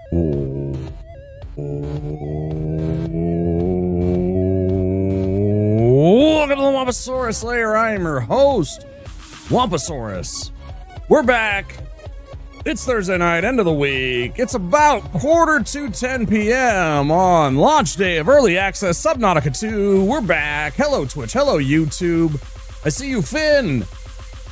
Welcome to the Wamposaurus Slayer. I am your host, Wamposaurus. We're back. It's Thursday night, end of the week. It's about 9:45 p.m. on launch day of early access Subnautica 2. We're back. Hello, Twitch. Hello, YouTube. I see you, Finn.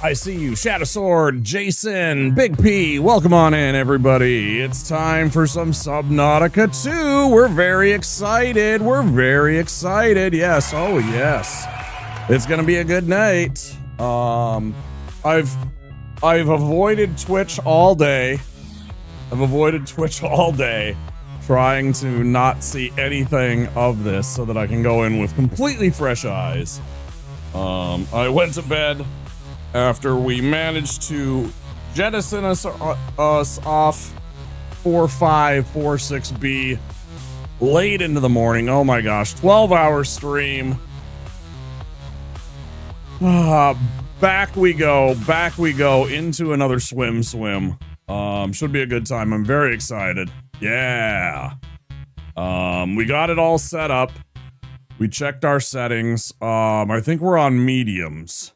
I see you, Shadow Sword, Jason, Big P. Welcome on in, everybody. It's time for some Subnautica 2. We're very excited. We're very excited. Yes. Oh, yes. It's gonna be a good night. I've avoided Twitch all day. Trying to not see anything of this so that I can go in with completely fresh eyes. I went to bed after we managed to jettison us off 4546B late into the morning. Oh my gosh, 12-hour stream. Back we go into another swim. Should be a good time. I'm very excited. Yeah. We got it all set up. We checked our settings. I think we're on mediums.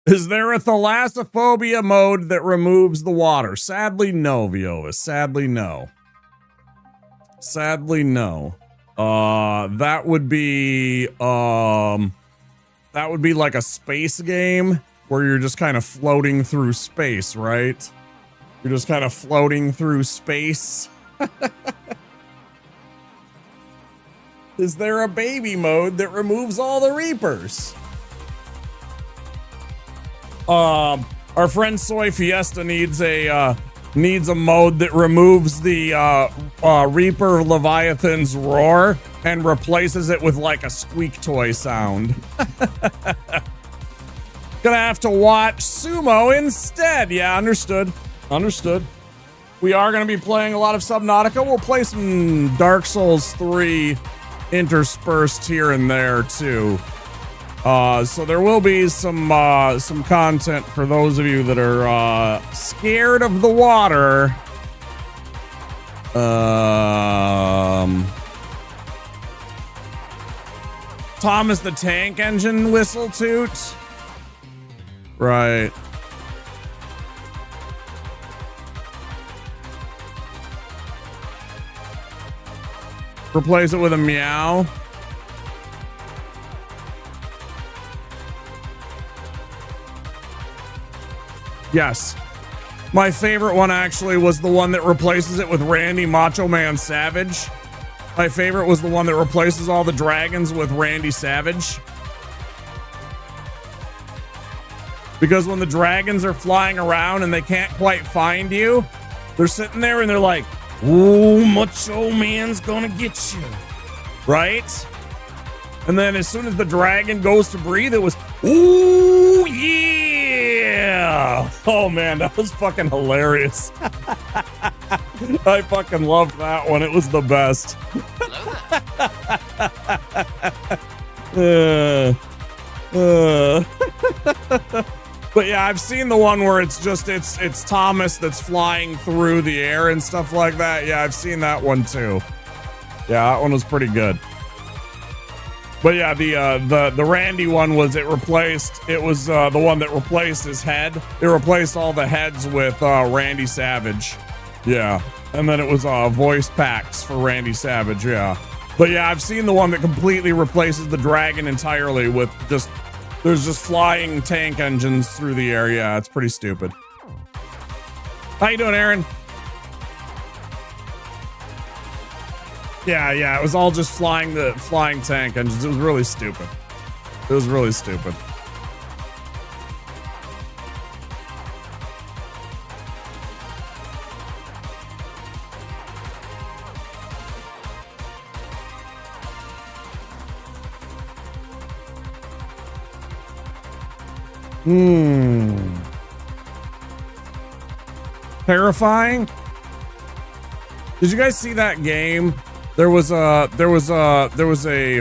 Is there a thalassophobia mode that removes the water? Sadly, no, Viola. Sadly, no. That would be like a space game where you're just kind of floating through space, right? You're just kind of floating through space. Is there a baby mode that removes all the Reapers? Our friend Soy Fiesta needs a mode that removes the Reaper Leviathan's roar and replaces it with like a squeak toy sound. Gonna have to watch Sumo instead. Yeah, understood. We are gonna be playing a lot of Subnautica. We'll play some Dark Souls 3 interspersed here and there too. So there will be some content for those of you that are scared of the water. Thomas the Tank Engine whistle toot. Right. Replace it with a meow. Yes. My favorite one actually was the one that replaces it with Randy Macho Man Savage. My favorite was the one that replaces all the dragons with Randy Savage. Because when the dragons are flying around and they can't quite find you, they're sitting there and they're like, "Ooh, Macho Man's gonna get you." Right? And then as soon as the dragon goes to breathe, it was, "Ooh, yeah." Oh man, that was fucking hilarious. I fucking loved that one. It was the best. But yeah, I've seen the one where it's Thomas that's flying through the air and stuff like that. Yeah, I've seen that one too. Yeah, that one was pretty good. But yeah, the Randy one was the one that replaced his head. It replaced all the heads with Randy Savage. Yeah. And then it was voice packs for Randy Savage, yeah. But yeah, I've seen the one that completely replaces the dragon entirely with there's just flying tank engines through the air. Yeah, it's pretty stupid. How you doing, Aaron? Yeah, it was all just flying tank engines. It was really stupid. Terrifying? Did you guys see that game? There was a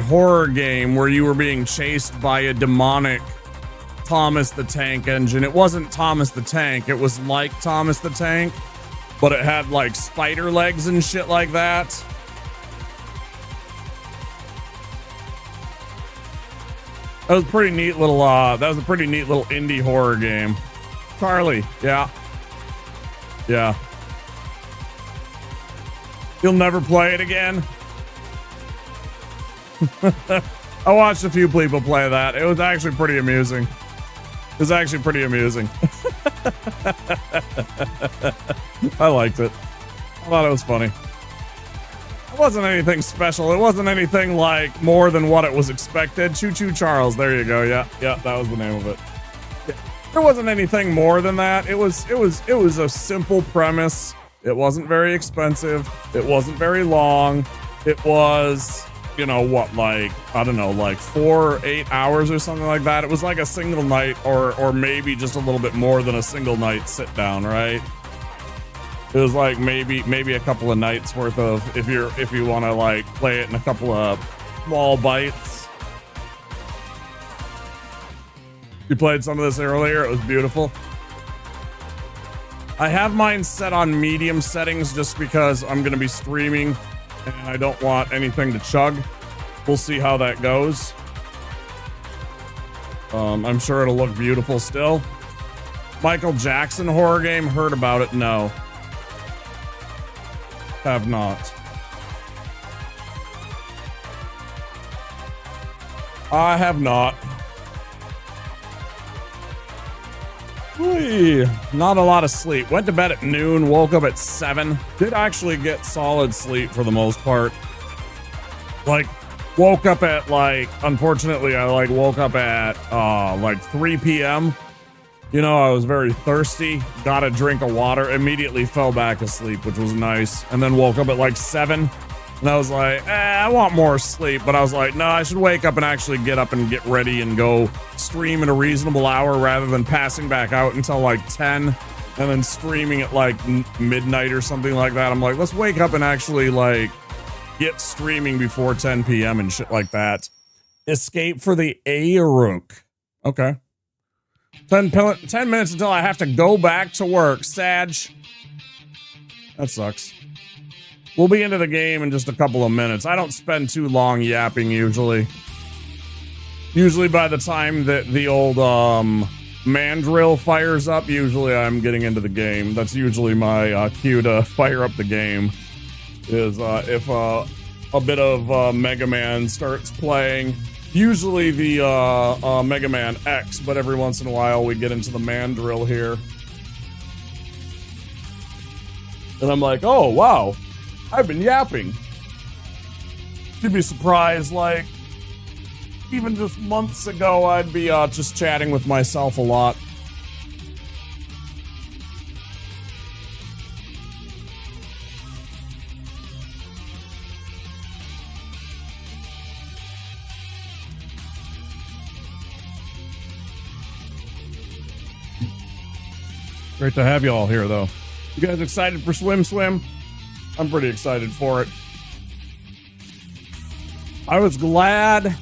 horror game where you were being chased by a demonic Thomas the Tank Engine. It wasn't Thomas the Tank. It was like Thomas the Tank, but it had like spider legs and shit like that. That was a pretty neat little indie horror game. Charlie, yeah. Yeah. You'll never play it again? I watched a few people play that. It was actually pretty amusing. It was actually pretty amusing. I liked it. I thought it was funny. It wasn't anything special. It wasn't anything like more than what it was expected. Choo Choo Charles. There you go. Yeah, that was the name of it. Yeah. There wasn't anything more than that. It was a simple premise. It wasn't very expensive. It wasn't very long. It was, you know what, like, I don't know, like 4 or 8 hours or something like that. It was like a single night or maybe just a little bit more than a single night sit down, right? It was like maybe a couple of nights worth of, if you want to like play it in a couple of small bites. You played some of this earlier. It was beautiful. I have mine set on medium settings just because I'm going to be streaming and I don't want anything to chug. We'll see how that goes. I'm sure it'll look beautiful still. Michael Jackson horror game, heard about it? No. Have not. I have not. Whee. Not a lot of sleep. Went to bed at noon, woke up at 7. Did actually get solid sleep for the most part. Like, woke up at like, unfortunately, I like woke up at like 3 p.m. You know, I was very thirsty, got a drink of water, immediately fell back asleep, which was nice. And then woke up at like 7. And I was like, I want more sleep. But I was like, no, I should wake up and actually get up and get ready and go stream at a reasonable hour rather than passing back out until like 10 and then streaming at like midnight or something like that. I'm like, let's wake up and actually like get streaming before 10 p.m. and shit like that. Escape for the Aeruk. Okay. 10 minutes until I have to go back to work. Sag. That sucks. We'll be into the game in just a couple of minutes. I don't spend too long yapping usually. Usually by the time that the old mandrill fires up, usually I'm getting into the game. That's usually my cue to fire up the game. Is if a bit of Mega Man starts playing. Usually the Mega Man X, but every once in a while we get into the mandrill here. And I'm like, oh, wow. I've been yapping. You'd be surprised, like, even just months ago, I'd be just chatting with myself a lot. Great to have you all here, though. You guys excited for Swim? I'm pretty excited for it. I was glad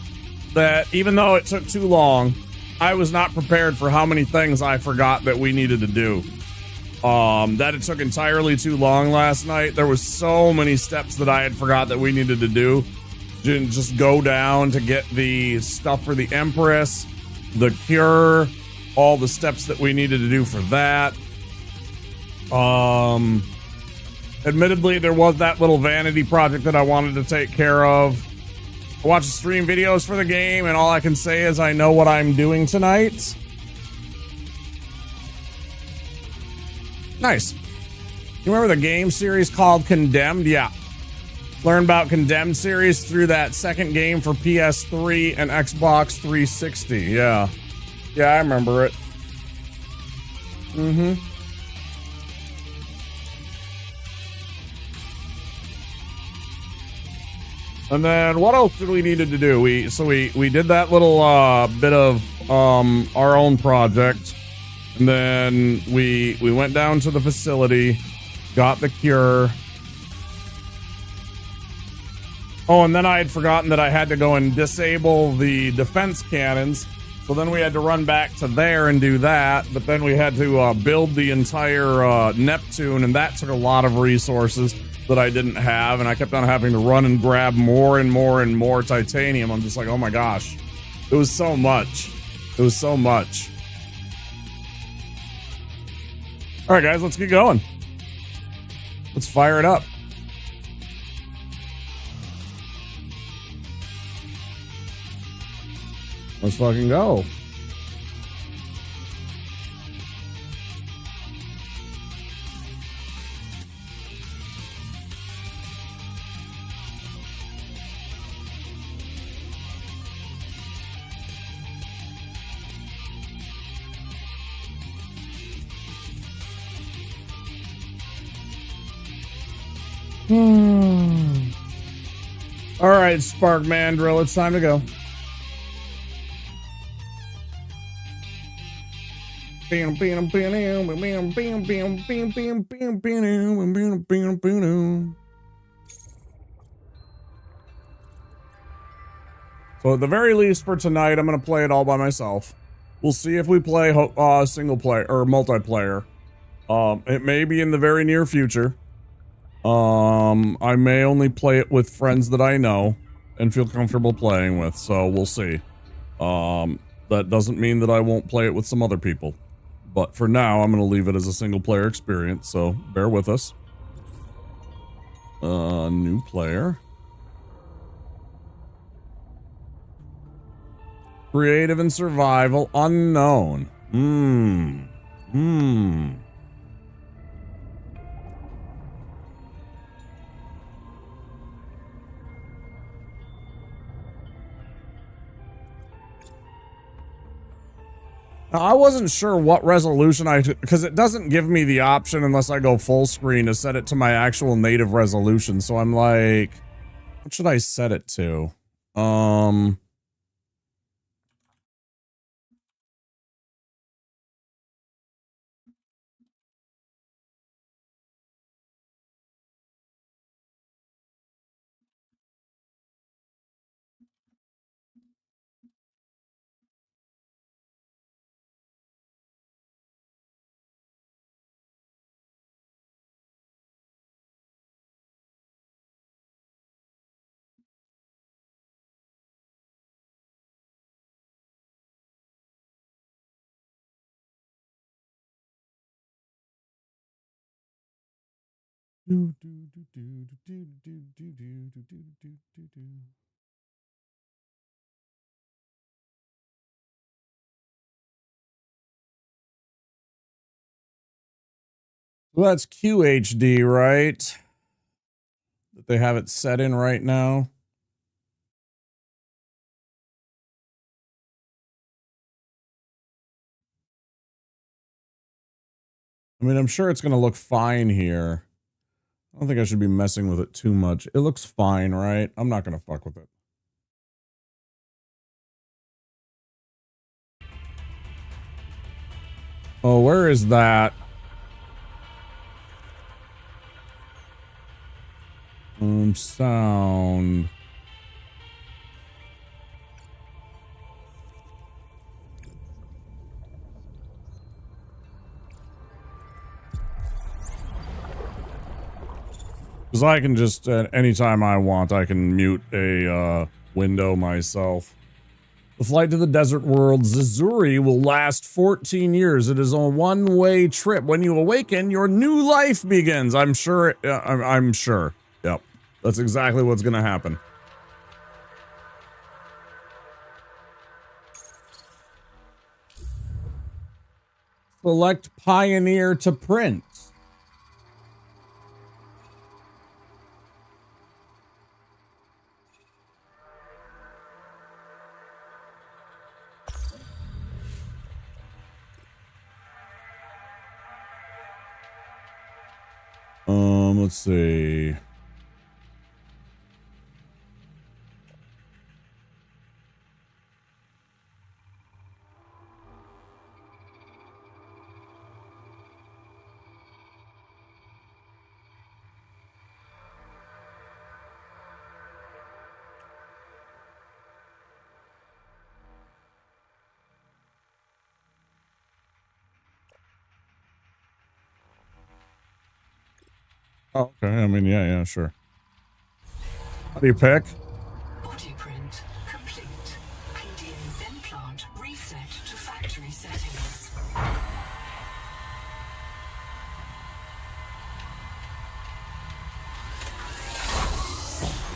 that even though it took too long, I was not prepared for how many things I forgot that we needed to do. That it took entirely too long last night. There was so many steps that I had forgot that we needed to do. Didn't just go down to get the stuff for the Empress, the cure, all the steps that we needed to do for that. Admittedly, there was that little vanity project that I wanted to take care of. I watched stream videos for the game, and all I can say is I know what I'm doing tonight. Nice. You remember the game series called Condemned? Yeah. Learn about Condemned series through that second game for PS3 and Xbox 360. Yeah. Yeah, I remember it. Mm-hmm. And then what else did we needed to do? We did that little bit of our own project, and then we went down to the facility, got the cure. Oh, and then I had forgotten that I had to go and disable the defense cannons So then we had to run back to there and do that, but then we had to build the entire Neptune, and that took a lot of resources that I didn't have, and I kept on having to run and grab more and more and more titanium. I'm just like, oh my gosh. It was so much. It was so much. All right, guys, let's get going. Let's fire it up. Let's fucking go. All right, Spark Mandrill, it's time to go. So at the very least for tonight, I'm going to play it all by myself. We'll see if we play single player or multiplayer. It may be in the very near future. I may only play it with friends that I know and feel comfortable playing with, so we'll see. That doesn't mean that I won't play it with some other people. But for now, I'm going to leave it as a single player experience, so bear with us. New player. Creative and survival unknown. Now, I wasn't sure what resolution because it doesn't give me the option unless I go full screen to set it to my actual native resolution. So I'm like, what should I set it to? Well, that's QHD, right? That they have it set in right now. I mean, I'm sure it's going to look fine here. I don't think I should be messing with it too much. It looks fine, right? I'm not going to fuck with it. Oh, where is that? Sound. Because I can just, anytime I want, I can mute a window myself. The flight to the desert world Zizuri will last 14 years. It is a one-way trip. When you awaken, your new life begins. I'm sure. I'm sure. Yep. That's exactly what's going to happen. Select Pioneer to print. Let's see. Oh, okay. I mean, yeah, sure. How do you pick? Body print complete. PDA implant reset to factory settings.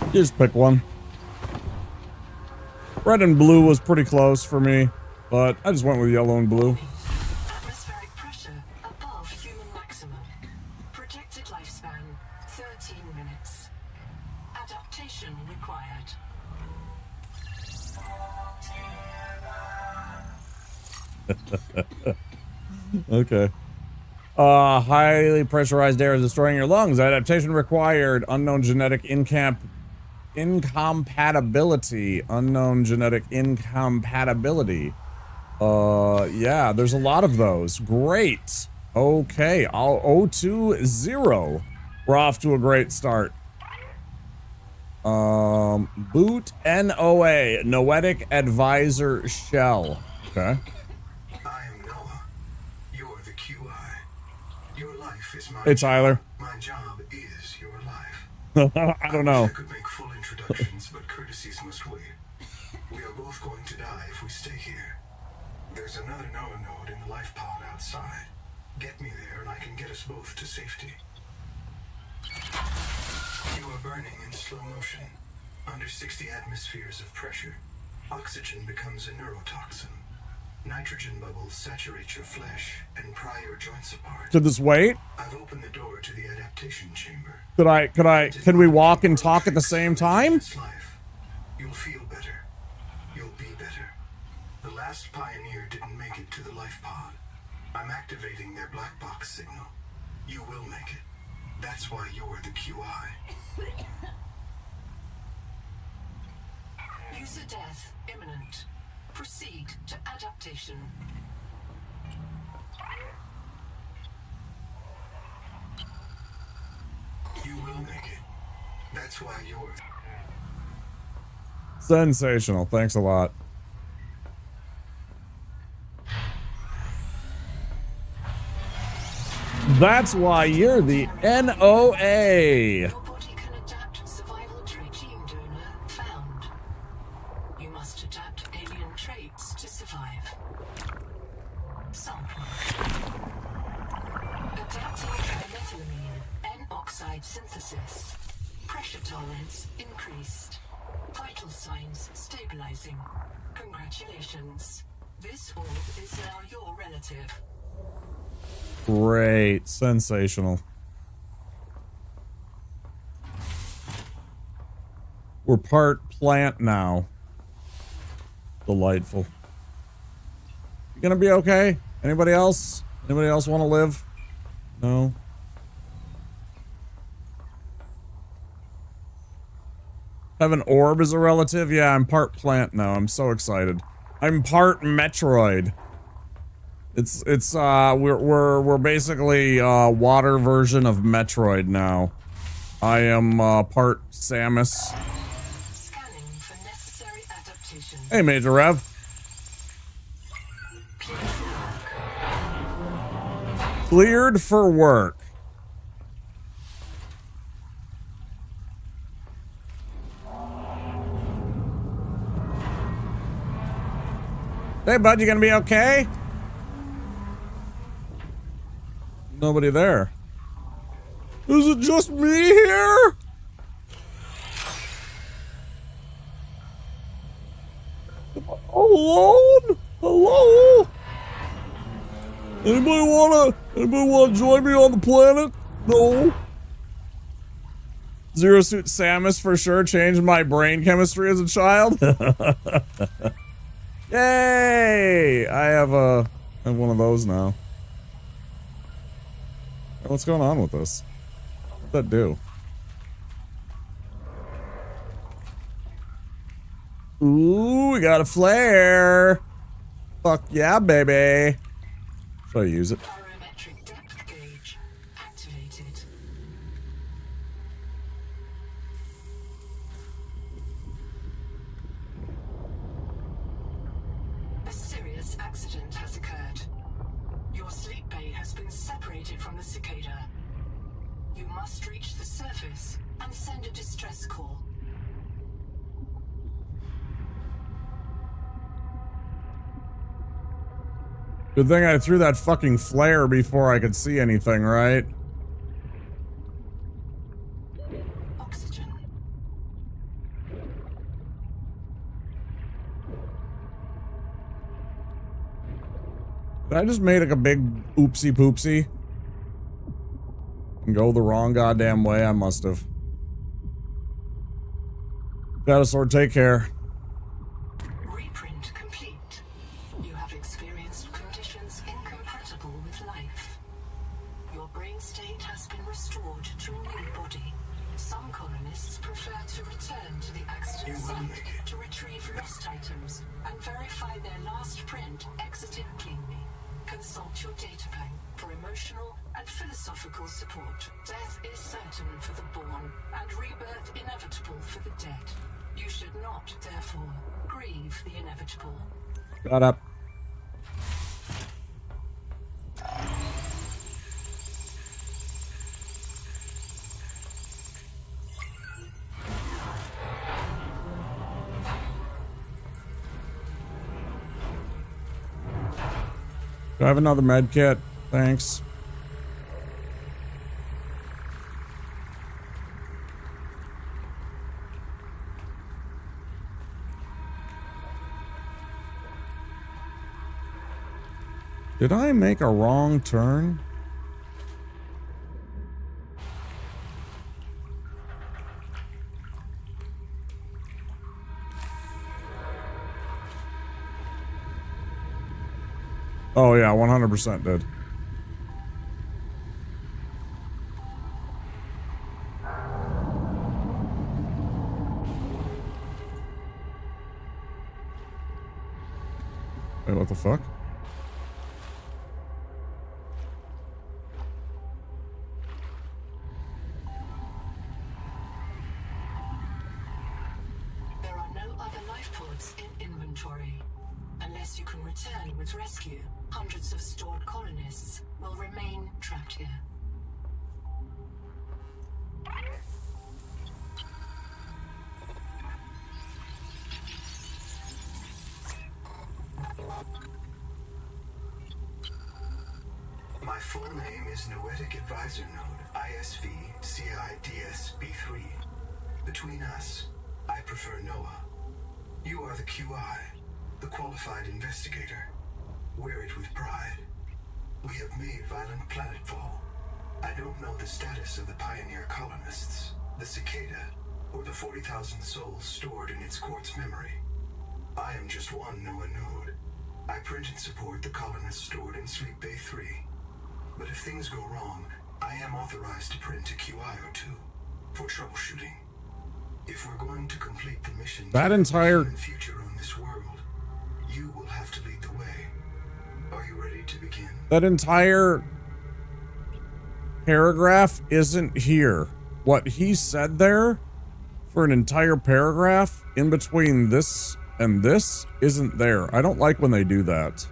You just pick one. Red and blue was pretty close for me, but I just went with yellow and blue. Atmospheric pressure above human maximum. Projected lifespan 13 minutes. Adaptation required. Okay. Highly pressurized air is destroying your lungs. Adaptation required. Unknown genetic incompatibility. Unknown genetic incompatibility. Yeah, there's a lot of those. Great. Okay, I'll 020. We're off to a great start. Boot NOA, Noetic Advisor Shell. Okay. I am Noah. You're the QI. Your life is my Hey, Tyler. job. My job is your life. I don't know. I could make full introductions, but courtesies must wait. We are both going to die if we stay here. There's another Noah node in the life pod outside. Get me there and I can get us both to safety. You are burning in slow motion. Under 60 atmospheres of pressure. Oxygen becomes a neurotoxin. Nitrogen bubbles saturate your flesh and pry your joints apart. Could this wait? I've opened the door to the adaptation chamber. Can we walk and talk at the same time? You'll feel better. You'll be better. The last pioneer didn't make it to the life pod. I'm activating their black box signal. You will make it. That's why you're the QI. User death imminent. Proceed to adaptation. You will make it. That's why you're... Sensational. Thanks a lot. That's why you're the NOA. Your body can adapt survival trait gene donor found. You must adapt alien traits to survive. Sample. Adapting trimethylamine N-oxide synthesis. Pressure tolerance increased. Vital signs stabilizing. Congratulations. This orb is now your relative. Great. Sensational. We're part plant now. Delightful. You gonna be okay? Anybody else? Anybody else want to live? No? Have an orb as a relative? Yeah, I'm part plant now. I'm so excited. I'm part Metroid. We're basically water version of Metroid now. I am part Samus. Scanning for necessary adaptation. Hey, Major Rev. Cleared for work. Hey, bud, you gonna be okay? Nobody there. Is it just me here? Alone? Hello? Anybody wanna join me on the planet? No. Zero Suit Samus for sure changed my brain chemistry as a child. Yay! I have one of those now. What's going on with this? What'd that do? Ooh, we got a flare. Fuck yeah, baby. Should I use it? Barometric depth gauge activated. A serious accident has occurred. Your sleep bay has been separated from the cicada. You must reach the surface and send a distress call. Good thing I threw that fucking flare before I could see anything, right? Oxygen. Did I just made like a big oopsie poopsie? And go the wrong goddamn way? I must have. Dinosaur, take care. Reprint complete. You have experienced conditions incompatible with life. Your brain state has been restored to a new body. Some colonists prefer to return to the accident site to retrieve lost items and verify their last print exited cleanly. Consult your data bank for emotional and philosophical support. Death is certain for the born, and rebirth inevitable for the dead. You should not, therefore, grieve the inevitable. Shut up. Do I have another med kit? Thanks. Did I make a wrong turn? Oh yeah, 100% did. Wait, what the fuck? There are no other life pods in inventory. Unless you can return with rescue, hundreds of stored colonists will remain trapped here. My full name is Noetic Advisor Node, ISV CIDS-B3. Between us, I prefer Noah. You are the QI, the qualified investigator. Wear it with pride. We have made violent planetfall. I don't know the status of the pioneer colonists, the cicada, or the 40,000 souls stored in its quartz memory. I am just one Noah node. I print and support the colonists stored in Sleep Bay 3. But if things go wrong, I am authorized to print a QI or two for troubleshooting. If we're going to complete the mission That to entire- the future on this world, you will have to lead the way. Are you ready to begin? That entire paragraph isn't here. What he said there for an entire paragraph in between this and this isn't there. I don't like when they do that.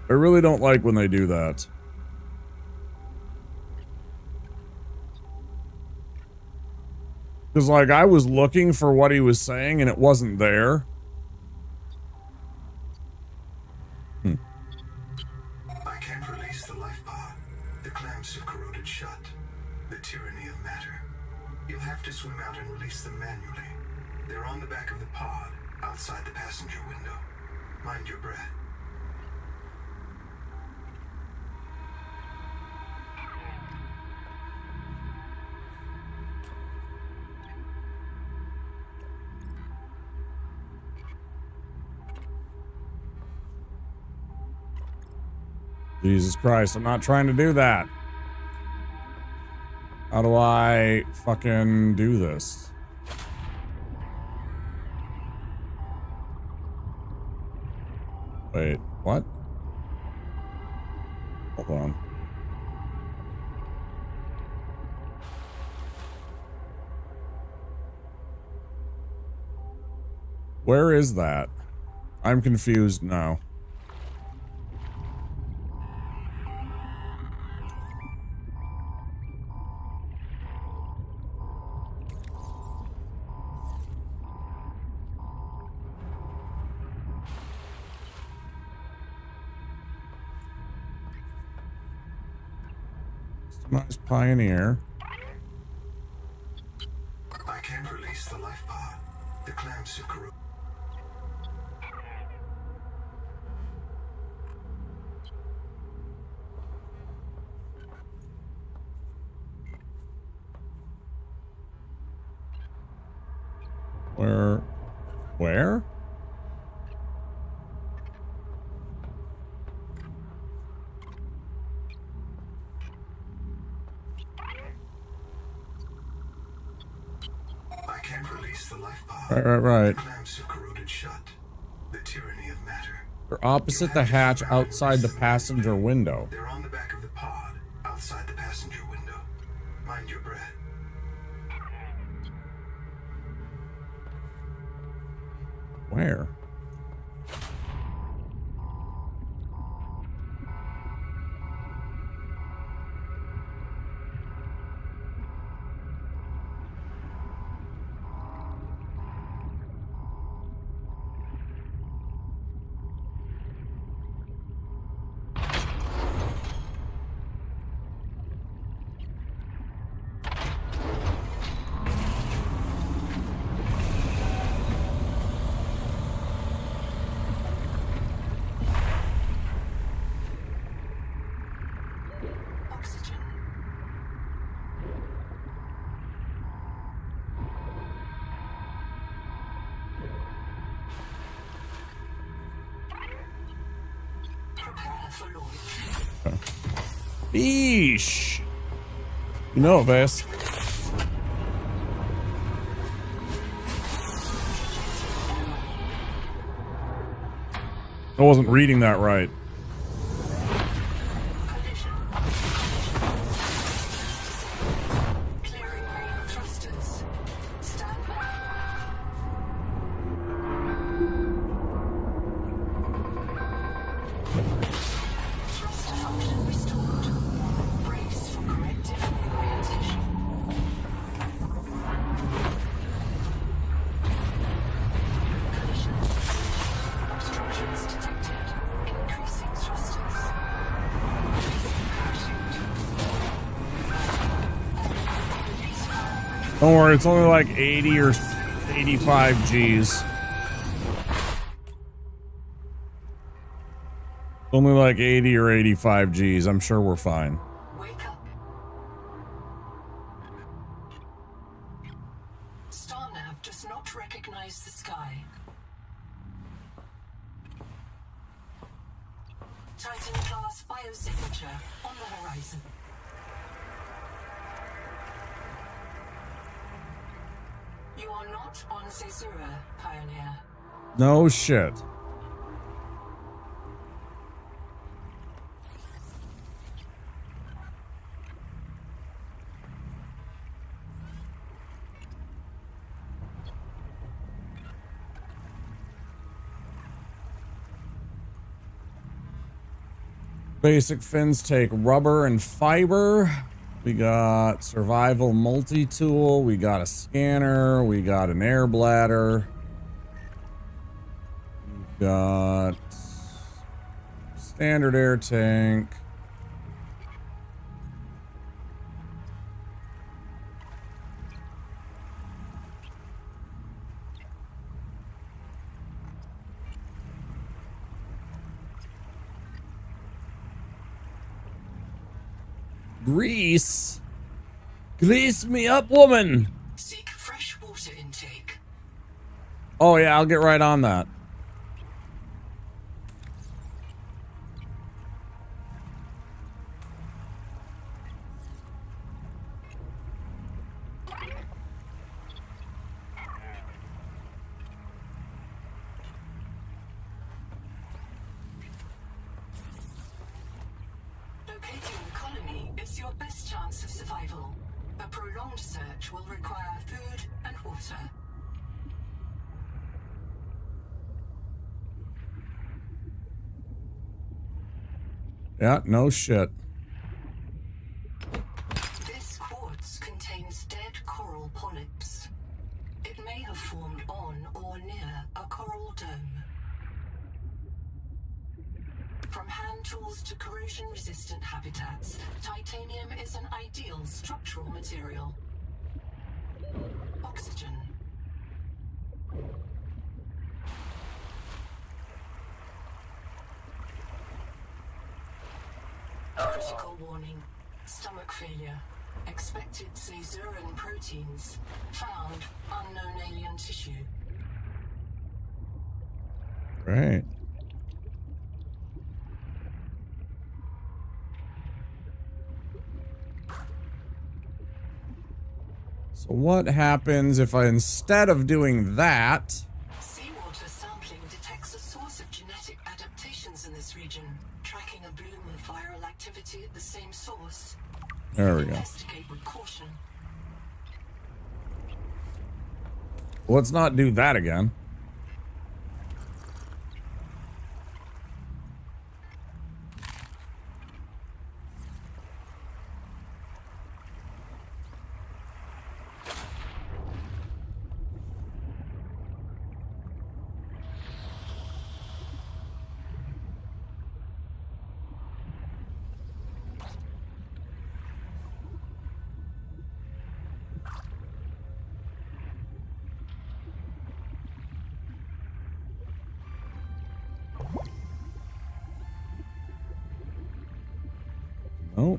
I really don't like when they do that. Because, like, I was looking for what he was saying and it wasn't there. I can't release the life pod. The clamps have corroded shut. The tyranny of matter. You'll have to swim out and release them manually. They're on the back of the pod, outside the passenger window. Mind your breath. Jesus Christ, I'm not trying to do that. How do I fucking do this? Wait, what? Hold on. Where is that? I'm confused now. Customize Pioneer. I can't release the life pod. The clamps have corroded. Where? I can't release the life pod. Right. The clamps have corroded shut. The tyranny of matter. They're opposite the hatch outside the passenger window. They're on the back of the pod, outside the passenger window. Mind your breath. Where? Oxygen. Prepare for launch. Eesh. You know it, Vast. I wasn't reading that right. Collision. Clearing main thrusters. Stand by. Thruster function restored. Brace for corrective reorientation. Collision. Obstructions detected. Increasing thrusters. Releasing parachute. Don't worry, it's only like 80 or 85 Gs. Only like 80 or 85 Gs. I'm sure we're fine. Wake up. Starnav does not recognize the sky. Titan-class biosignature on the horizon. You are not on Caesura, Pioneer. No shit. Basic fins take rubber and fiber. We got survival multi-tool. We got a scanner. We got an air bladder. We got standard air tank. Grease? Grease me up, woman! Seek fresh water intake. Oh yeah, I'll get right on that. Locating the colony is your best chance of survival. A prolonged search will require food and water. Yeah, no shit. This quartz contains dead coral polyps. It may have formed on or near a coral dome. From hand and tools to corrosion-resistant habitats, titanium is an ideal structural material. Oxygen. Critical warning. Stomach failure. Expected caesarean proteins. Found unknown alien tissue. Right. So what happens if I, instead of doing that... Seawater sampling detects a source of genetic adaptations in this region, tracking a bloom of viral activity at the same source. There we go. Investigate with caution. Let's not do that again. Oh.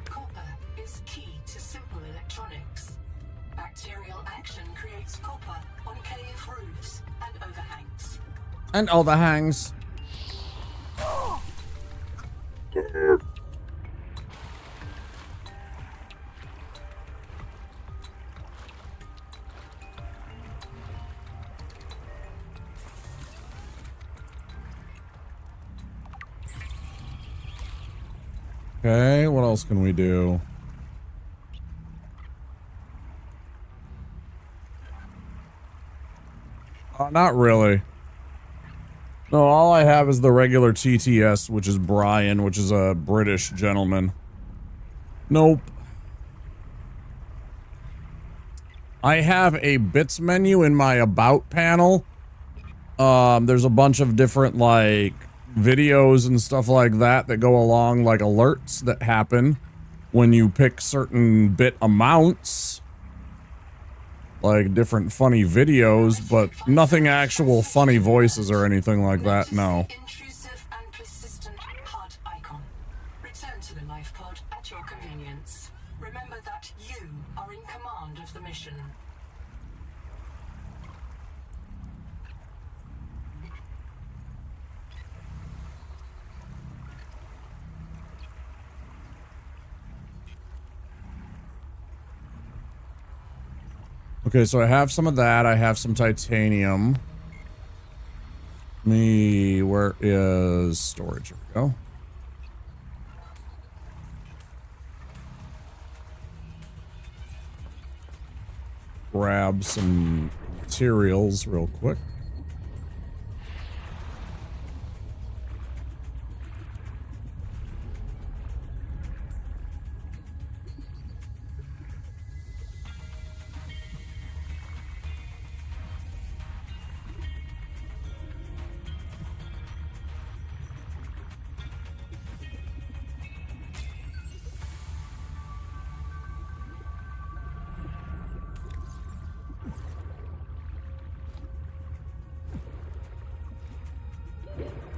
Copper is key to simple electronics. Bacterial action creates copper on cave roofs and overhangs. And overhangs. Okay, what else can we do? Not really. No, all I have is the regular TTS, which is Brian, which is a British gentleman. Nope. I have a bits menu in my about panel. There's a bunch of different, like, videos and stuff like that that go along, like alerts that happen when you pick certain bit amounts. Like different funny videos, but nothing actual funny voices or anything like that, no. Intrusive and persistent HUD icon. Return to the life pod at your convenience. Remember that you are in command of the mission. Okay, so I have some of that. I have some titanium. Where is storage? Here we go. Grab some materials real quick.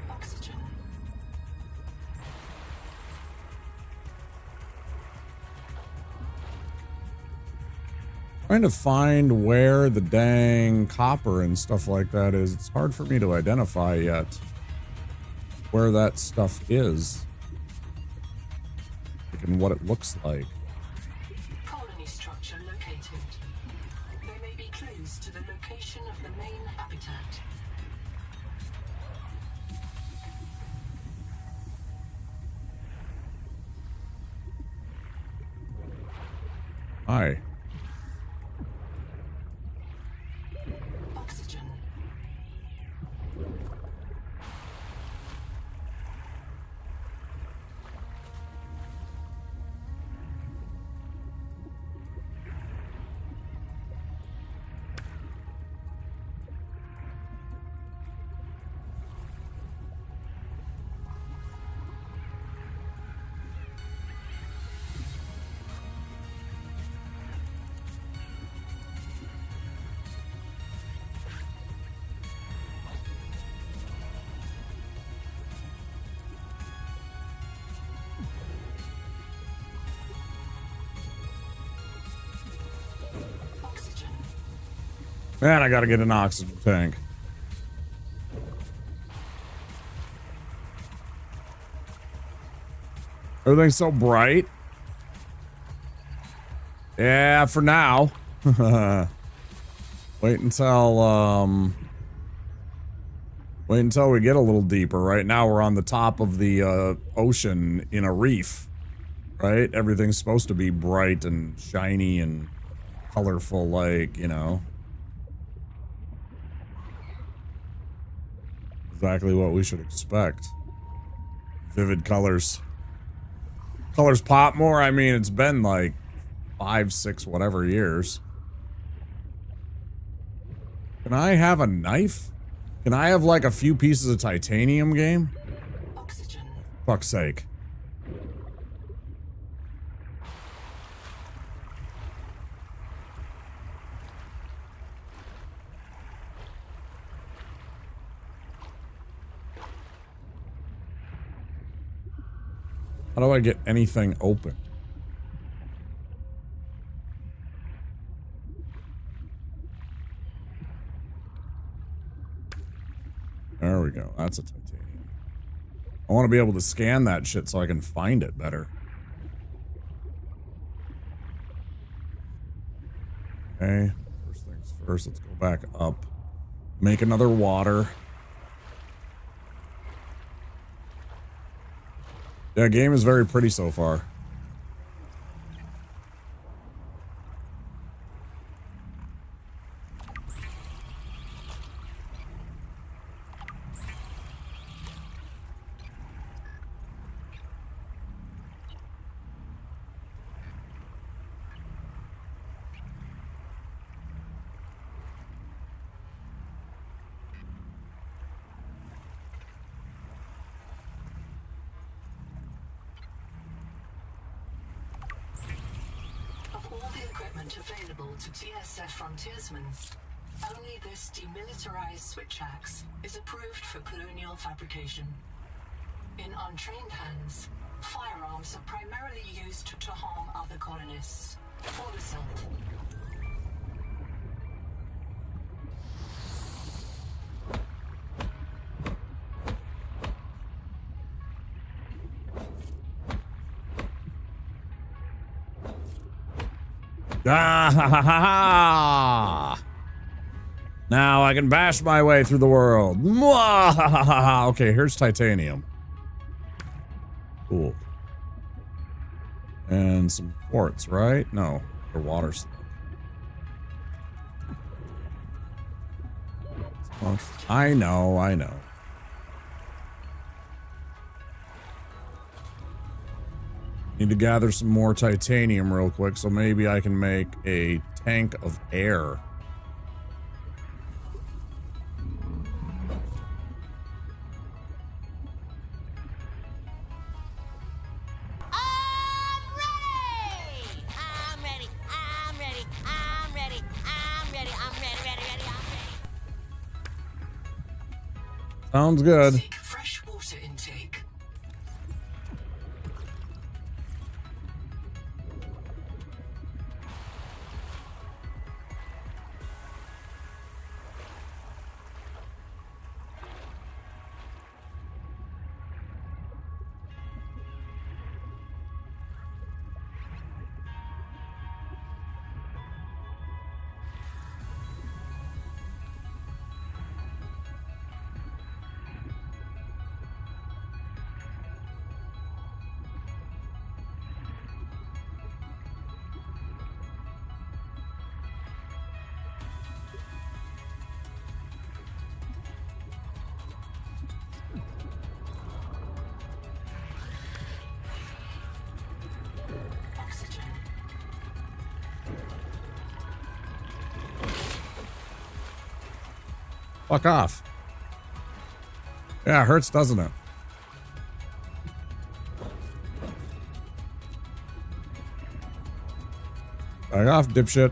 Oxygen. Trying to find where the dang copper and stuff like that is. It's hard for me to identify yet where that stuff is. Like, and what it looks like. Colony structure located. There may be clues to the location of the main habitat. Hi. Oxygen. And I gotta get an oxygen tank. Everything's so bright. Yeah, for now. Wait until we get a little deeper. Right now we're on the top of the ocean in a reef. Right? Everything's supposed to be bright and shiny and colorful, like, you know. Exactly what we should expect. Vivid colors. Colors pop more. I mean, it's been like 5, 6, whatever years. Can I have a knife? Can I have like a few pieces of titanium, game? Oxygen. Fuck's sake. How do I get anything open? There we go. That's a titanium. I want to be able to scan that shit so I can find it better. Okay. First things first. Let's go back up. Make another water. Yeah, game is very pretty so far. Available to TSF frontiersmen, only this demilitarized switch axe is approved for colonial fabrication. In untrained hands, firearms are primarily used to harm other colonists or assault. Ah, ha, ha, ha, ha. Now I can bash my way through the world. Mwah, ha, ha, ha, ha. Okay, here's titanium. Cool. And some quartz, right? No, they're water slug. I know, I know. Need to gather some more titanium real quick, so maybe I can make a tank of air. Sounds good. Seek fresh water intake. Fuck off. Yeah, it hurts, doesn't it? Back off, dipshit.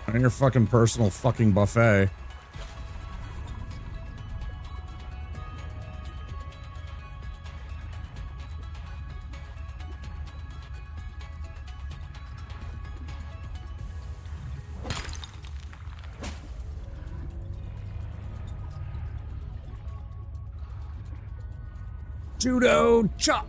And your fucking personal fucking buffet. Judo chop.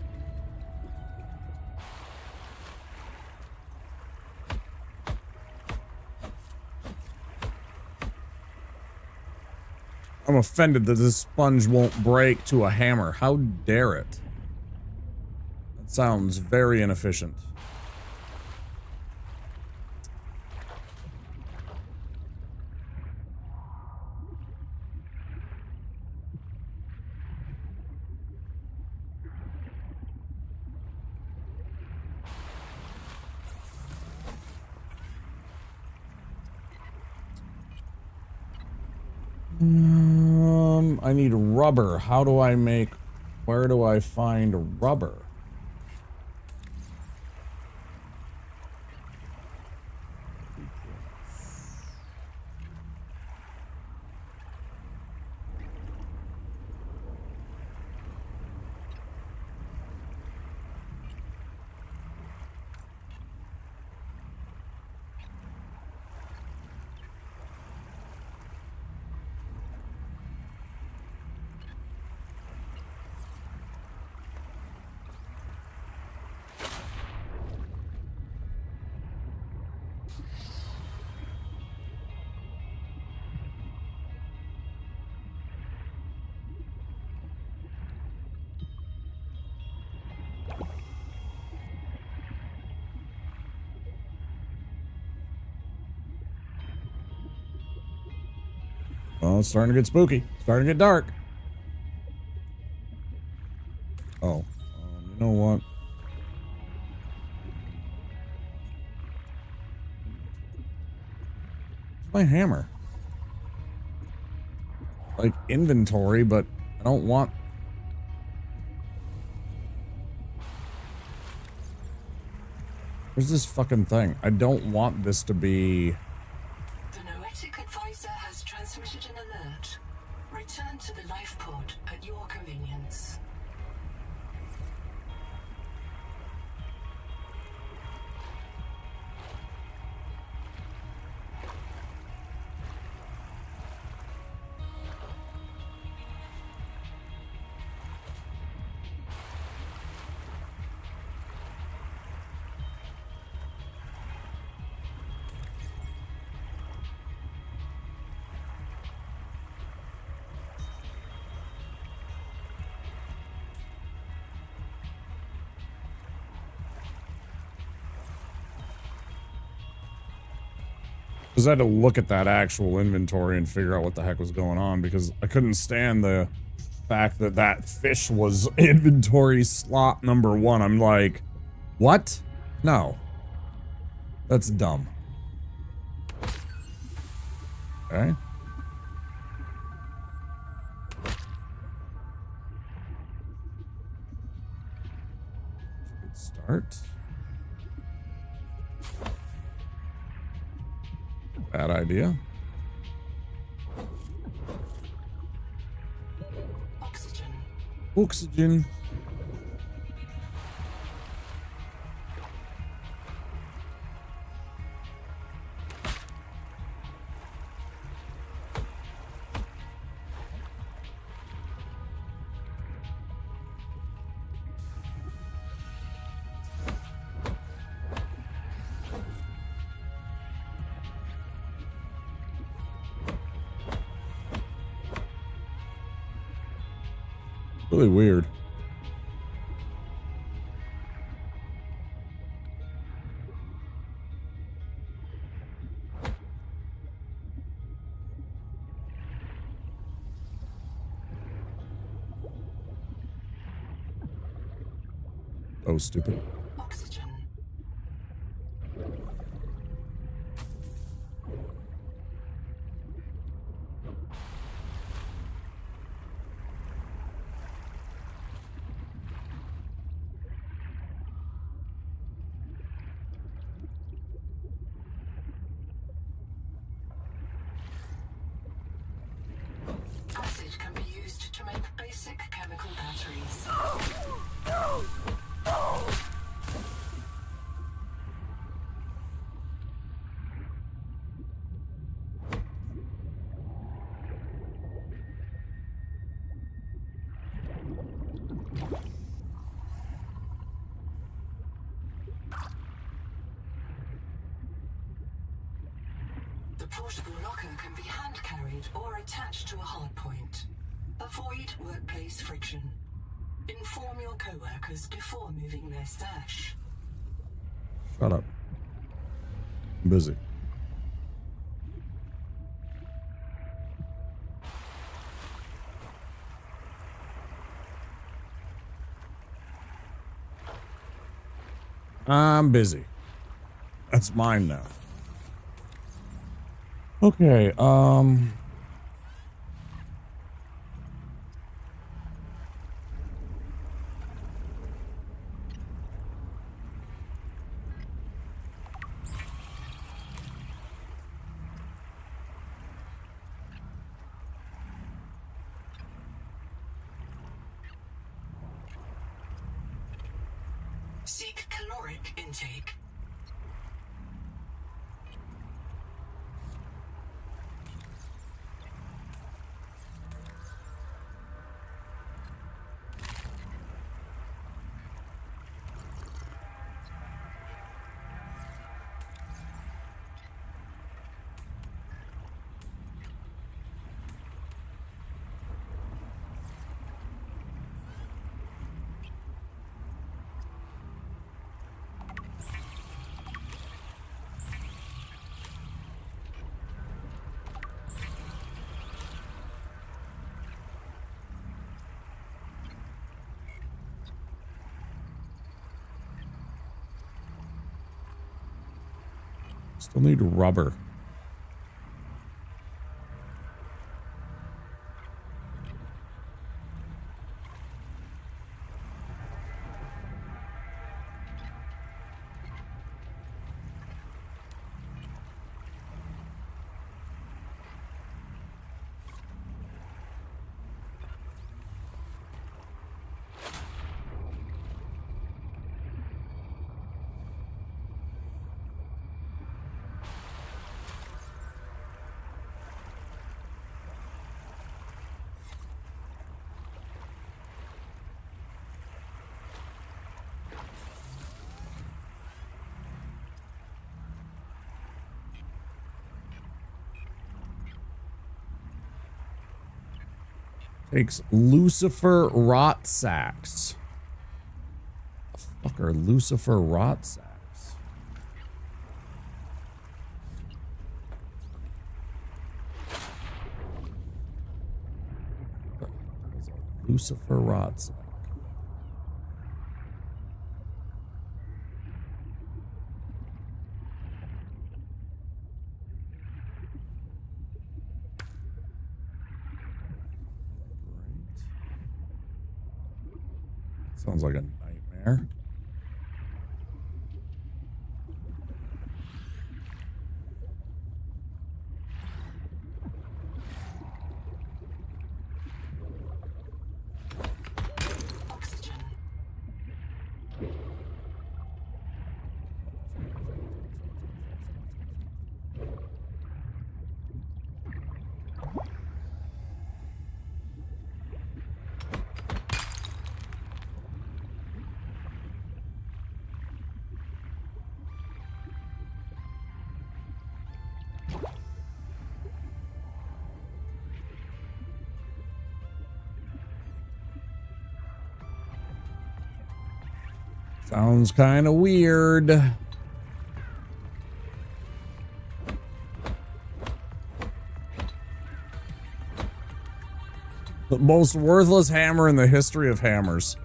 I'm offended that this sponge won't break to a hammer. How dare it? That sounds very inefficient. I need rubber. How do I make... Where do I find rubber? Well, it's starting to get spooky. Starting to get dark. Oh. You know what? Where's my hammer? Like, inventory, but I don't want... Where's this fucking thing? I don't want this to be... The Noetic Advisor has transmitted an alert. Return to the life pod at your convenience. Because I had to look at that actual inventory and figure out what the heck was going on, because I couldn't stand the fact that that fish was inventory slot number 1. I'm like, what? No. That's dumb. Okay. Good start. Bad idea. Oxygen. Oxygen. Really weird. Oh, stupid. Oxygen. Acid can be used to make basic chemical batteries. portable locker can be hand-carried or attached to a hardpoint. Avoid workplace friction. Inform your co-workers before moving their stash. Shut up. I'm busy. I'm busy. That's mine now. Okay, Seek caloric intake. still need rubber. Takes Lucifer rot sacks. The fuck are Lucifer rot sacks? Lucifer rot sack. Sounds like a nightmare. Oxygen. Sounds kind of weird. The most worthless hammer in the history of hammers.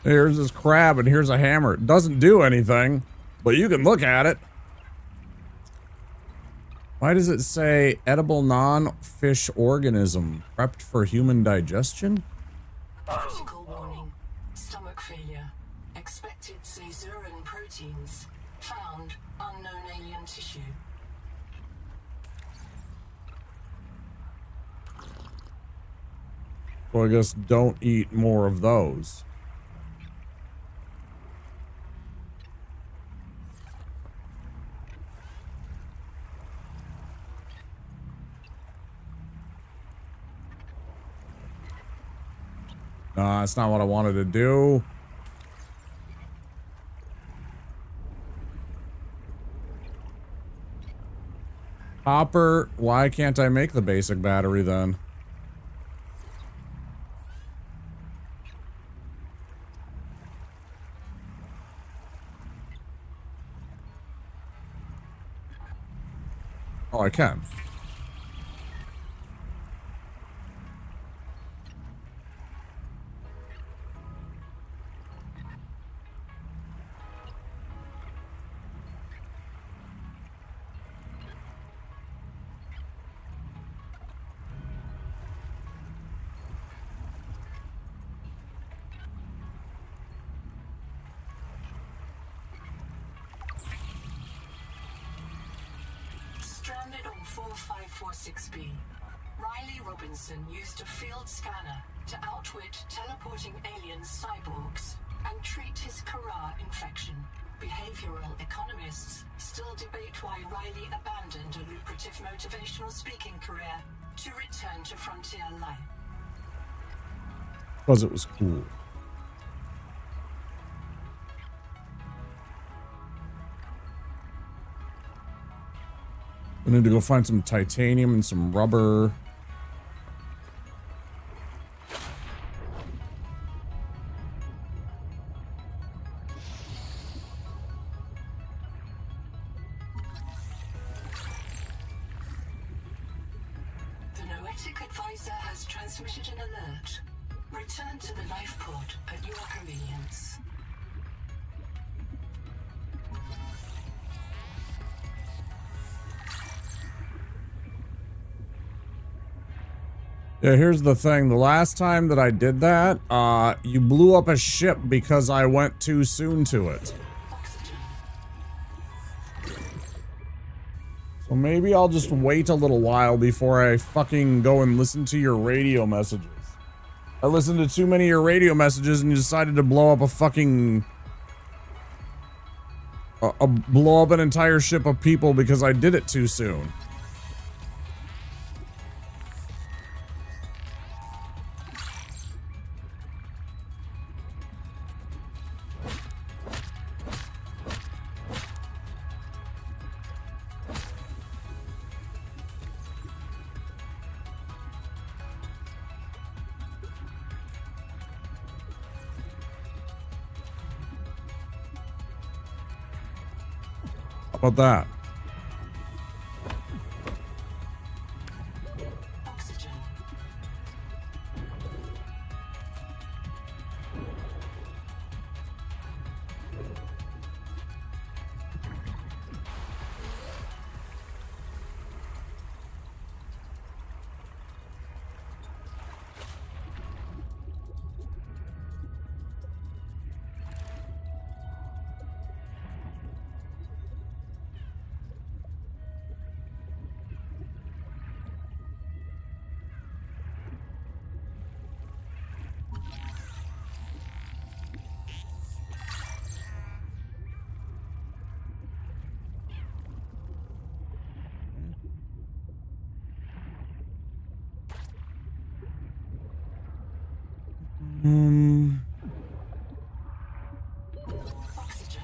Here's this crab and here's a hammer. It doesn't do anything, but you can look at it. Why does it say edible non-fish organism prepped for human digestion? Critical warning. Stomach failure. Expected caesarean proteins. Found unknown alien tissue. So I guess don't eat more of those. That's not what I wanted to do. Copper, why can't I make the basic battery then? Oh, I can. Stranded on 4546B, Riley Robinson used a field scanner to outwit teleporting alien cyborgs and treat his Kara infection. Behavioral economists still debate why Riley abandoned a lucrative motivational speaking career to return to frontier life. Because it was cool. I need to go find some titanium and some rubber. The Noetic advisor has transmitted an alert. Return to the life pod at your convenience. Yeah, here's the thing. The last time that I did that, you blew up a ship because I went too soon to it. Oxygen. So maybe I'll just wait a little while before I fucking go and listen to your radio messages. I listened to too many of your radio messages and you decided to blow up a fucking... blow up an entire ship of people because I did it too soon. How about that? Oxygen. Oxygen.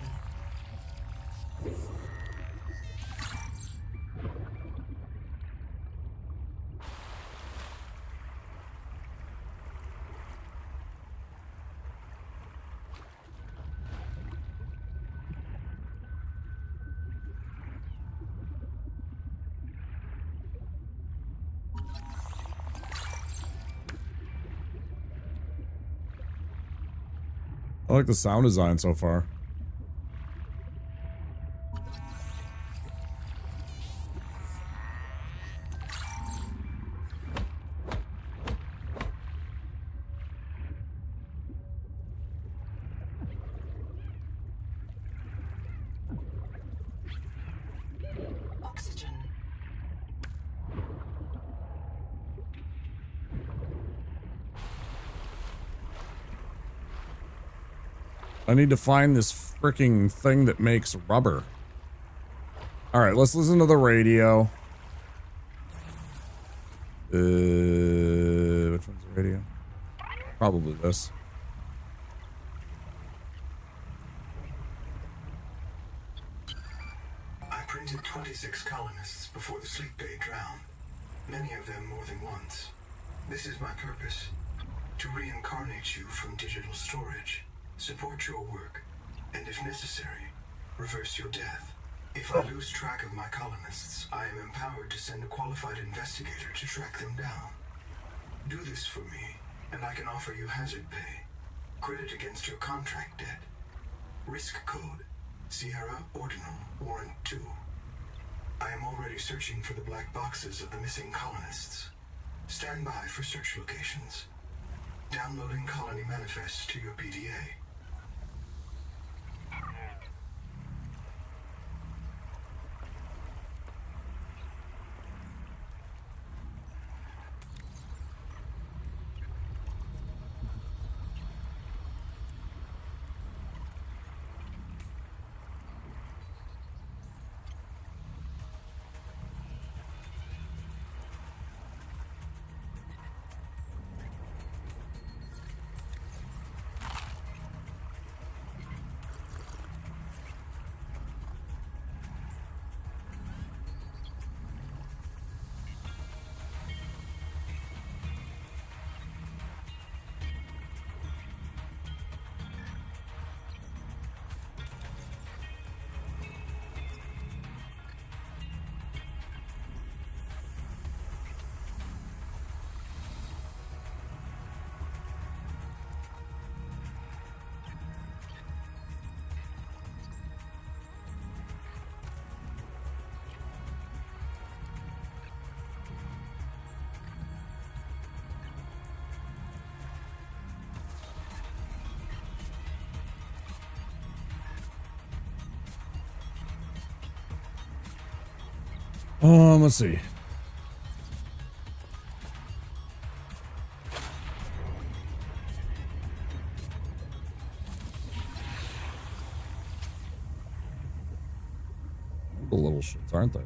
I like the sound design so far. Oxygen. I need to find this freaking thing that makes rubber. All right, let's listen to the radio. Which one's the radio? Probably this. I printed 26 colonists before the sleep bay drowned. Many of them more than once. This is my purpose. To reincarnate you from digital storage, support your work, and if necessary, reverse your death. If I lose track of my colonists, I am empowered to send a qualified investigator to track them down. Do this for me, and I can offer you hazard pay. Credit against your contract debt. Risk code, Sierra Ordinal Warrant 2. I am already searching for the black boxes of the missing colonists. Stand by for search locations. Downloading colony manifests to your PDA. Let's see. The little shits, aren't they?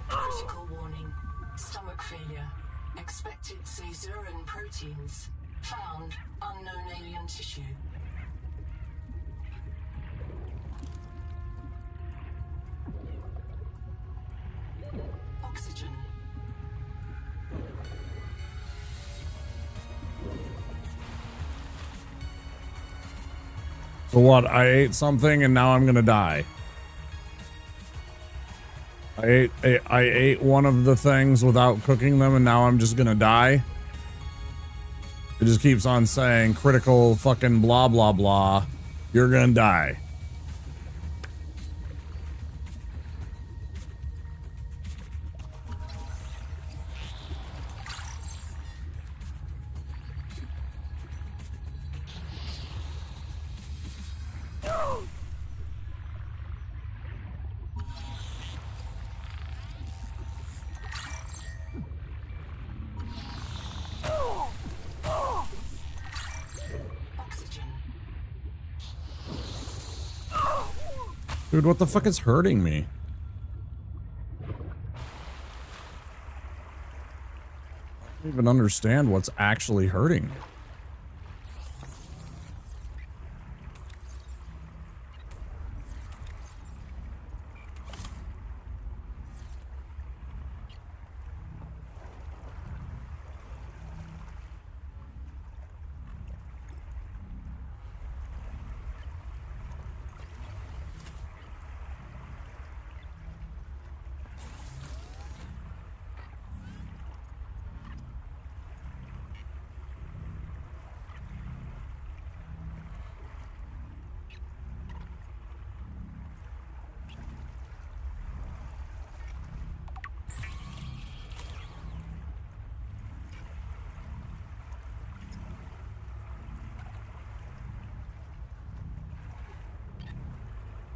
Critical warning. Stomach failure. Expected caesarean proteins. Found unknown alien tissue. Oxygen. So what? I ate something and now I'm gonna die. I ate one of the things without cooking them and now I'm just gonna die. It just keeps on saying critical fucking blah blah blah. You're gonna die. Dude, what the fuck is hurting me? I don't even understand what's actually hurting me.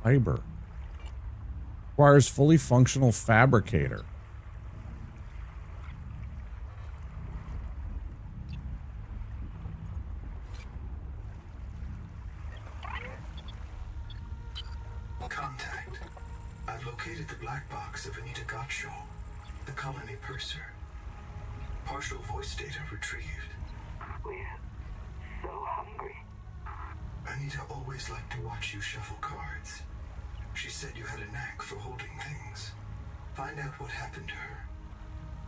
Fiber. Requires fully functional fabricator. Contact. I've located the black box of Anita Gottschall, the colony purser. Partial voice data retrieved. We're so hungry. Anita always liked to watch you shuffle cards. She said you had a knack for holding things. Find out what happened to her.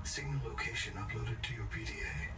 Signal location uploaded to your PDA.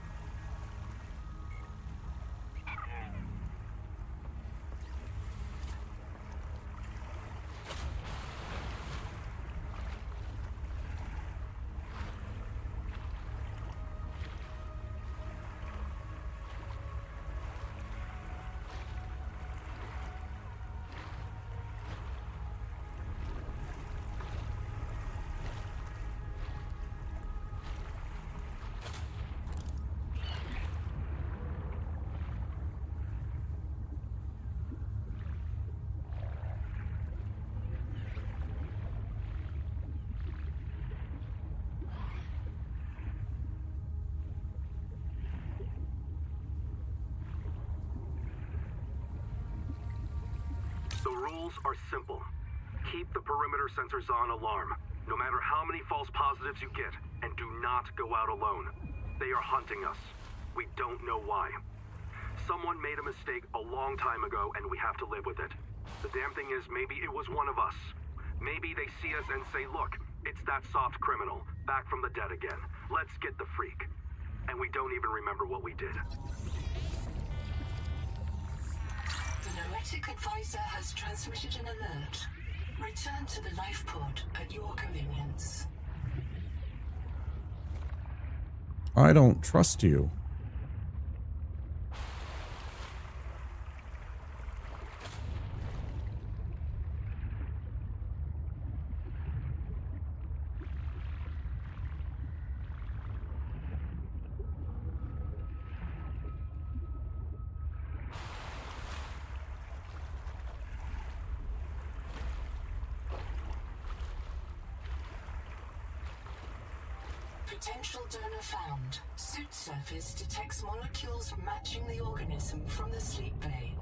The rules are simple. Keep the perimeter sensors on alarm, no matter how many false positives you get, and do not go out alone. They are hunting us. We don't know why. Someone made a mistake a long time ago, and we have to live with it. The damn thing is, maybe it was one of us. Maybe they see us and say, look, it's that soft criminal, back from the dead again. Let's get the freak. And we don't even remember what we did. The Noetic Advisor has transmitted an alert. Return to the life pod at your convenience. I don't trust you. Potential donor found. Suit surface detects molecules matching the organism from the sleep bay.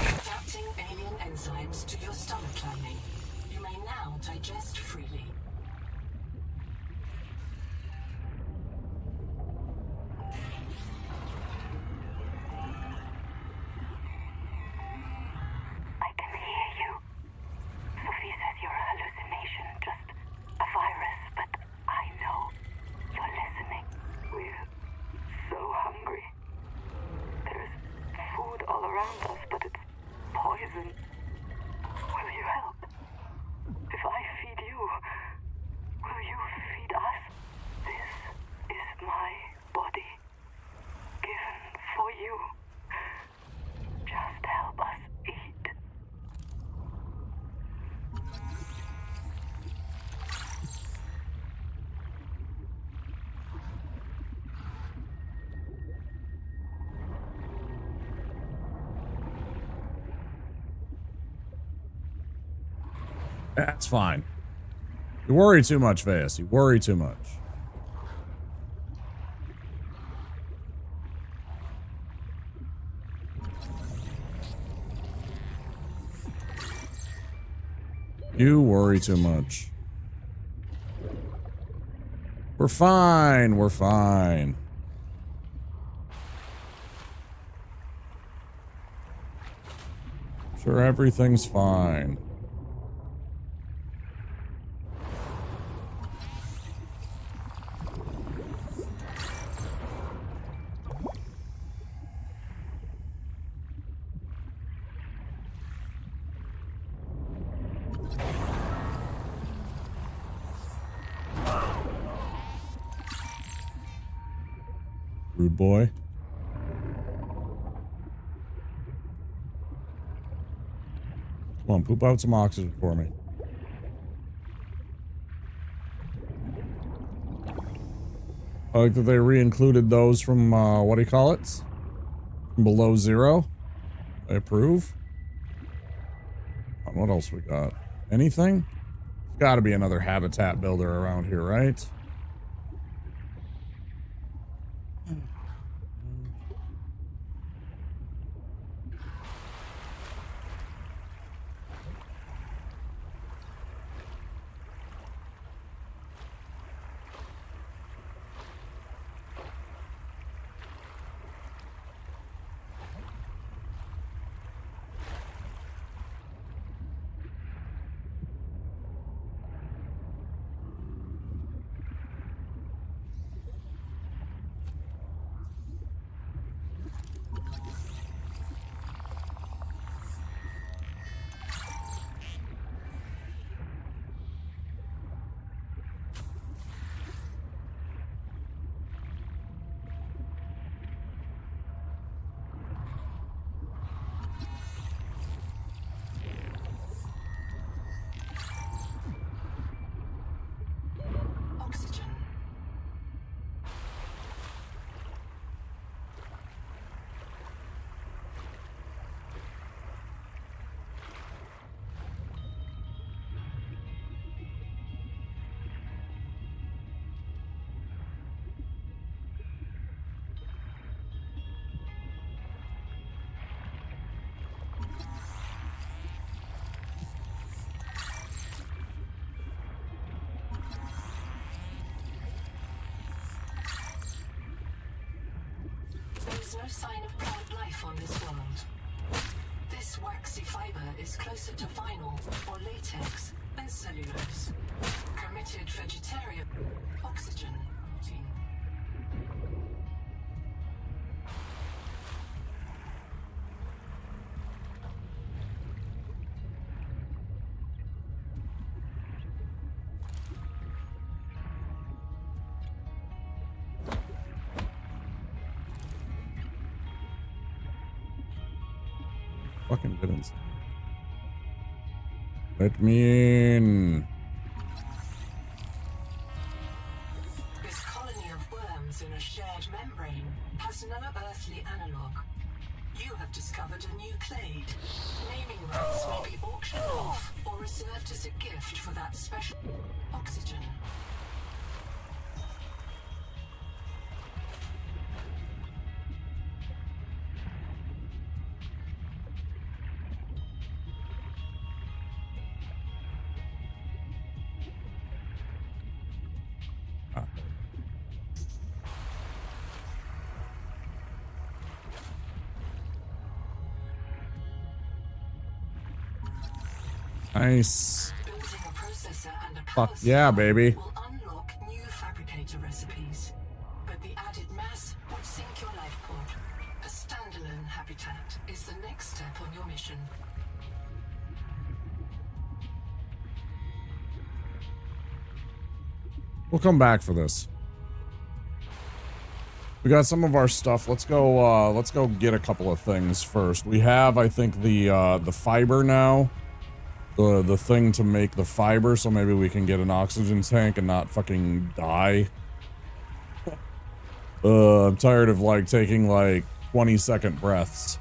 Adapting alien enzymes to your stomach lining. You may now digest freely. I can hear you. Sophie says you're a hallucination, just a virus, but I know you're listening. We're so hungry. There's food all around us, but it's poison. Will you help? If I feed you, will you feed us? This is my body, given for you. Just help us eat. That's fine. You worry too much, Veus. You worry too much. You worry too much. We're fine. We're fine. Sure, everything's fine. Rude boy. Come on, poop out some oxygen for me. I like that they re-included those from, what do you call it? From below zero. I approve. What else we got? Anything? There's got to be another habitat builder around here, right? Oxygen. There is no sign of plant life on this world. This waxy fiber is closer to vinyl or latex than cellulose. Committed vegetarian. Oxygen. Routine. Fucking didn't. Let me in. This colony of worms in a shared membrane has no earthly analog. You have discovered a new clade. Naming rights may be auctioned off or reserved as a gift for that special oxygen. Nice. Building a processor and a Fuck power yeah, supply baby. will unlock new fabricator recipes. But the added mass would sink your life pod. A standalone habitat is the next step on your mission. We'll come back for this. We got some of our stuff. Let's go get a couple of things first. We have, I think, the fiber now. The thing to make the fiber, so maybe we can get an oxygen tank and not fucking die. I'm tired of like taking like 20-second breaths.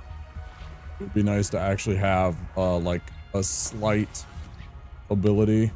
It'd be nice to actually have like a slight ability.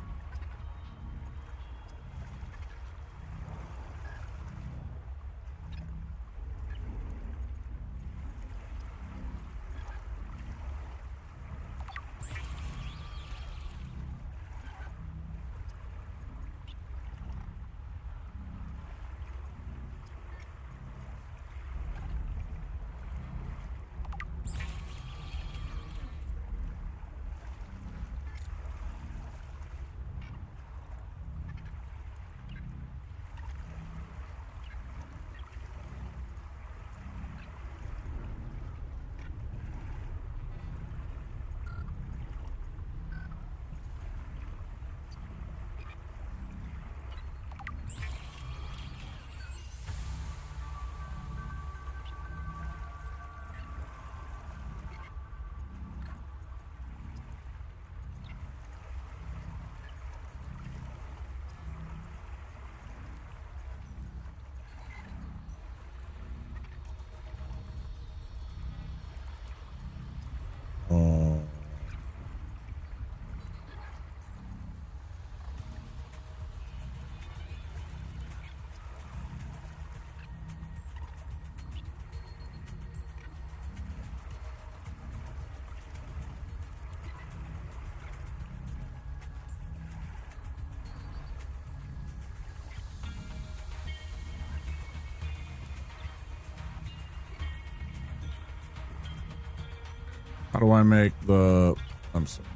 How do I make the... I'm sorry.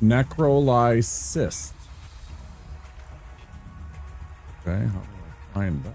Necrolysis. Okay, how do I find that?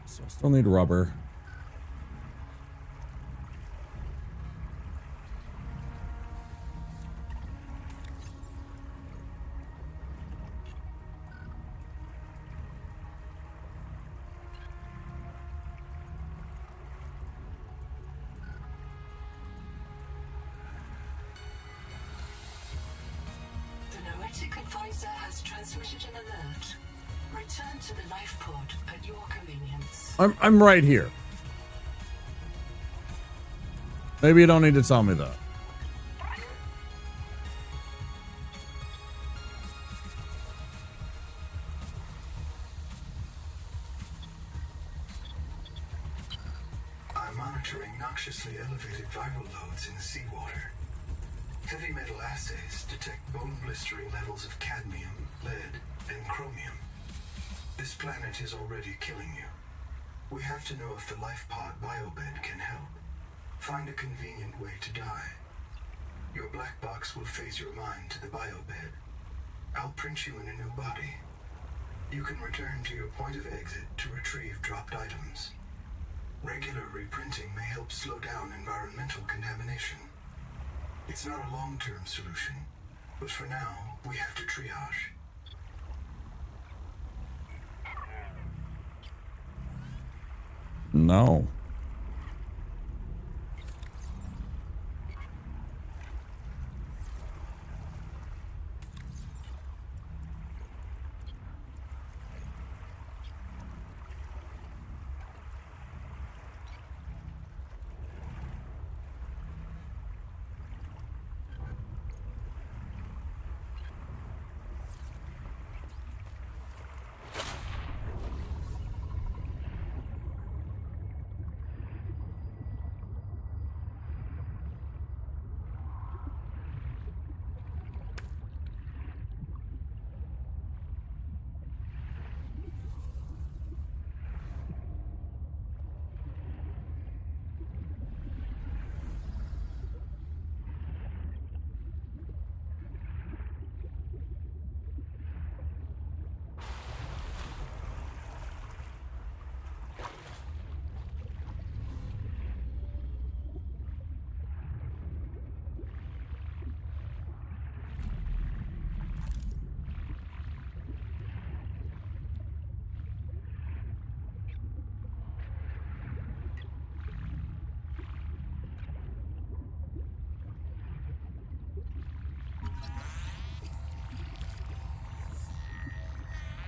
So I still need rubber. The noetic advisor has transmitted an alert. Return to the life pod at your convenience. I'm right here. Maybe you don't need to tell me that. I'm monitoring noxiously elevated viral loads in the seawater. Heavy metal assays detect bone blistering levels of cadmium, lead, and chromium. This planet is already killing you. We have to know if the life pod biobed can help. Find a convenient way to die. Your black box will phase your mind to the biobed. I'll print you in a new body. You can return to your point of exit to retrieve dropped items. Regular reprinting may help slow down environmental contamination. It's not a long-term solution, but for now, we have to triage. No.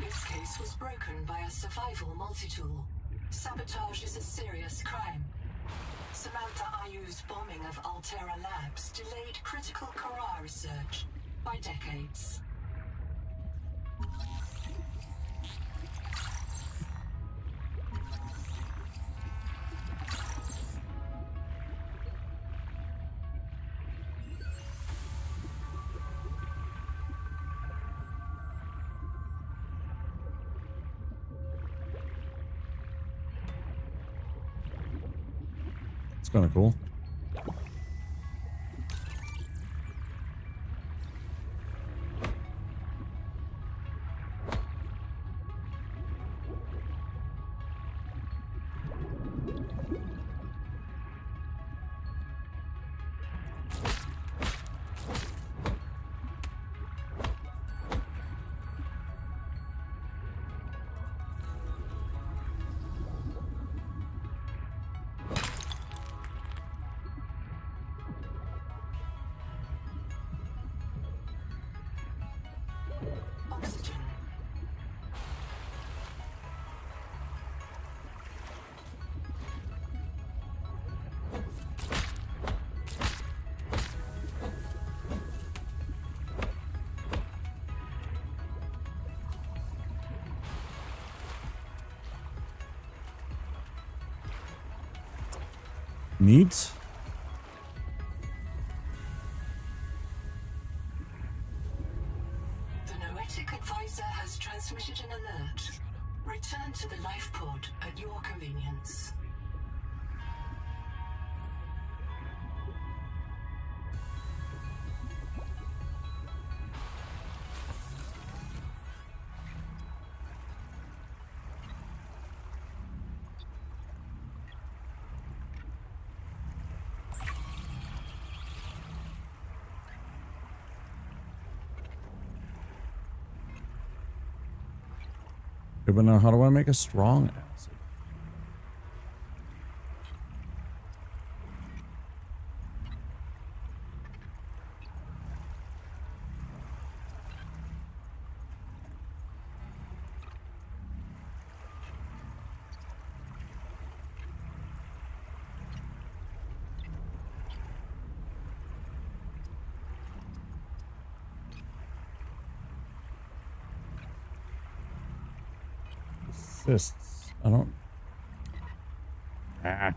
This case was broken by a survival multi-tool. Sabotage is a serious crime. Samantha Ayu's bombing of Altera Labs delayed critical Kara research by decades. It's kind of cool. Neat. The Noetic Advisor has transmitted an alert. Return to the life pod at your convenience. Okay, but now how do I make a strong acid? Assists. I don't. Ah.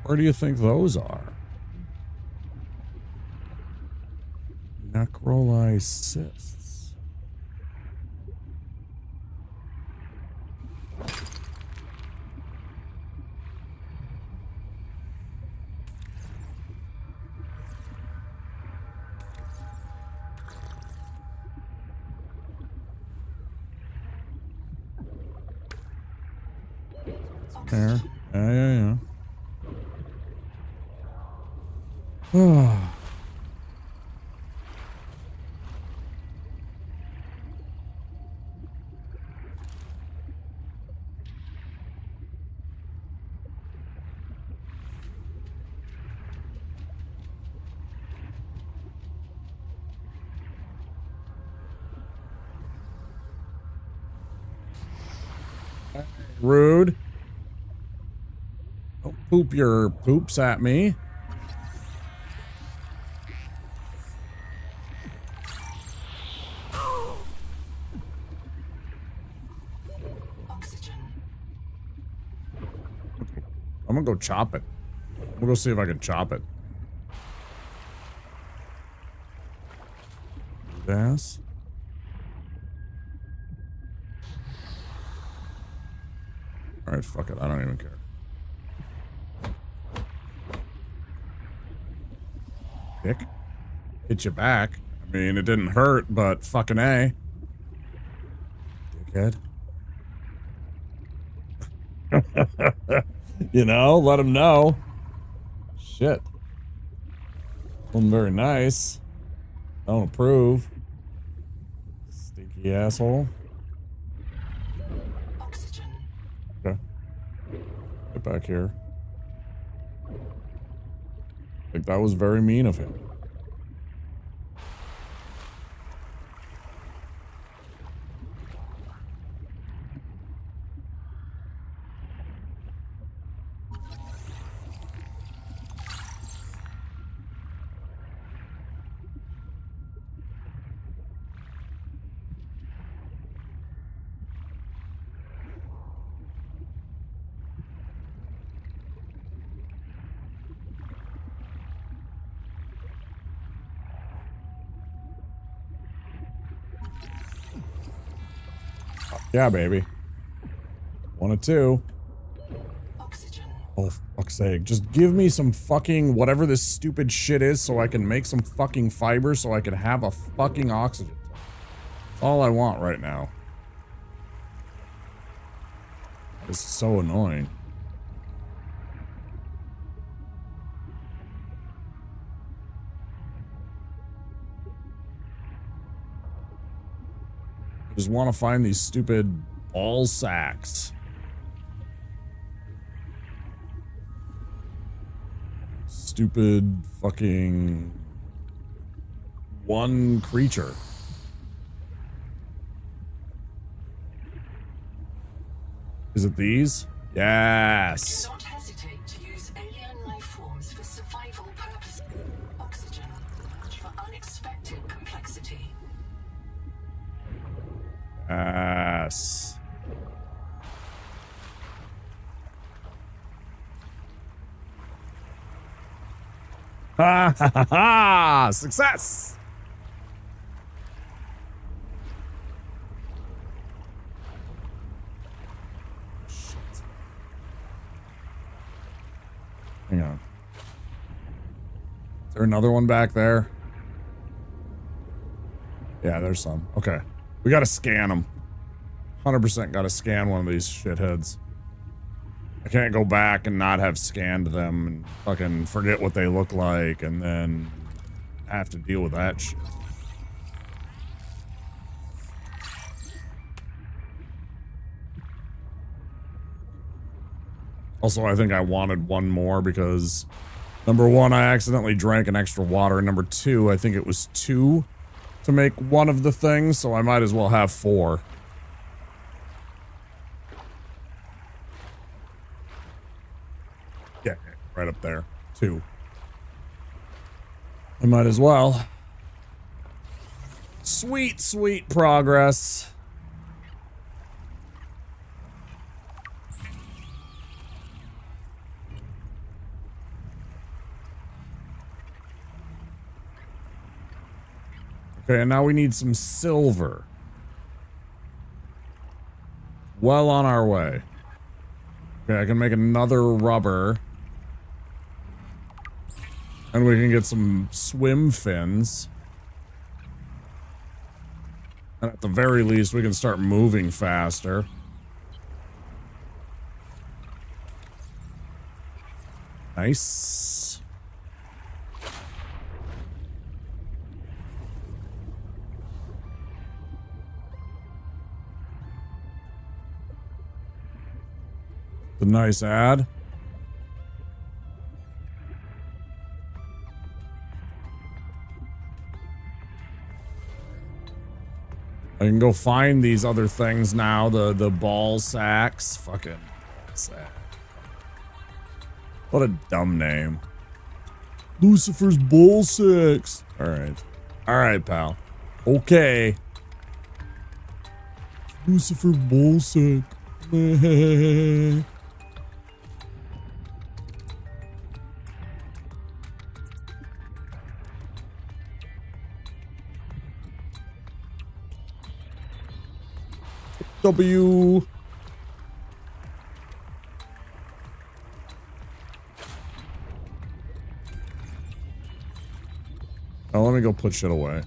Where do you think those are? Necroli cysts. There. Yeah. Rude. Don't poop your poops at me. Oxygen. I'm gonna go chop it. We'll go see if I can chop it. Gas. Alright, fuck it. I don't even care. Dick. Hit you back. I mean, it didn't hurt, but fucking A. Dickhead. You know, let him know. Shit. Wasn't very nice. Don't approve. Stinky asshole. Oxygen. Okay. Get back here. I think that was very mean of him. Yeah, baby. 1 of 2. Oxygen. Oh, for fuck's sake. Just give me some fucking whatever this stupid shit is so I can make some fucking fiber so I can have a fucking oxygen. That's all I want right now. This is so annoying. I just want to find these stupid ball sacks. Stupid fucking one creature. Is it these? Yes. Do not hesitate to use alien life forms for survival purposes. Oxygen for unexpected complexity. Yes. Ha ha ha ha! Success! Shit. Hang on. Is there another one back there? Yeah, there's some. Okay. We gotta scan them. 100% gotta scan one of these shitheads. I can't go back and not have scanned them and fucking forget what they look like and then have to deal with that shit. Also, I think I wanted one more because number one, I accidentally drank an extra water, and number two, I think it was 2 to make one of the things, so I might as well have 4. Yeah, right up there. 2. I might as well. Sweet, sweet progress. Okay, and now we need some silver. Well on our way. Okay, I can make another rubber. And we can get some swim fins. And at the very least, we can start moving faster. Nice. The nice ad. I can go find these other things now, the ball sacks. Fucking sack. What a dumb name. Lucifer's ball sacks. Alright. Alright, pal. Okay. Lucifer ball sack. W. Oh, let me go put shit away.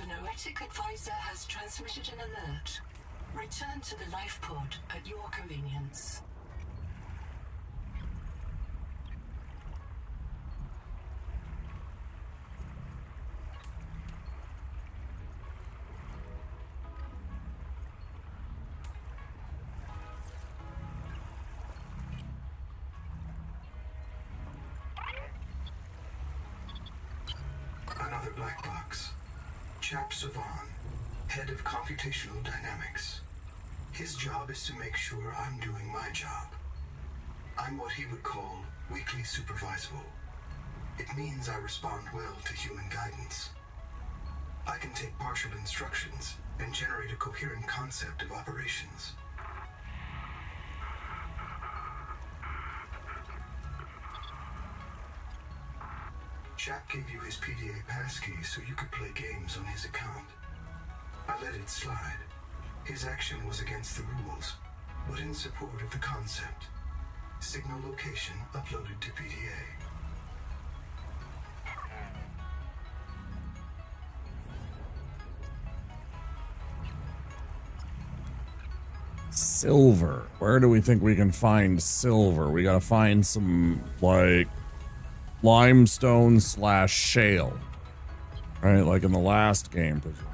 The noetic advisor has transmitted an alert. Return to the life pod at your convenience. Another black box. Chap Savan, head of computational dynamics. His job is to make sure I'm doing my job. I'm what he would call weakly supervisable. It means I respond well to human guidance. I can take partial instructions and generate a coherent concept of operations. Chap gave you his PDA passkey so you could play games on his account. I let it slide. His action was against the rules, but in support of the concept. Signal location uploaded to PDA. Silver. Where do we think we can find silver? We gotta find some, like, limestone / shale. Right? Like in the last game, presumably.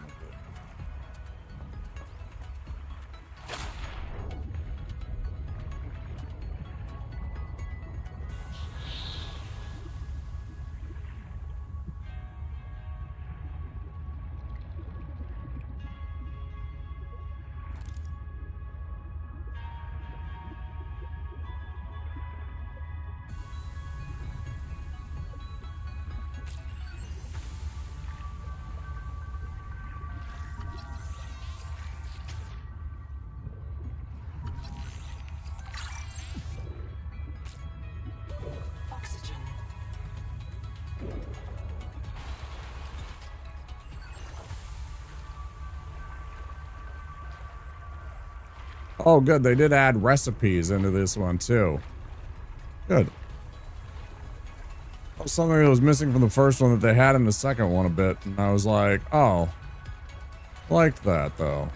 Oxygen. Oh, good. They did add recipes into this one, too. Good. That was something that was missing from the first one that they had in the second one a bit. And I was like, oh. Liked that, though.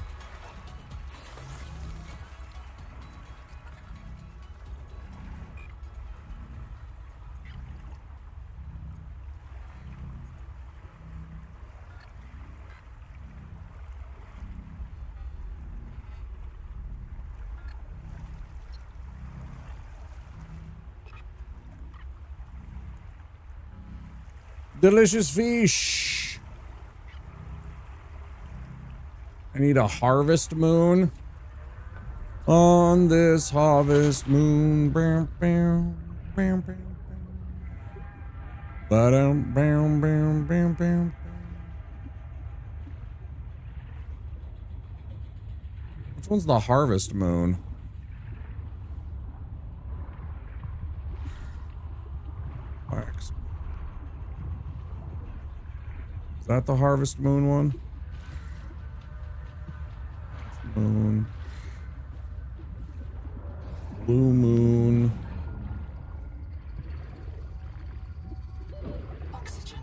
Delicious fish. I need a harvest moon. On this harvest moon. Bam, bam, bam, bam, bam. Ba-dum, bam, bam, bam, bam. Which one's the harvest moon? Wax. Is that the harvest moon one? Moon. Blue moon. Oxygen.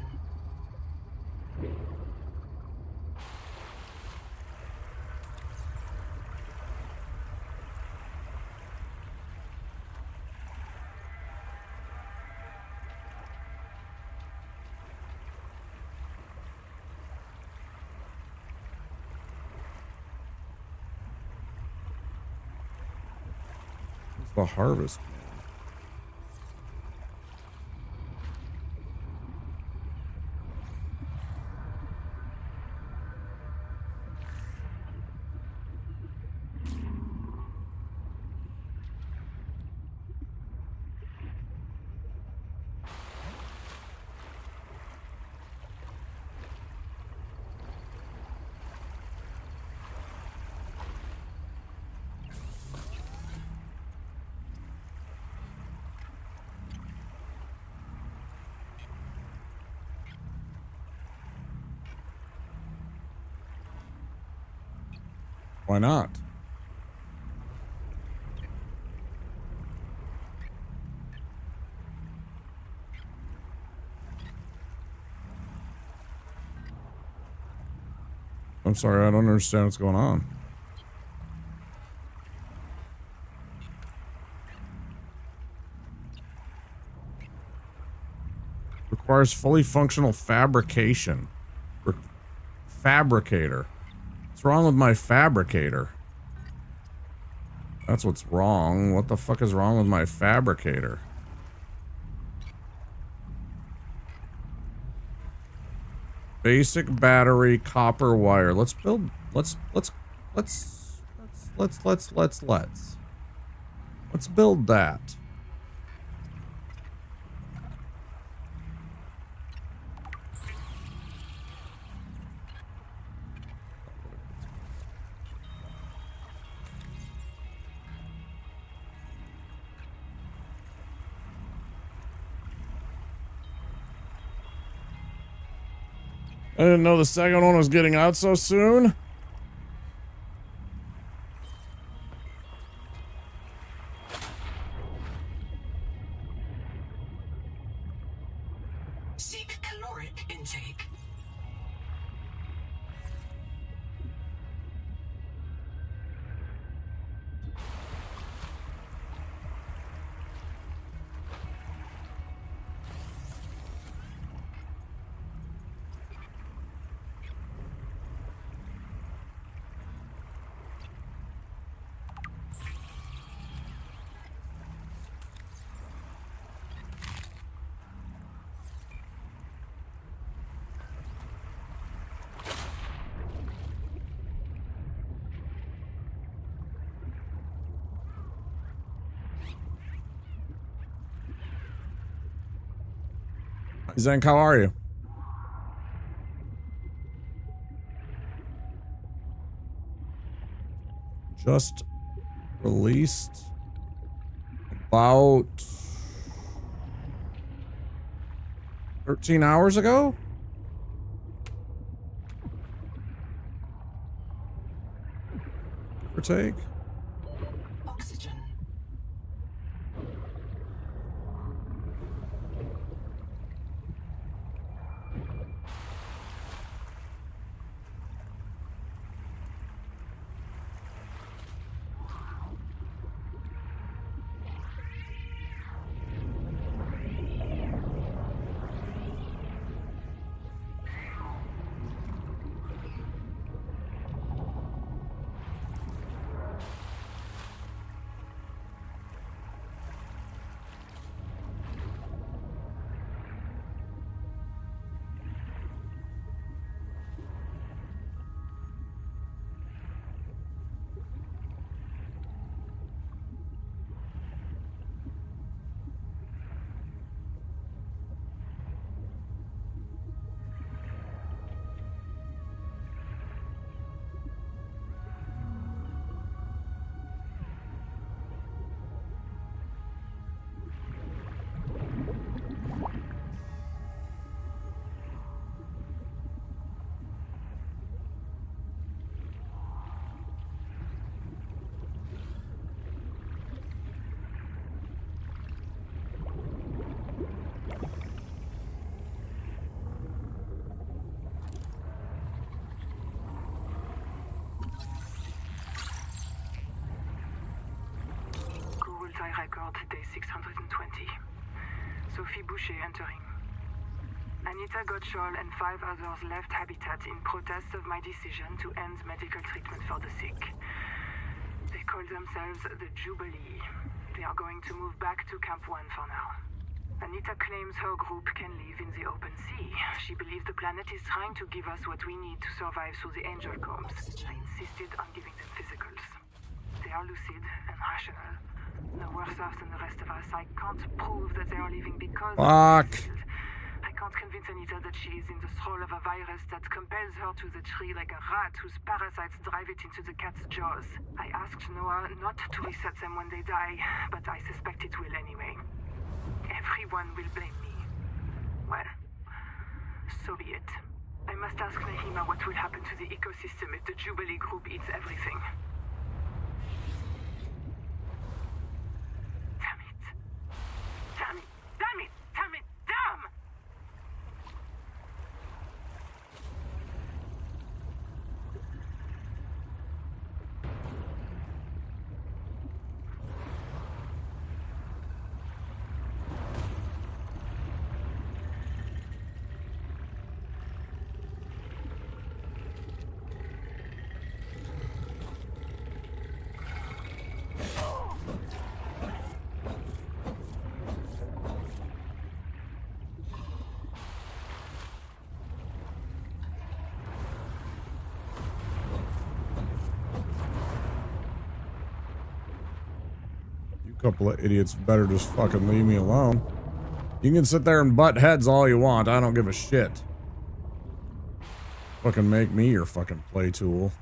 What's the harvest moon? Why not? I'm sorry, I don't understand what's going on. Requires fully functional fabrication. Fabricator. What's wrong with my fabricator? That's what's wrong. What the fuck is wrong with my fabricator? Basic battery copper wire. Let's build. Let's build that. I didn't know the second one was getting out so soon. Seek caloric intake. Zenk, how are you? Just released about 13 hours ago? Give or take. Oxygen. Record day 620. Sophie Boucher entering. Anita Gottschall and 5 others left Habitat in protest of my decision to end medical treatment for the sick. They call themselves the Jubilee. They are going to move back to Camp 1 for now. Anita claims her group can live in the open sea. She believes the planet is trying to give us what we need to survive through the angel combs. I insisted on giving them physicals. They are lucid and rational. No worse off than the rest of us. I can't prove that they are living because Fuck. I can't convince Anita that she is in the thrall of a virus that compels her to the tree like a rat whose parasites drive it into the cat's jaws. I asked Noah not to reset them when they die, but I suspect it will anyway. Everyone will blame me. Well, so be it. I must ask Nahima what will happen to the ecosystem if the Jubilee group eats everything. Damn it! Damn it! Damn it! Damn! couple of idiots better just fucking leave me alone. You can sit there and butt heads all you want. I don't give a shit. Fucking make me your fucking play tool.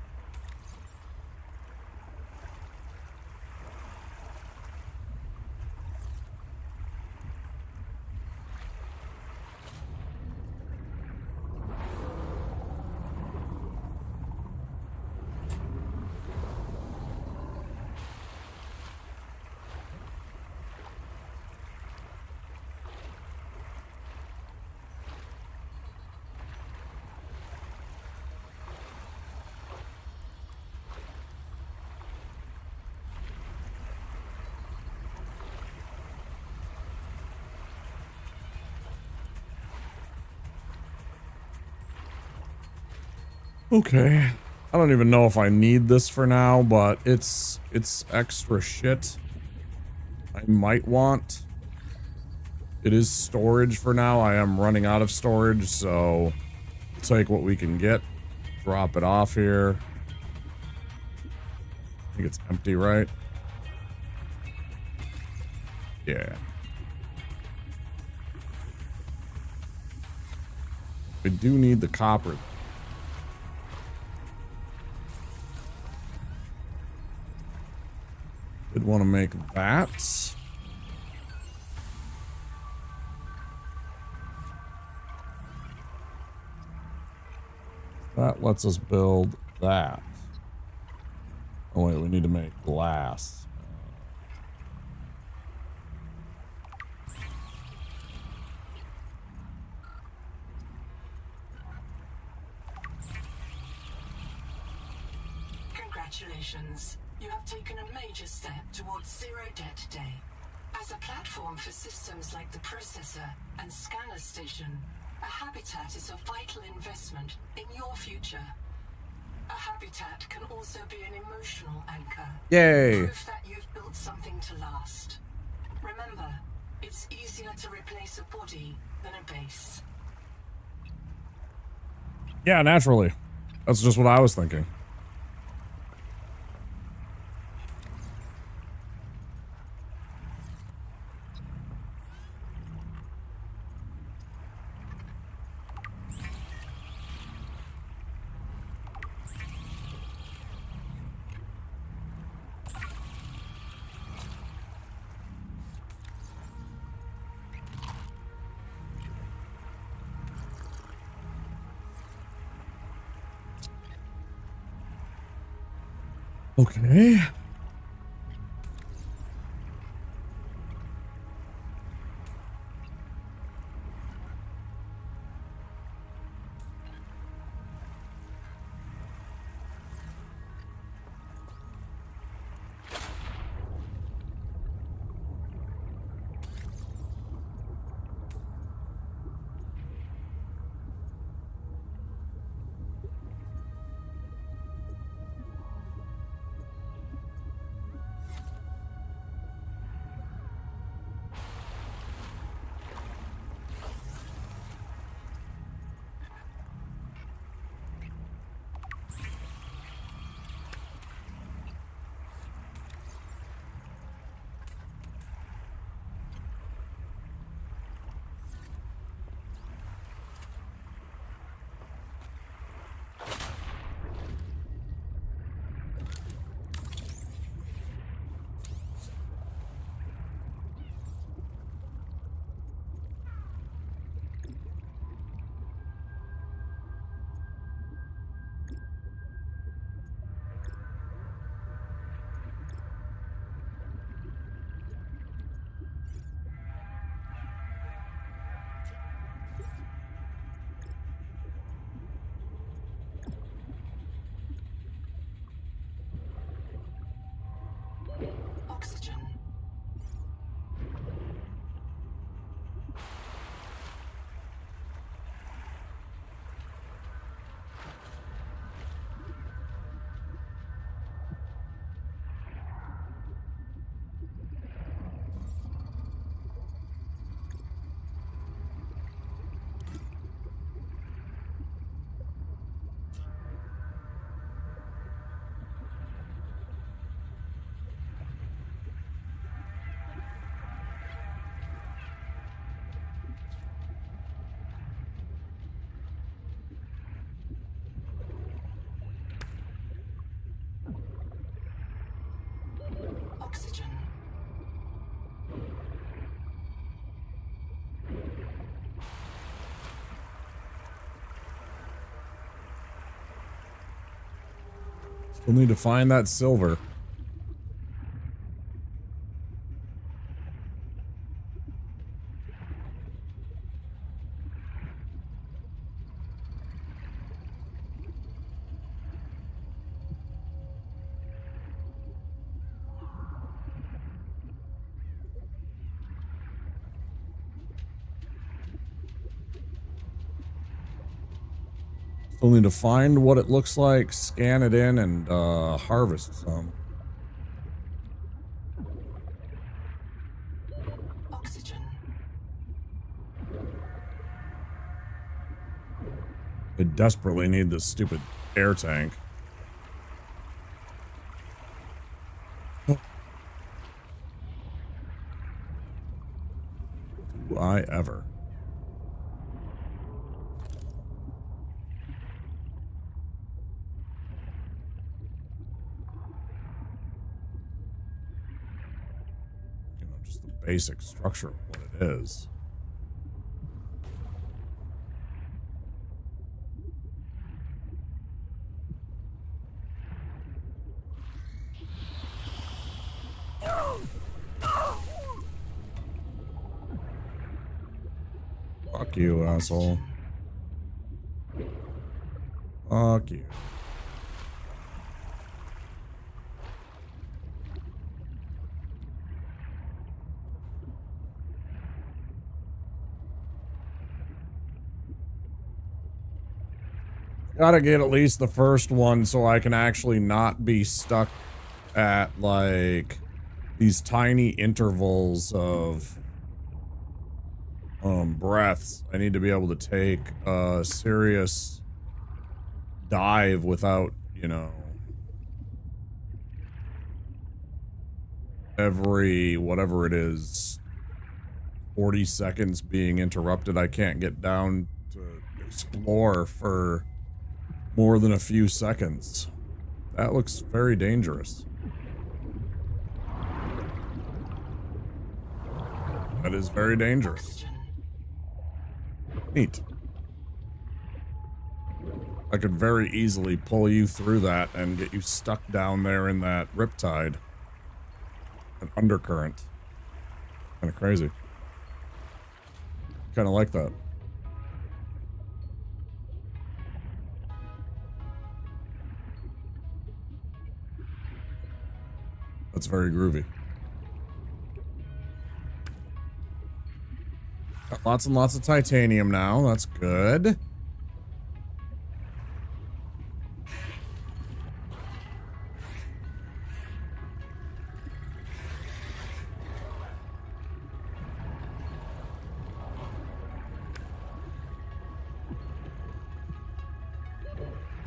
Okay. I don't even know if I need this for now, but it's extra shit I might want. It is storage for now. I am running out of storage, so we'll take what we can get. Drop it off here. I think it's empty, right? Yeah. We do need the copper. Did want to make that. That lets us build that. Oh wait, we need to make glass. Congratulations. You have taken a major step towards zero debt day. As a platform for systems like the processor and scanner station, a habitat is a vital investment in your future. A habitat can also be an emotional anchor. Yay! Proof that you've built something to last. Remember, it's easier to replace a body than a base. Yeah, naturally. That's just what I was thinking. Okay. We'll need to find that silver. We'll need to find what it looks like, scan it in, and harvest some. Oxygen. I desperately need this stupid air tank. Do I ever? Just the basic structure of what it is. Fuck you, asshole. Fuck you. Gotta get at least the first one so I can actually not be stuck at, like, these tiny intervals of breaths. I need to be able to take a serious dive without, you know, every, whatever it is, 40 seconds being interrupted. I can't get down to explore for more than a few seconds. That looks very dangerous. That is very dangerous. Neat. I could very easily pull you through that and get you stuck down there in that riptide. An undercurrent. Kind of crazy. Kind of like that. That's very groovy. Got lots and lots of titanium now. That's good.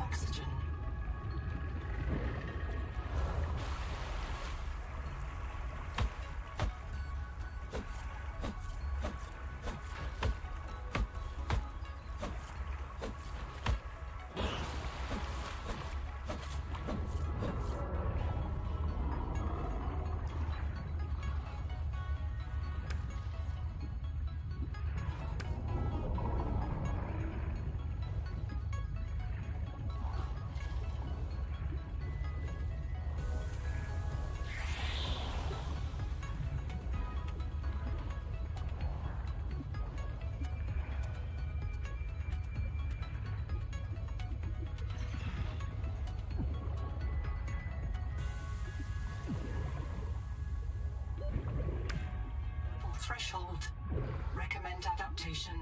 Oxygen. Threshold. Recommend adaptation.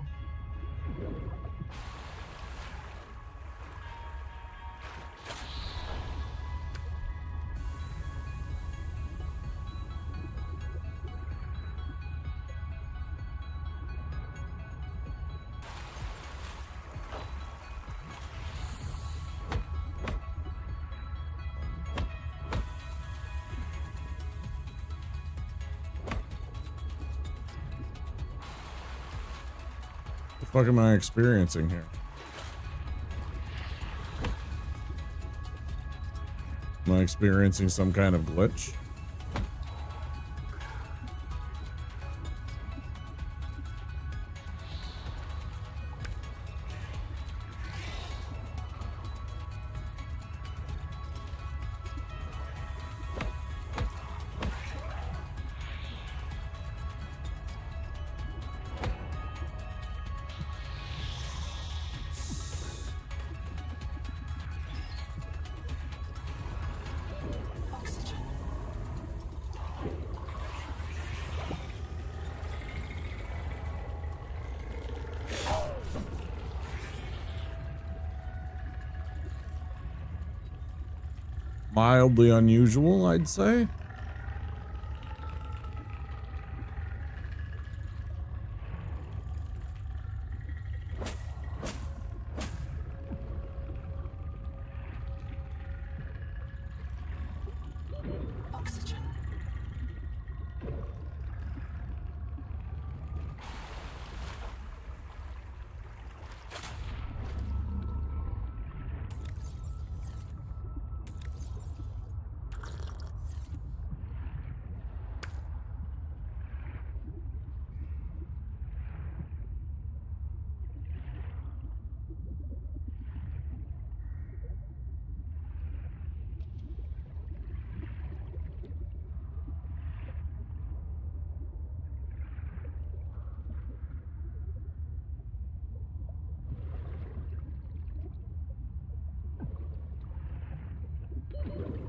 What the fuck am I experiencing here? Am I experiencing some kind of glitch? mildly unusual, I'd say. Oxygen.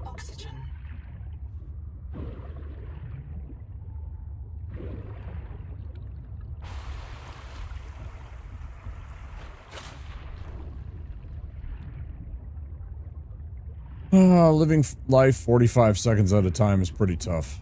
Oxygen. Living life 45 seconds at a time is pretty tough.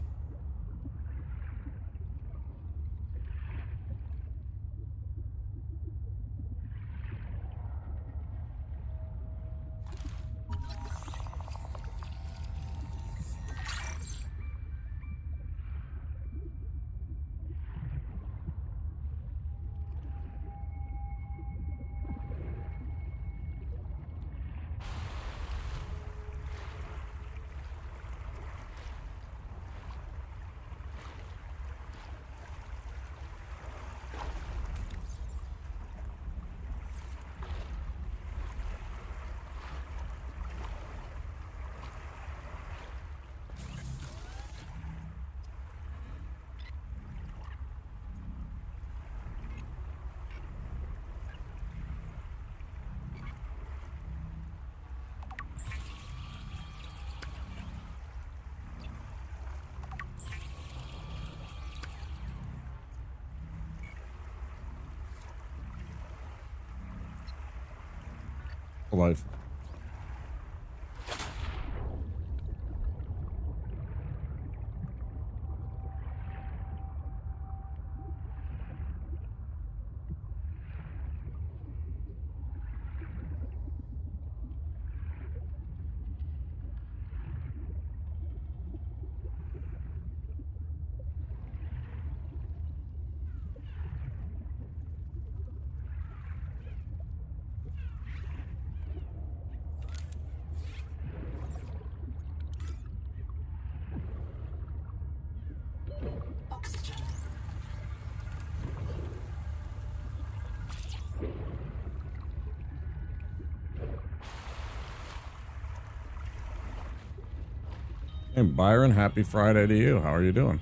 Life. Oxygen. Hey Byron, happy Friday to you. How are you doing?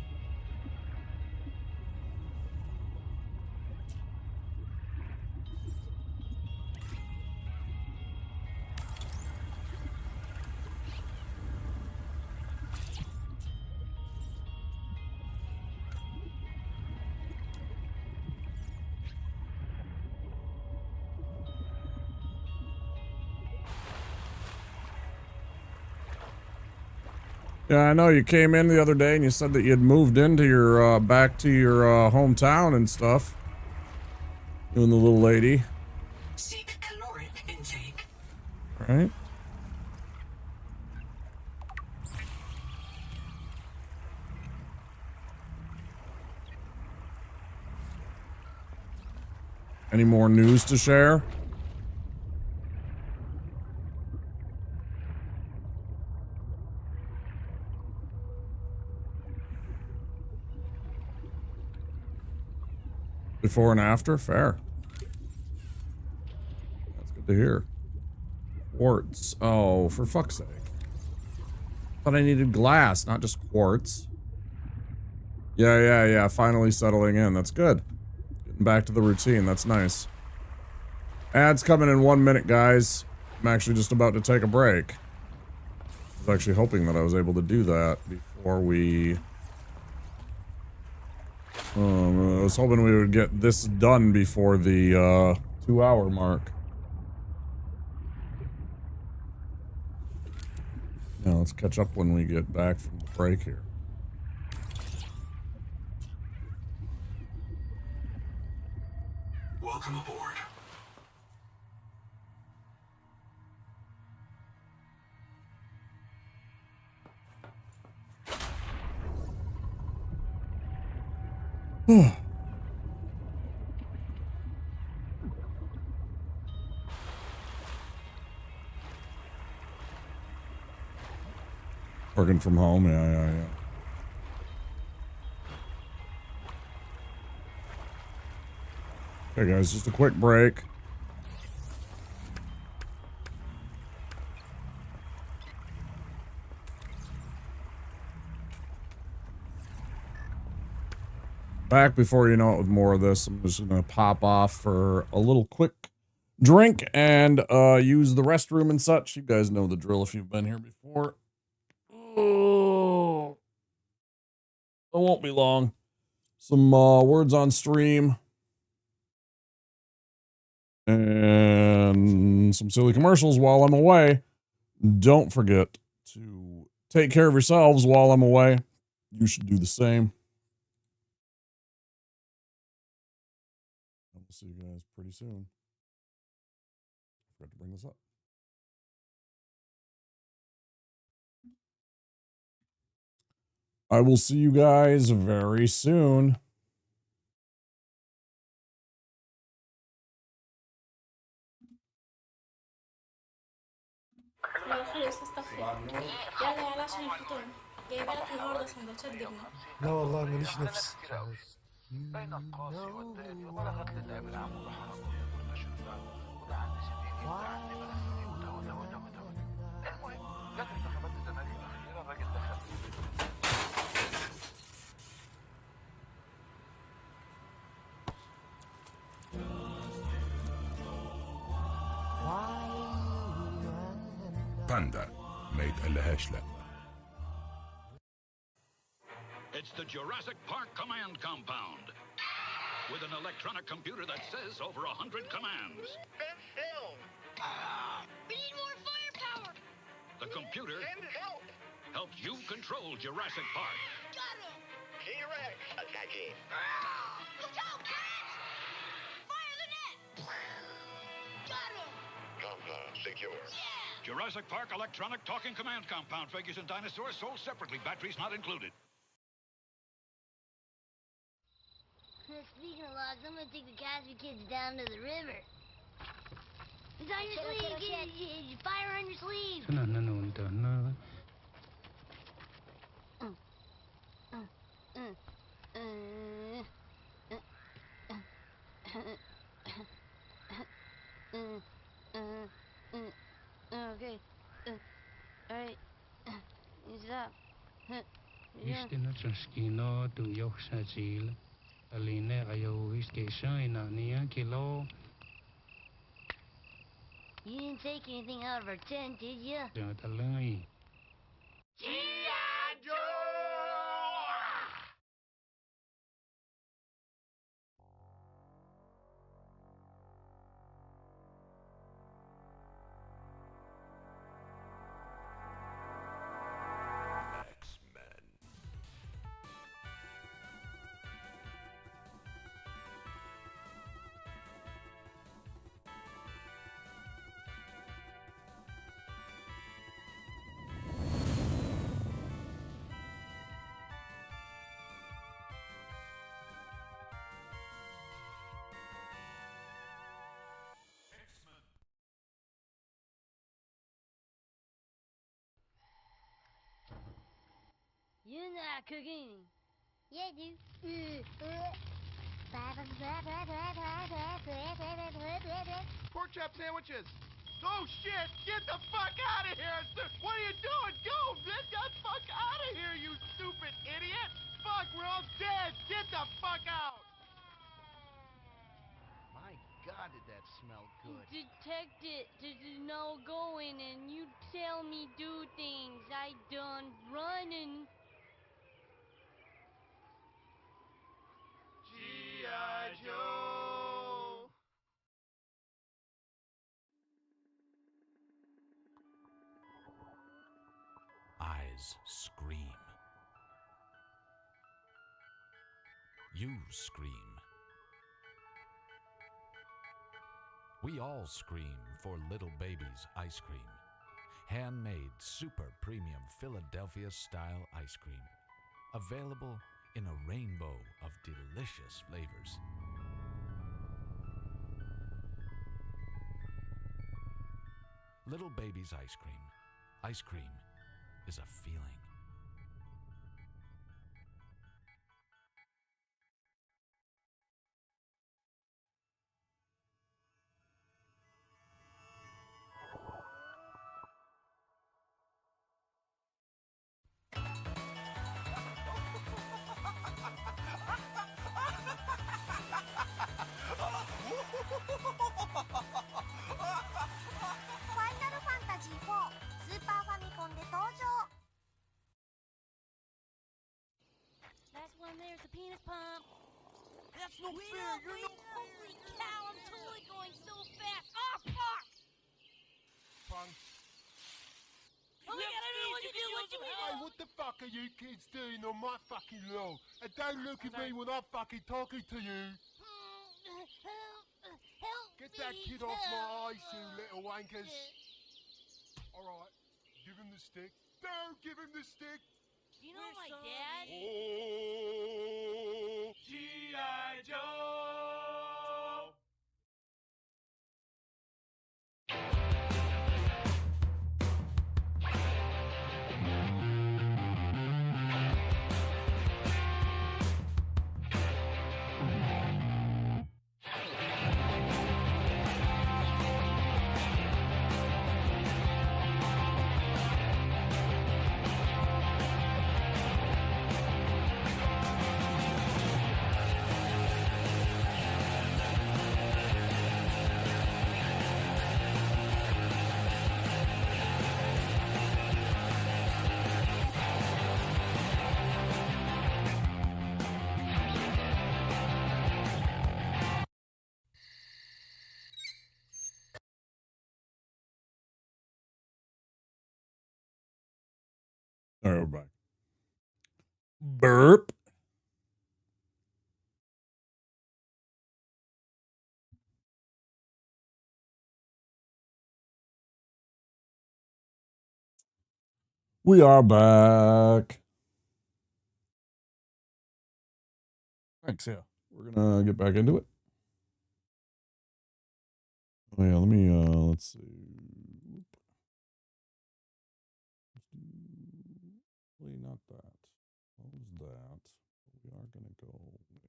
Yeah, I know you came in the other day and you said that you had moved into your, back to your, hometown and stuff. You and the little lady. Seek caloric intake. Right? Any more news to share? Before and after? Fair. That's good to hear. Quartz. Oh, for fuck's sake. Thought I needed glass, not just quartz. Yeah. Finally settling in. That's good. Getting back to the routine. That's nice. Ads coming in 1 minute, guys. I'm actually just about to take a break. I was actually hoping that I was able to do that before we... I was hoping we would get this done before the 2-hour mark. Now let's catch up when we get back from the break here. Welcome aboard. Working from home, yeah. Okay, guys, just a quick break. Back before you know it with more of this. I'm just gonna pop off for a little quick drink and use the restroom and such. You guys know the drill if you've been here before. Oh, it won't be long. Some words on stream and some silly commercials while I'm away. Don't forget to take care of yourselves while I'm away. You should do the same. We'll see you guys pretty soon. I forgot to bring this up. I will see you guys very soon. لو خلص استغفر. يلا يلا عشان الفطور. جايبه لك النهارده سندوتشات جبنه. لا والله ماليش نفس. بين القاسي والداني بلغت للعب العام وحرق والمشروبات ودعا النسبين ودعا النبلسي وتولى. المهم جت انتخابات الزمالك الاخيره الراجل دخل. باندا ما يتقلهاش لا. It's the Jurassic Park Command Compound. With an electronic computer that says over 100 commands. Been filmed. We need more firepower. The computer Send help. helps you control Jurassic Park. Got him. T-Rex attacking. Look out, Brad. Fire the net. Got him. Compound secure. Yeah. Jurassic Park Electronic Talking Command Compound. Figures and dinosaurs sold separately. Batteries not included. Speaking of logs, I'm gonna take the Casby kids down to the river. It's on your sleeve. Get fire on your sleeve. Okay. All right. Stop. Истина чашкино ту йохшачил. Алине айо искешайна ниакило. You didn't take anything out of our tent, did you? Jatalai. G.I. Joe! You're not cooking. Yeah, I do. Pork chop sandwiches. Oh shit! Get the fuck out of here! What are you doing? Go! Get the fuck out of here, you stupid idiot! Fuck, we're all dead! Get the fuck out! My God, did that smell good? Detect it. There's no going, and you tell me do things. I done running. G.I. Joe! eyes scream. You scream. We all scream for Little Baby's ice cream. Handmade, super premium Philadelphia style ice cream. Available in a rainbow of delicious flavors. Little Baby's ice cream. Ice cream is a feeling. Last one there's the penis pump. That's no fair. You're no Holy cow, I'm totally going so fast. Oh, fuck! Punk. Oh my god, I don't know what to do. What do we do? Hey, what the fuck are you kids doing on my fucking lawn? And don't look at me when I'm fucking talking to you. Help Get me, that kid off my help. eyes, you little wankers. Alright, give him the stick. Don't give him the stick. Do you know my dad? Oh, G.I. Joe! All right, we're back. Burp. We are back. Thanks, yeah. We're gonna get back into it. Oh yeah, let me let's see. Really not that. Close that. We are gonna go with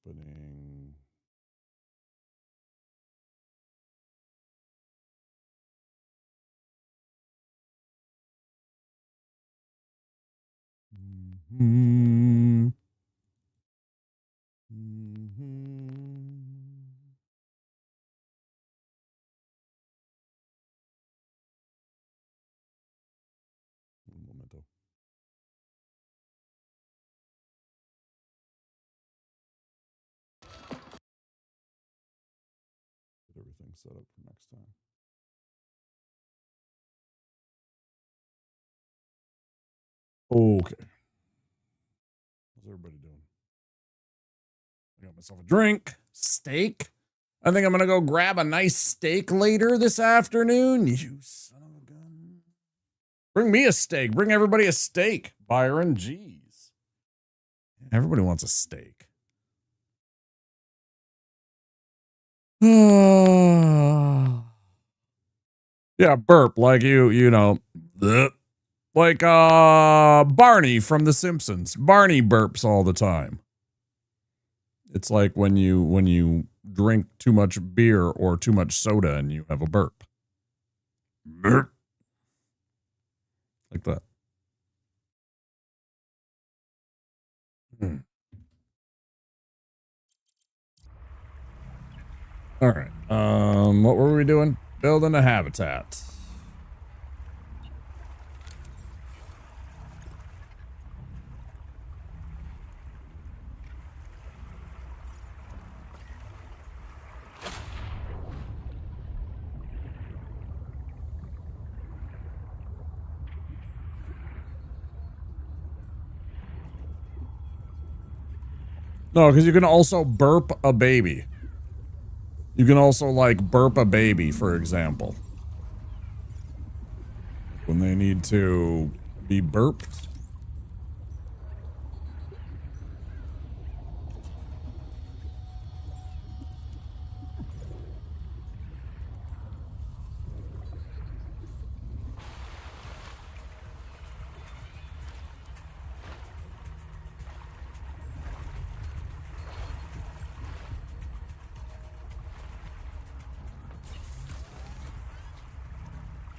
opening. Mm-hmm. Mm-hmm. Un momento. Get everything set up for next time. Okay. How's everybody doing? I got myself a drink, steak. I think I'm gonna go grab a nice steak later this afternoon. You son of a gun. Bring me a steak. Bring everybody a steak. Byron, jeez. Everybody wants a steak. Yeah, burp like you know. Bleh. Like Barney from The Simpsons. Barney burps all the time. It's like when you drink too much beer or too much soda and you have a burp. Burp. Like that. All right. What were we doing? Building a habitat. No, because you can also burp a baby. You can also, like, burp a baby, for example. When they need to be burped.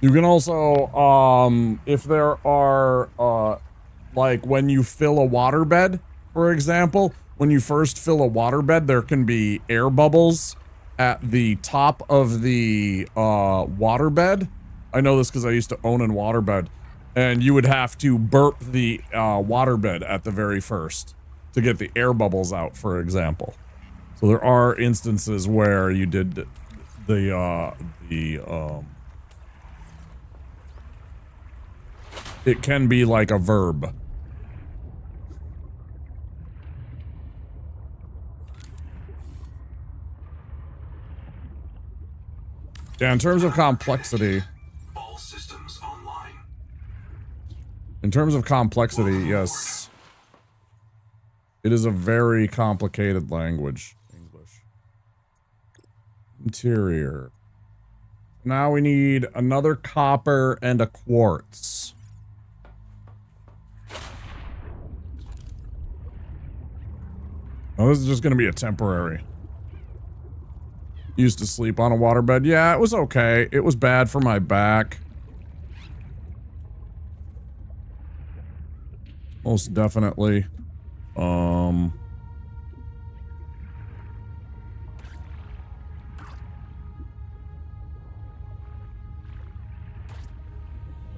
You can also, if there are, like when you fill a waterbed, for example, when you first fill a waterbed, there can be air bubbles at the top of the, waterbed. I know this because I used to own a waterbed. And you would have to burp the, waterbed at the very first to get the air bubbles out, for example. So there are instances where you did it can be like a verb. Yeah, in terms of complexity. All systems online. In terms of complexity, yes. It is a very complicated language. English. Interior. Now we need another copper and a quartz. Oh, this is just going to be a temporary. Used to sleep on a waterbed. Yeah, it was okay. It was bad for my back. Most definitely.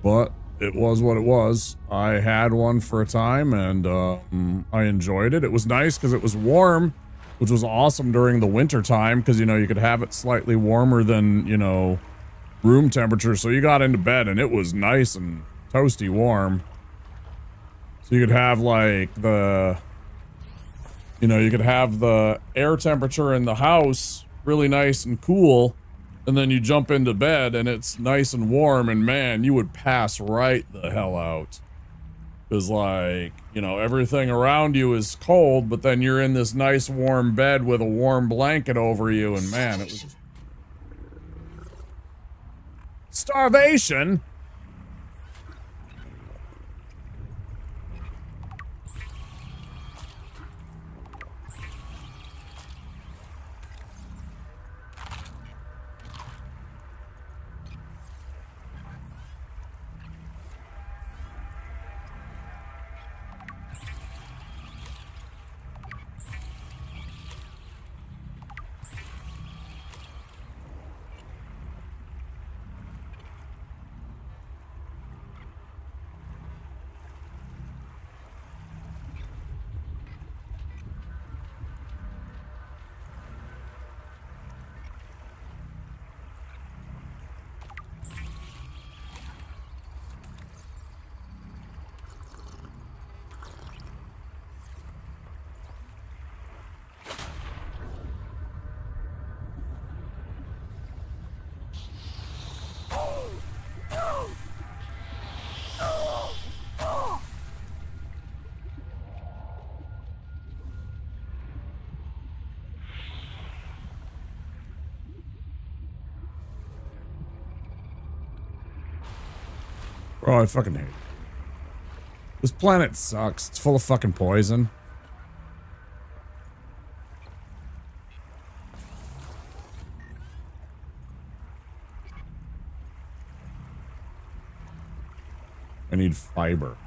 But it was what it was. I had one for a time and I enjoyed it. It was nice because it was warm, which was awesome during the winter time because, you know, you could have it slightly warmer than, you know, room temperature. So you got into bed and it was nice and toasty warm. So you could have like the, you know, you could have the air temperature in the house really nice and cool. And then you jump into bed and it's nice and warm and man, you would pass right the hell out. Cause like, you know, everything around you is cold, but then you're in this nice warm bed with a warm blanket over you and man, it was just... Starvation? Oh, I fucking hate it. This planet sucks. It's full of fucking poison. I need fiber.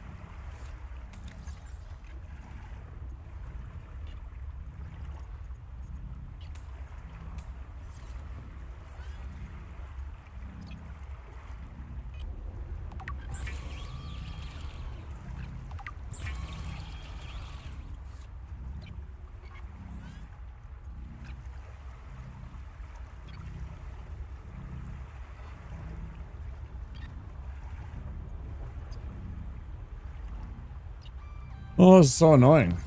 Oh, this is so annoying.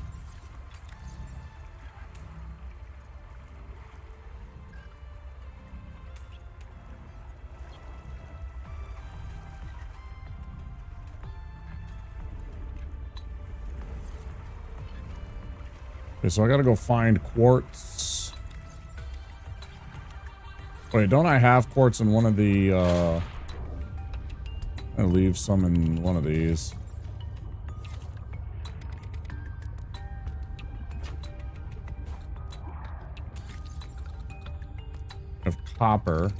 Okay, so I gotta go find quartz. Wait, don't I have quartz in one of the, I leave some in one of these. Of copper.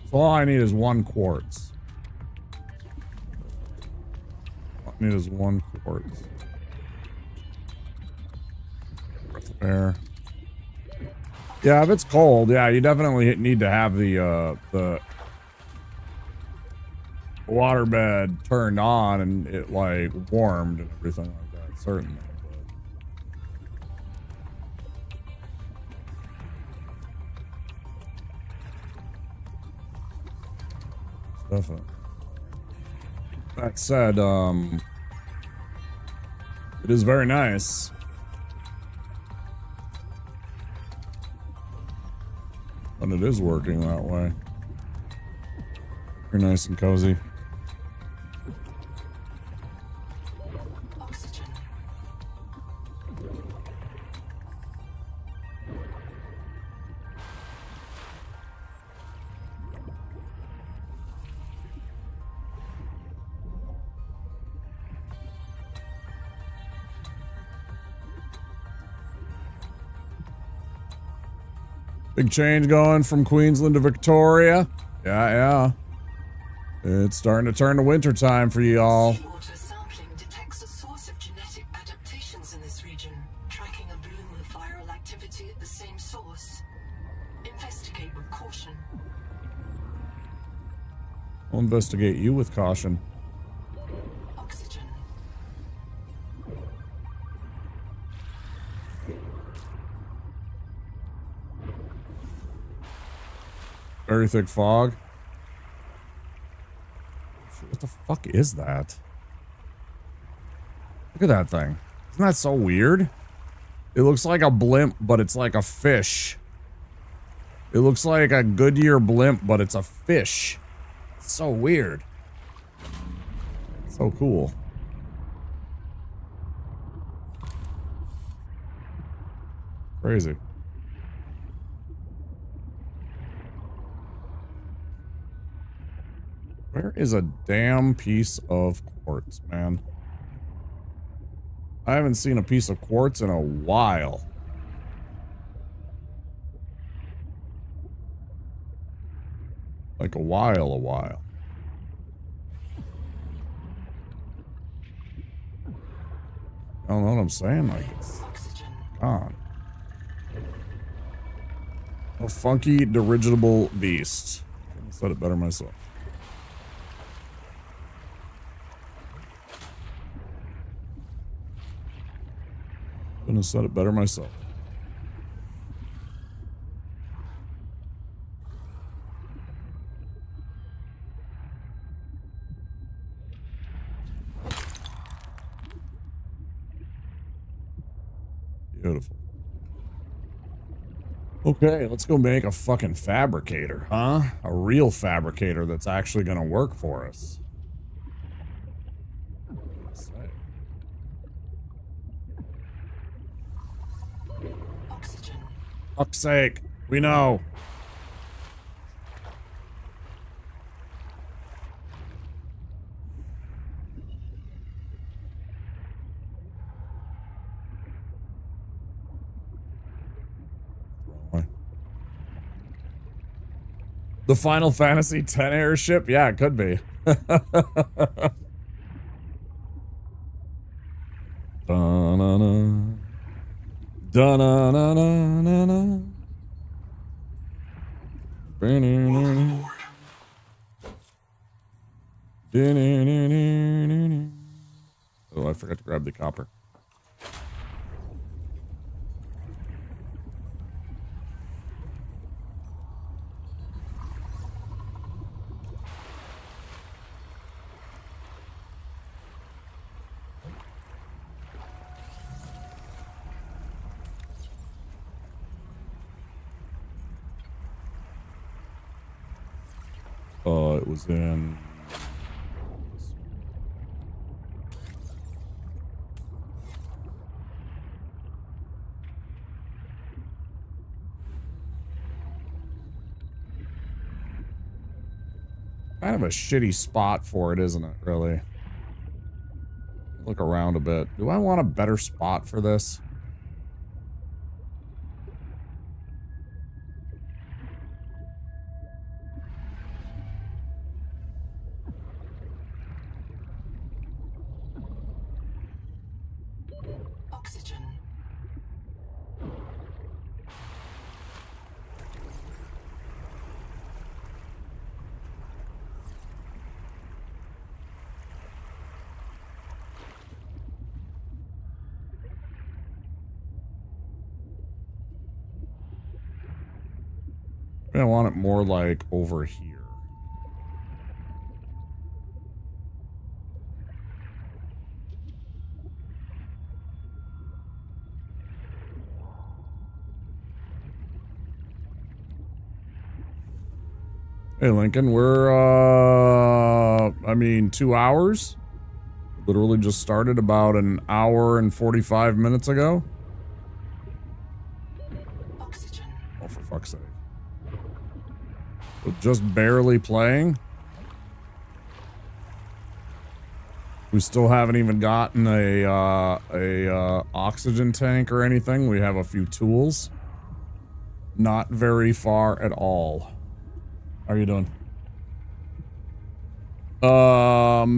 So all I need is one quartz. All I need is one quartz. Breath of air. Yeah, if it's cold, yeah, you definitely need to have the waterbed turned on and it like warmed and everything like that, certainly. But definitely. That said, it is very nice. But it is working that way. Very nice and cozy. Oxygen. Big change going from Queensland to Victoria. Yeah. It's starting to turn to wintertime for y'all. Seawater sampling detects a source of genetic adaptations in this region, tracking a bloom of viral activity at the same source. Investigate with caution. I'll investigate you with caution. Oxygen. Very thick fog. What the fuck is that? Look at that thing. Isn't that so weird? It looks like a blimp, but it's like a fish. It looks like a Goodyear blimp, but it's a fish. It's so weird. So cool. Crazy. Where is a damn piece of quartz, man? I haven't seen a piece of quartz in a while. Like a while. I don't know what I'm saying, like it's gone. A funky dirigible beast. I said it better myself. Couldn't have said it better myself. Beautiful. Okay, let's go make a fucking fabricator, huh? A real fabricator that's actually gonna work for us. Oxygen. Fuck's sake, we know. The Final Fantasy X airship? Yeah, it could be. Da-na-na. Da-na-na-na-na-na. Ba-na-na-na. Da-na-na-na-na-na. Oh, I forgot to grab the copper. It was in... Kind of a shitty spot for it, isn't it, really? Look around a bit. Do I want a better spot for this? Oxygen. I want it more like over here. Hey, Lincoln, we're, I mean, 2 hours? Literally just started about an hour and 45 minutes ago. Oxygen. Oh, for fuck's sake. But just barely playing. We still haven't even gotten a oxygen tank or anything. We have a few tools. Not very far at all. How are you doing?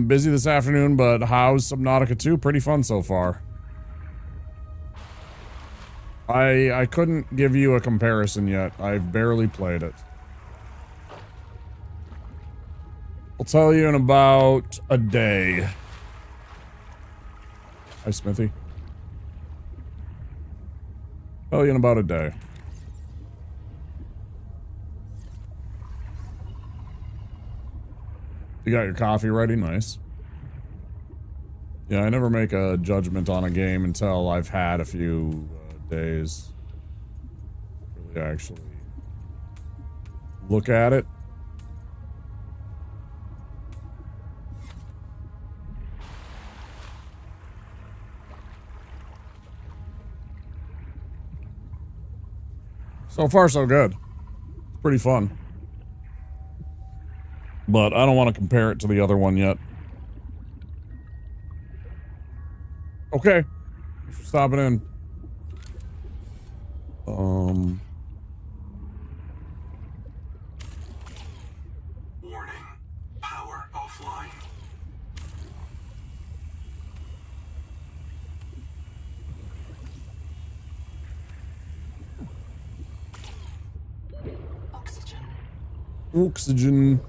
Busy this afternoon, but how's Subnautica 2? Pretty fun so far. I couldn't give you a comparison yet. I've barely played it. I'll tell you in about a day. Hi, Smithy. Tell you in about a day. You got your coffee ready? Nice. Yeah, I never make a judgment on a game until I've had a few days. Really actually look at it. So far, so good. It's pretty fun. But I don't want to compare it to the other one yet. Okay. Thanks for stopping in. Warning. Power offline. Oxygen. Oxygen.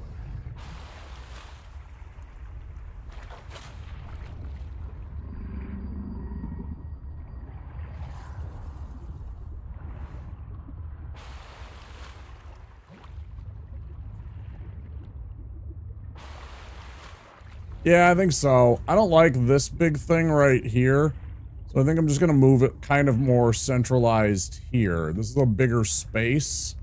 Yeah, I think so. I don't like this big thing right here. So I think I'm just going to move it kind of more centralized here. This is a bigger space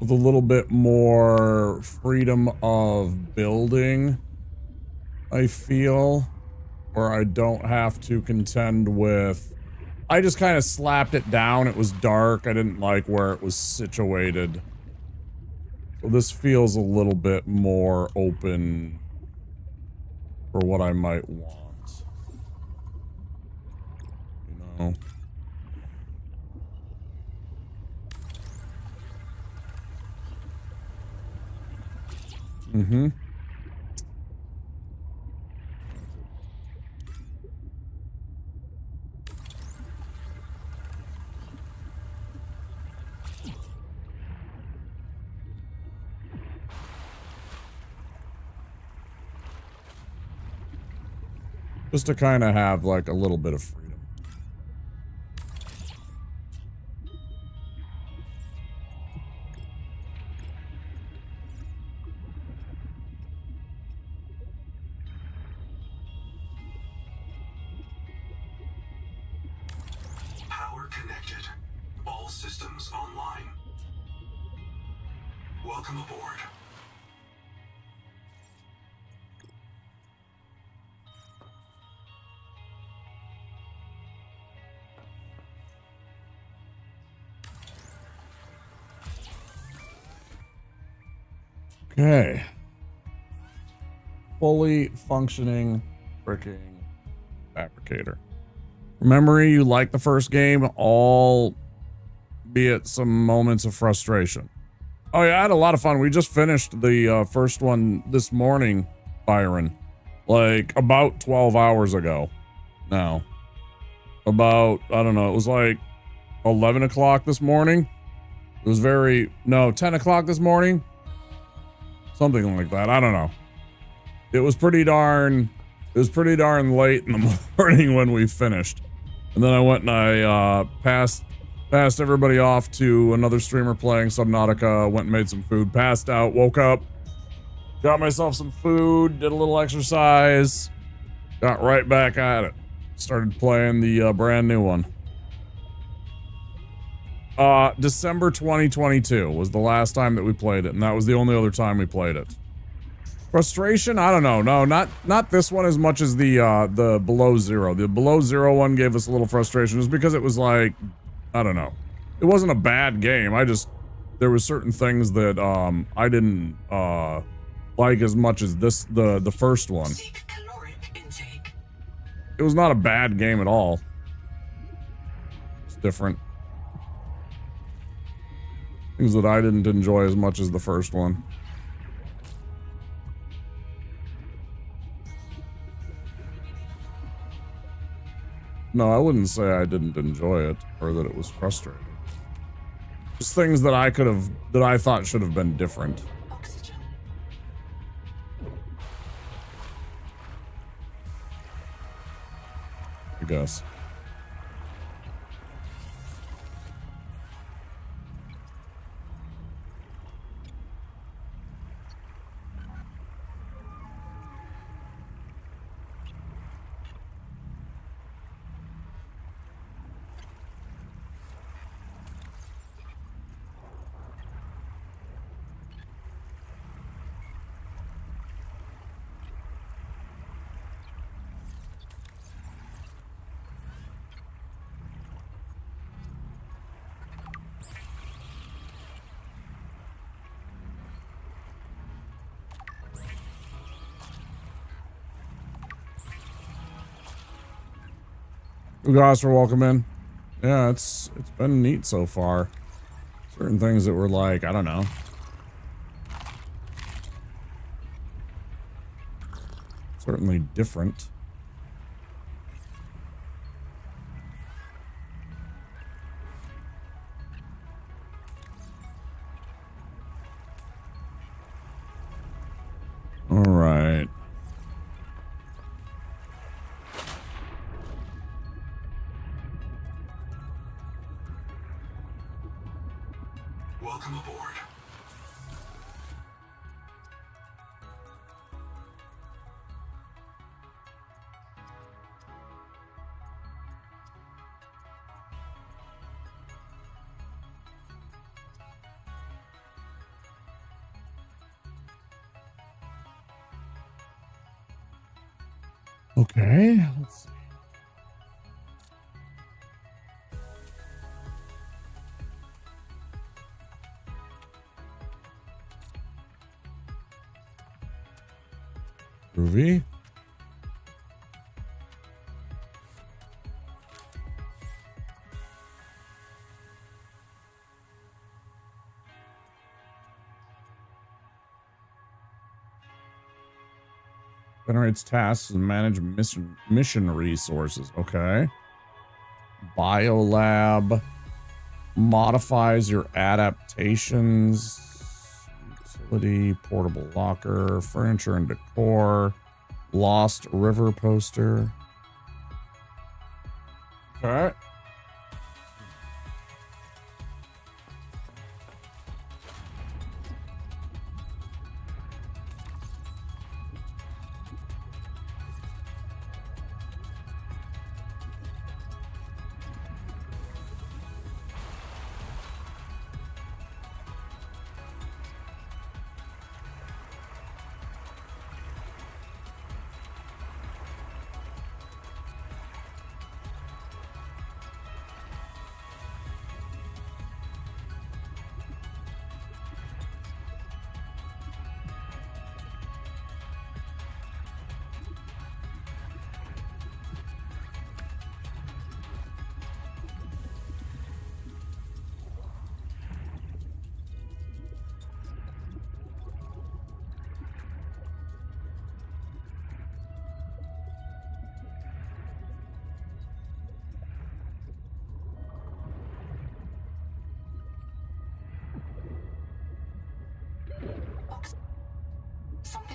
with a little bit more freedom of building, I feel, where I don't have to contend with... I just kind of slapped it down. It was dark. I didn't like where it was situated. So this feels a little bit more open for what I might want. You know? Mm-hmm. Just to kind of have, like, a little bit of freedom. Power connected. All systems online. Welcome aboard. Okay. Fully functioning freaking fabricator. Remember, you like the first game, albeit some moments of frustration. Oh yeah, I had a lot of fun. We just finished the first one this morning, Byron. Like about 12 hours ago now. About, I don't know, it was like 11 o'clock this morning. It was 10 o'clock this morning. Something like that. I don't know. It was pretty darn late in the morning when we finished. And then I went and I passed everybody off to another streamer playing Subnautica, went and made some food, passed out, woke up, got myself some food, did a little exercise, got right back at it. Started playing the brand new one. December 2022 was the last time that we played it, and that was the only other time we played it. Frustration? I don't know. No, not this one as much as the Below Zero. The Below Zero one gave us a little frustration just because it was like, I don't know. It wasn't a bad game. There was certain things that I didn't like as much as the first one. It was not a bad game at all. It's different. Things that I didn't enjoy as much as the first one. No, I wouldn't say I didn't enjoy it or that it was frustrating. Just things that I thought should have been different. I guess. You guys are welcome in. Yeah, it's been neat so far. Certain things that were like, I don't know. Certainly different. All right. Welcome aboard. Okay, let's see. Groovy. Generates tasks and manage mission resources. Okay. Biolab modifies your adaptations. Utility, portable locker, furniture and decor, lost river poster. Okay.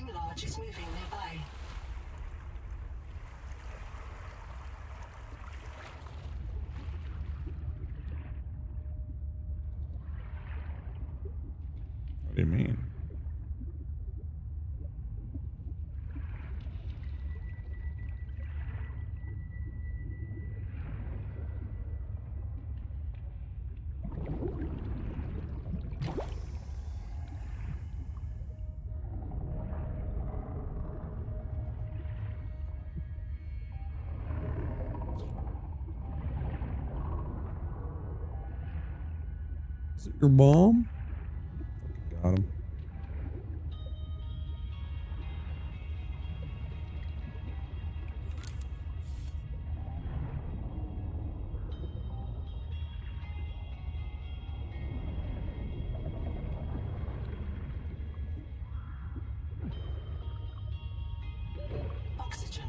game lodge is moving nearby. What do you mean? Is it your mom? Fucking got him. Oxygen.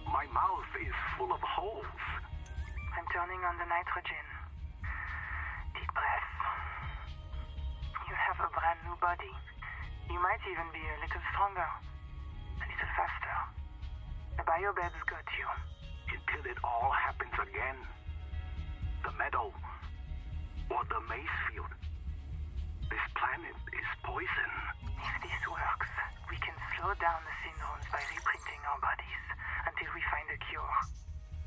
My mouth is full of holes. I'm turning on the nitrogen. Deep breath. You have a brand new body. You might even be a little stronger. A little faster. The biobebs got you. Until it all happens again. The meadow. Or the maize field. This planet is poison. If this works, we can slow down the syndromes by reprinting our bodies until we find a cure.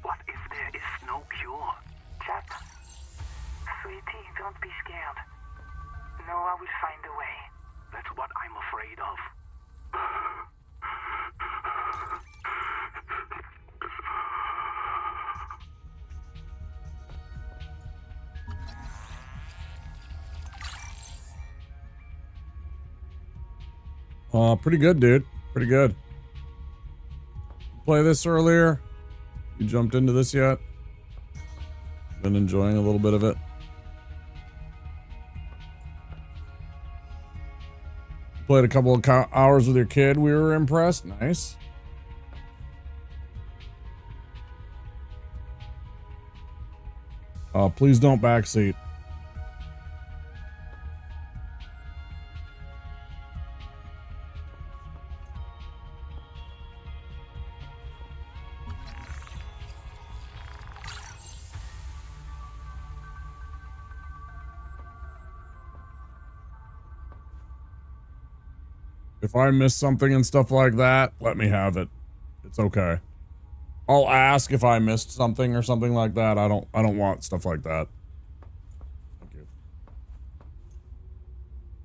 What if there is no cure? Chap, sweetie, don't be scared. Noah will find a way. That's what I'm afraid of. Pretty good, dude. Pretty good. Play this earlier. You jumped into this yet? Been enjoying a little bit of it. Played a couple of hours with your kid. We were impressed. Nice. Please don't backseat. If I miss something and stuff like that, let me have it. It's okay. I'll ask if I missed something or something like that. I don't want stuff like that. Thank you.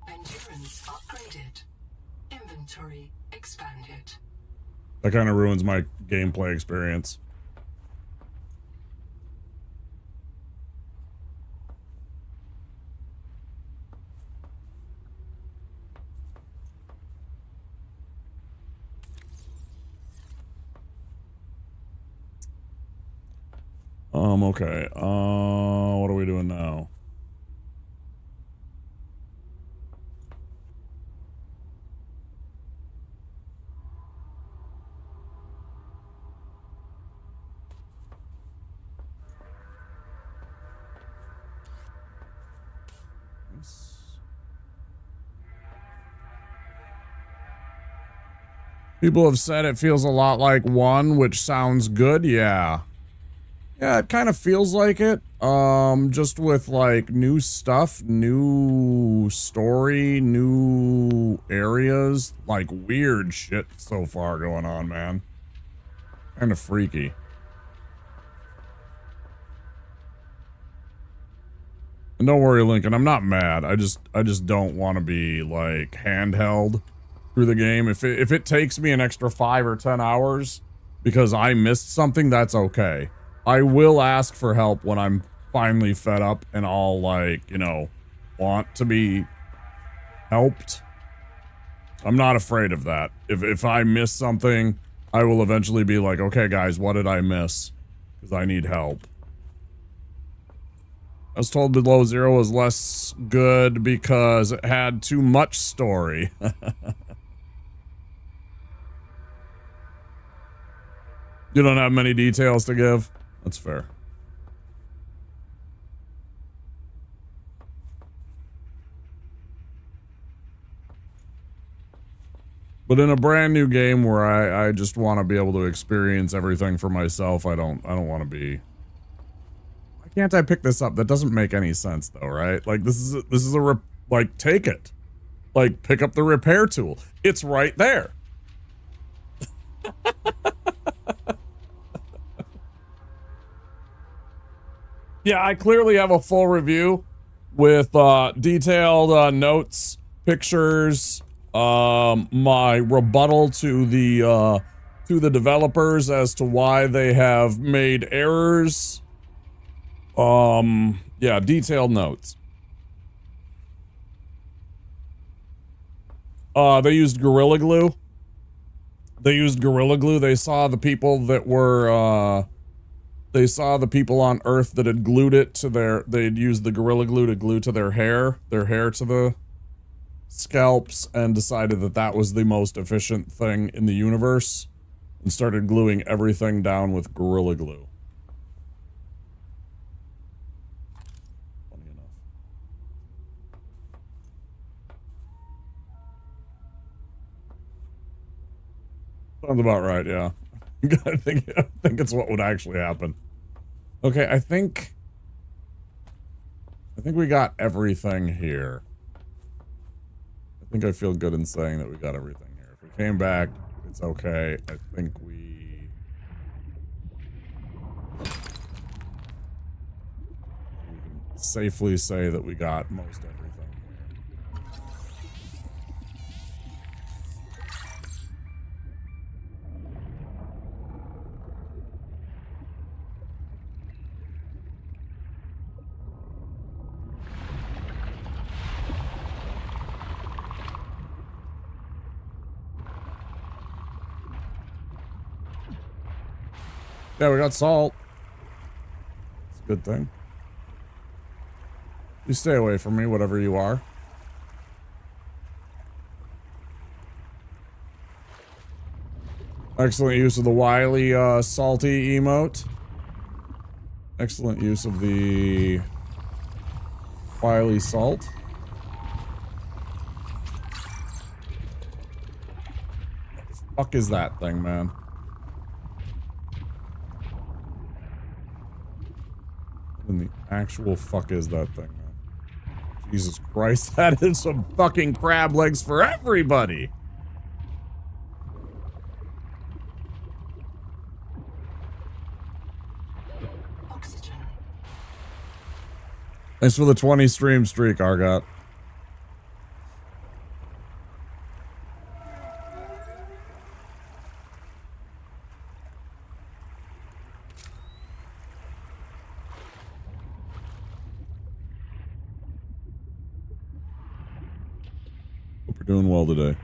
Endurance upgraded. Inventory expanded. That kind of ruins my gameplay experience. Okay. What are we doing now? People have said it feels a lot like 1, which sounds good. Yeah. Yeah, it kind of feels like it. Just with like new stuff, new story, new areas, like weird shit so far going on, man. Kind of freaky. And don't worry, Lincoln, I'm not mad. I just don't want to be like handheld through the game. If it takes me an extra 5 or 10 hours because I missed something, that's okay. I will ask for help when I'm finally fed up and I'll, like, you know, want to be helped. I'm not afraid of that. If I miss something, I will eventually be like, okay, guys, what did I miss? Because I need help. I was told Below Zero was less good because it had too much story. You don't have many details to give? That's fair. But in a brand new game where I just want to be able to experience everything for myself, I don't want to be. Why can't I pick this up? That doesn't make any sense though, right? Like this is a like take it. Like pick up the repair tool. It's right there. Yeah, I clearly have a full review with detailed notes, pictures, my rebuttal to the developers as to why they have made errors. Yeah, detailed notes. They used Gorilla Glue. They saw the people that were they saw the people on Earth that had glued it to they'd used the Gorilla Glue to glue to their hair to the scalps, and decided that that was the most efficient thing in the universe, and started gluing everything down with Gorilla Glue. Funny enough. Sounds about right, yeah. I think it's what would actually happen. Okay, I think we got everything here. I think I feel good in saying that we got everything here. If we came back, it's okay. I think we can safely say that we got most everything here. Yeah, we got salt. It's a good thing. You stay away from me, whatever you are. Excellent use of the wily, salty emote. Excellent use of the wily salt. What the fuck is that thing, man? What the actual fuck is that thing, man? Jesus Christ, that is some fucking crab legs for everybody! Oxygen. Thanks for the 20 stream streak, Argot. Hope you're doing well today.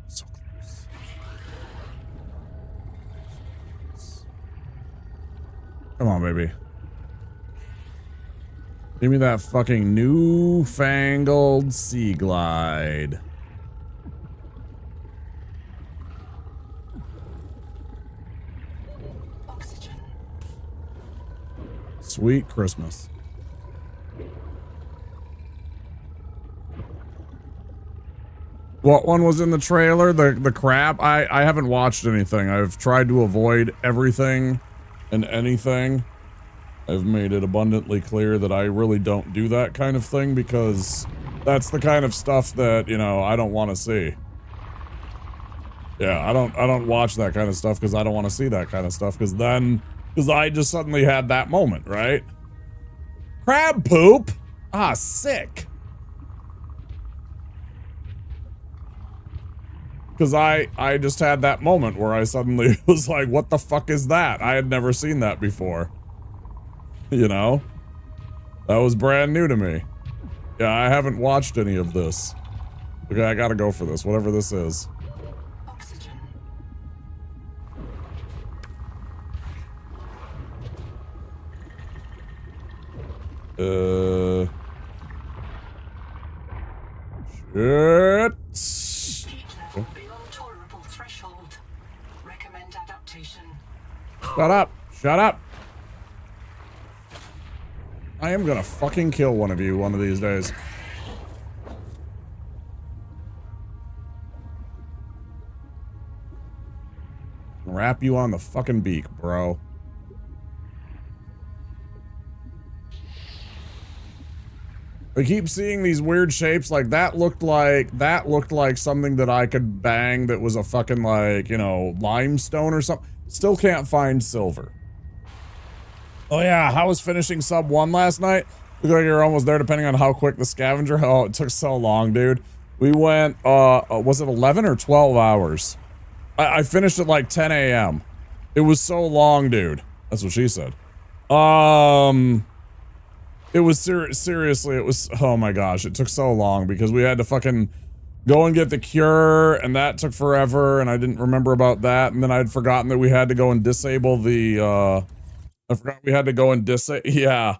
So close. Come on, baby. Give me that fucking newfangled Sea Glide. Oxygen. Sweet Christmas. What one was in the trailer? The crab? I haven't watched anything. I've tried to avoid everything and anything. I've made it abundantly clear that I really don't do that kind of thing because that's the kind of stuff that, you know, I don't want to see. Yeah, I don't watch that kind of stuff because I don't want to see that kind of stuff because then Because I just suddenly had that moment, right? Crab poop? Ah, sick. Because I just had that moment where I suddenly was like, what the fuck is that? I had never seen that before. You know? That was brand new to me. Yeah, I haven't watched any of this. Okay, I gotta go for this, whatever this is. Shit. Shut up. Shut up. I am gonna fucking kill one of you one of these days. Wrap you on the fucking beak, bro. I keep seeing these weird shapes, like that looked like something that I could bang that was a fucking, like, you know, limestone or something. Still can't find silver. Oh yeah, how was finishing sub 1 last night? Looked like you're almost there depending on how quick the scavenger. Oh, it took so long, dude. We went, was it 11 or 12 hours? I finished at like 10 a.m. It was so long, dude. That's what she said. It was seriously, it was, oh my gosh, it took so long because we had to fucking go and get the cure, and that took forever, and I didn't remember about that, and then I'd forgotten that we had to go and disable the, I forgot we had to go and disable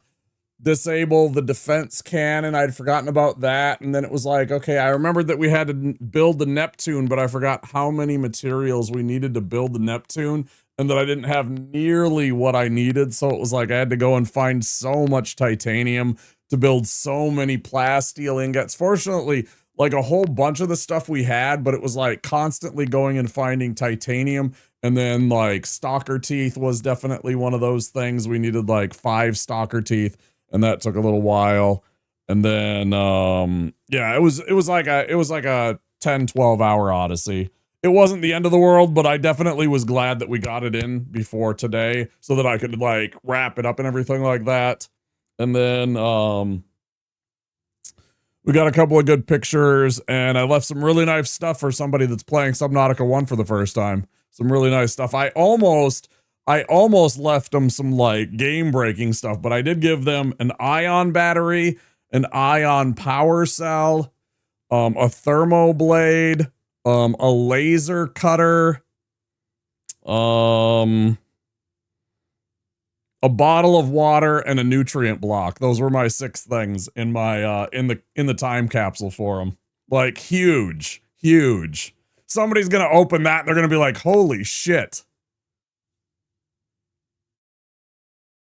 the defense cannon. I'd forgotten about that, and then it was like, okay, I remembered that we had to build the Neptune, but I forgot how many materials we needed to build the Neptune, and that I didn't have nearly what I needed, so it was like I had to go and find so much titanium to build so many plasteel ingots. Fortunately, like a whole bunch of the stuff we had, but it was like constantly going and finding titanium, and then like stalker teeth was definitely one of those things. We needed like 5 stalker teeth, and that took a little while. And then yeah, it was like a 10-12 hour odyssey. It wasn't the end of the world, but I definitely was glad that we got it in before today so that I could like wrap it up and everything like that. And then we got a couple of good pictures, and I left some really nice stuff for somebody that's playing Subnautica 1 for the first time. Some really nice stuff. I almost left them some like game breaking stuff, but I did give them an ion battery, an ion power cell, a thermo blade, a laser cutter, a bottle of water, and a nutrient block. Those were my 6 things in my in the time capsule for them. Like huge. Somebody's gonna open that and they're gonna be like, holy shit.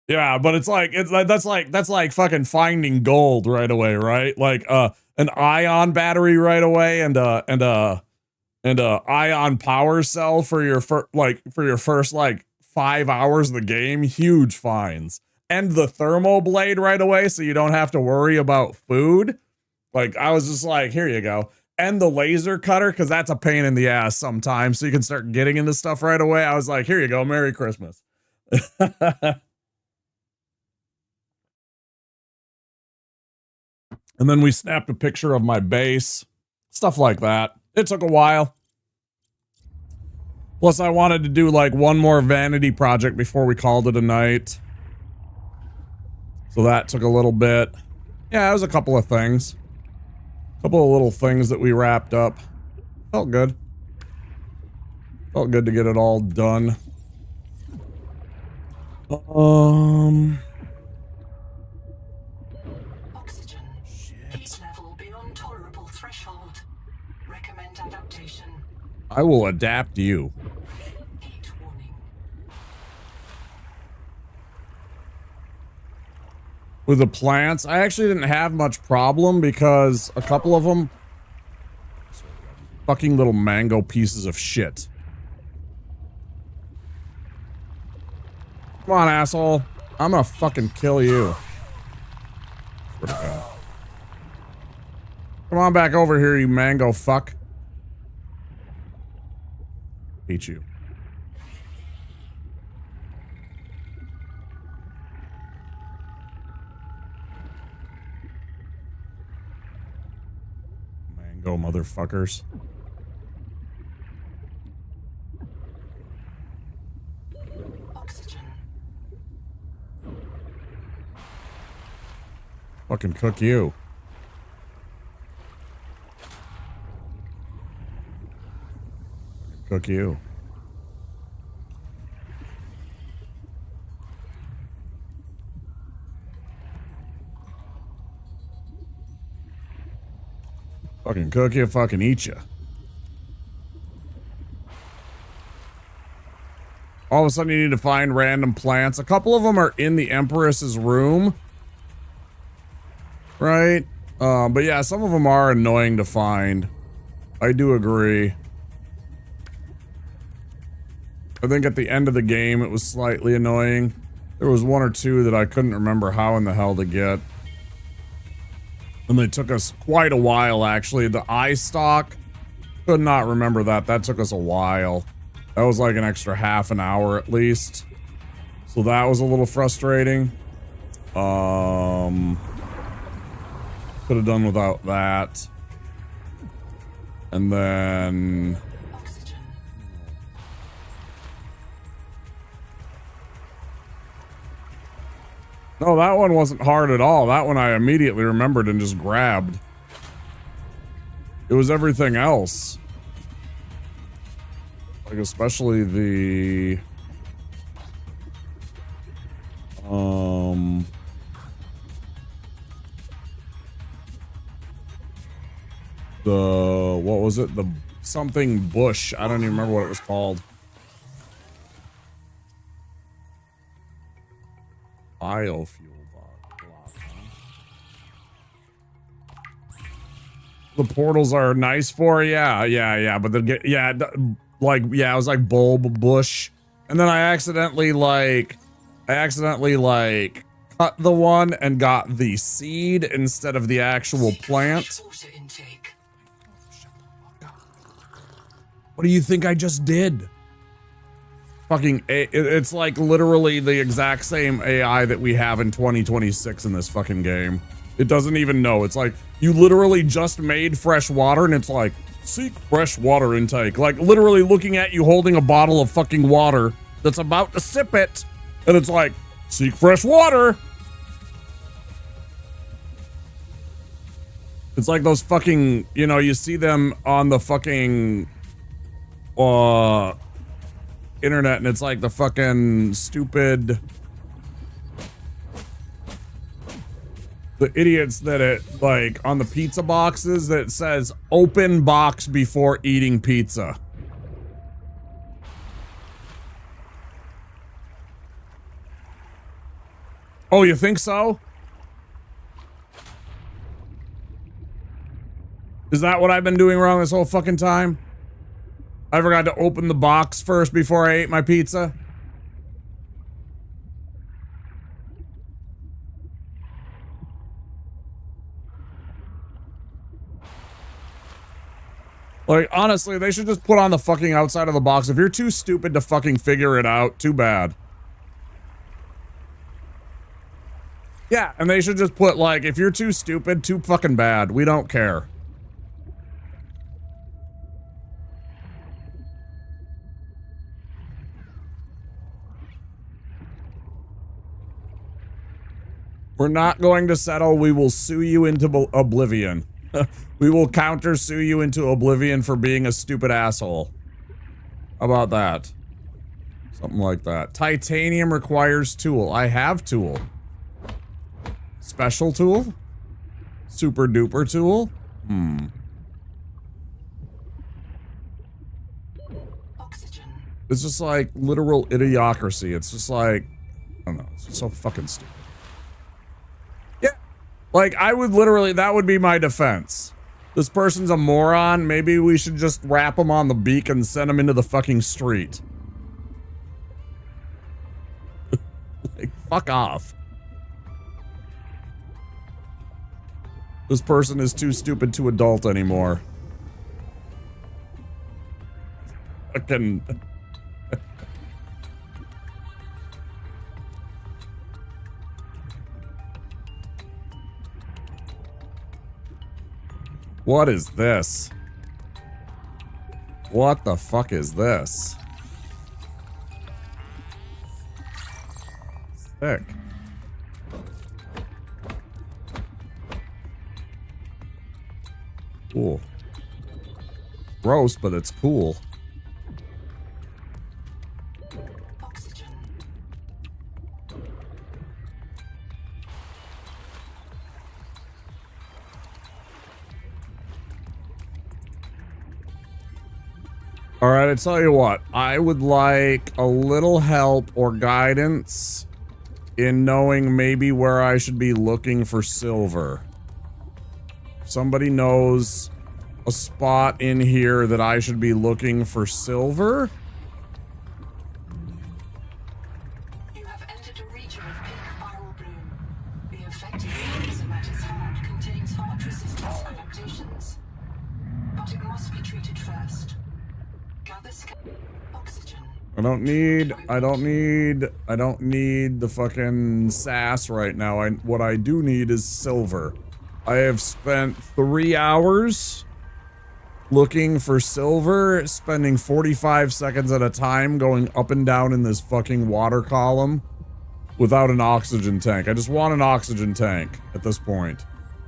Yeah, but it's like that's like fucking finding gold right away, right? Like an ion battery right away, and a ion power cell for your first like 5 hours of the game. Huge finds. And the thermo blade right away, so you don't have to worry about food. Like I was just like, here you go. And the laser cutter, because that's a pain in the ass sometimes, so you can start getting into stuff right away. I was like, here you go, Merry Christmas. And then we snapped a picture of my base, stuff like that. It took a while. Plus, I wanted to do like one more vanity project before we called it a night. So that took a little bit. Yeah, it was a couple of things. A couple of little things that we wrapped up. Felt good. Felt good to get it all done. Oxygen. Heat level beyond tolerable threshold. Recommend adaptation. I will adapt you. Heat warning. With the plants, I actually didn't have much problem because a couple of them fucking little mango pieces of shit. Come on, asshole. I'm gonna fucking kill you. Come on back over here, you mango fuck. Hate you. motherfuckers. Oxygen. Fucking cook you. Cook you. Fucking cook you, fucking eat you. All of a sudden you need to find random plants. A couple of them are in the Empress's room. Right? But yeah, some of them are annoying to find. I do agree. I think at the end of the game it was slightly annoying. There was one or two that I couldn't remember how in the hell to get. And they took us quite a while, actually. The eye stalk, could not remember that. That took us a while. That was like an extra half an hour at least. So that was a little frustrating. Could have done without that. And then... No, that one wasn't hard at all. That one I immediately remembered and just grabbed. It was everything else. Like especially the... what was it? The something bush. I don't even remember what it was called. Biofuel block. The portals are nice for, yeah, but they get, it was like bulb bush, and then I accidentally cut the one and got the seed instead of the actual plant. What do you think I just did? Fucking, it's like literally the exact same AI that we have in 2026 in this fucking game. It doesn't even know. It's like, you literally just made fresh water and it's like, seek fresh water intake. Like literally looking at you holding a bottle of fucking water that's about to sip it. And it's like, seek fresh water. It's like those fucking, you know, you see them on the fucking, internet, and it's like the fucking stupid, the idiots that it like on the pizza boxes that says open box before eating pizza. Oh, you think so? Is that what I've been doing wrong this whole fucking time? I forgot to open the box first before I ate my pizza. Like, honestly, they should just put on the fucking outside of the box. If you're too stupid to fucking figure it out, too bad. Yeah, and they should just put, like, if you're too stupid, too fucking bad. We don't care. We're not going to settle. We will sue you into oblivion. We will counter sue you into oblivion for being a stupid asshole. How about that? Something like that. Titanium requires tool. I have tool. Special tool? Super duper tool? Oxygen. It's just like literal idiocracy. It's just like, I don't know. It's just so fucking stupid. Yeah. Like, I would literally, that would be my defense. This person's a moron. Maybe we should just wrap him on the beak and send him into the fucking street. Like, fuck off. This person is too stupid to adult anymore. Fucking... What is this? What the fuck is this? Sick. Cool. Gross, but it's cool. All right, I tell you what, I would like a little help or guidance in knowing maybe where I should be looking for silver. Somebody knows a spot in here that I should be looking for silver? You have entered a region of pink viral bloom. The affected organism at its heart contains heart resistance adaptations. But it must be treated first. Gather oxygen. I don't need the fucking sass right now. What I do need is silver. I have spent 3 hours looking for silver, spending 45 seconds at a time going up and down in this fucking water column without an oxygen tank. I just want an oxygen tank at this point.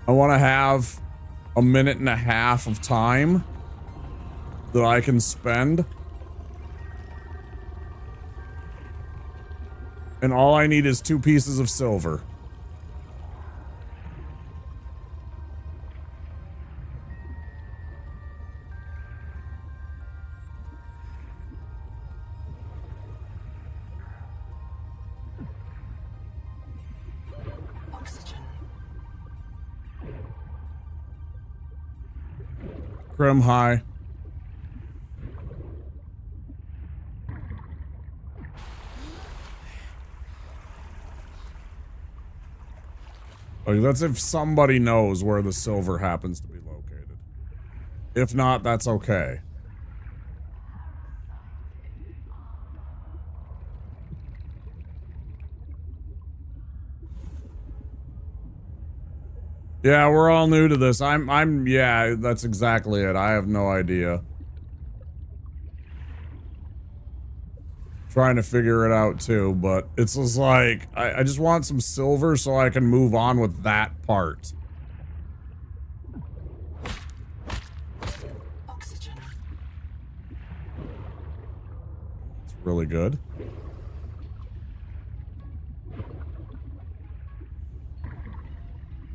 I want to have a minute and a half of time that I can spend. And all I need is 2 pieces of silver. Grim high. Like, that's if somebody knows where the silver happens to be located. If not, that's okay. Yeah, we're all new to this. Yeah, that's exactly it. I have no idea. Trying to figure it out too, but it's just like, I just want some silver so I can move on with that part. Oxygen. It's really good.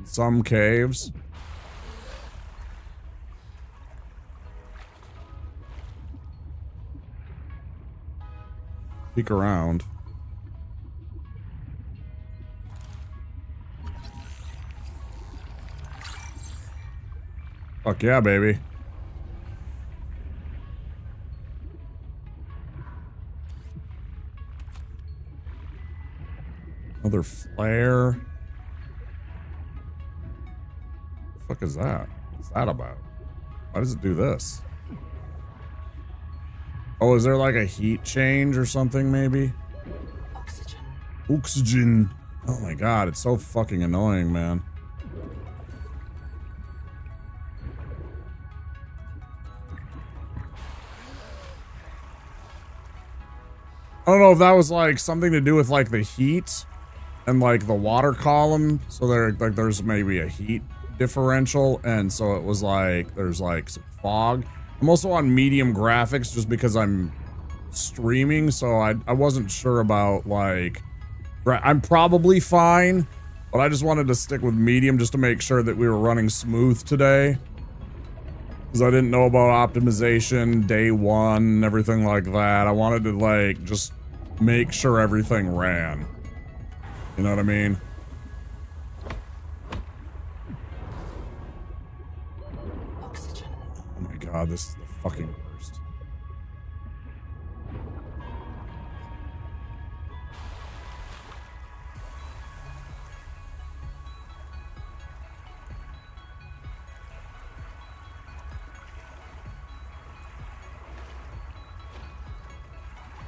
Some caves. Peek around. Fuck yeah, baby. Another flare. The fuck is that? What's that about? Why does it do this? Oh, is there like a heat change or something maybe? Oxygen. Oxygen. Oh my god, it's so fucking annoying, man. I don't know if that was like something to do with like the heat and like the water column. So there's maybe a heat differential, and so it was like there's like some fog. I'm also on medium graphics just because I'm streaming, so I wasn't sure about like, I'm probably fine, but I just wanted to stick with medium just to make sure that we were running smooth today. Because I didn't know about optimization, day one, everything like that. I wanted to like just make sure everything ran. You know what I mean? Oh my god, this is the fucking worst.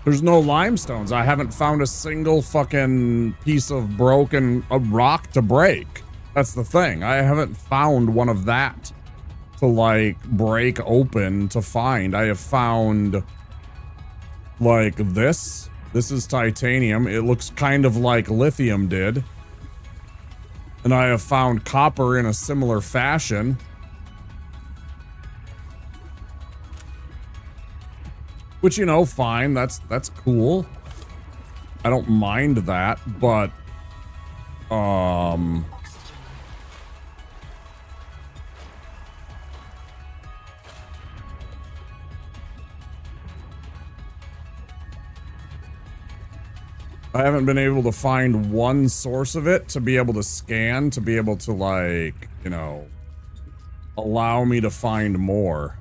There's no limestones. I haven't found a single fucking piece of broken rock to break. That's the thing. I haven't found one of that to like break open to find. I have found like this. This is titanium. It looks kind of like lithium did. And I have found copper in a similar fashion. Which, you know, fine. That's cool. I don't mind that, but I haven't been able to find one source of it to be able to scan, to be able to, like, you know, allow me to find more.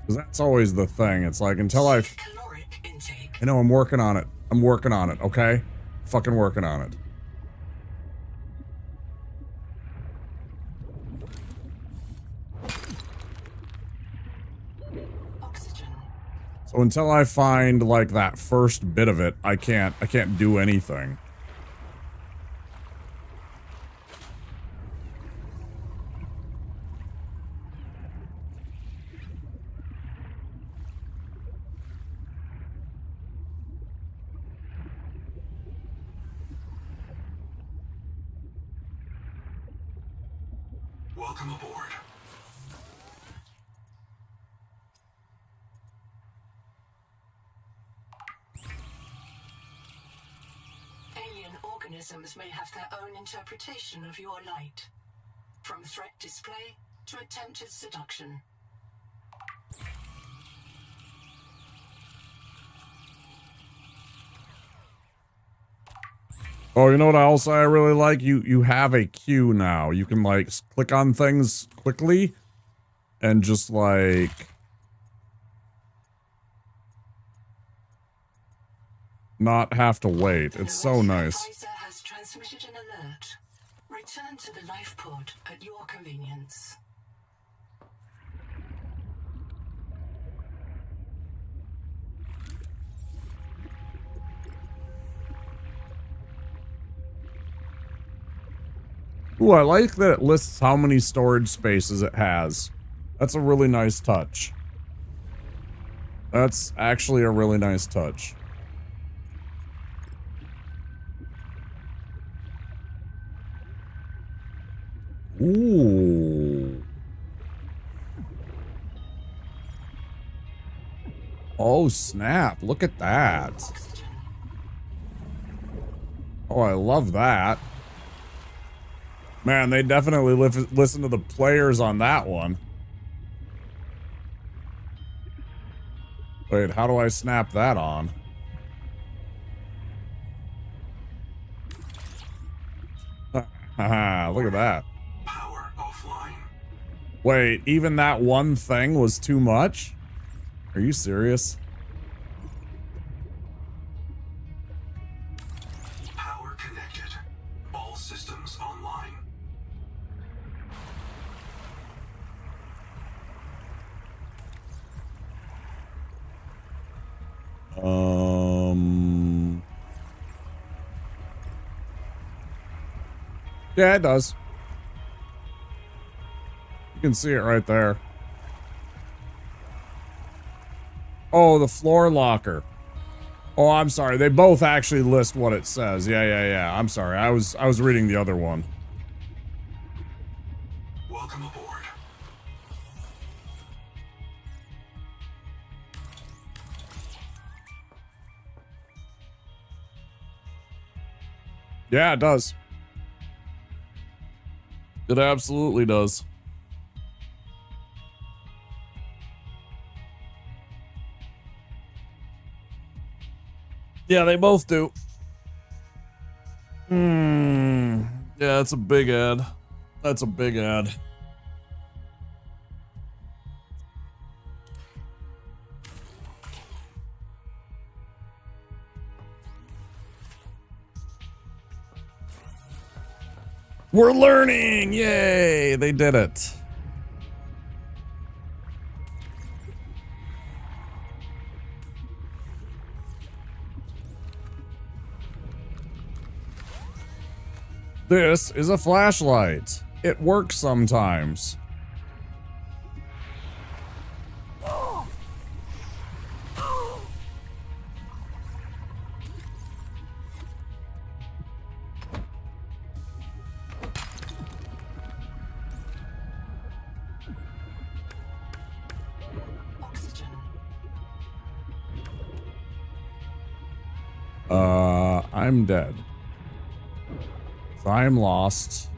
Because that's always the thing. It's like, until I know, I'm working on it. I'm working on it, okay? Fucking working on it. So until I find like that first bit of it, I can't do anything. Welcome aboard. Alien organisms may have their own interpretation of your light, from threat display to attempted seduction. Oh, you know what else I really like? You have a queue now. You can like click on things quickly and just like not have to wait. It's so nice. Advisor has transmitted an alert. Return to the life pod at your convenience. Ooh, I like that it lists how many storage spaces it has. That's a really nice touch. That's actually a really nice touch. Ooh. Oh, snap. Look at that. Oh, I love that. Man, they definitely listen to the players on that one. Wait, how do I snap that on? Haha, look at that. Power offline. Wait, even that one thing was too much? Are you serious? Power connected. All systems online. Yeah, it does. You can see it right there. Oh, the floor locker. Oh, I'm sorry. They both actually list what it says. Yeah. I'm sorry. I was reading the other one. Welcome aboard. Yeah, it does. It absolutely does. Yeah, they both do. Yeah, that's a big ad. That's a big ad. We're learning! Yay! They did it. This is a flashlight. It works sometimes. I'm dead. So I'm lost.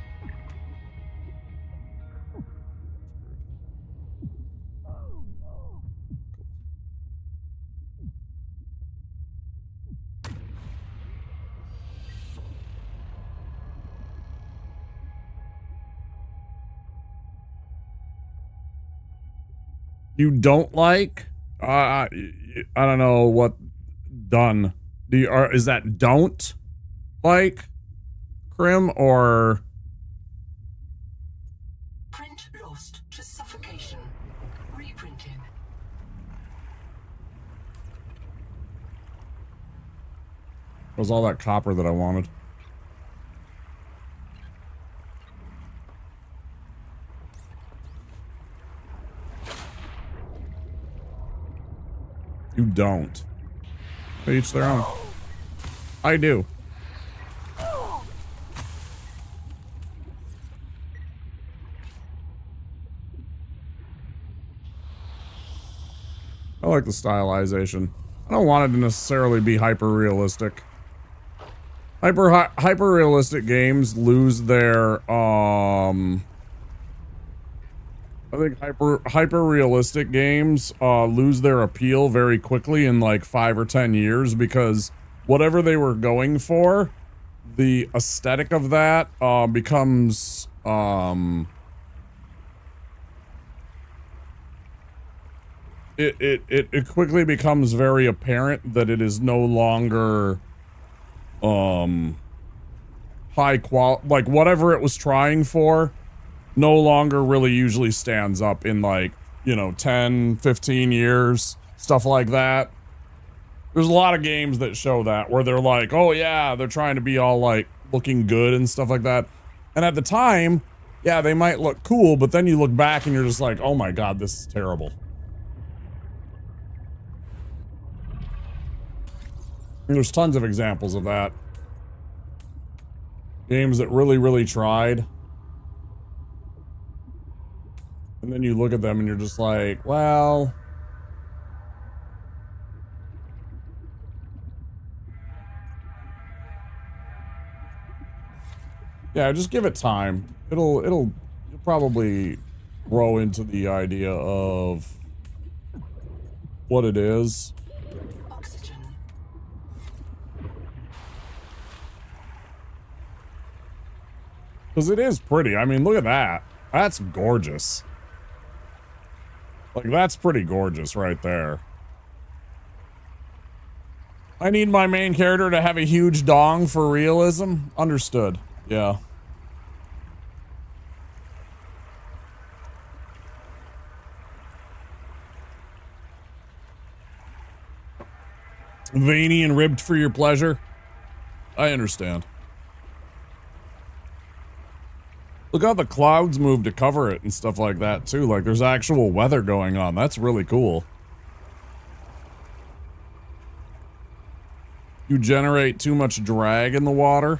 You don't like? I don't know what done. Do you, is that don't like Crim or Print lost to suffocation. Reprinting. was all that copper that I wanted? You don't. Each their own. I do. I like the stylization. I don't want it to necessarily be hyper realistic. Hyper realistic games lose their I think hyper realistic games lose their appeal very quickly in like 5 or 10 years because whatever they were going for, the aesthetic of that becomes it quickly becomes very apparent that it is no longer high quality. Like whatever it was trying for no longer really usually stands up in like, you know, 10, 15 years, stuff like that. There's a lot of games that show that where they're like, oh yeah, they're trying to be all like looking good and stuff like that. And at the time, yeah, they might look cool, but then you look back and you're just like, oh my God, this is terrible. And there's tons of examples of that. Games that really, really tried. And then you look at them and you're just like, well... yeah, just give it time. You'll probably grow into the idea of what it is. Because it is pretty. I mean, look at that. That's gorgeous. Like, that's pretty gorgeous right there. I need my main character to have a huge dong for realism. Understood. Yeah. Veiny and ribbed for your pleasure. I understand. Look how the clouds move to cover it and stuff like that too. Like there's actual weather going on. That's really cool. You generate too much drag in the water.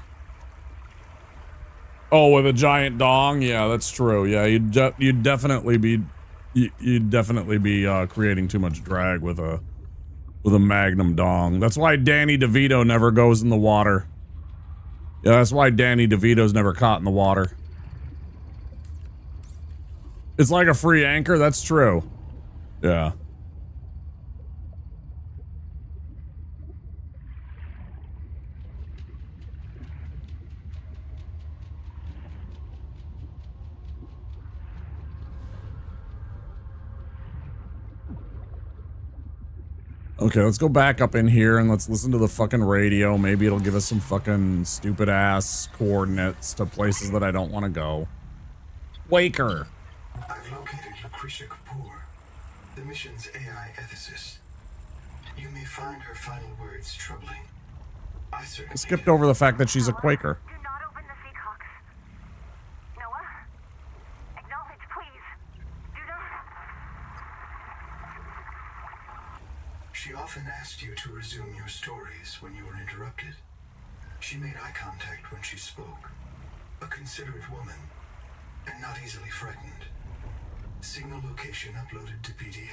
Oh, with a giant dong? Yeah, that's true. Yeah, you'd definitely be creating too much drag with a magnum dong. That's why Danny DeVito never goes in the water. Yeah, that's why Danny DeVito's never caught in the water. It's like a free anchor, that's true. Yeah. Okay, let's go back up in here and let's listen to the fucking radio. Maybe it'll give us some fucking stupid ass coordinates to places that I don't want to go. Waker. I've located Lucretia Kapoor, the mission's AI ethicist. You may find her final words troubling. I skipped over the fact that she's a Quaker. Do not open the fake hawk. She often asked you to resume your stories when you were interrupted. She made eye contact when she spoke. A considerate woman, and not easily frightened. Signal location uploaded to PDA.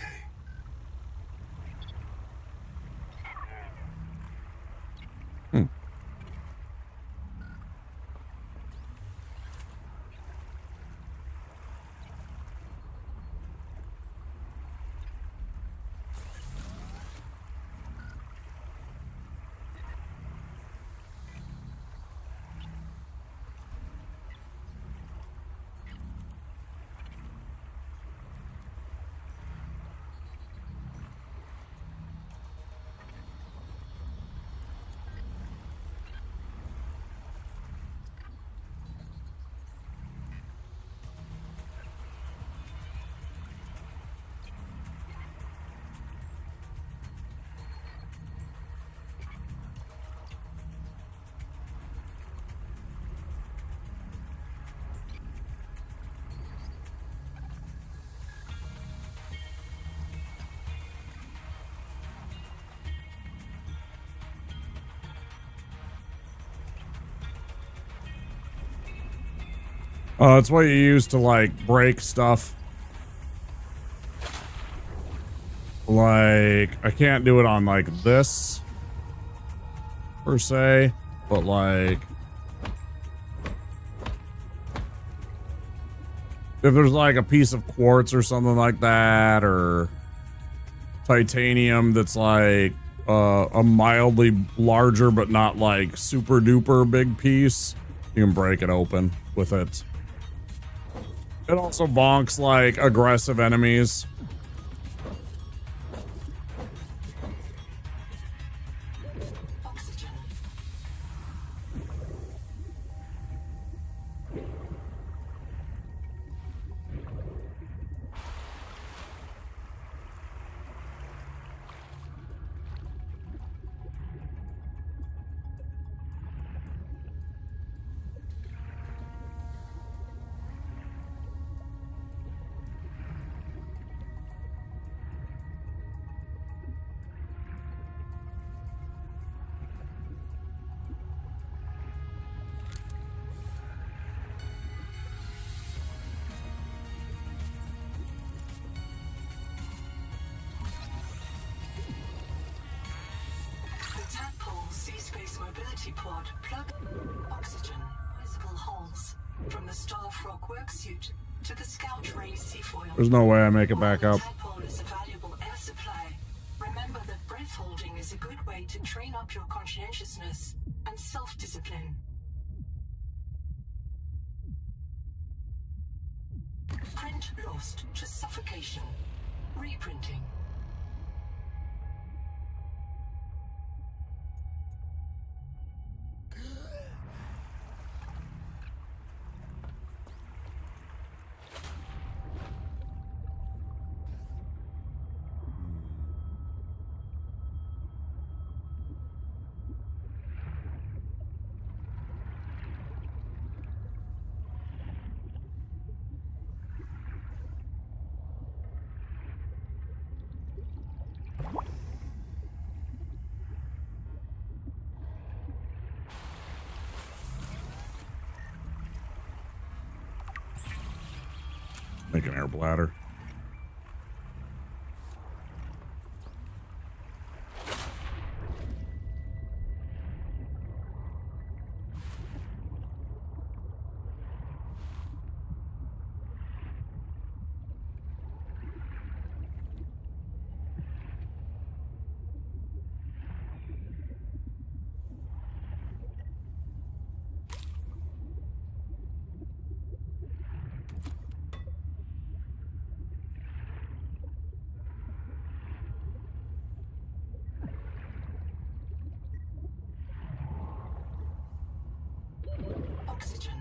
It's what you use to, like, break stuff. Like, I can't do it on, like, this, per se, but, like, if there's, like, a piece of quartz or something like that, or titanium that's, like, a mildly larger but not, like, super duper big piece, you can break it open with it. It also bonks, like, aggressive enemies. Pod plug oxygen, visible holes from the Starfrog worksuit to the Scout Ray seafoil. There's no way I make it back up. Tadpole is a valuable air supply. Remember that breath holding is a good way to train up your conscientiousness and self-discipline. Print lost to suffocation. Reprinting. Make an air bladder. Oxygen.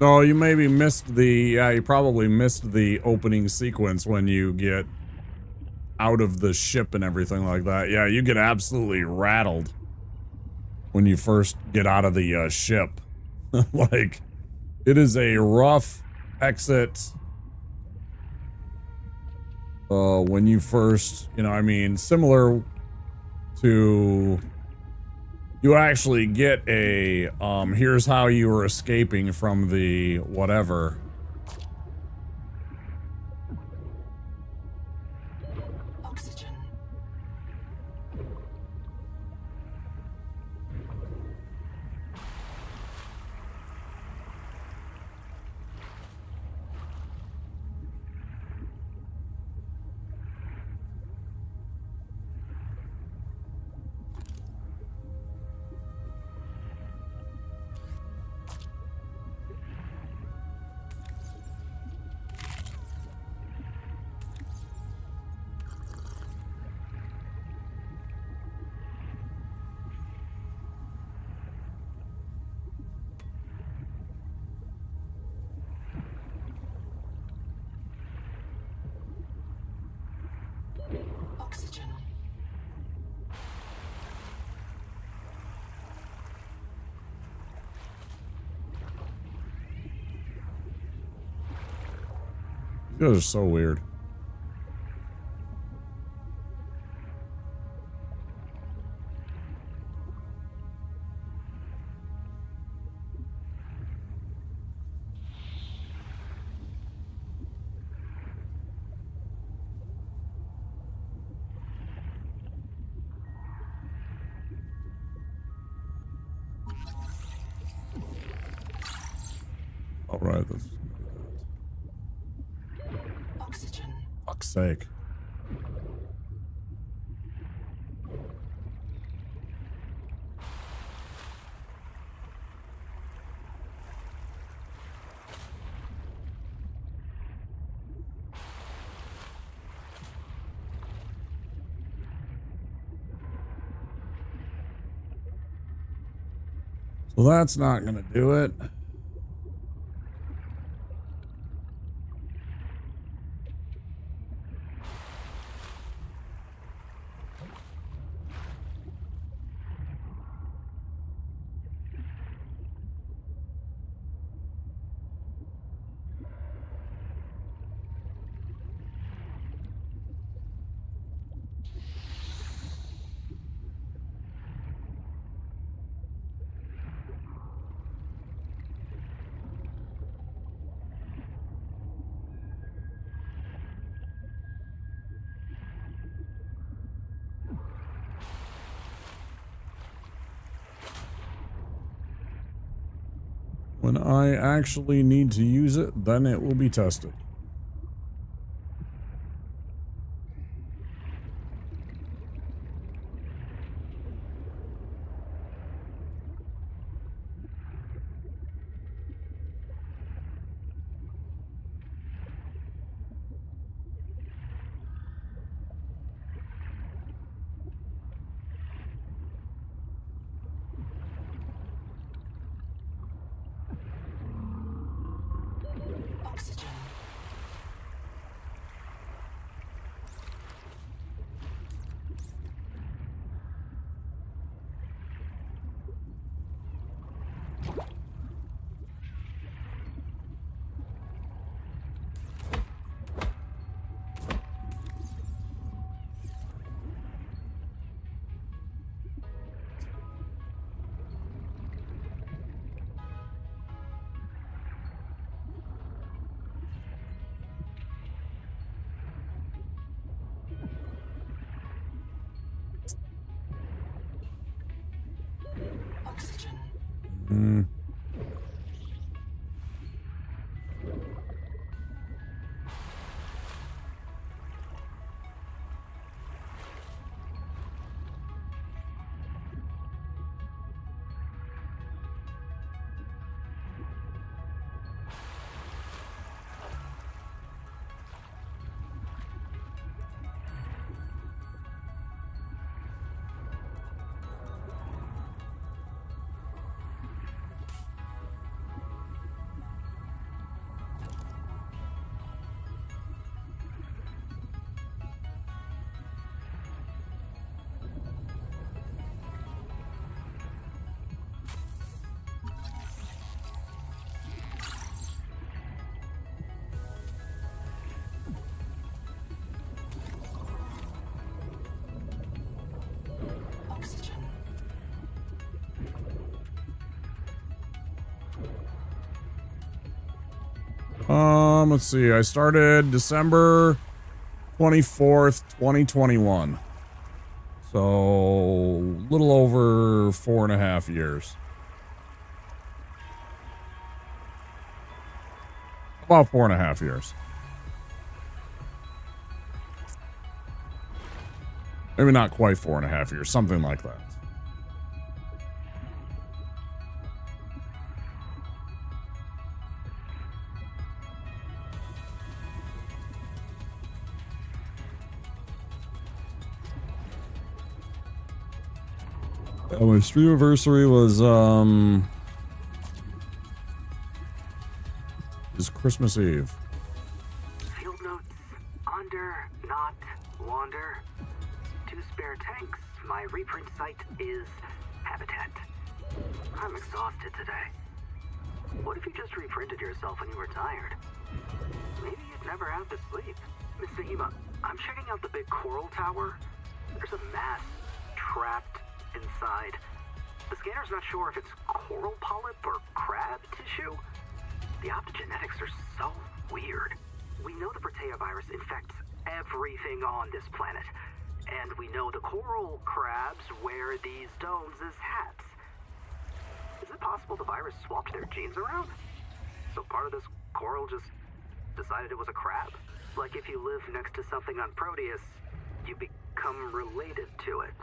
No, you maybe missed the, yeah, you probably missed the opening sequence when you get out of the ship and everything like that. Yeah, you get absolutely rattled. when you first get out of the ship. Like, it is a rough exit. When you first, you know, I mean, similar to, you actually get a, here's how you were escaping from the whatever. Oxygen. Oxygen. These guys are so weird. All right, let's do that. Oxygen. Fuck's sake. So that's not gonna do it. When I actually need to use it, then it will be tested. Oxygen. Oxygen. Hmm. Let's see. I started December 24th, 2021. So, a little over 4.5 years. About 4.5 years. Maybe not quite 4.5 years, something like that. My stream anniversary was is Christmas Eve. Field notes: under, not, wander. 2 spare tanks. My reprint site is habitat. I'm exhausted today. What if you just reprinted yourself when you were tired? Maybe you'd never have to sleep. Miss Nahima, I'm checking out the big coral tower. There's a mass trapped inside. The scanner's not sure if it's coral polyp or crab tissue. The optogenetics are so weird. We know the Protea virus infects everything on this planet. And we know the coral crabs wear these domes as hats. Is it possible the virus swapped their genes around? So part of this coral just decided it was a crab? Like if you live next to something on Proteus, you become related to it.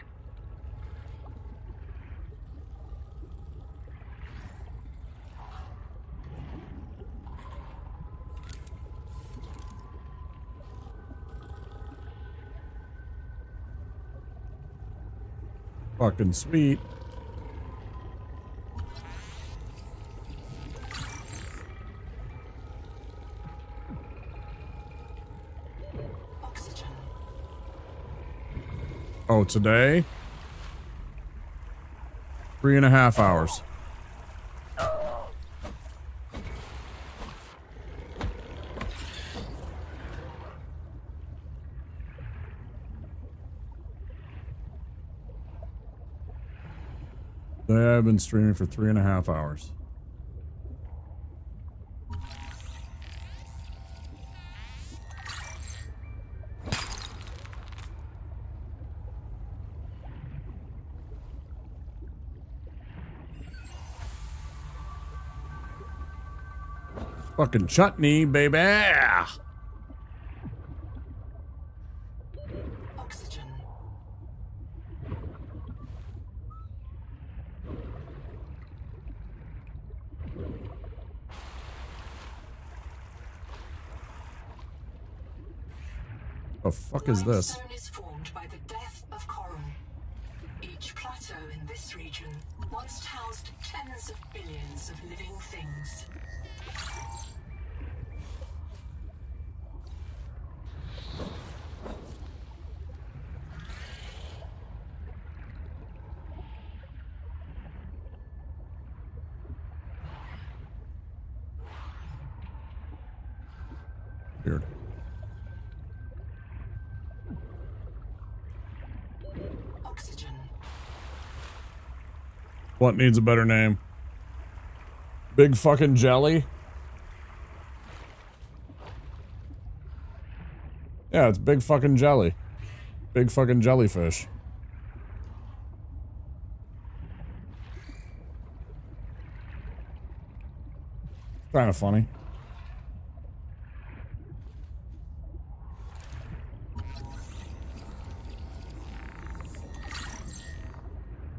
Fucking sweet. Oxygen. Oh, today? 3.5 hours. Today I've been streaming for 3.5 hours. Fucking chutney, baby. Oxygen. The fuck is this? Limestone is formed by the death of coral. Each plateau in this region once housed tens of billions of living things. Weird. Oxygen. What needs a better name? Big fucking jelly? Yeah, it's big fucking jelly. Big fucking jellyfish. Kind of funny.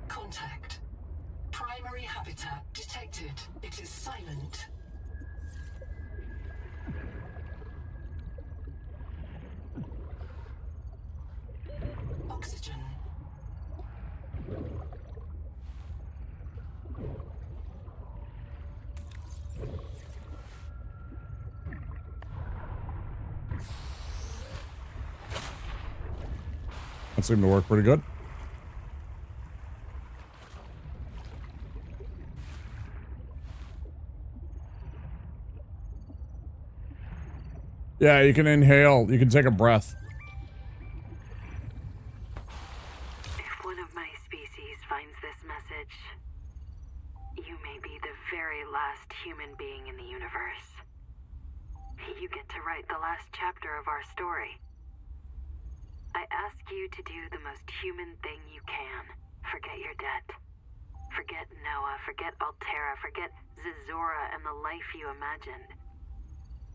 Contact. Primary habitat detected. It is silent. Oxygen. That seemed to work pretty good. Yeah, you can inhale. You can take a breath. If one of my species finds this message, you may be the very last human being in the universe. You get to write the last chapter of our story. I ask you to do the most human thing you can. Forget your debt. Forget Noah, forget Altera, forget Zazora and the life you imagined.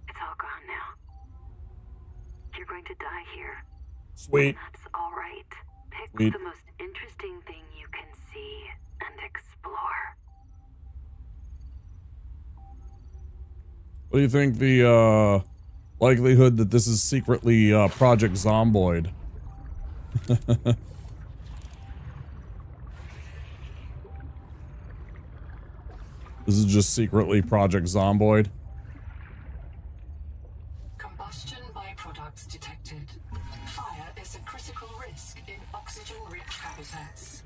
It's all gone now. You're going to die here. Sweet. That's all right. Pick Sweet. the most interesting thing you can see and explore. What do you think the likelihood that this is secretly Project Zomboid? This is just secretly Project Zomboid. Combustion byproducts detected. Fire is a critical risk in oxygen-rich habitats.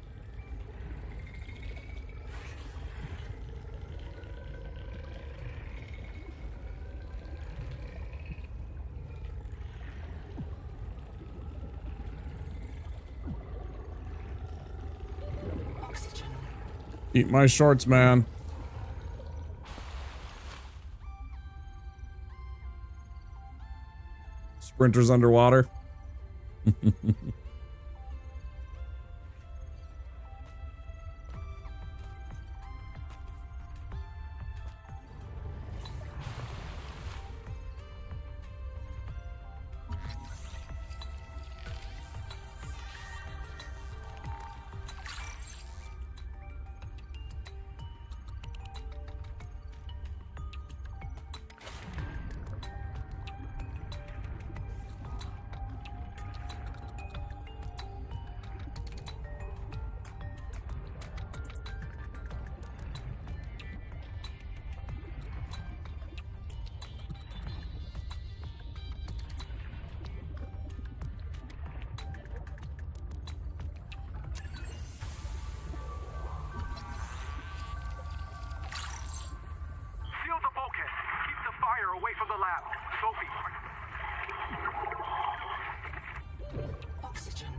Oxygen. Eat my shorts, man. Sprinters underwater. Shield the bulkhead. Keep the fire away from the lab. Sophie. Oxygen.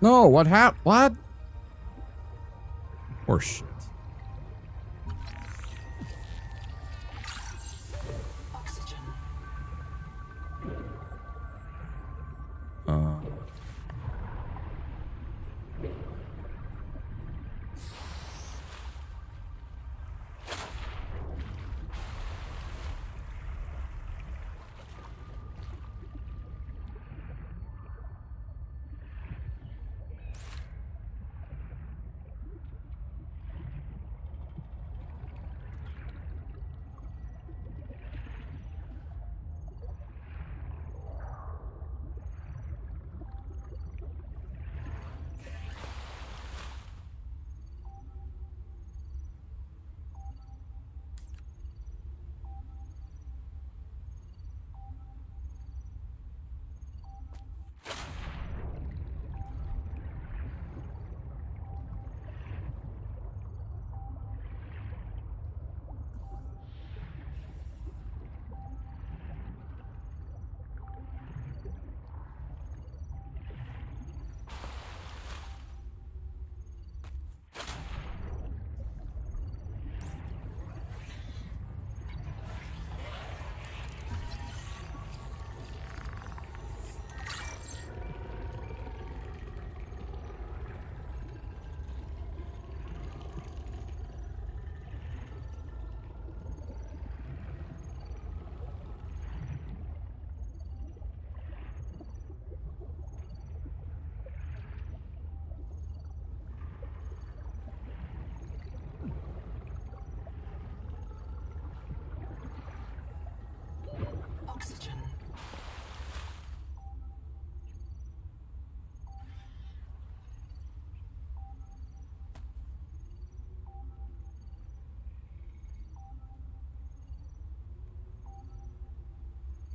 No, what happened? What? Or shit. Oxygen.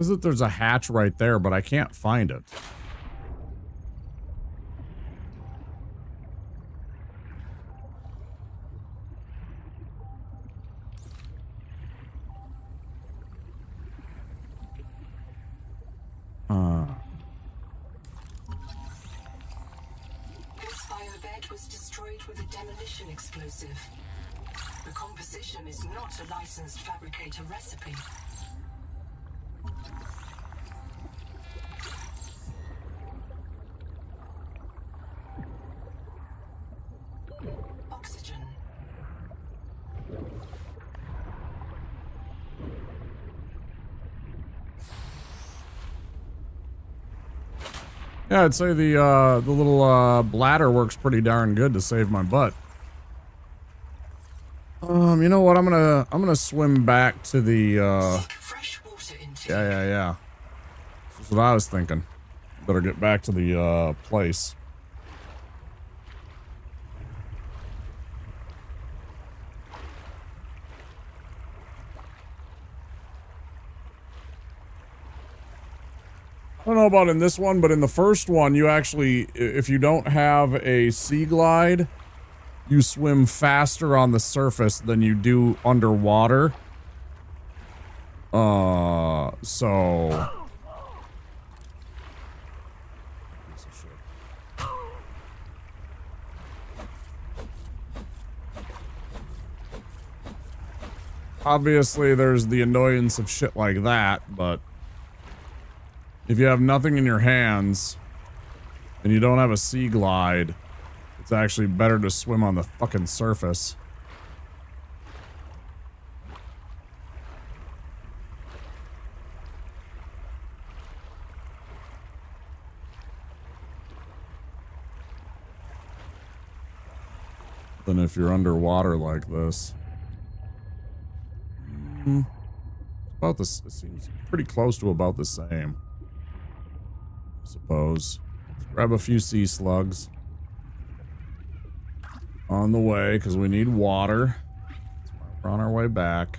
Is that there's a hatch right there, but I can't find it. This biobed was destroyed with a demolition explosive. The composition is not a licensed fabricator recipe. Oxygen. Yeah, I'd say the little bladder works pretty darn good to save my butt. You know what? I'm gonna swim back to the yeah. That's what I was thinking. Better get back to the place. I don't know about in this one, but in the first one, you actually, if you don't have a sea glide, you swim faster on the surface than you do underwater. So... Obviously, there's the annoyance of shit like that, but... if you have nothing in your hands, and you don't have a sea glide, it's actually better to swim on the fucking surface. Than if you're underwater like this. About this, it seems pretty close to about the same. I suppose. Let's grab a few sea slugs. On the way, because we need water. That's why we're on our way back.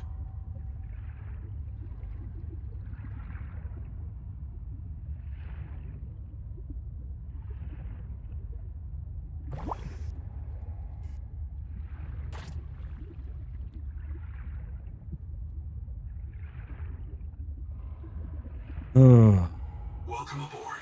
Welcome aboard.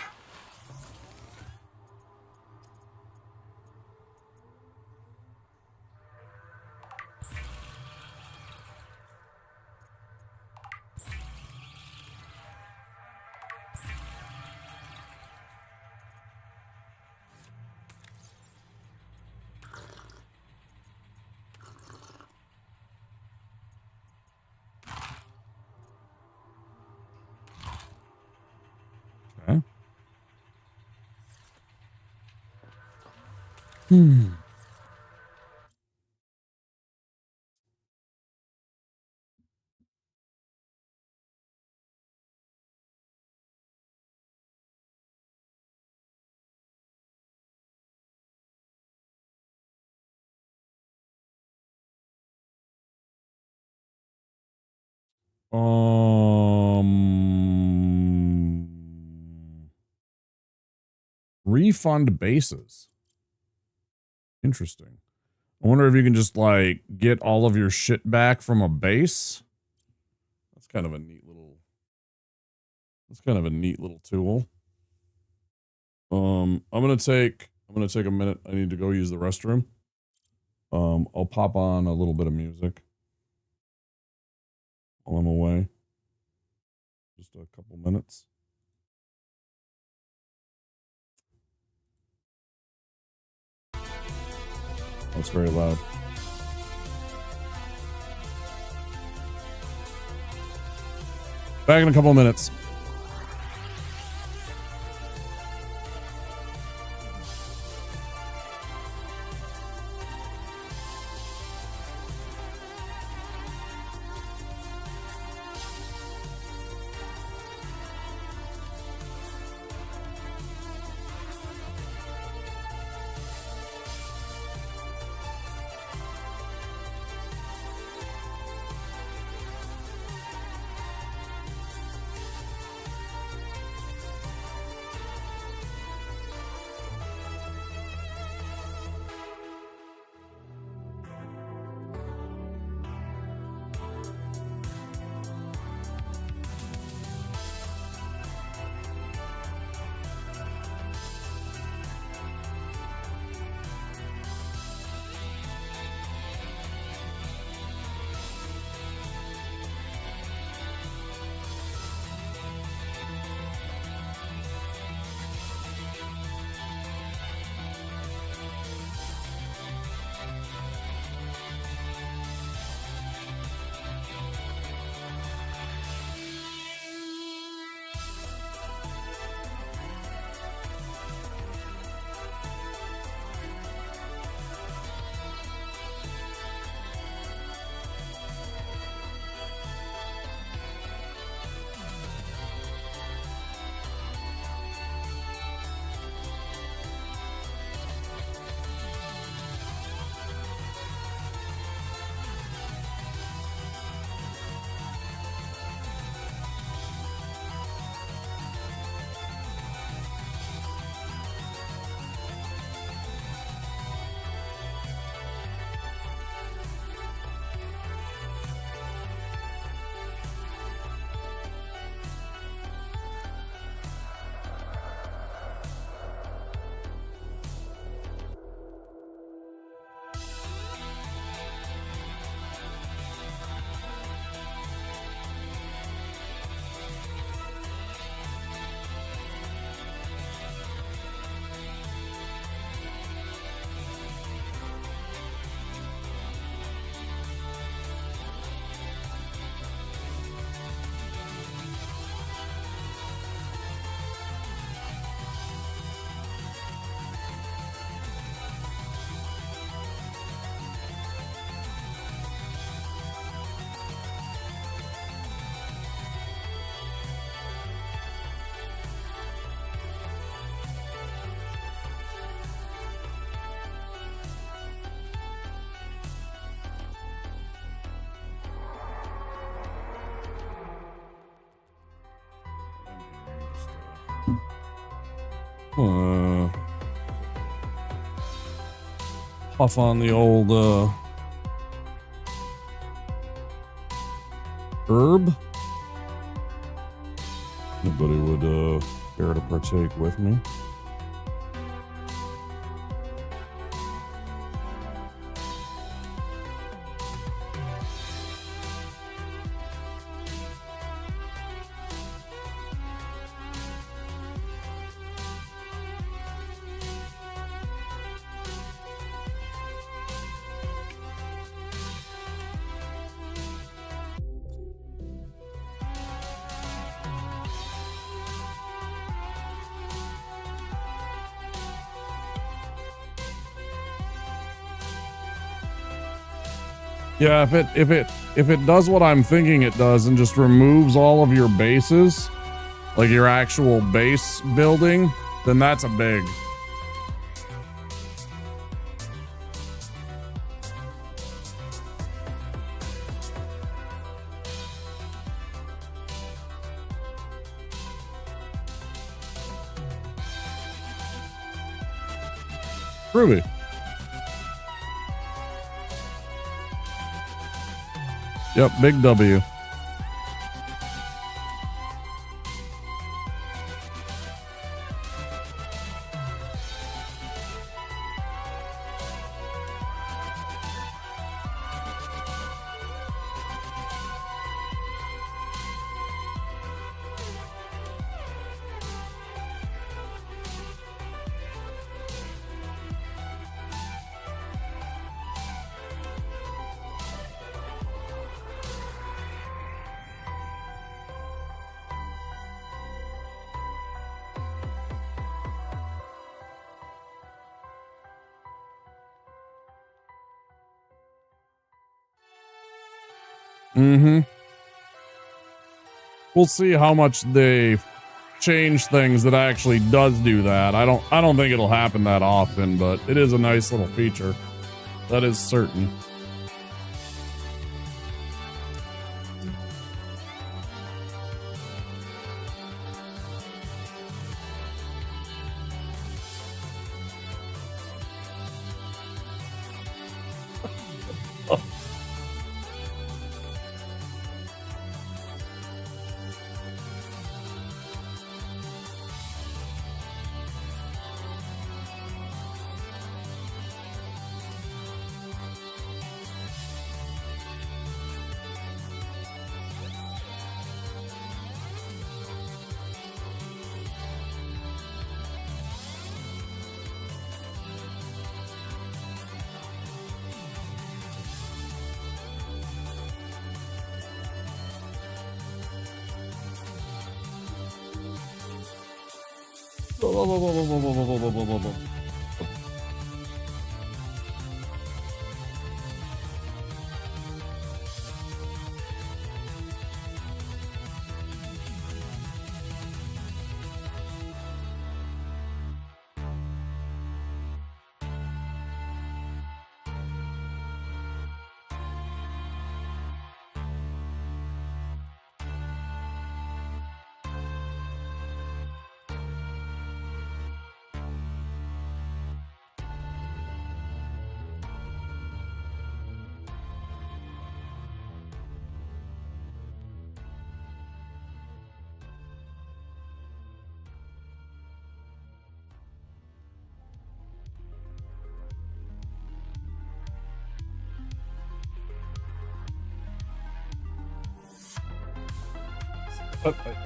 Okay. Refund bases. Interesting. I wonder if you can just, like, get all of your shit back from a base. That's kind of a neat little... that's kind of a neat little tool. I'm gonna take a minute. I need to go use the restroom. I'll pop on a little bit of music while I'm away. Just a couple minutes. That's very loud. Back in a couple of minutes. Puff on the old herb. Anybody would care to partake with me? Yeah, if it does what I'm thinking it does and just removes all of your bases, like your actual base building, then that's a big. Ruby. Yep, big W. Mm-hmm. We'll see how much they change things that actually does do that. I don't think it'll happen that often, but it is a nice little feature. That is certain.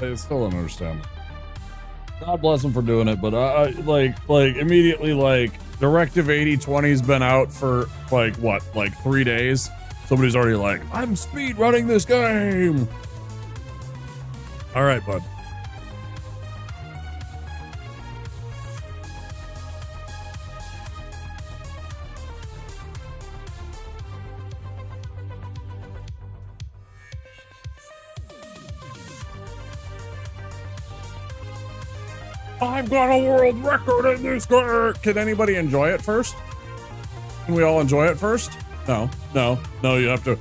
I still don't understand. God bless them for doing it, but I like immediately like Directive 8020's been out for like 3 days. Somebody's already like, I'm speed running this game. All right, bud. I've got a world record in this game. Can anybody enjoy it first? Can we all enjoy it first? No. You have to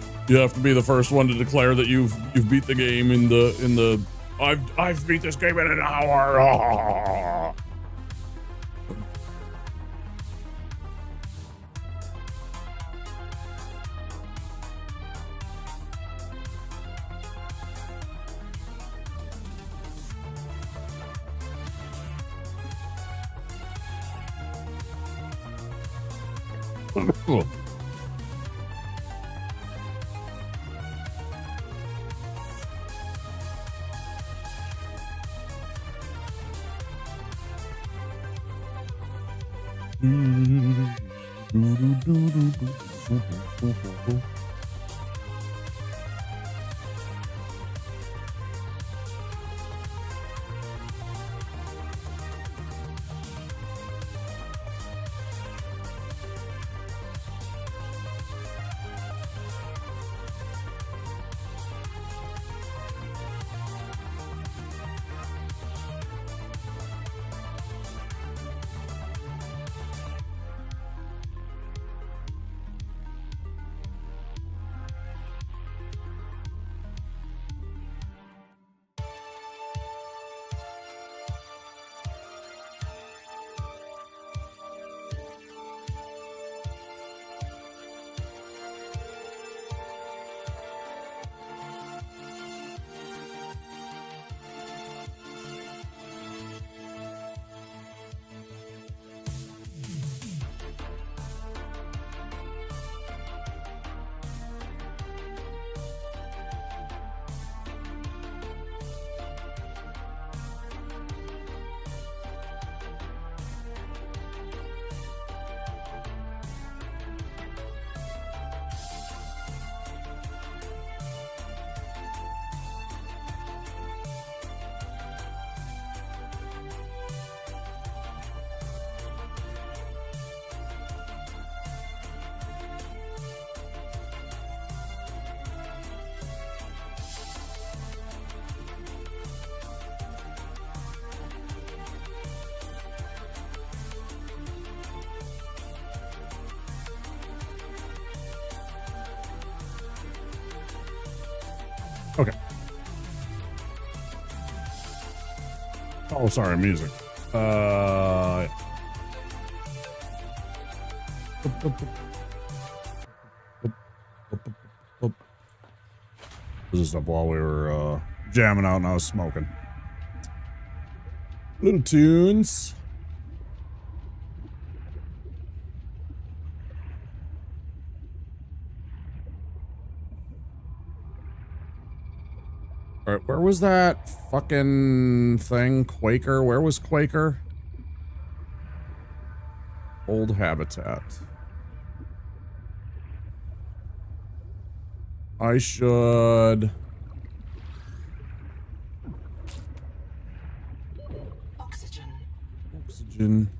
be the first one to declare that you've beat the game in the. I've beat this game in an hour. Cool. Okay. Oh, sorry, music. This is up while we were jamming out and I was smoking. Little tunes. All right, where was that fucking thing? Quaker? Where was Quaker? Old habitat. I should... Oxygen.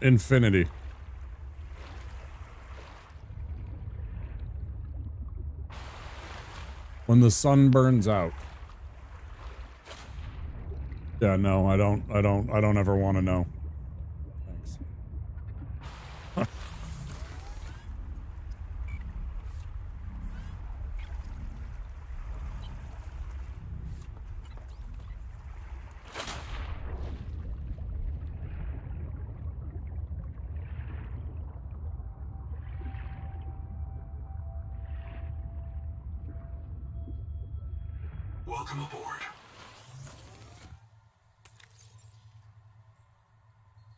Infinity. When the sun burns out. Yeah, no, I don't ever want to know. Thanks. Welcome aboard.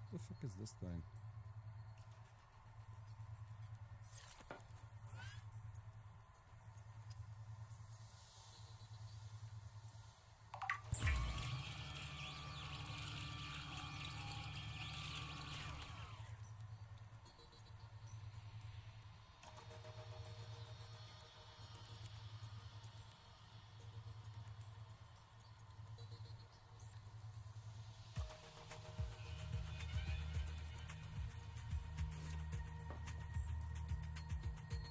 What the fuck is this thing?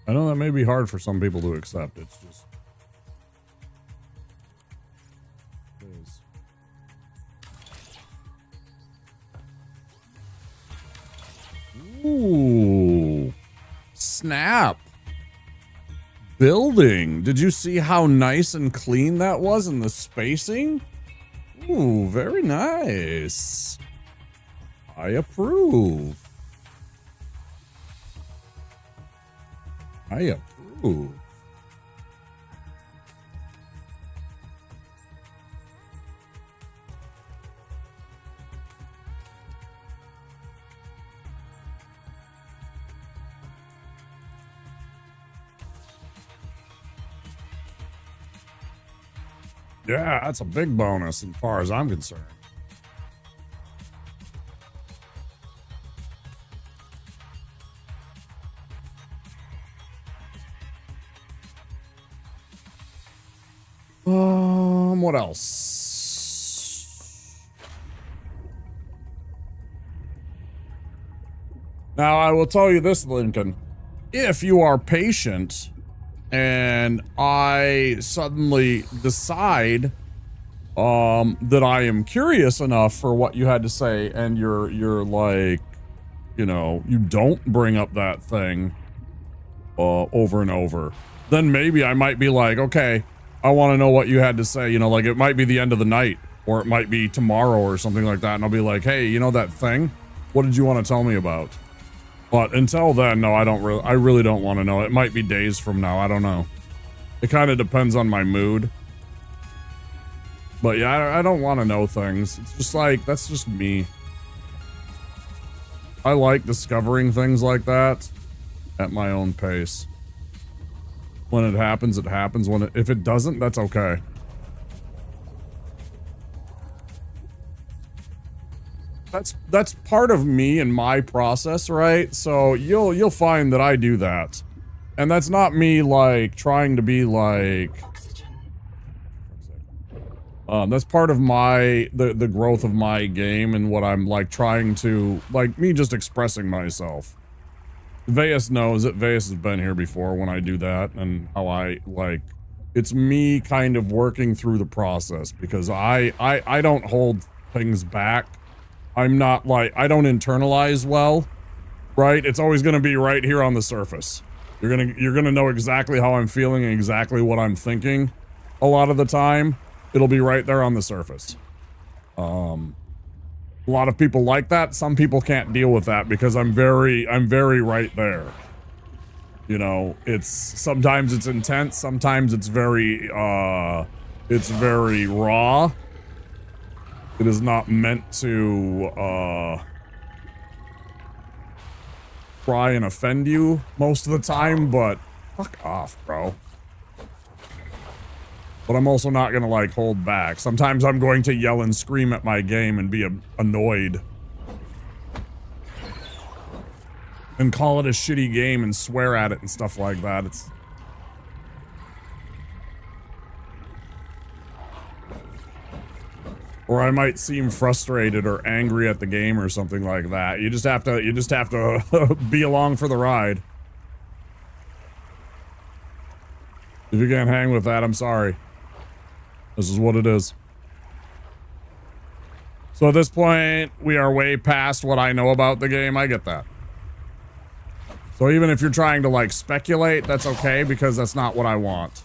I know that may be hard for some people to accept. It's just. It is. Ooh. Snap. Building. Did you see how nice and clean that was in the spacing? Ooh, very nice. I approve. I approve. Yeah, that's a big bonus as far as I'm concerned. What else? Now, I will tell you this, Lincoln. If you are patient and I suddenly decide that I am curious enough for what you had to say and you're like, you know, you don't bring up that thing over and over, then maybe I might be like, okay, I want to know what you had to say. You know, like it might be the end of the night or it might be tomorrow or something like that. And I'll be like, hey, you know that thing? What did you want to tell me about? But until then, no, I really don't want to know. It might be days from now. I don't know. It kind of depends on my mood. But yeah, I don't want to know things. It's just like, that's just me. I like discovering things like that at my own pace. When it happens, it happens. If it doesn't, that's okay. That's part of me and my process, right? So you'll find that I do that. And that's not me like trying to be like that's part of my the growth of my game and what I'm like trying to like me just expressing myself. Veus knows it. Veus has been here before when I do that and how I like it's me kind of working through the process because I don't hold things back. I'm not like I don't internalize well, right? It's always going to be right here on the surface. You're going to know exactly how I'm feeling and exactly what I'm thinking. A lot of the time, it'll be right there on the surface. A lot of people like that. Some people can't deal with that because I'm very right there. You know, sometimes it's intense, sometimes it's very raw. It is not meant to try and offend you most of the time, but fuck off, bro. But I'm also not gonna like hold back. Sometimes I'm going to yell and scream at my game and be annoyed. And call it a shitty game and swear at it and stuff like that. It's or I might seem frustrated or angry at the game or something like that. You just have to be along for the ride. If you can't hang with that, I'm sorry. This is what it is. So at this point, we are way past what I know about the game. I get that. So even if you're trying to like speculate, that's okay because that's not what I want.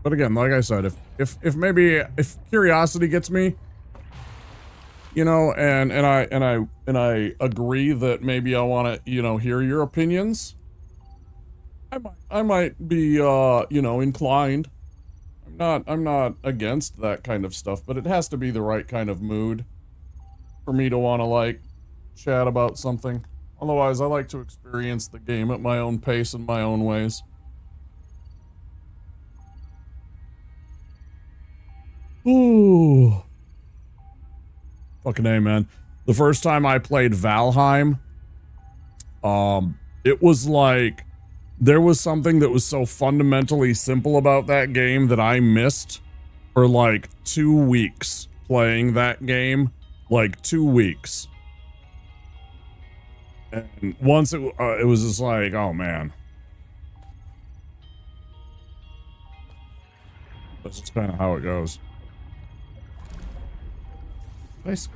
But again, like I said, if curiosity gets me, you know, and I agree that maybe I want to, you know, hear your opinions, I might be you know, inclined. I'm not against that kind of stuff, but it has to be the right kind of mood for me to want to like chat about something. Otherwise, I like to experience the game at my own pace and my own ways. Ooh. Fucking A, man. The first time I played Valheim, it was like There was something that was so fundamentally simple about that game that I missed for like 2 weeks playing that game. Like 2 weeks. And once it was just like, oh man. That's just kind of how it goes. Nice.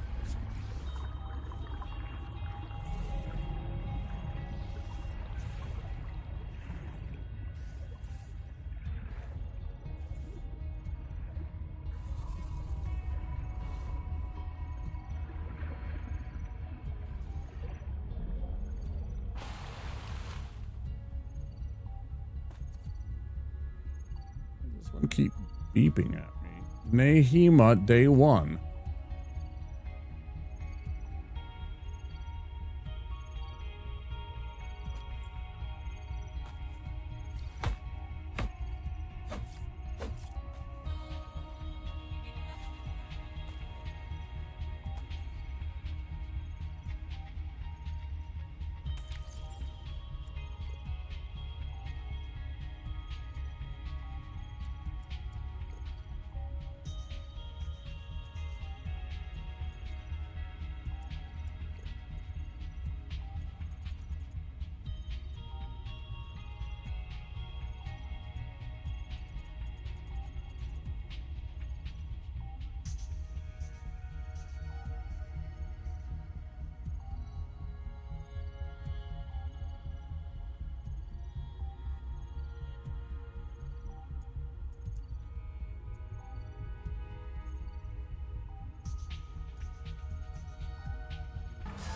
This one keep beeping at me. Nehema Day 1.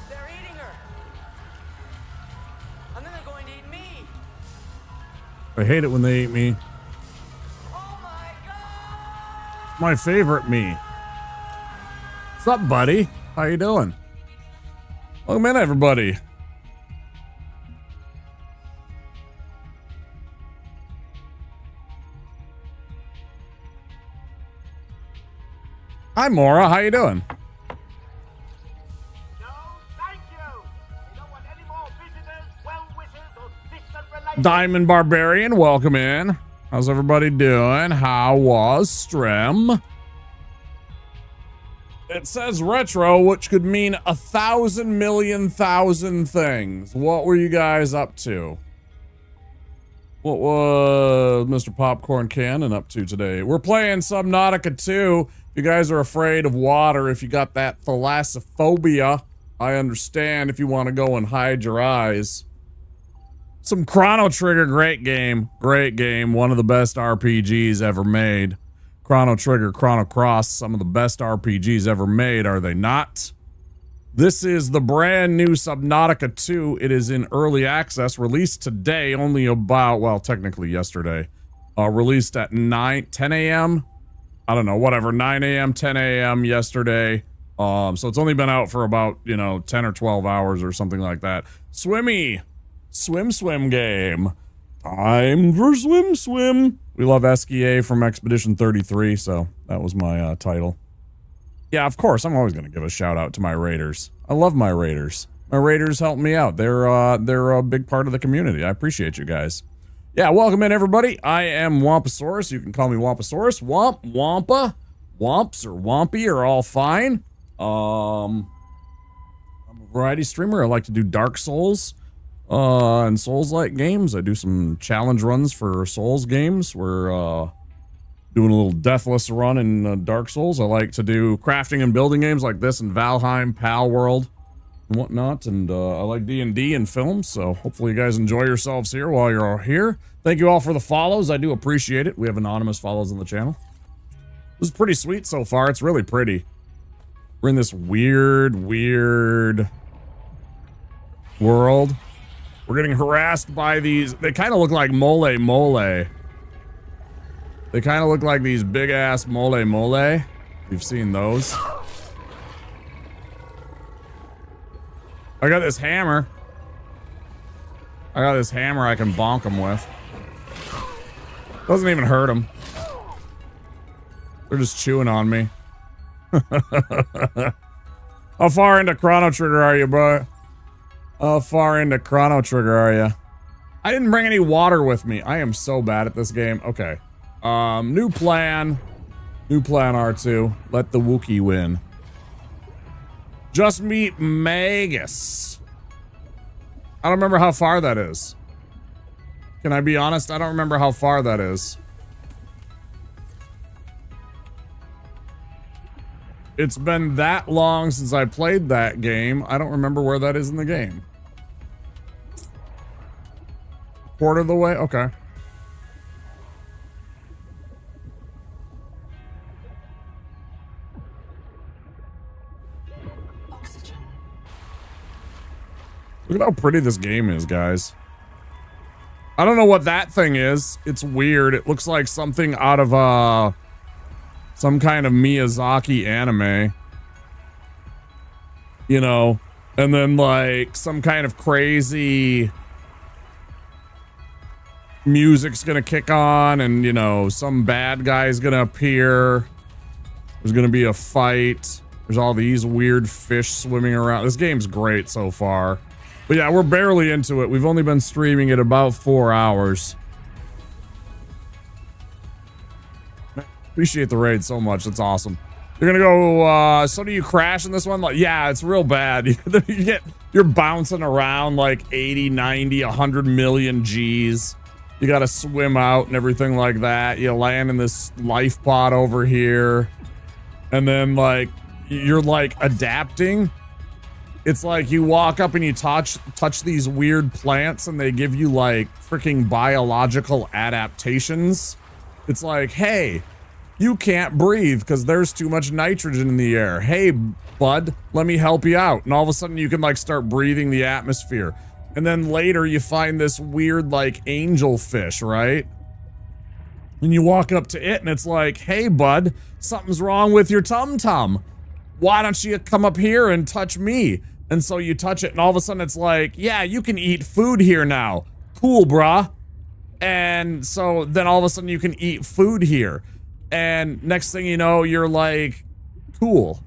They're eating her. And then they're going to eat me. I hate it when they eat me. Oh my god! It's my favorite me. What's up, buddy? How you doing? Welcome in, everybody. Hi, Maura. How you doing? Diamond Barbarian, welcome in. How's everybody doing? How was Strem? It says retro, which could mean 1,000,000,000 things. What were you guys up to? What was Mr. Popcorn Cannon up to today? We're playing Subnautica 2. If you guys are afraid of water, if you got that thalassophobia, I understand if you want to go and hide your eyes. Some Chrono Trigger, great game. Great game. One of the best RPGs ever made. Chrono Trigger, Chrono Cross, some of the best RPGs ever made, are they not? This is the brand new Subnautica 2. It is in early access, released today, only about, well, technically yesterday. Released at 10 a.m. I don't know, whatever, 9 a.m., 10 a.m. yesterday. So it's only been out for about, 10 or 12 hours or something like that. Swimmy! Swim game. Time for swim. We love Esquier from Expedition 33, so that was my title. Yeah, of course, I'm always going to give a shout out to my raiders. I love my raiders. My raiders help me out. They're a big part of the community. I appreciate you guys. Yeah, welcome in, everybody. I am Wampasaurus. You can call me Wampasaurus. Womp, Wampa, Womps, or Wompy are all fine. I'm a variety streamer. I like to do Dark Souls. And Souls-like games. I do some challenge runs for Souls games. We're doing a little Deathless run in Dark Souls. I like to do crafting and building games like this in Valheim, Pal World, and whatnot. And I like D&D and films, so hopefully you guys enjoy yourselves here while you're all here. Thank you all for the follows. I do appreciate it. We have anonymous follows on the channel. This is pretty sweet so far. It's really pretty. We're in this weird world. We're getting harassed by these. They kind of look like mole. They kind of look like these big ass mole. You've seen those. I got this hammer. I can bonk them with. Doesn't even hurt them. They're just chewing on me. How far into Chrono Trigger are you, bro? How far into Chrono Trigger are you? I didn't bring any water with me. I am so bad at this game. Okay. New plan. New plan, R2. Let the Wookiee win. Just meet Magus. I don't remember how far that is. Can I be honest? I don't remember how far that is. It's been that long since I played that game. I don't remember where that is in the game. Quarter of the way? Okay. Look at how pretty this game is, guys. I don't know what that thing is. It's weird. It looks like something out of some kind of Miyazaki anime. You know, and then like some kind of crazy music's gonna kick on, and you know, some bad guy's gonna appear. There's gonna be a fight. There's all these weird fish swimming around. This game's great so far. But yeah, we're barely into it. We've only been streaming it about 4 hours. Appreciate the raid so much. That's awesome. You're gonna go, so do you crash in this one? Like, yeah, it's real bad. You're bouncing around like 80, 90, 100 million G's. You gotta swim out and everything like that. You land in this life pod over here. And then like, you're like adapting. It's like you walk up and you touch these weird plants and they give you like freaking biological adaptations. It's like, hey, you can't breathe because there's too much nitrogen in the air. Hey, bud, let me help you out. And all of a sudden you can like start breathing the atmosphere. And then later you find this weird like angel fish, right? And you walk up to it and it's like, hey, bud, something's wrong with your tum-tum. Why don't you come up here and touch me? And so you touch it and all of a sudden it's like, yeah, you can eat food here now. Cool, brah. And so then all of a sudden you can eat food here. And next thing you know, you're like, cool.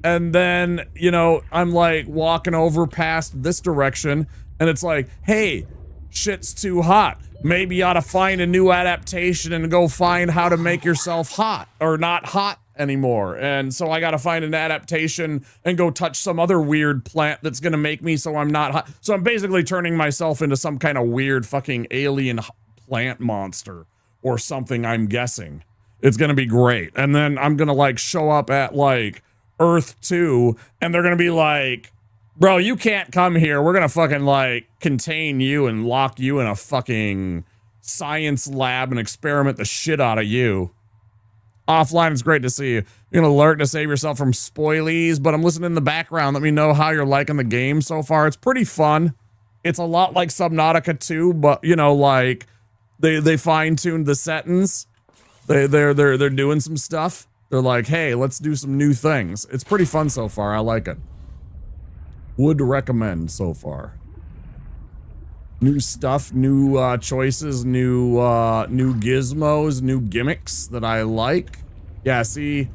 And then, you know, I'm like walking over past this direction and it's like, hey, shit's too hot. Maybe you ought to find a new adaptation and go find how to make yourself hot or not hot anymore. And so I got to find an adaptation and go touch some other weird plant that's going to make me so I'm not hot. So I'm basically turning myself into some kind of weird fucking alien plant monster or something, I'm guessing. It's going to be great. And then I'm going to like show up at like Earth 2 and they're going to be like, bro, you can't come here. We're going to fucking like contain you and lock you in a fucking science lab and experiment the shit out of you. Offline, it's great to see you. You're going to alert to save yourself from spoilies, but I'm listening in the background. Let me know how you're liking the game so far. It's pretty fun. It's a lot like Subnautica 2, but you know, like they fine-tuned the settings. They're doing some stuff. They're like, hey, let's do some new things. It's pretty fun so far. I like it. Would recommend so far. New stuff, new choices, new gizmos, new gimmicks that I like. Yeah, see,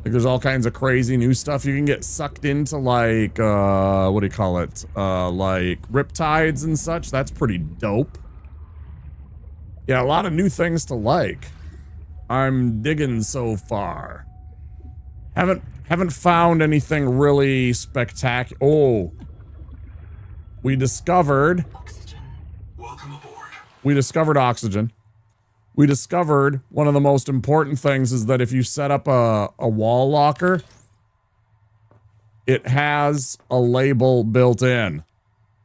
like there's all kinds of crazy new stuff. You can get sucked into like what do you call it? Like riptides and such. That's pretty dope. Yeah, a lot of new things to like. I'm digging so far. Haven't found anything really spectacular. Oh, we discovered. Welcome aboard. We discovered oxygen. We discovered one of the most important things is that if you set up a wall locker, it has a label built in.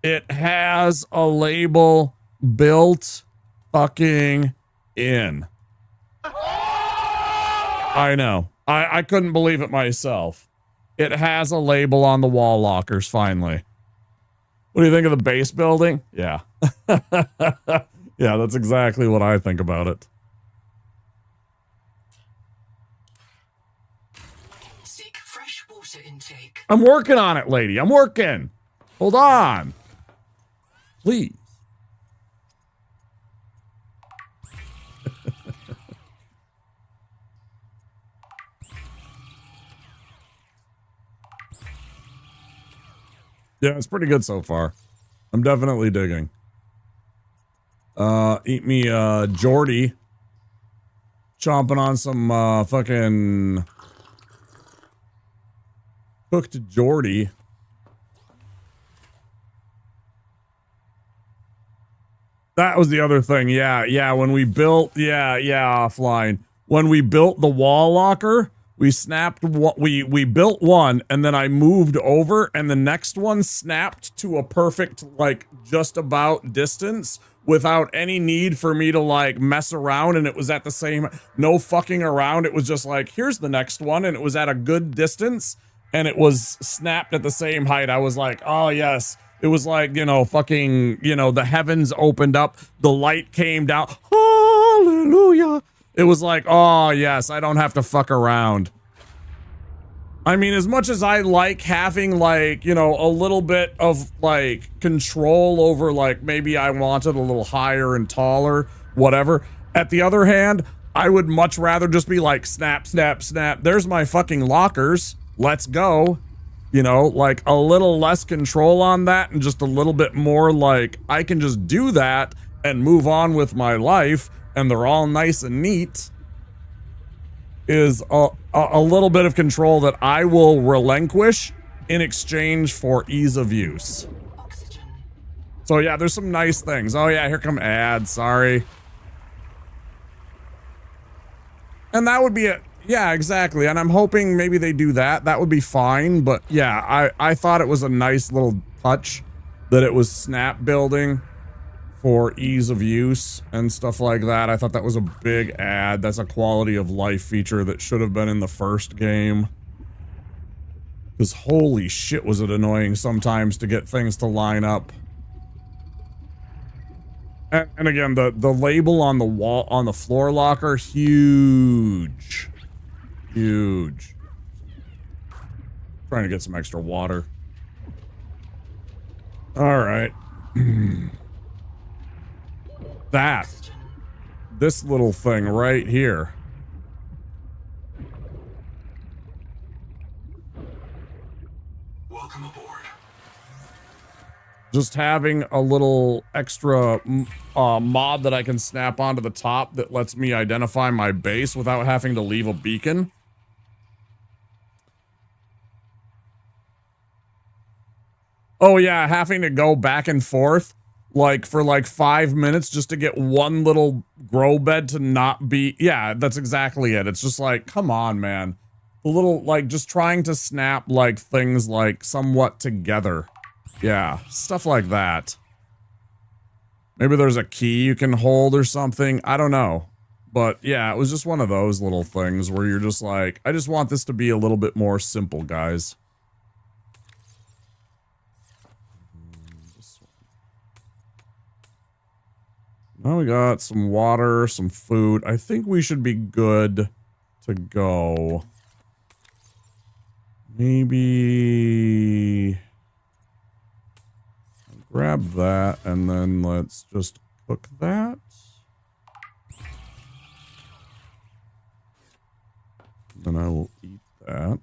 It has a label built fucking in. I know. I couldn't believe it myself. It has a label on the wall lockers, finally. What do you think of the base building? Yeah. Yeah, that's exactly what I think about it. Seek fresh water intake. I'm working on it, lady. I'm working. Hold on. Please. Yeah, it's pretty good so far. I'm definitely digging. Eat me Jordy. Chomping on some fucking cooked Jordy. That was the other thing. Yeah, when we built offline. When we built the wall locker, we snapped what we built one, and then I moved over, and the next one snapped to a perfect, like, just about distance without any need for me to, like, mess around, and it was at the same, no fucking around. It was just like, here's the next one, and it was at a good distance, and it was snapped at the same height. I was like, oh yes. It was like, you know, fucking, you know, the heavens opened up, the light came down. Hallelujah. It was like, oh yes, I don't have to fuck around. I mean, as much as I like having, like, you know, a little bit of, like, control over, like, maybe I wanted a little higher and taller, whatever. At the other hand, I would much rather just be like, snap, snap, snap. There's my fucking lockers. Let's go. You know, like, a little less control on that and just a little bit more, like, I can just do that and move on with my life, and they're all nice and neat, is a little bit of control that I will relinquish in exchange for ease of use. So yeah, there's some nice things. Oh yeah, here come ads, sorry. And that would be it. Yeah, exactly. And I'm hoping maybe they do that. That would be fine. But yeah, I thought it was a nice little touch that it was snap building for ease of use and stuff like that. I thought that was a big add. That's a quality of life feature that should have been in the first game. Because holy shit was it annoying sometimes to get things to line up. And again, the label on the wall, on the floor locker, huge. Huge. Trying to get some extra water. All right. This little thing right here. Welcome aboard. Just having a little extra mod that I can snap onto the top that lets me identify my base without having to leave a beacon. Oh yeah, having to go back and forth like for like 5 minutes just to get one little grow bed to not be, yeah, that's exactly it. It's just like, come on, man. A little, like, just trying to snap like things like somewhat together. Yeah, stuff like that. Maybe there's a key you can hold or something. I don't know. But yeah, it was just one of those little things where you're just like, I just want this to be a little bit more simple, guys. Now we got some water, some food. I think we should be good to go. Maybe grab that and then let's just cook that. Then I will eat that.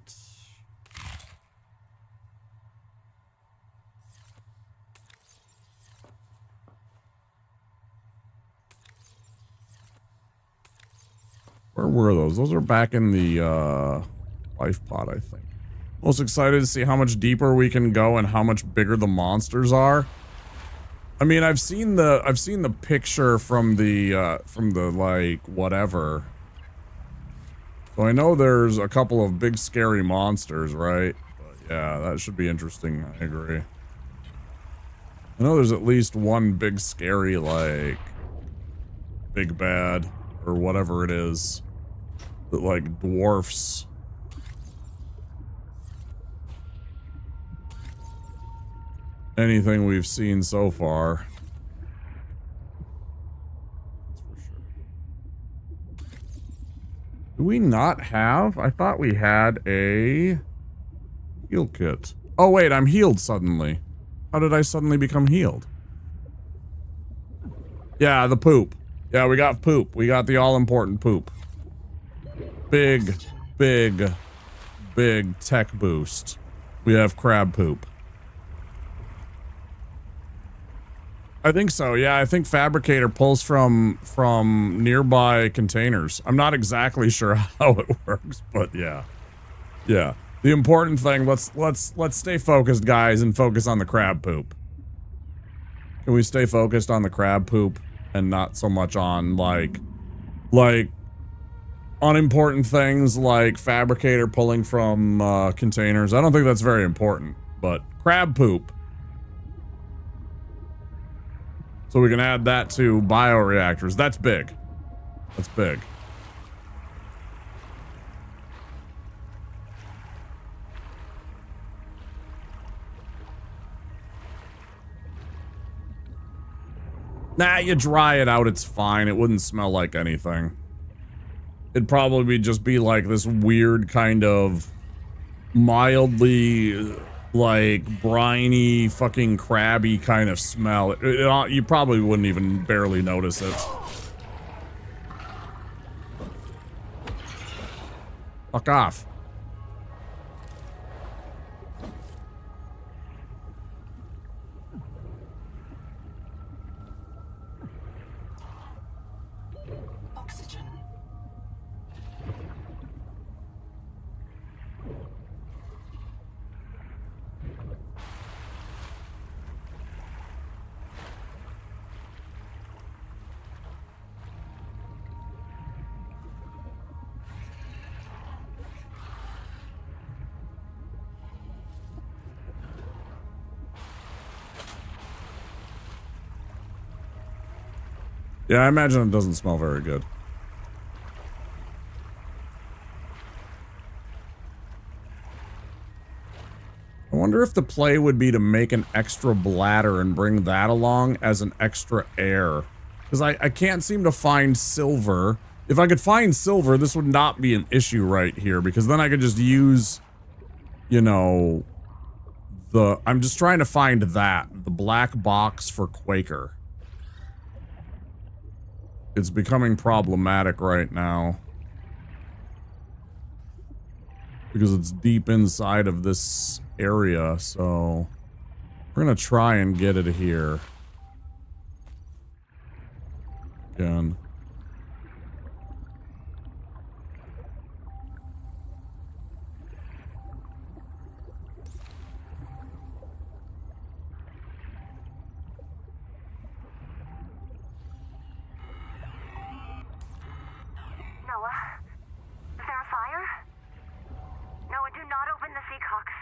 Where were those? Those are back in the life pod, I think. Most excited to see how much deeper we can go and how much bigger the monsters are. I mean, I've seen the picture from the like whatever. So I know there's a couple of big scary monsters, right? But yeah, that should be interesting. I agree. I know there's at least one big scary, like, big bad or whatever it is that like dwarfs anything we've seen so far. That's for sure. Do we not have? I thought we had a heal kit. Oh wait, I'm healed suddenly. How did I suddenly become healed? Yeah, the poop. Yeah, we got poop. We got the all-important poop. Big, big, big tech boost. We have crab poop. I think so. Yeah, I think Fabricator pulls from nearby containers. I'm not exactly sure how it works, but yeah. Yeah. The important thing, let's stay focused, guys, and focus on the crab poop. Can we stay focused on the crab poop and not so much on like unimportant things like Fabricator pulling from containers? I don't think that's very important, but crab poop. So we can add that to bioreactors. That's big. That's big. Nah, you dry it out, it's fine. It wouldn't smell like anything. It'd probably just be like this weird kind of mildly like briny fucking crabby kind of smell. You probably wouldn't even barely notice it. Fuck off. Oxygen. Yeah, I imagine it doesn't smell very good. I wonder if the play would be to make an extra bladder and bring that along as an extra air. Because I can't seem to find silver. If I could find silver, this would not be an issue right here. Because then I could just use, you know, I'm just trying to find that. The black box for Quaker. It's becoming problematic right now. Because it's deep inside of this area, so we're gonna try and get it here. Again. Noah? Is there a fire? Noah, do not open the Seacocks.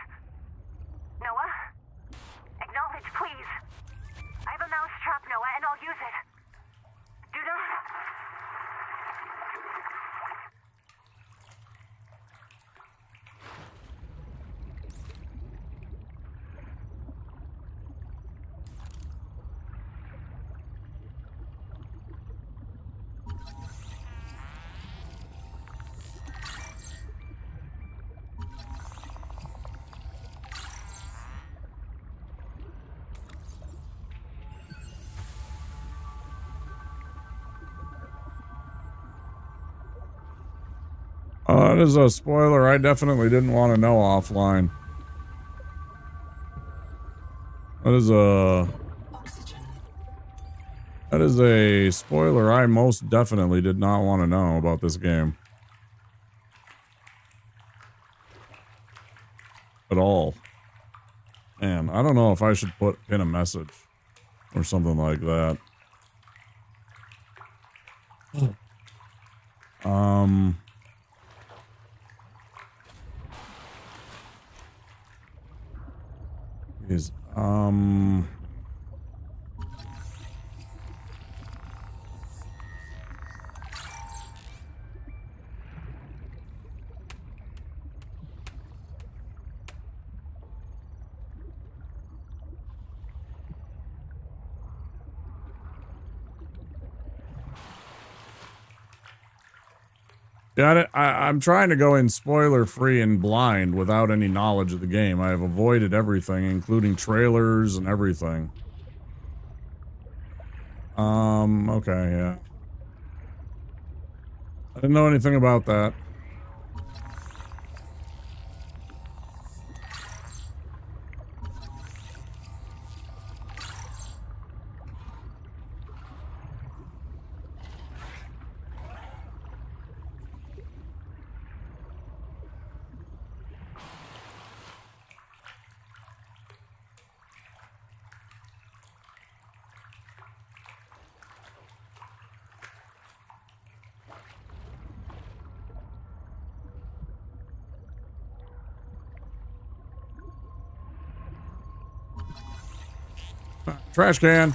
Noah? Acknowledge, please. I have a mouse trap, Noah, and I'll use it. Do not... That is a spoiler I definitely didn't want to know offline. That is a spoiler I most definitely did not want to know about this game. At all. Man, I don't know if I should pin a message or something like that. Got it. I'm trying to go in spoiler free and blind without any knowledge of the game. I have avoided everything, including trailers and everything. Okay, yeah. I didn't know anything about that. Trash can.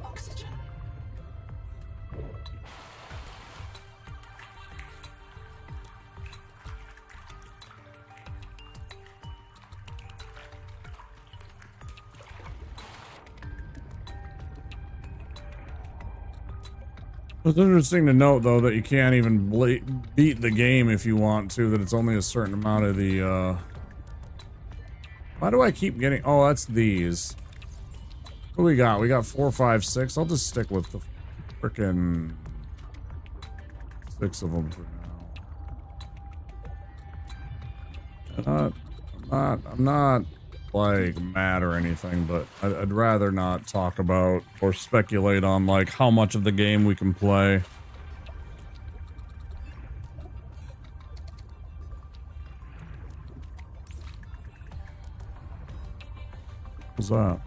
Oxygen. It's interesting to note, though, that you can't even beat the game if you want to, that it's only a certain amount of the, Why do I keep getting... Oh, that's these. What do we got? We got 4, 5, 6. I'll just stick with the frickin' 6 of them for now. I'm not, like, mad or anything, but I'd rather not talk about or speculate on, like, how much of the game we can play. What's that?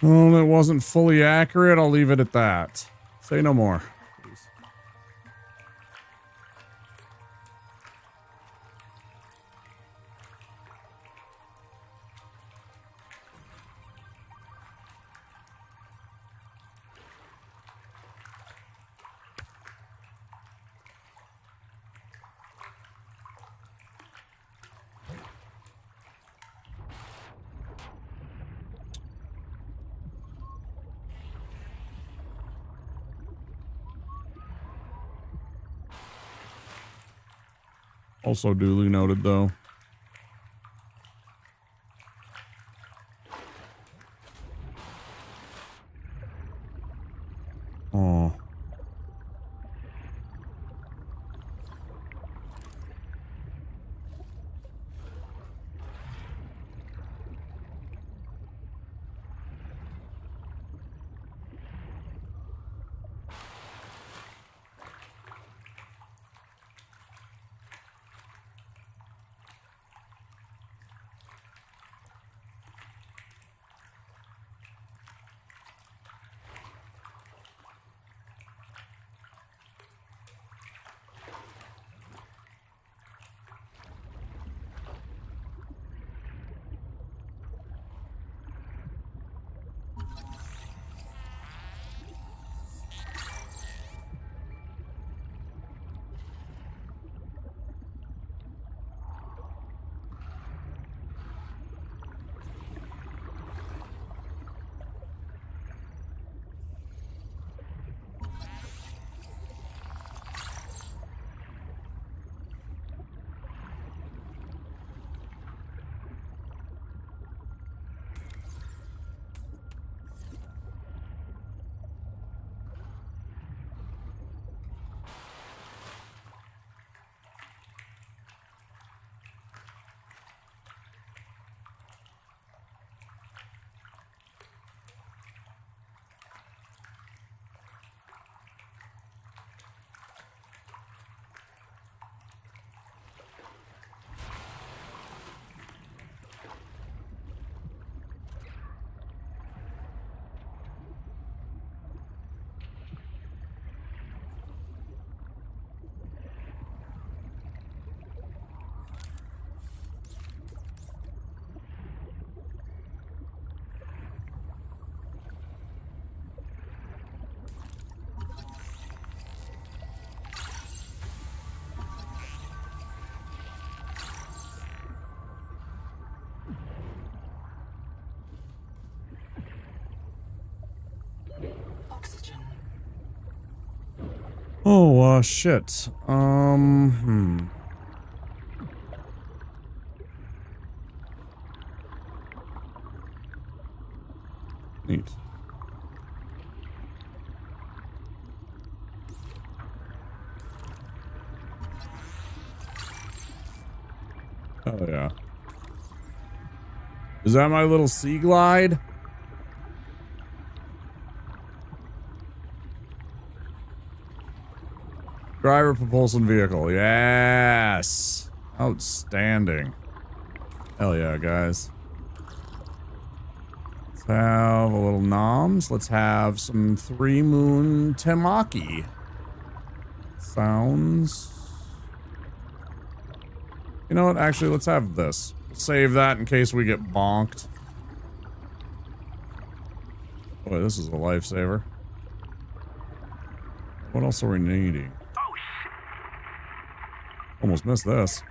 Well, it wasn't fully accurate. I'll leave it at that. Say no more. Also duly noted, though. Oh. Oh, shit. Neat. Oh, yeah. Is that my little sea glide? Driver propulsion vehicle. Yes. Outstanding. Hell yeah, guys. Let's have a little noms. Let's have some 3 moon temaki. Sounds. You know what? Actually, let's have this. Save that in case we get bonked. Boy, this is a lifesaver. What else are we needing? Almost missed this.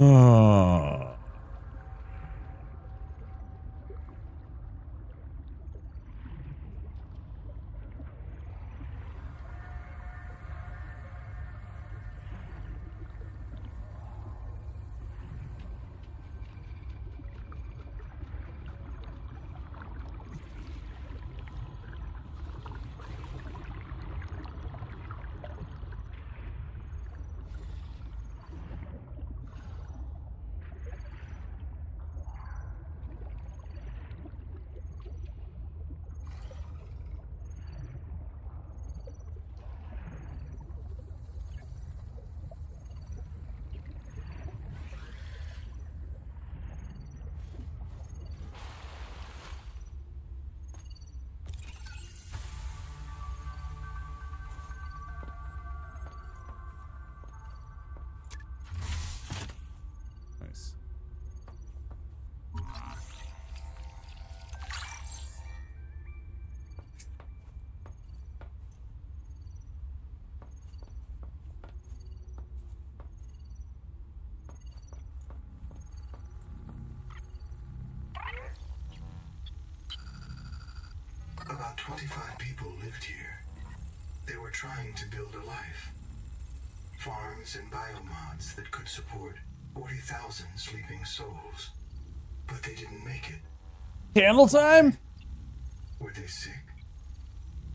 Oh. Nice. About 25 people lived here. They were trying to build a life. Farms and biomods that could support 40,000 sleeping souls. But they didn't make it. Candle time? Were they sick?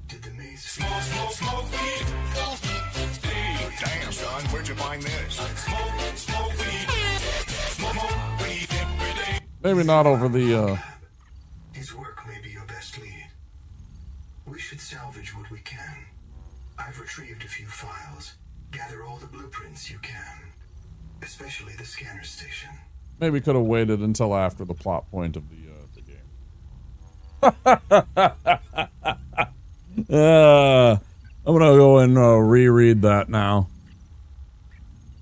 Did the maze Smoke weed. Hey, damn, son, where'd you find this? Smoke weed. Smoke weed every day. Maybe not over the, His work may be your best lead. We should salvage what we can. I've retrieved a few files. Gather all the blueprints you can. Especially the scanner station. Maybe could have waited until after the plot point of the game. I'm gonna go and reread that now.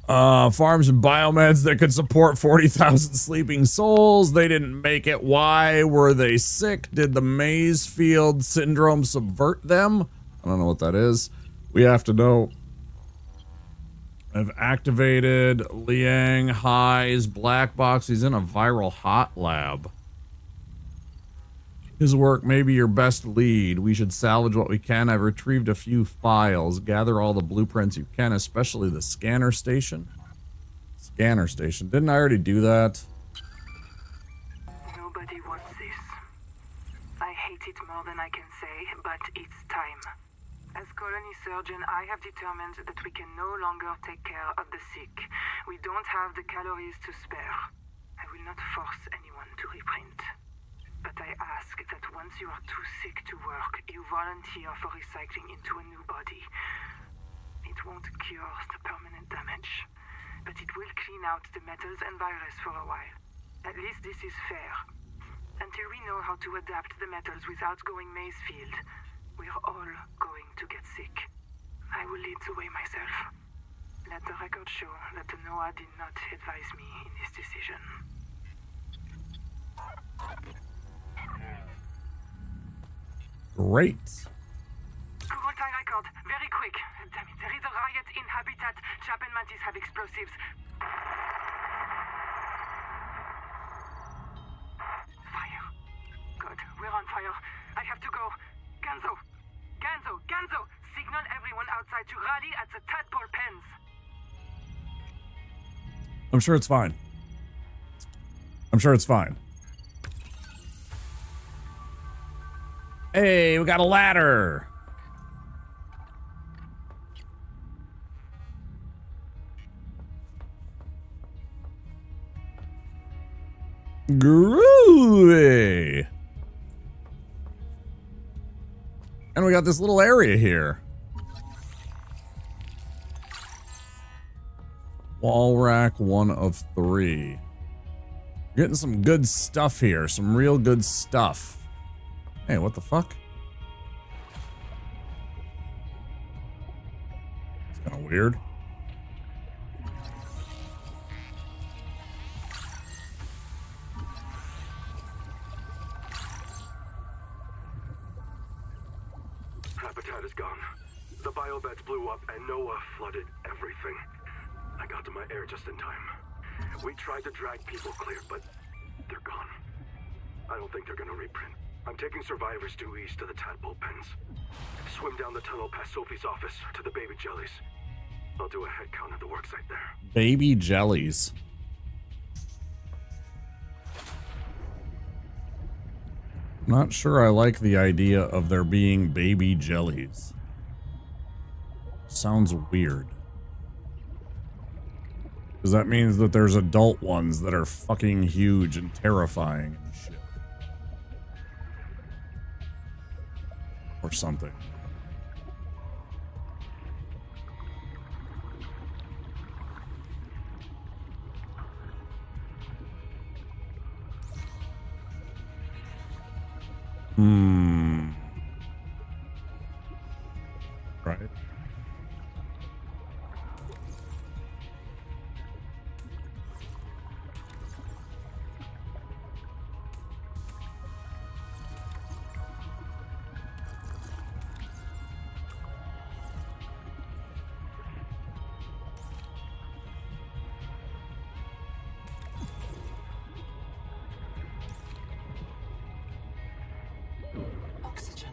Farms and biomeds that could support 40,000 sleeping souls. They didn't make it. Why? Were they sick? Did the maze field syndrome subvert them? I don't know what that is. We have to know. I've activated Liang Hai's black box. He's in a viral hot lab. His work may be your best lead. We should salvage what we can. I've retrieved a few files. Gather all the blueprints you can, especially the scanner station. Scanner station. Didn't I already do that? Nobody wants this. I hate it more than I can say, but it's time. As colony surgeon, I have determined that we can no longer take care of the sick. We don't have the calories to spare. will not force anyone to reprint. But I ask that once you are too sick to work, you volunteer for recycling into a new body. It won't cure the permanent damage, but it will clean out the metals and virus for a while. At least this is fair. Until we know how to adapt the metals without going Mazefield, we're all going to get sick. I will lead the way myself. Let the record show that the NOAA did not advise me in this decision. Great. Kurultai record, very quick. Damn it, there is a riot in Habitat. Chap and Mantis have explosives. Fire. Good, we're on fire. I have to go. Ganzo! Ganzo! Ganzo! Signal everyone outside to rally at the tadpole pens. I'm sure it's fine. I'm sure it's fine. Hey, we got a ladder. Groovy. And we got this little area here. Wall rack 1 of 3. Getting some good stuff here. Some real good stuff. Hey, what the fuck? It's kind of weird. Habitat is gone. The biobeds blew up and Noah flooded everything. I got to my air just in time. We tried to drag people clear, but they're gone. I don't think they're gonna reprint. I'm taking survivors due east to the tadpole pens. Swim down the tunnel past Sophie's office to the baby jellies. I'll do a head count at the worksite there. Baby jellies. I'm not sure I like the idea of there being baby jellies. Sounds weird. Because that means that there's adult ones that are fucking huge and terrifying and shit. Or something. Right. Oxygen.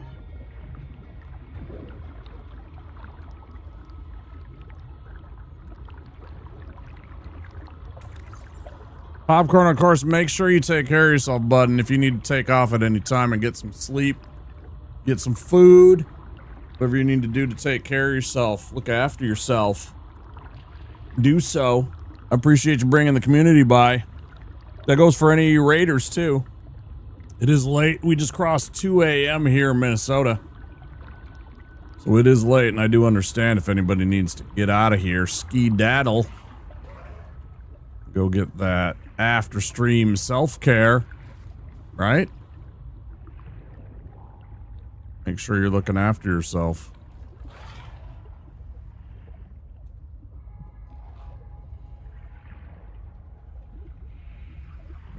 Popcorn, of course, make sure you take care of yourself, bud. And if you need to take off at any time and get some sleep, get some food, whatever you need to do to take care of yourself, look after yourself, do so. I appreciate you bringing the community by. That goes for any of you raiders, too. It is late. We just crossed 2 a.m. here in Minnesota. So it is late, and I do understand if anybody needs to get out of here, ski-daddle. Go get that after-stream self-care, right? Make sure you're looking after yourself.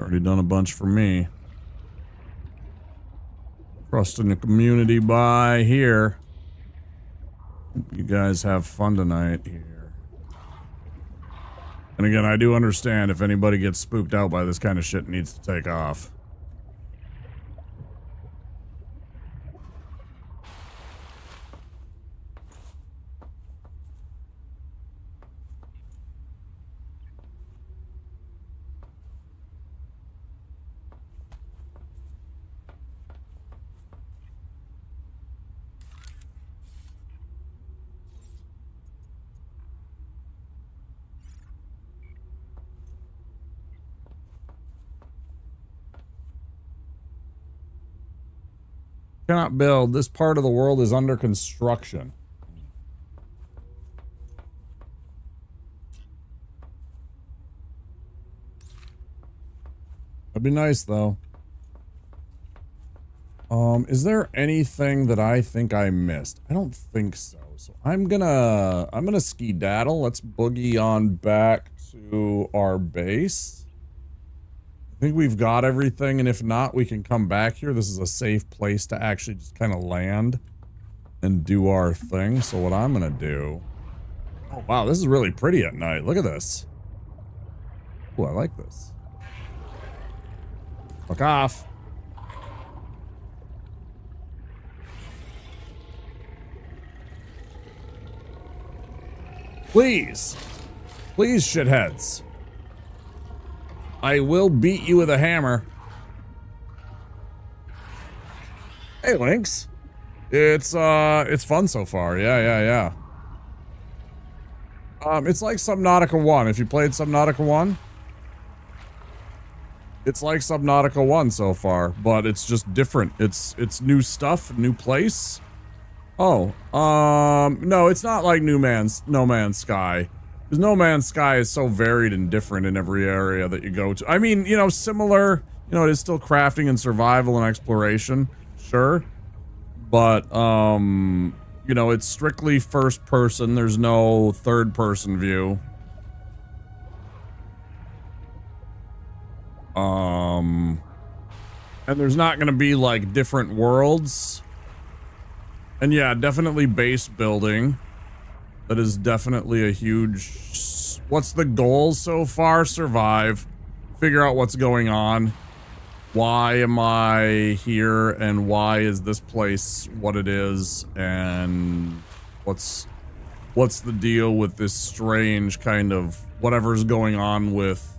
Already done a bunch for me. Trusting the community by here. You guys have fun tonight here. And again, I do understand if anybody gets spooked out by this kind of shit and needs to take off. Cannot build. This part of the world is under construction. That'd be nice, though. Is there anything that I think I missed? I don't think so. So I'm gonna skedaddle. Let's boogie on back to our base. I think we've got everything, and if not, we can come back here. This is a safe place to actually just kind of land and do our thing. So what I'm gonna do... Oh, wow, this is really pretty at night. Look at this. Oh, I like this. Fuck off. Please. Please, shitheads. I will beat you with a hammer. Hey, Lynx. It's fun so far. Yeah. It's like Subnautica 1. If you played Subnautica 1, it's like Subnautica 1 so far, but it's just different. It's new stuff, new place. Oh, no, it's not like No Man's Sky. Because No Man's Sky is so varied and different in every area that you go to. I mean, you know, similar, you know, it is still crafting and survival and exploration, sure. But, you know, it's strictly first person. There's no third person view. And there's not going to be like different worlds. And yeah, definitely base building. That is definitely a huge... What's the goal so far? Survive. Figure out what's going on. Why am I here? And why is this place what it is? And what's the deal with this strange kind of... Whatever's going on with...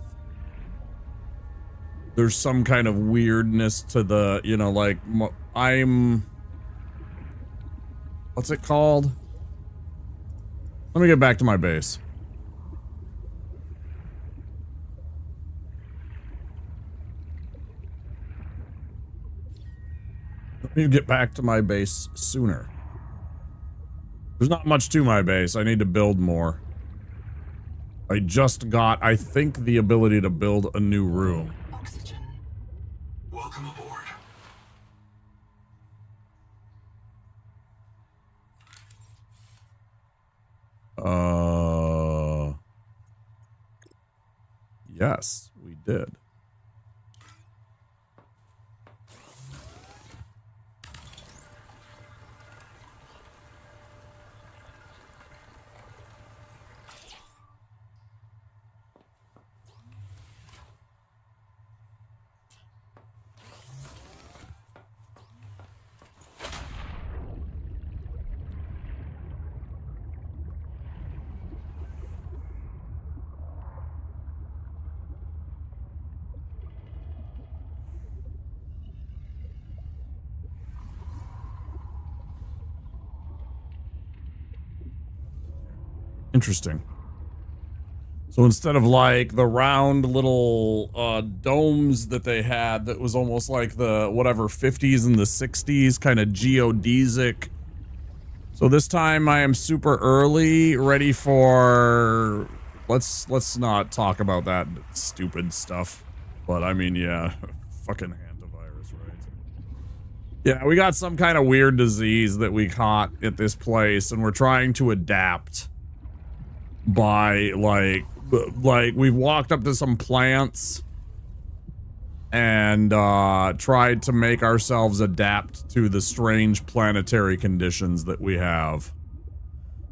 There's some kind of weirdness to the... You know, like... I'm... What's it called? Let me get back to my base. Let me get back to my base sooner. There's not much to my base. I need to build more. I just got, I think, the ability to build a new room. Oxygen. Welcome aboard. Yes, we did. Interesting. So instead of like the round little domes that they had that was almost like the whatever 50s and the 60s kind of geodesic. So this time I am super early, ready for let's not talk about that stupid stuff. But I mean, yeah, fucking hantavirus, right? Yeah, we got some kind of weird disease that we caught at this place and we're trying to adapt. By like we've walked up to some plants and tried to make ourselves adapt to the strange planetary conditions that we have.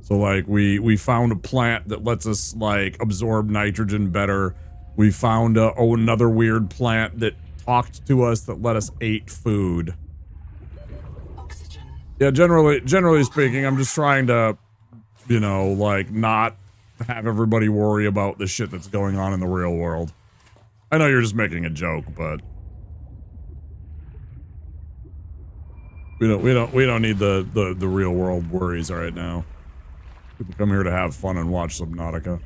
So like we found a plant that lets us like absorb nitrogen better. We found another weird plant that talked to us that let us eat food. Oxygen. Yeah, generally speaking, I'm just trying to, you know, like not have everybody worry about the shit that's going on in the real world. I know you're just making a joke, but we don't need the real world worries right now. People come here to have fun and watch Subnautica.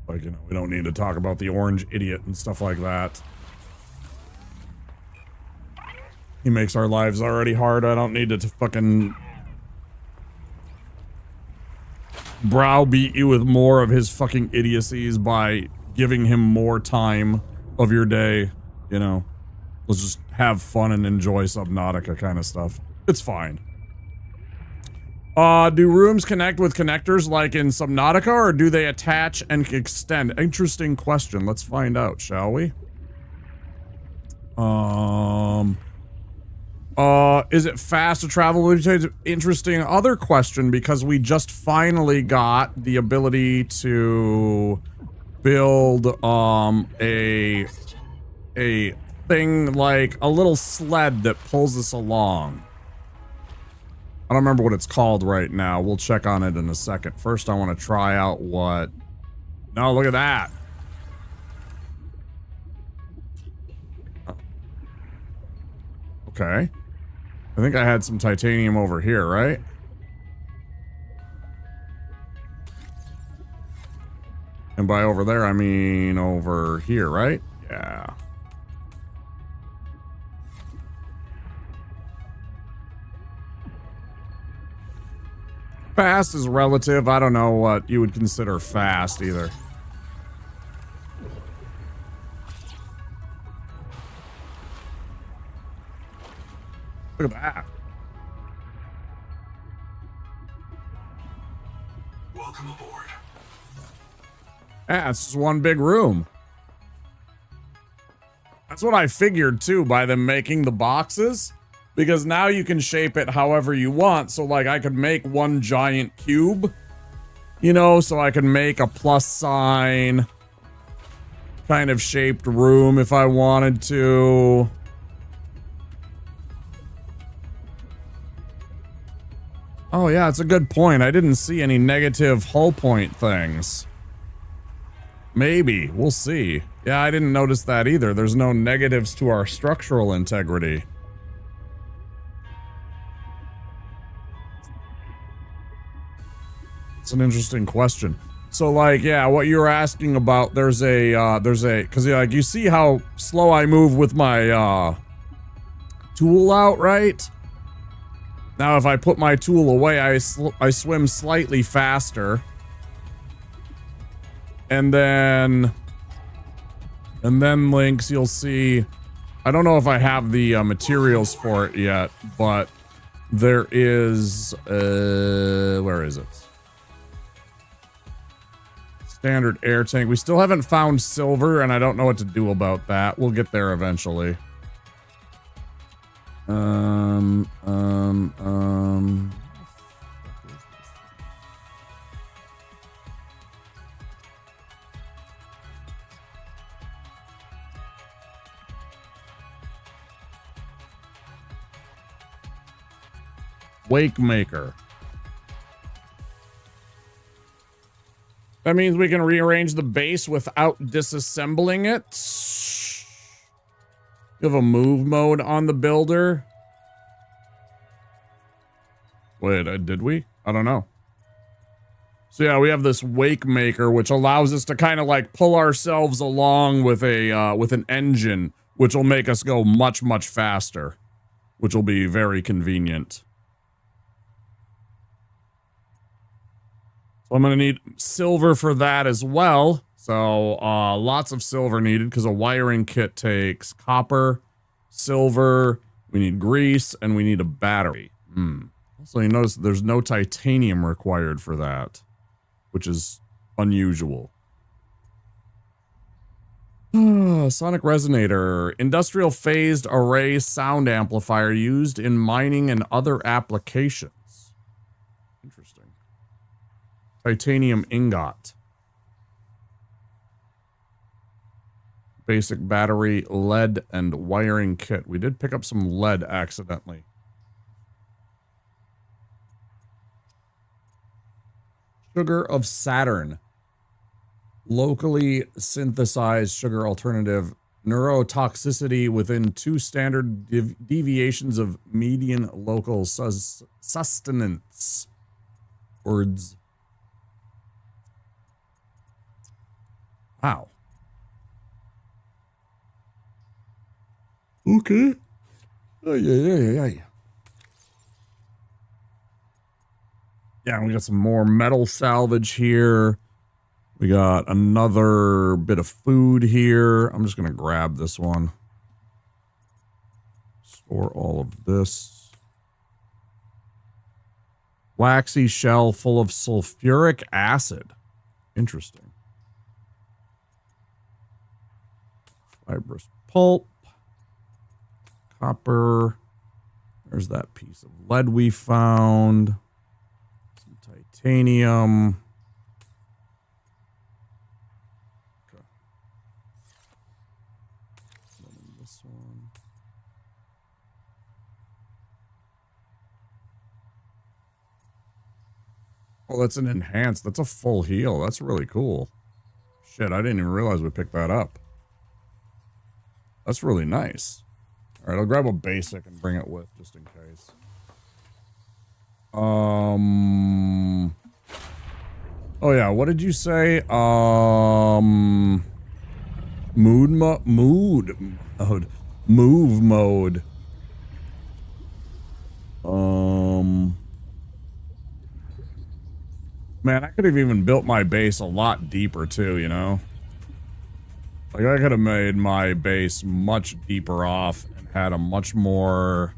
Like, you know, we don't need to talk about the orange idiot and stuff like that. He makes our lives already hard. I don't need to fucking browbeat you with more of his fucking idiocies by giving him more time of your day. You know, let's just have fun and enjoy Subnautica kind of stuff. It's fine. Do rooms connect with connectors like in Subnautica, or do they attach and extend? Interesting question. Let's find out, shall we? Is it fast to travel? Interesting other question, because we just finally got the ability to build, a thing like a little sled that pulls us along. I don't remember what it's called right now. We'll check on it in a second. First, I want to try out what... No, look at that. Okay. I think I had some titanium over here, right? And by over there, I mean over here, right? Yeah. Fast is relative. I don't know what you would consider fast either. Look at that. Welcome aboard. Yeah, it's just one big room. That's what I figured too by them making the boxes. Because now you can shape it however you want. So like I could make one giant cube. You know, so I could make a plus sign kind of shaped room if I wanted to. Oh yeah, it's a good point. I didn't see any negative hull point things. Maybe. We'll see. Yeah, I didn't notice that either. There's no negatives to our structural integrity. It's an interesting question. So like, yeah, what you were asking about, there's a, cause like you see how slow I move with my, tool out, right? Now if I put my tool away, I swim slightly faster. And then Lynx, you'll see, I don't know if I have the materials for it yet, but there is, where is it? Standard air tank. We still haven't found silver, and I don't know what to do about that. We'll get there eventually. Wake maker. That means we can rearrange the base without disassembling it. You have a move mode on the builder. Wait, did we? I don't know. So yeah, we have this wake maker, which allows us to kind of like pull ourselves along with a with an engine, which will make us go much, much faster, which will be very convenient. So I'm going to need silver for that as well. So lots of silver needed because a wiring kit takes copper, silver, we need grease, and we need a battery. So you notice there's no titanium required for that, which is unusual. Sonic resonator, industrial phased array sound amplifier used in mining and other applications. Interesting. Titanium ingot. Basic battery, lead, and wiring kit. We did pick up some lead accidentally. Sugar of Saturn. Locally synthesized sugar alternative. Neurotoxicity within 2 standard deviations of median local sustenance. Words. Wow. Okay. Oh, yeah. Yeah, we got some more metal salvage here. We got another bit of food here. I'm just going to grab this one. Store all of this. Waxy shell full of sulfuric acid. Interesting. Fibrous pulp. Copper. There's that piece of lead we found. Some titanium. Okay. This one. Oh, that's an enhanced. That's a full heal. That's really cool. Shit, I didn't even realize we picked that up. That's really nice. All right, I'll grab a basic and bring it with just in case. Oh yeah, what did you say? Move mode. Man, I could have even built my base a lot deeper too, you know? Like, I could have made my base much deeper off and had a much more...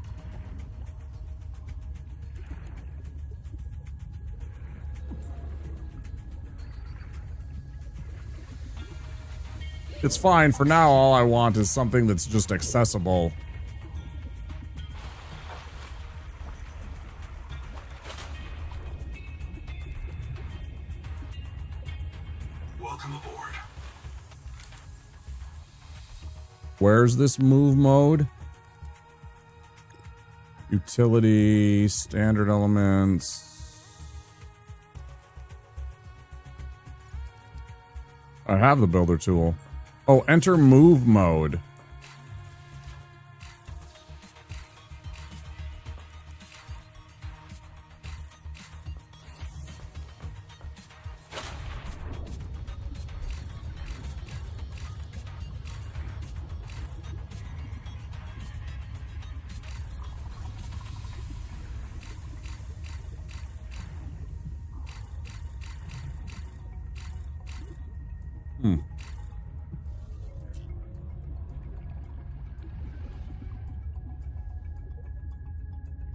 It's fine. For now, all I want is something that's just accessible. Welcome aboard. Where's this move mode? Utility, standard elements. I have the builder tool. Oh, enter move mode.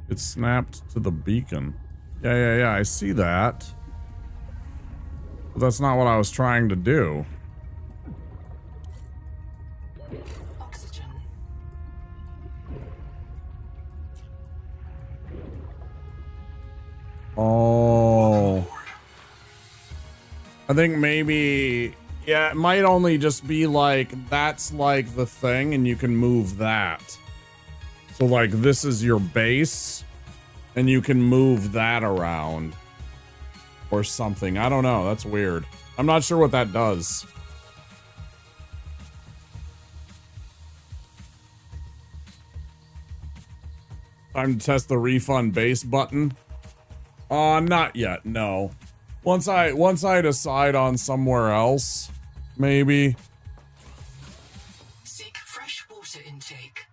It snapped to the beacon. Yeah, I see that. But that's not what I was trying to do. Oxygen. Oh. I think maybe... Yeah, it might only just be like, that's like the thing, and you can move that. So, like, this is your base, and you can move that around. Or something. I don't know. That's weird. I'm not sure what that does. Time to test the refund base button. Not yet, no. Once I decide on somewhere else, maybe. Seek fresh water intake.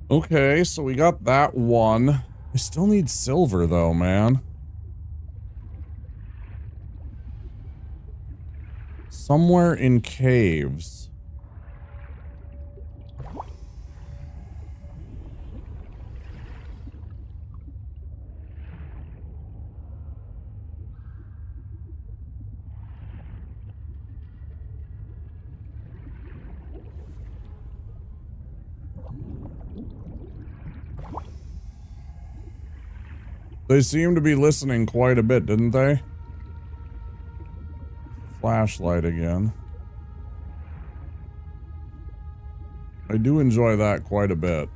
Okay, so we got that one. I still need silver though, man. Somewhere in caves. They seem to be listening quite a bit, didn't they? Flashlight again. I do enjoy that quite a bit.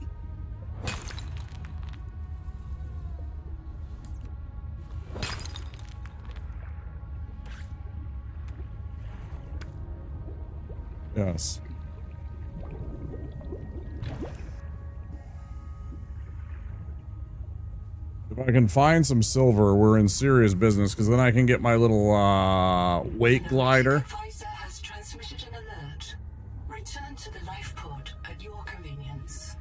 Yes. If I can find some silver, we're in serious business, because then I can get my little, wake glider. Advisor has transmitted an alert. Return to the life pod at your convenience.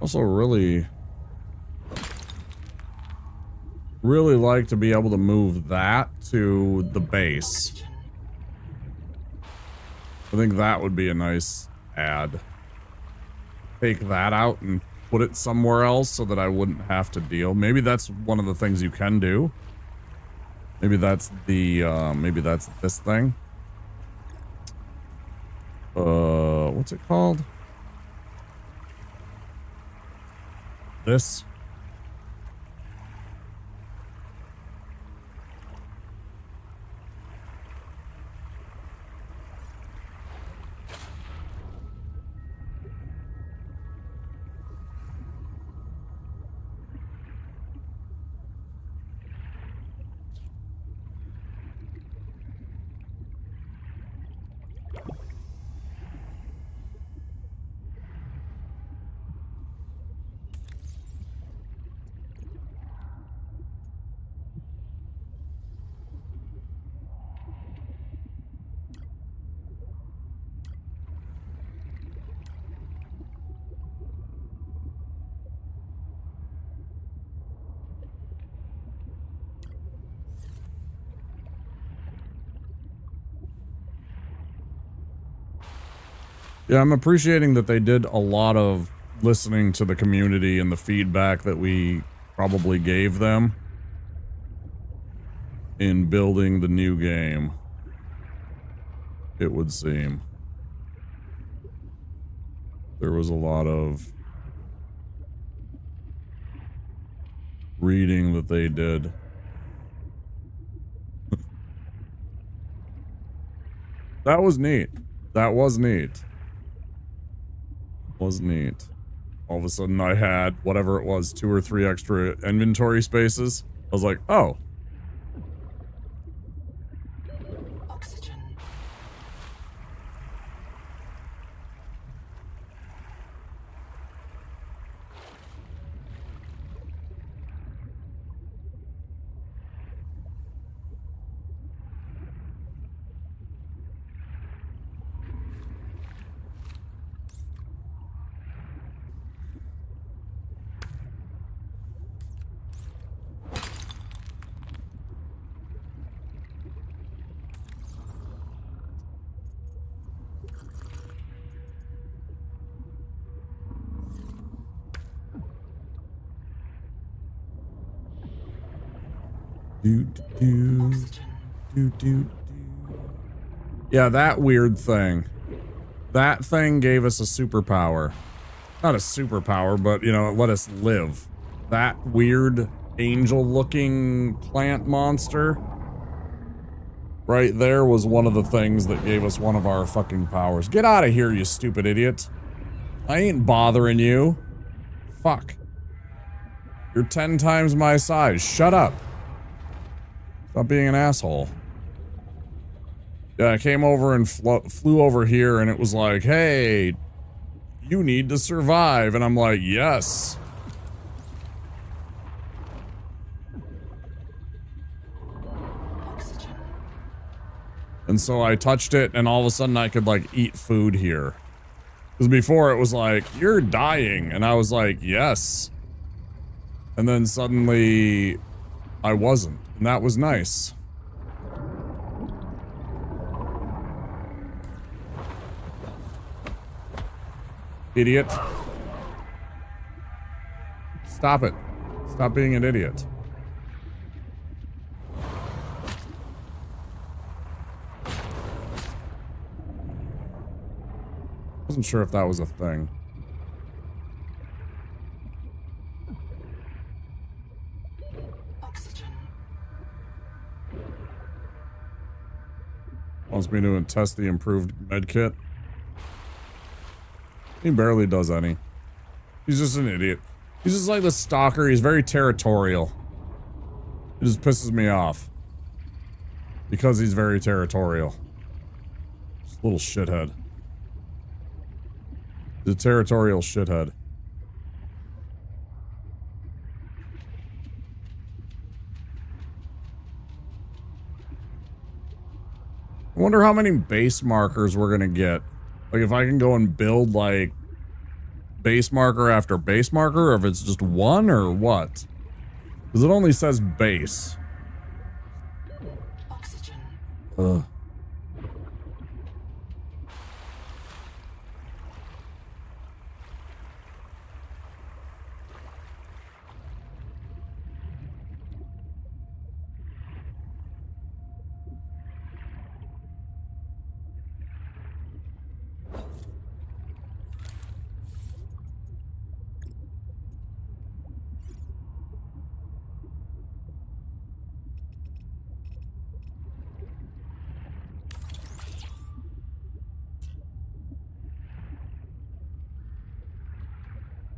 Also really like to be able to move that to the base. I think that would be a nice add. Take that out and put it somewhere else so that I wouldn't have to deal. Maybe that's one of the things you can do. Maybe that's the, maybe that's this thing. What's it called? This. Yeah, I'm appreciating that they did a lot of listening to the community and the feedback that we probably gave them in building the new game, it would seem. There was a lot of reading that they did. That was neat. That was neat. Was neat. All of a sudden I had whatever it was, 2 or 3 extra inventory spaces. I was like, oh. Yeah, that weird thing. That thing gave us a superpower. Not a superpower, but, you know, it let us live. That weird angel-looking plant monster right there was one of the things that gave us one of our fucking powers. Get out of here, you stupid idiot. I ain't bothering you. Fuck. You're 10 times my size. Shut up. Stop being an asshole. Yeah, I came over and flew over here and it was like, hey, you need to survive. And I'm like, yes. And so I touched it and all of a sudden I could like eat food here. Because before it was like, you're dying. And I was like, yes. And then suddenly I wasn't. And that was nice. Idiot. Stop it. Stop being an idiot. Wasn't sure if that was a thing. Wants me to test the improved medkit. He barely does any. He's just an idiot. He's just like the stalker. He's very territorial. It just pisses me off. Because he's very territorial. Just a little shithead. The territorial shithead. I wonder how many base markers we're gonna get. Like if I can go and build like base marker after base marker, or if it's just one or what. Because it only says base. Oxygen. Ugh.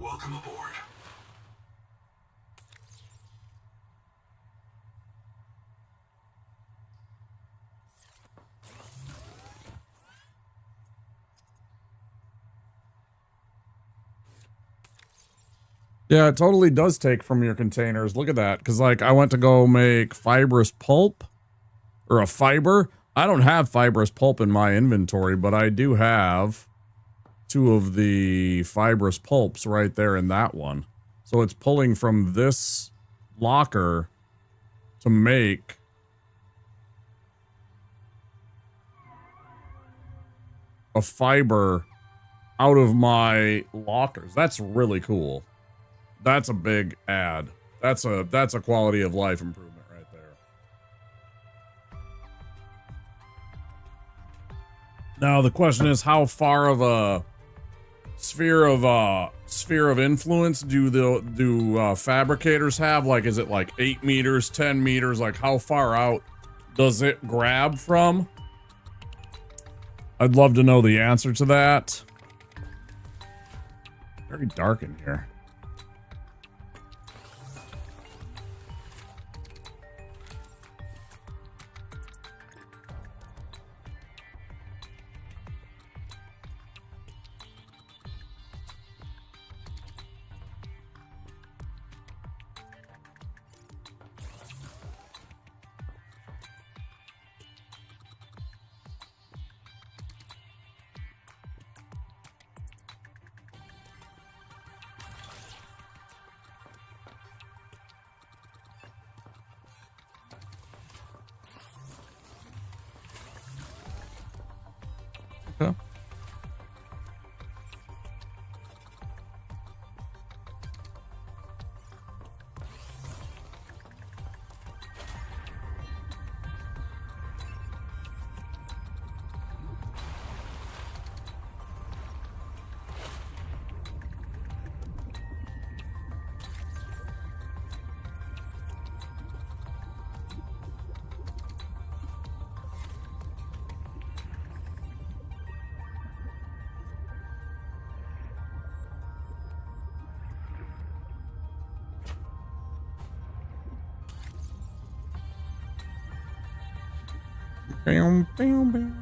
Welcome aboard. Yeah, it totally does take from your containers. Look at that. Because, like, I went to go make fibrous pulp. Or a fiber. I don't have fibrous pulp in my inventory, but I do have 2 of the fibrous pulps right there in that one. So it's pulling from this locker to make a fiber out of my lockers. That's really cool. That's a big add. That's a quality of life improvement right there. Now the question is, how far of a sphere of influence do fabricators have? Like, is it like 8 meters, 10 meters? Like, how far out does it grab from? I'd love to know the answer to that. Very dark in here. Okay. Bam, bam, bam.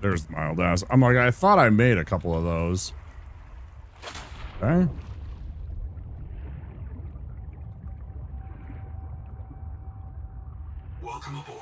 There's the mild ass. I'm like, I thought I made a couple of those. Okay. Welcome aboard.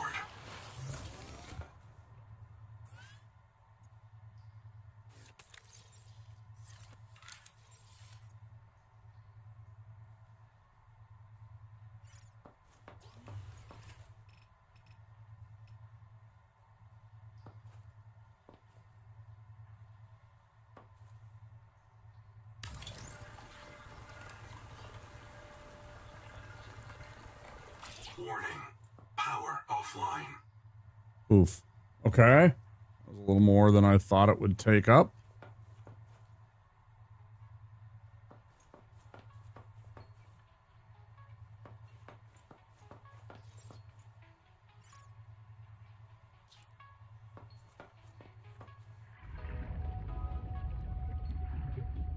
Warning. Power offline. Oof. Okay. That was a little more than I thought it would take up.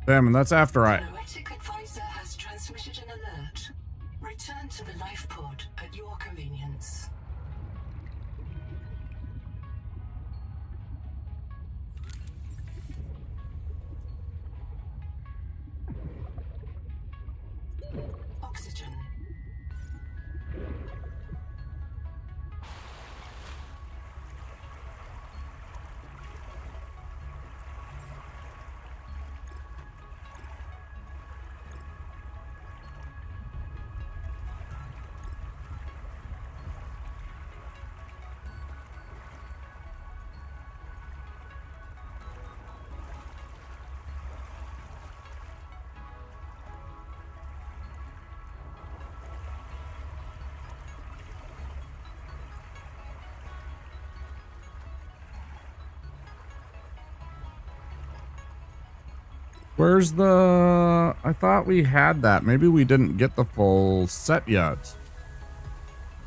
Damn, and that's after I... Noetic advisor has transmitted an alert. Return to the life pod at your convenience. Oxygen. Where's the... I thought we had that. Maybe we didn't get the full set yet.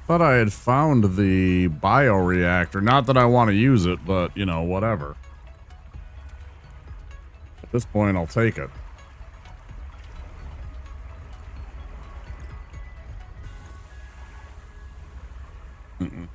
Thought I had found the bioreactor. Not that I want to use it, but, you know, whatever. At this point, I'll take it. Mm-mm.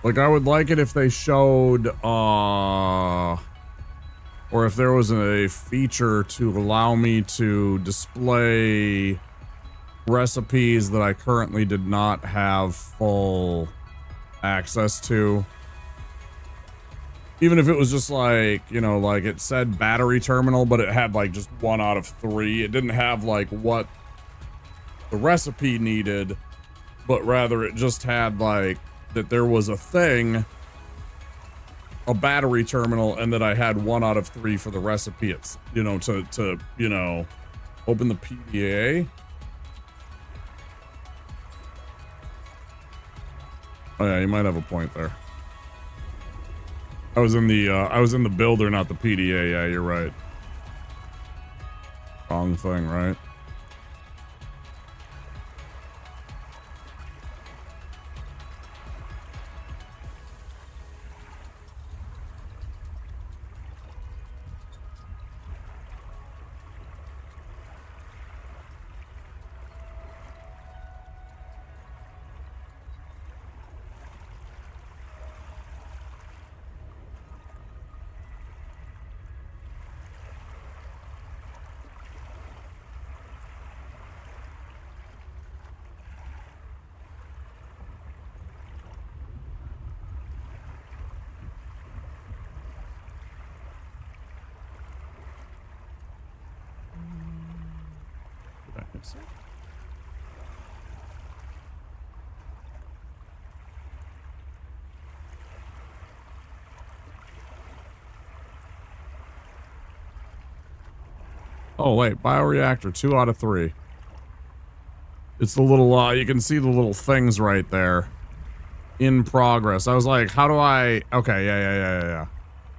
Like, I would like it if they showed, or if there was a feature to allow me to display recipes that I currently did not have full access to. Even if it was just like, you know, like it said battery terminal, but it had like just 1 out of 3. It didn't have like what the recipe needed, but rather it just had like that there was a thing, a battery terminal, and that I had 1 out of 3 for the recipe. It's, you know, to you know, open the PDA. Oh yeah, you might have a point there. I was in the builder, not the PDA. Yeah, you're right. Wrong thing, right? Oh wait, bioreactor 2 out of 3. It's the little you can see the little things right there. In progress. I was like, how do I... Okay, yeah.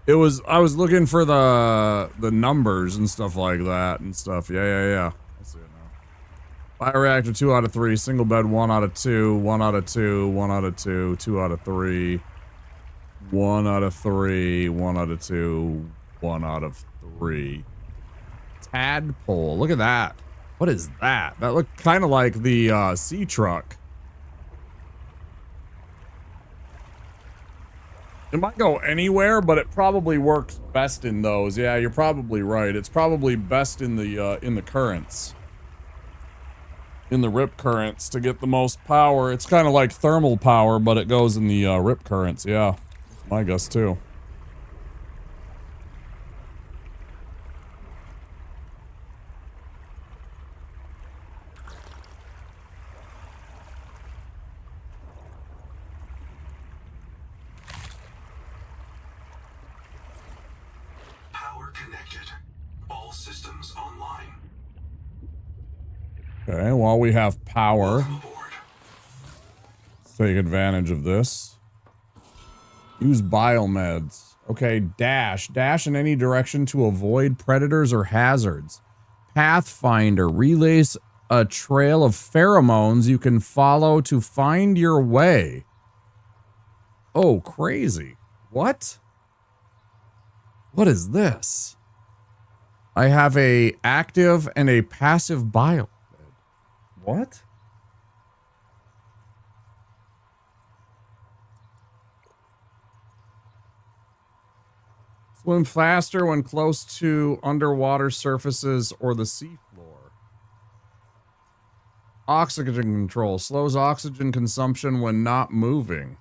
It was... I was looking for the numbers and stuff like that and stuff. Yeah. I see it now. Bioreactor 2 out of 3. Single bed 1 out of 2. 1 out of 2. 1 out of 2. 2 out of 3. 1 out of 3. 1 out of 2. 1 out of 3. Tadpole. Look at that. What is that? That looked kind of like the sea truck. It might go anywhere, but it probably works best in those. Yeah, you're probably right. It's probably best in the currents. In the rip currents to get the most power. It's kind of like thermal power, but it goes in the rip currents. Yeah, my guess too. Okay, while we have power, let's take advantage of this. Use biomeds. Okay, dash. Dash in any direction to avoid predators or hazards. Pathfinder. a trail of pheromones you can follow to find your way. Oh, crazy. What? What is this? I have a active and a passive biomed. What? Swim faster when close to underwater surfaces or the seafloor. Oxygen control. Slows oxygen consumption when not moving.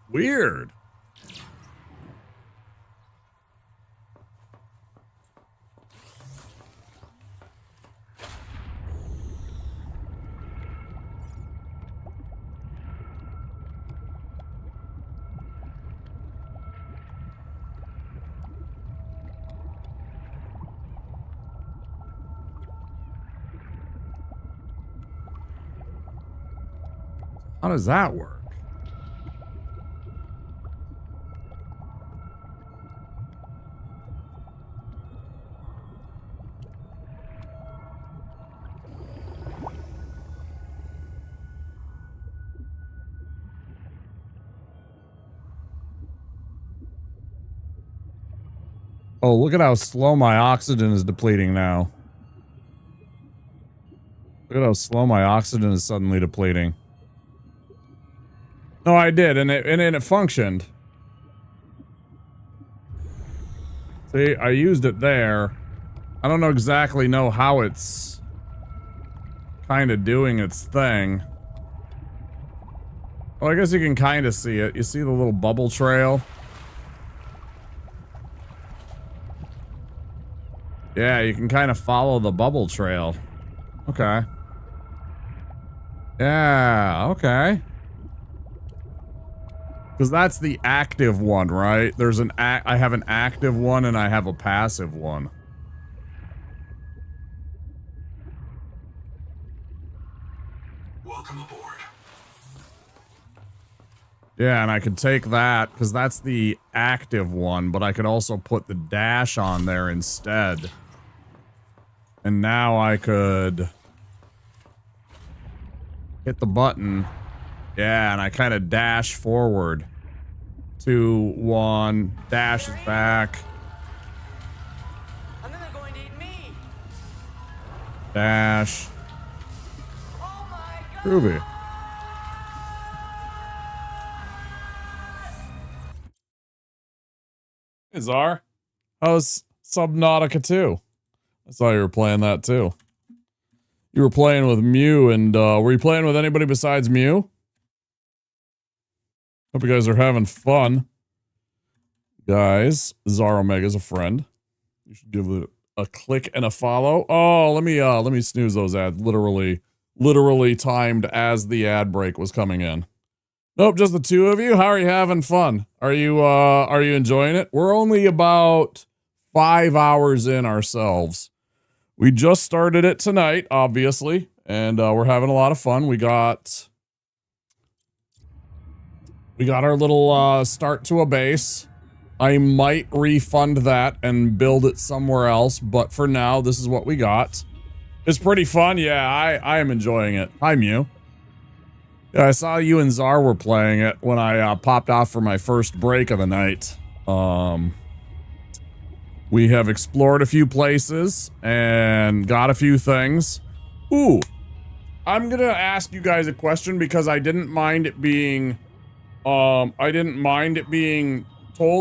Weird. How does that work? Oh, look at how slow my oxygen is depleting now. Look at how slow my oxygen is suddenly depleting. No, I did, and it functioned. See, I used it there. I don't exactly know how it's kind of doing its thing. Well, I guess you can kind of see it. You see the little bubble trail? Yeah, you can kind of follow the bubble trail. Okay. Yeah, okay. Because that's the active one, right? There's an I have an active one and I have a passive one. Welcome aboard. Yeah, and I could take that because that's the active one, but I could also put the dash on there instead. And now I could hit the button. Yeah, and I kind of dash forward. 2, 1, dash is back. And then they're going to eat me. Dash. Oh my God. Ruby. Hey, Czar. How's Subnautica 2? I saw you were playing that too. You were playing with Mew, and were you playing with anybody besides Mew? Hope you guys are having fun. Guys, Czar Omega's a friend. You should give it a click and a follow. Oh, let me snooze those ads. Literally timed as the ad break was coming in. Nope, just the two of you. How are you having fun? Are you enjoying it? We're only about 5 hours in ourselves. We just started it tonight, obviously, and we're having a lot of fun. We got our little start to a base. I might refund that and build it somewhere else, but for now, this is what we got. It's pretty fun. Yeah, I am enjoying it. Hi, Mew. Yeah, I saw you and Czar were playing it when I popped off for my first break of the night. We have explored a few places and got a few things. Ooh, I'm gonna ask you guys a question because I didn't mind it being, told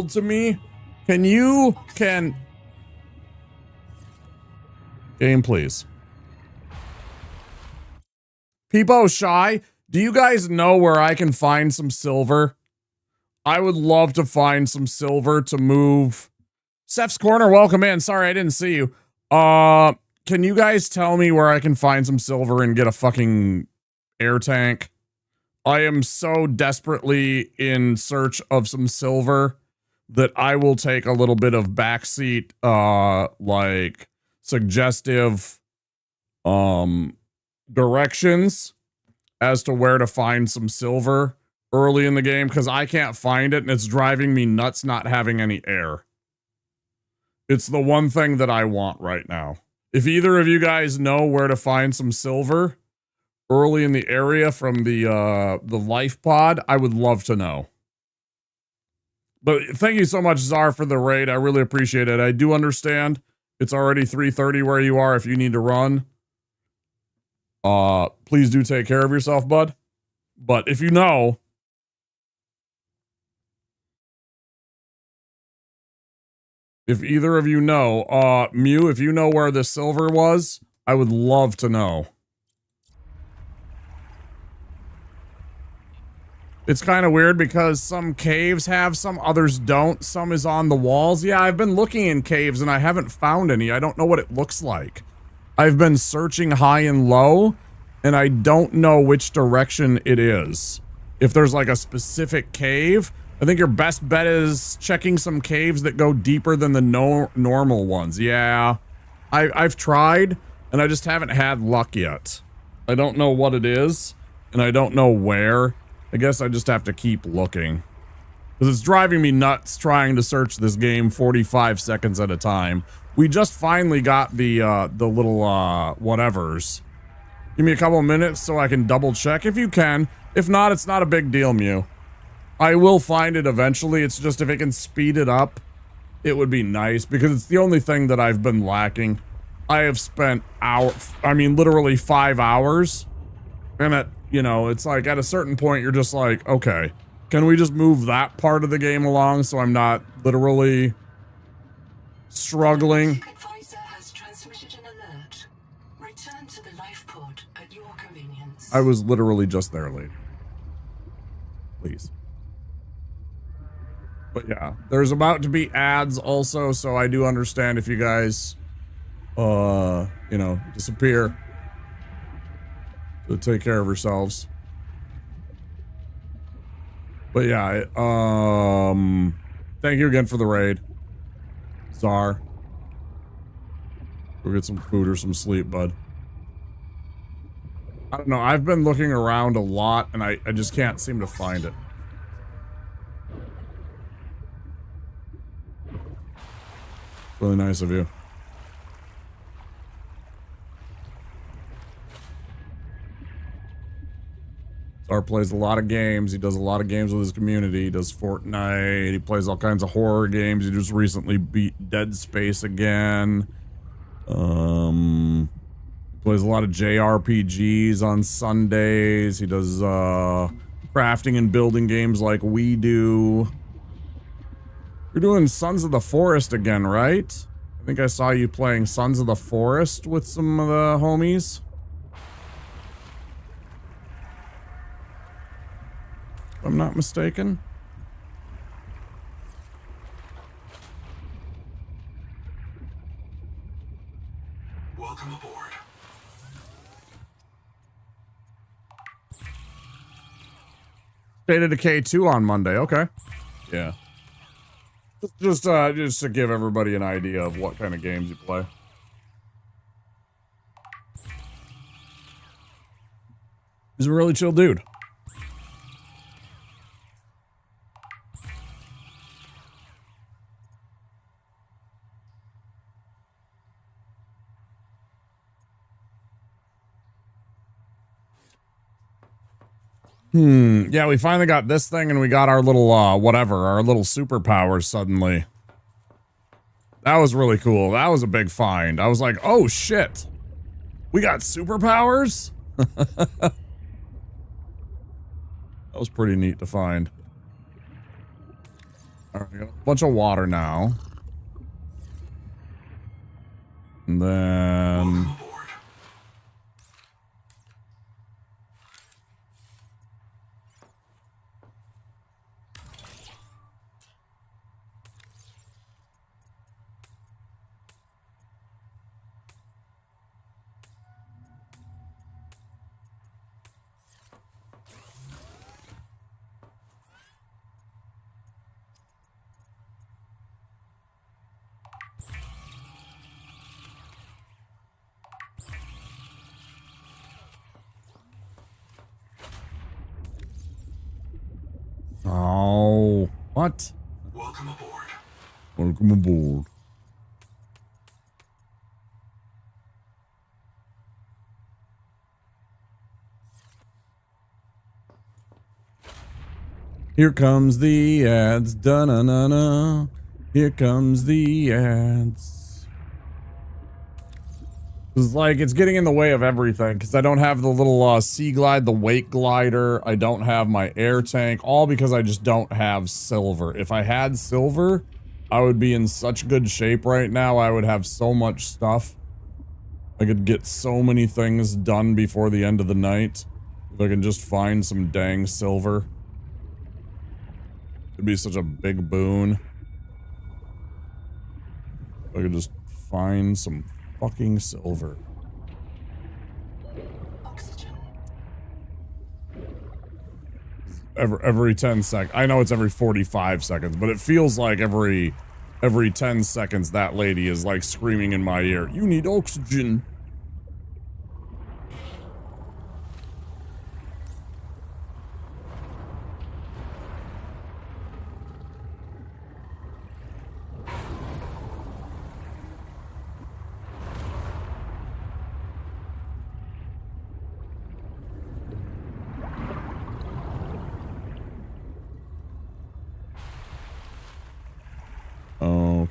to me. Game, please. Peepo Shy, do you guys know where I can find some silver? I would love to find some silver to move. Seth's Corner, welcome in. Sorry, I didn't see you. Can you guys tell me where I can find some silver and get a fucking air tank? I am so desperately in search of some silver that I will take a little bit of backseat, like suggestive, directions as to where to find some silver early in the game, because I can't find it and it's driving me nuts not having any air. It's the one thing that I want right now. If either of you guys know where to find some silver early in the area from the life pod, I would love to know. But thank you so much, Czar, for the raid. I really appreciate it. I do understand it's already 3:30 where you are if you need to run. Please do take care of yourself, bud. But if you know, if either of you know, Mew, if you know where the silver was, I would love to know. It's kind of weird because some caves have some, others don't. Some is on the walls. Yeah, I've been looking in caves and I haven't found any. I don't know what it looks like. I've been searching high and low, and I don't know which direction it is. If there's like a specific cave, I think your best bet is checking some caves that go deeper than the normal ones. Yeah, I've tried, and I just haven't had luck yet. I don't know what it is, and I don't know where. I guess I just have to keep looking. Because it's driving me nuts trying to search this game 45 seconds at a time. We just finally got the little, whatevers. Give me a couple of minutes so I can double check if you can. If not, it's not a big deal, Mew. I will find it eventually. It's just if it can speed it up, it would be nice. Because it's the only thing that I've been lacking. I have spent literally 5 hours. And it's like at a certain point, you're just like, okay, can we just move that part of the game along so I'm not literally struggling? Advisor has transmitted an alert. Return to the life pod at your convenience. I was literally just there, lady. Please. But yeah, there's about to be ads also, so I do understand if you guys, disappear. So take care of yourselves. But yeah, thank you again for the raid, Czar. Go get some food or some sleep, bud. I don't know. I've been looking around a lot, and I just can't seem to find it. Really nice of you. Czar plays a lot of games. He does a lot of games with his community. He does Fortnite. He plays all kinds of horror games. He just recently beat Dead Space again. Plays a lot of JRPGs on Sundays. He does crafting and building games like we do. You're doing Sons of the Forest again, right? I think I saw you playing Sons of the Forest with some of the homies. If I'm not mistaken. Welcome aboard. State of Decay 2 on Monday. Okay. Yeah. Just to give everybody an idea of what kind of games you play. He's a really chill dude. Yeah, we finally got this thing and we got our little, our little superpowers suddenly. That was really cool. That was a big find. I was like, oh shit. We got superpowers? That was pretty neat to find. All right, we got a bunch of water now. And then... Oh, what? Welcome aboard. Welcome aboard. Here comes the ads. Da-na-na-na. Here comes the ads. It's like it's getting in the way of everything because I don't have the little sea glide, the weight glider. I don't have my air tank, all because I just don't have silver. If I had silver, I would be in such good shape right now. I would have so much stuff. I could get so many things done before the end of the night. If I can just find some dang silver. It'd be such a big boon. If I could just find some fucking silver. Every 10 seconds. I know it's every 45 seconds, but it feels like every 10 seconds that lady is like screaming in my ear, "You need oxygen."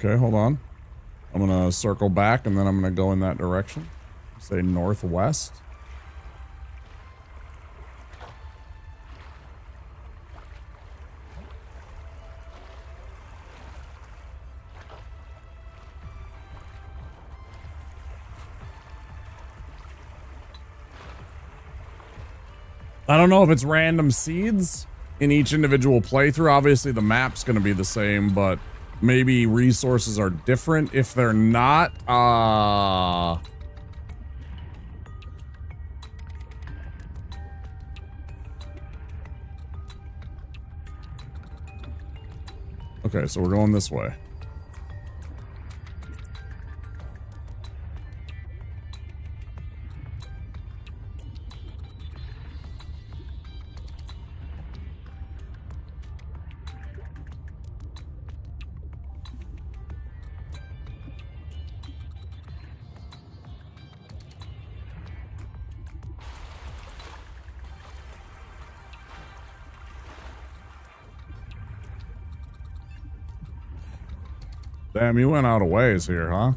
Okay, hold on. I'm gonna circle back and then I'm gonna go in that direction. Say northwest. I don't know if it's random seeds in each individual playthrough. Obviously the map's gonna be the same, but maybe resources are different. If they're not, okay, so we're going this way. Damn, you went out of ways here, huh?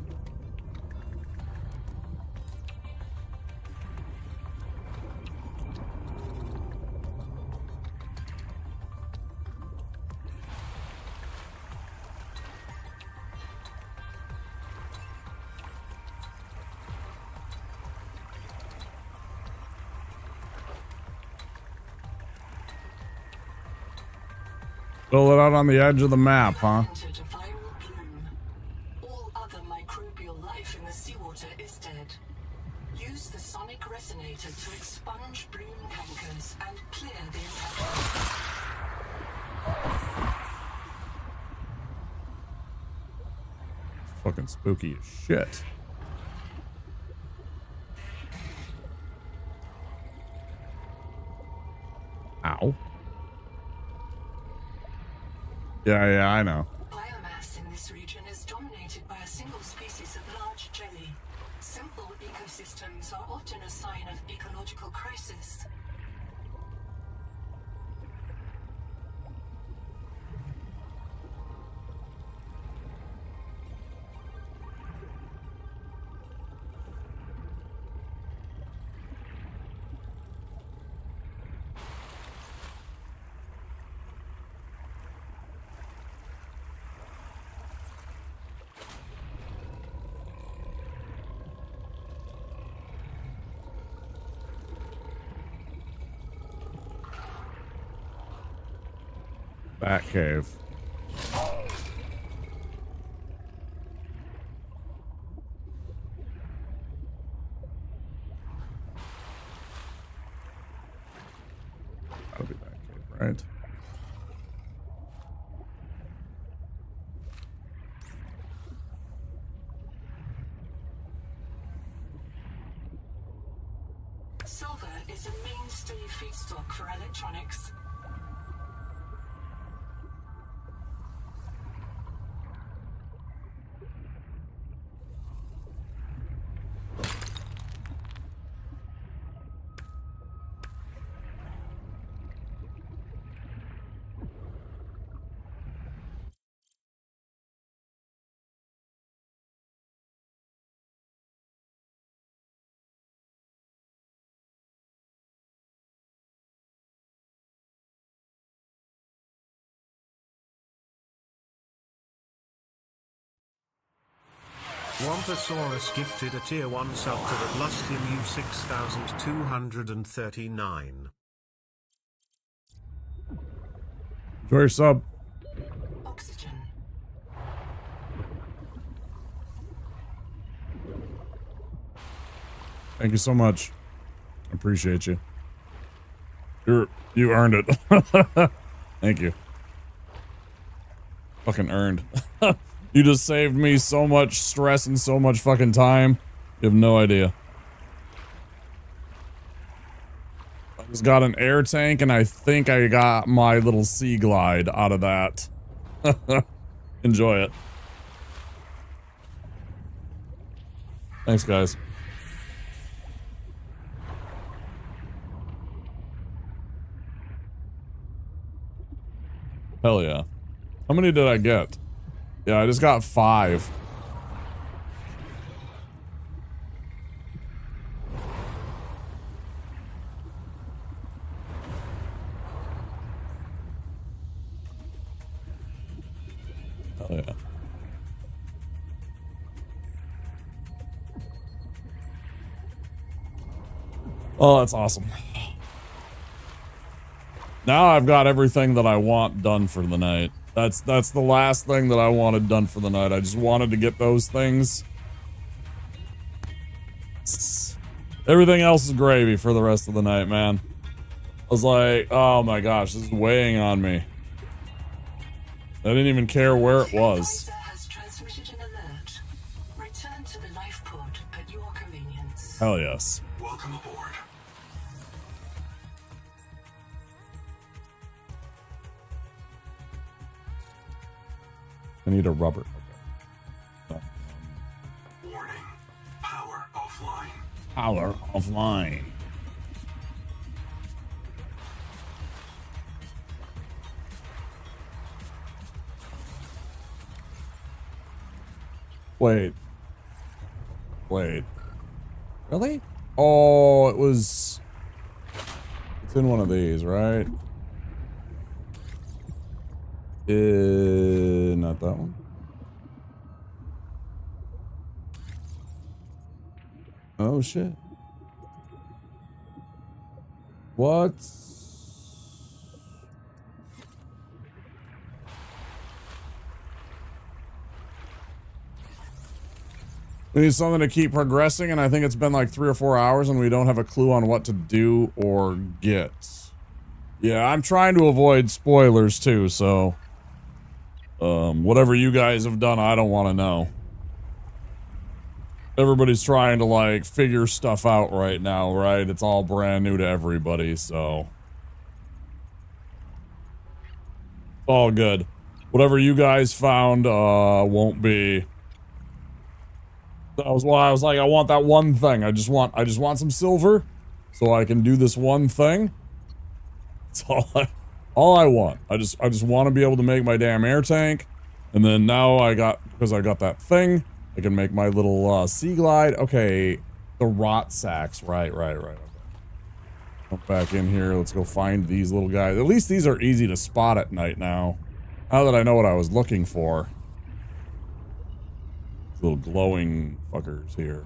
Fill it out on the edge of the map, huh? All other microbial life in the seawater is dead. Use the sonic resonator to expunge bloom cankers and clear the infection. Fucking spooky as shit. Ow. Yeah, I know. Biomass in this region is dominated by a single species of large jelly. Simple ecosystems are often a sign of ecological crisis. Bat cave. That'll be Bat cave, right? Silver is a mainstay feedstock for electronics. Wampasaurus gifted a tier 1 sub to the Blustium U6239. Enjoy your sub. Oxygen. Thank you so much. I appreciate you. You earned it. Thank you. Fucking earned. You just saved me so much stress and so much fucking time. You have no idea. I just got an air tank and I think I got my little sea glide out of that. Enjoy it. Thanks, guys. Hell yeah. How many did I get? Yeah, I just got 5. Hell yeah. Oh, that's awesome. Now I've got everything that I want done for the night. That's the last thing that I wanted done for the night. I just wanted to get those things. Everything else is gravy for the rest of the night, man. I was like, oh my gosh, this is weighing on me. I didn't even care where it was. Has transmitted an alert. Return to the life pod at your convenience. Hell yes. Welcome aboard. I need a rubber. Okay. Warning. Power offline. Power offline. Wait. Really? Oh, it was... It's in one of these, right? Not that one. Oh shit. What? We need something to keep progressing, and I think it's been like 3 or 4 hours and we don't have a clue on what to do or get. Yeah, I'm trying to avoid spoilers too, so... whatever you guys have done, I don't want to know. Everybody's trying to, like, figure stuff out right now, right? It's all brand new to everybody, so... It's all good. Whatever you guys found, won't be... That was why I was like, I want that one thing. I just want some silver, so I can do this one thing. That's all I want. I just want to be able to make my damn air tank, and then now because I got that thing, I can make my little sea glide. Okay, the rot sacks. Right. Okay. Jump back in here. Let's go find these little guys. At least these are easy to spot at night now. Now that I know what I was looking for. These little glowing fuckers here.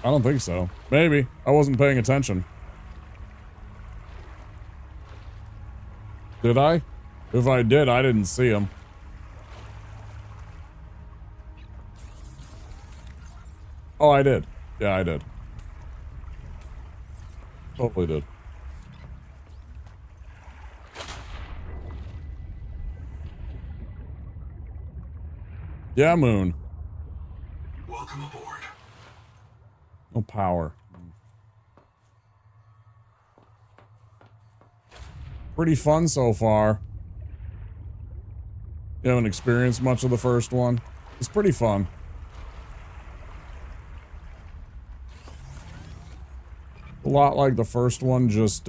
I don't think so. Maybe. I wasn't paying attention. Did I? If I did, I didn't see him. Oh, I did. Yeah, I did. Totally did. Yeah, Moon. Welcome aboard. No power. Pretty fun so far. You haven't experienced much of the first one. It's pretty fun. A lot like the first one, just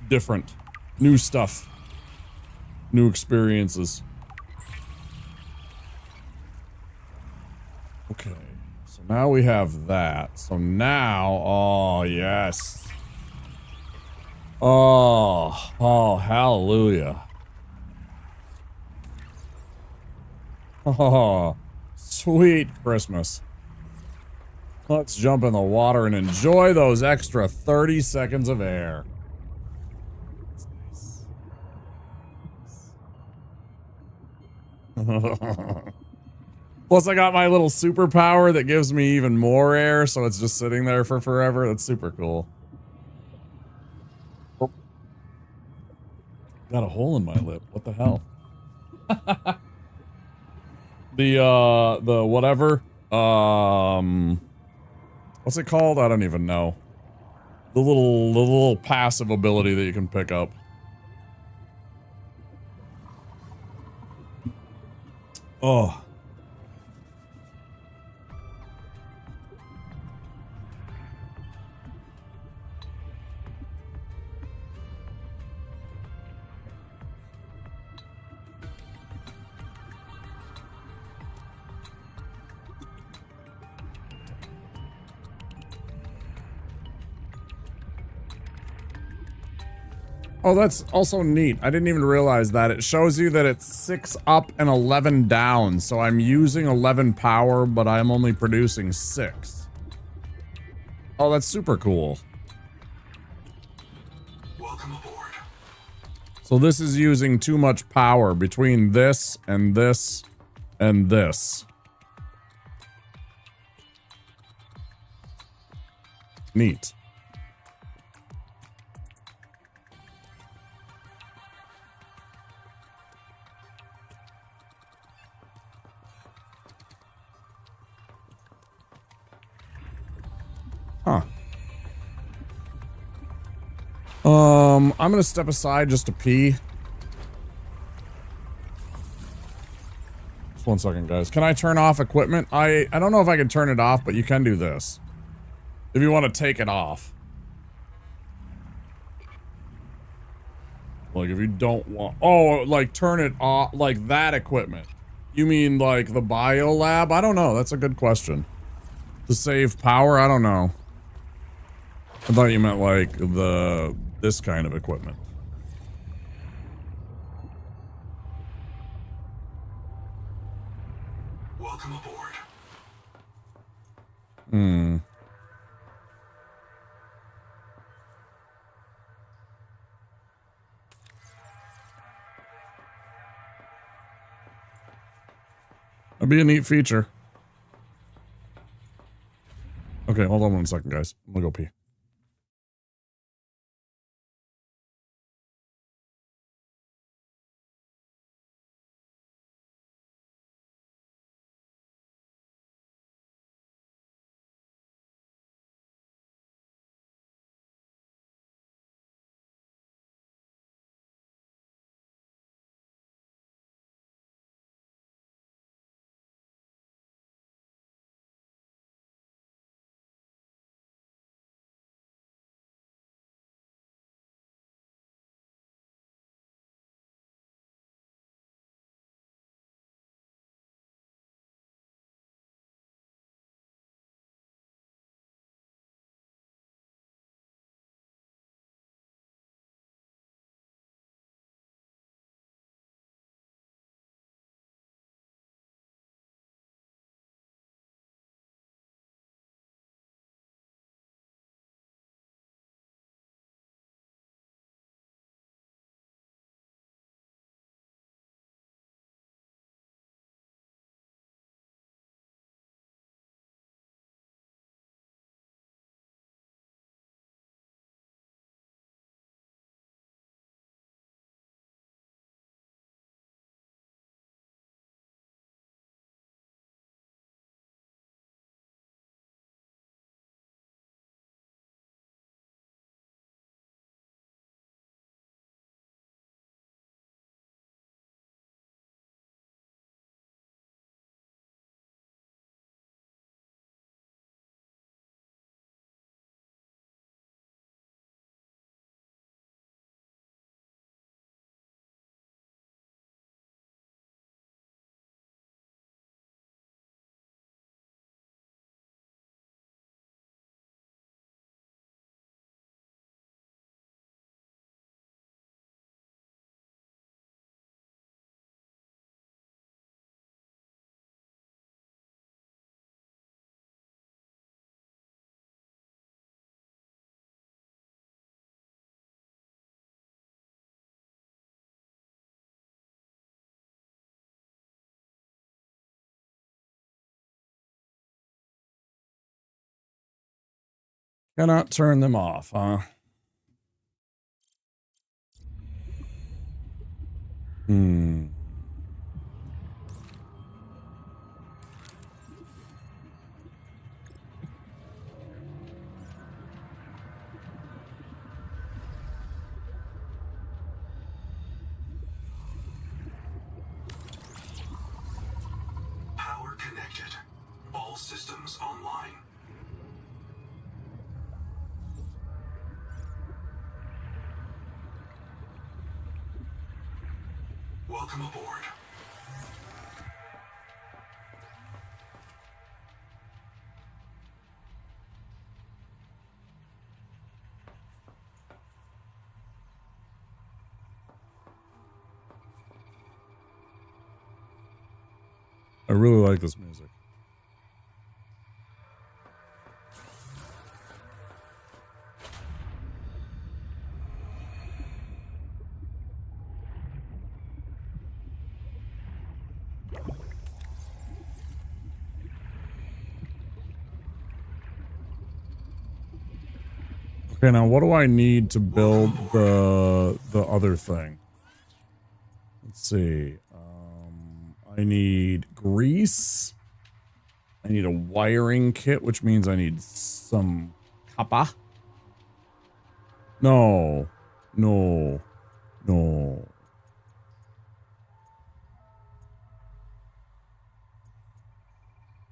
different. New stuff. New experiences. Okay. So now we have that. So now, oh, yes. Oh, hallelujah. Oh, sweet Christmas. Let's jump in the water and enjoy those extra 30 seconds of air. Plus, I got my little superpower that gives me even more air, so it's just sitting there for forever. That's super cool. Oh. Got a hole in my lip. What the hell? The whatever. What's it called? I don't even know. The little passive ability that you can pick up. Oh. Oh, that's also neat. I didn't even realize that. It shows you that it's 6 up and 11 down. So I'm using 11 power, but I'm only producing 6. Oh, that's super cool. Welcome aboard. So this is using too much power between this and this and this. Neat. Huh. I'm gonna step aside just to pee. Just one second, guys. Can I turn off equipment? I don't know if I can turn it off, but you can do this. If you want to take it off. Like, if you don't want... Oh, like, turn it off, like that equipment. You mean, like, the bio lab? I don't know. That's a good question. To save power? I don't know. I thought you meant, like, this kind of equipment. Welcome aboard. Hmm. That'd be a neat feature. Okay, hold on one second, guys. I'm gonna go pee. Cannot turn them off, huh? Hmm. Power connected. All systems online. Welcome aboard. I really like this music. Okay, now what do I need to build the other thing? Let's see. I need grease. I need a wiring kit, which means I need some copper. No. No. No.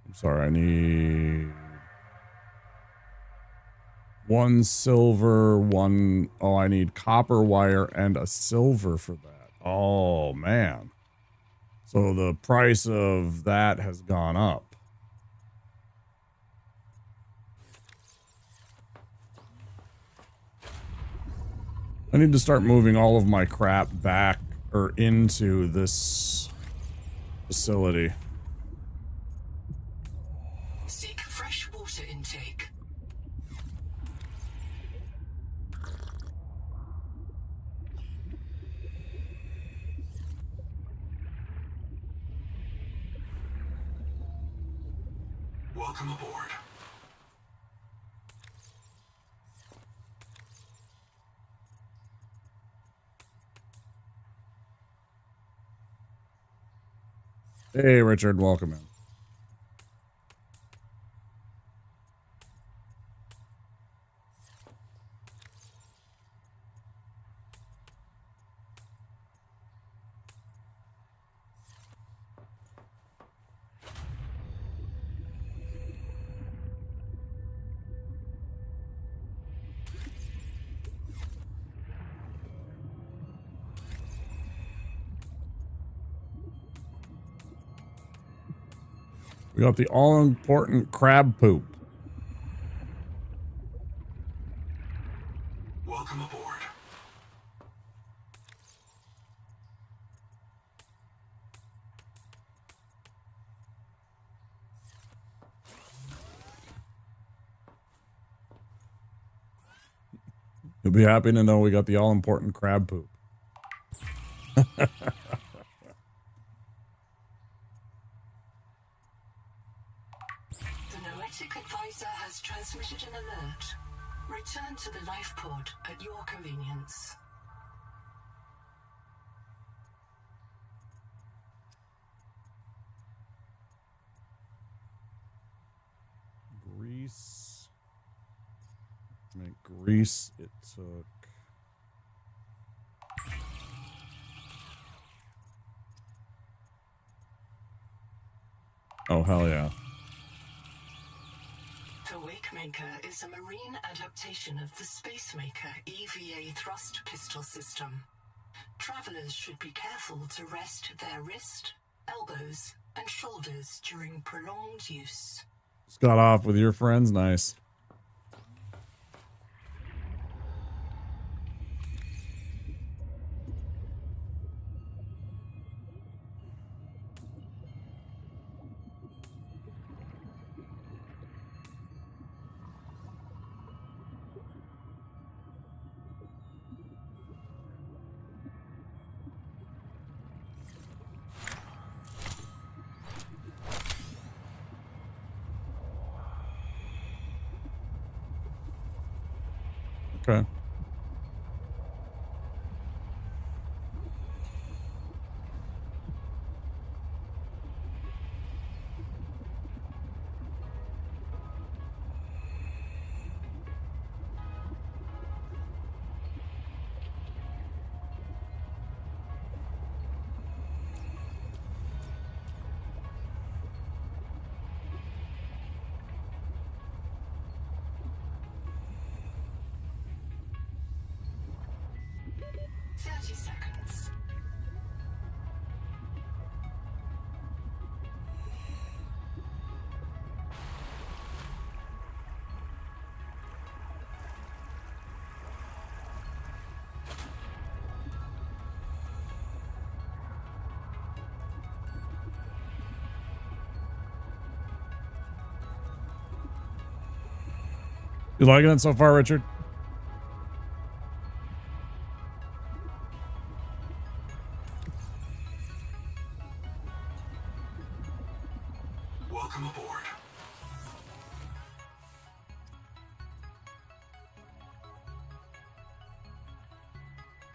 I'm sorry, I need 1 silver, 1... Oh, I need copper wire and a silver for that. Oh, man. So the price of that has gone up. I need to start moving all of my crap back or into this facility. Seek fresh water intake. Welcome aboard. Hey, Richard, welcome in. We got the all-important crab poop. Welcome aboard. You'll be happy to know we got the all-important crab poop. The Noetic advisor has transmitted an alert. Return to the life pod at your convenience. Grease. Make grease. It took... Oh, hell yeah. The Wakemaker is a marine adaptation of the Spacemaker EVA thrust pistol system. Travelers should be careful to rest their wrist, elbows, and shoulders during prolonged use. Just got off with your friends. Nice. Okay. Seconds. You liking it so far, Richard? Welcome aboard.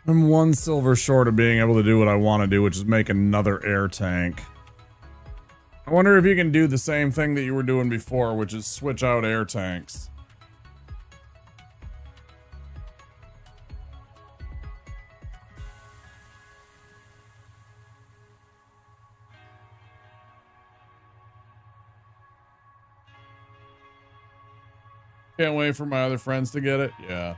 I'm one silver short of being able to do what I want to do, which is make another air tank. I wonder if you can do the same thing that you were doing before, which is switch out air tanks. Can't wait for my other friends to get it. Yeah.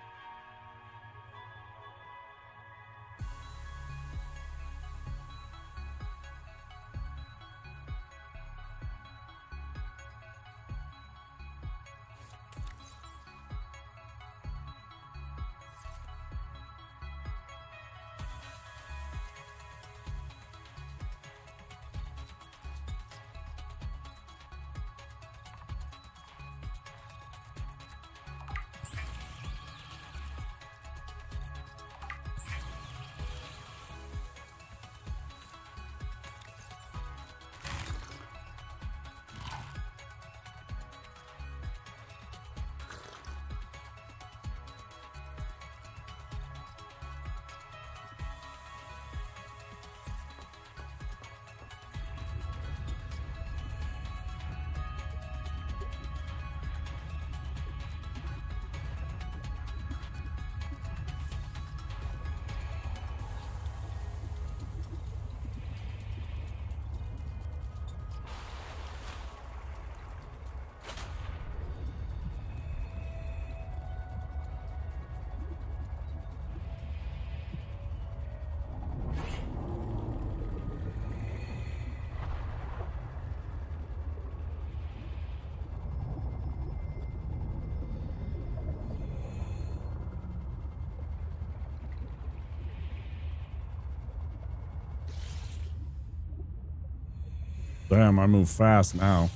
Damn, I move fast now.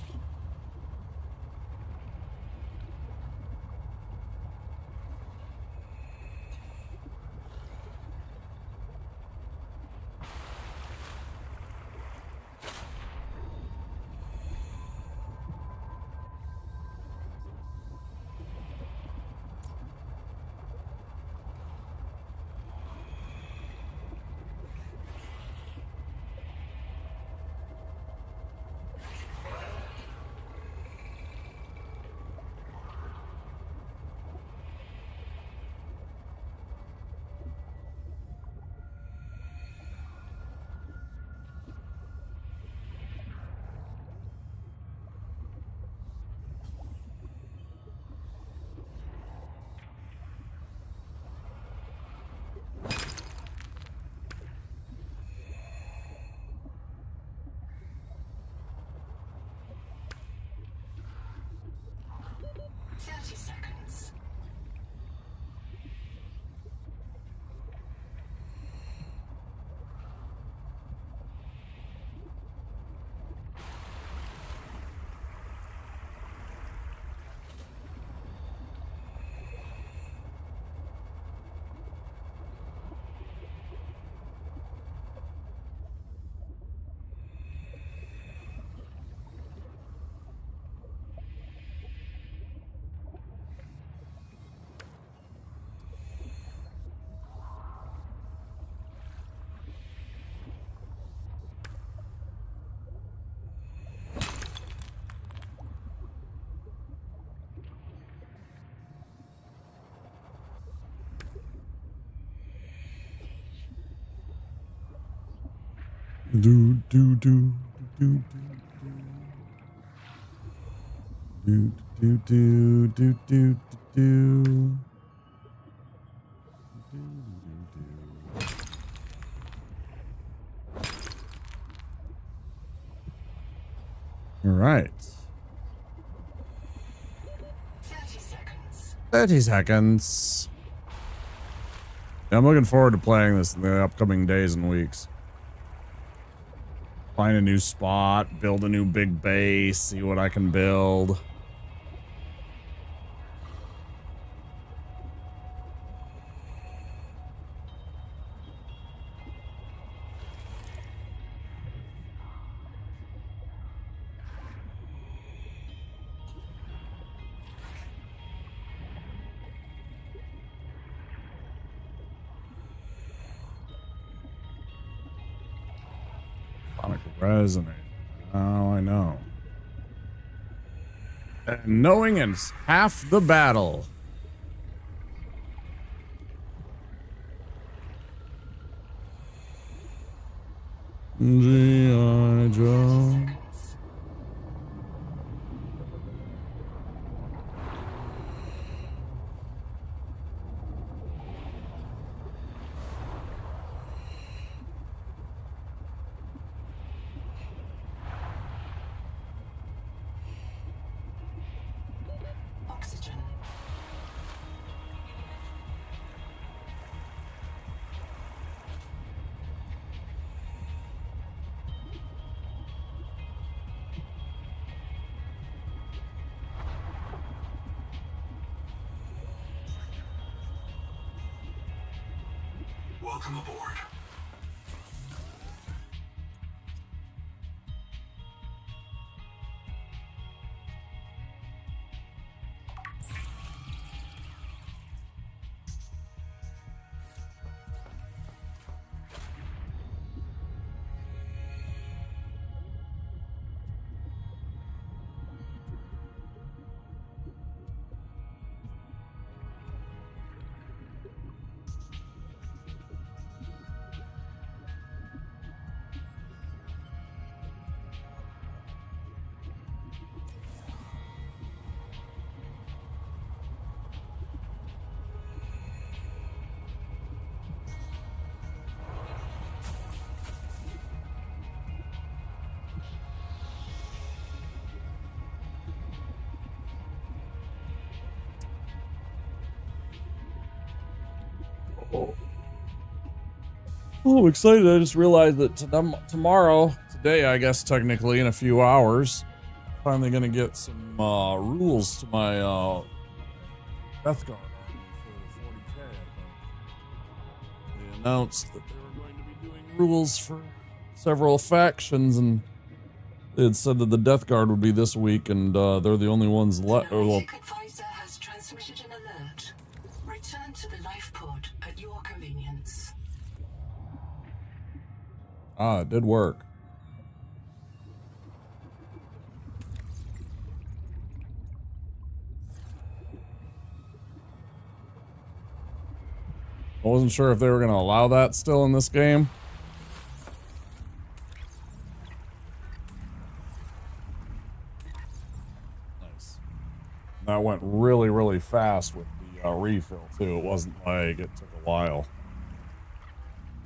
Do do do do do do do do do do. All right. 30 seconds. 30 seconds. Yeah, I'm looking forward to playing this in the upcoming days and weeks. Find a new spot, build a new big base, see what I can build. Sonic resonate. Oh, I know. And knowing is half the battle. G.I. Joe. Oxygen. Welcome aboard. Oh, I'm excited. I just realized that today, I guess technically in a few hours, finally gonna get some rules to my Death Guard army for 40k, I think. They announced that they were going to be doing rules for several factions, and they had said that the Death Guard would be this week, and they're the only ones left. Well, Advisor has transmitted an alert. Return to the life pod at your convenience. it did work. I wasn't sure if they were going to allow that still in this game. Nice. That went really, really fast with the refill, too. It wasn't like it took a while.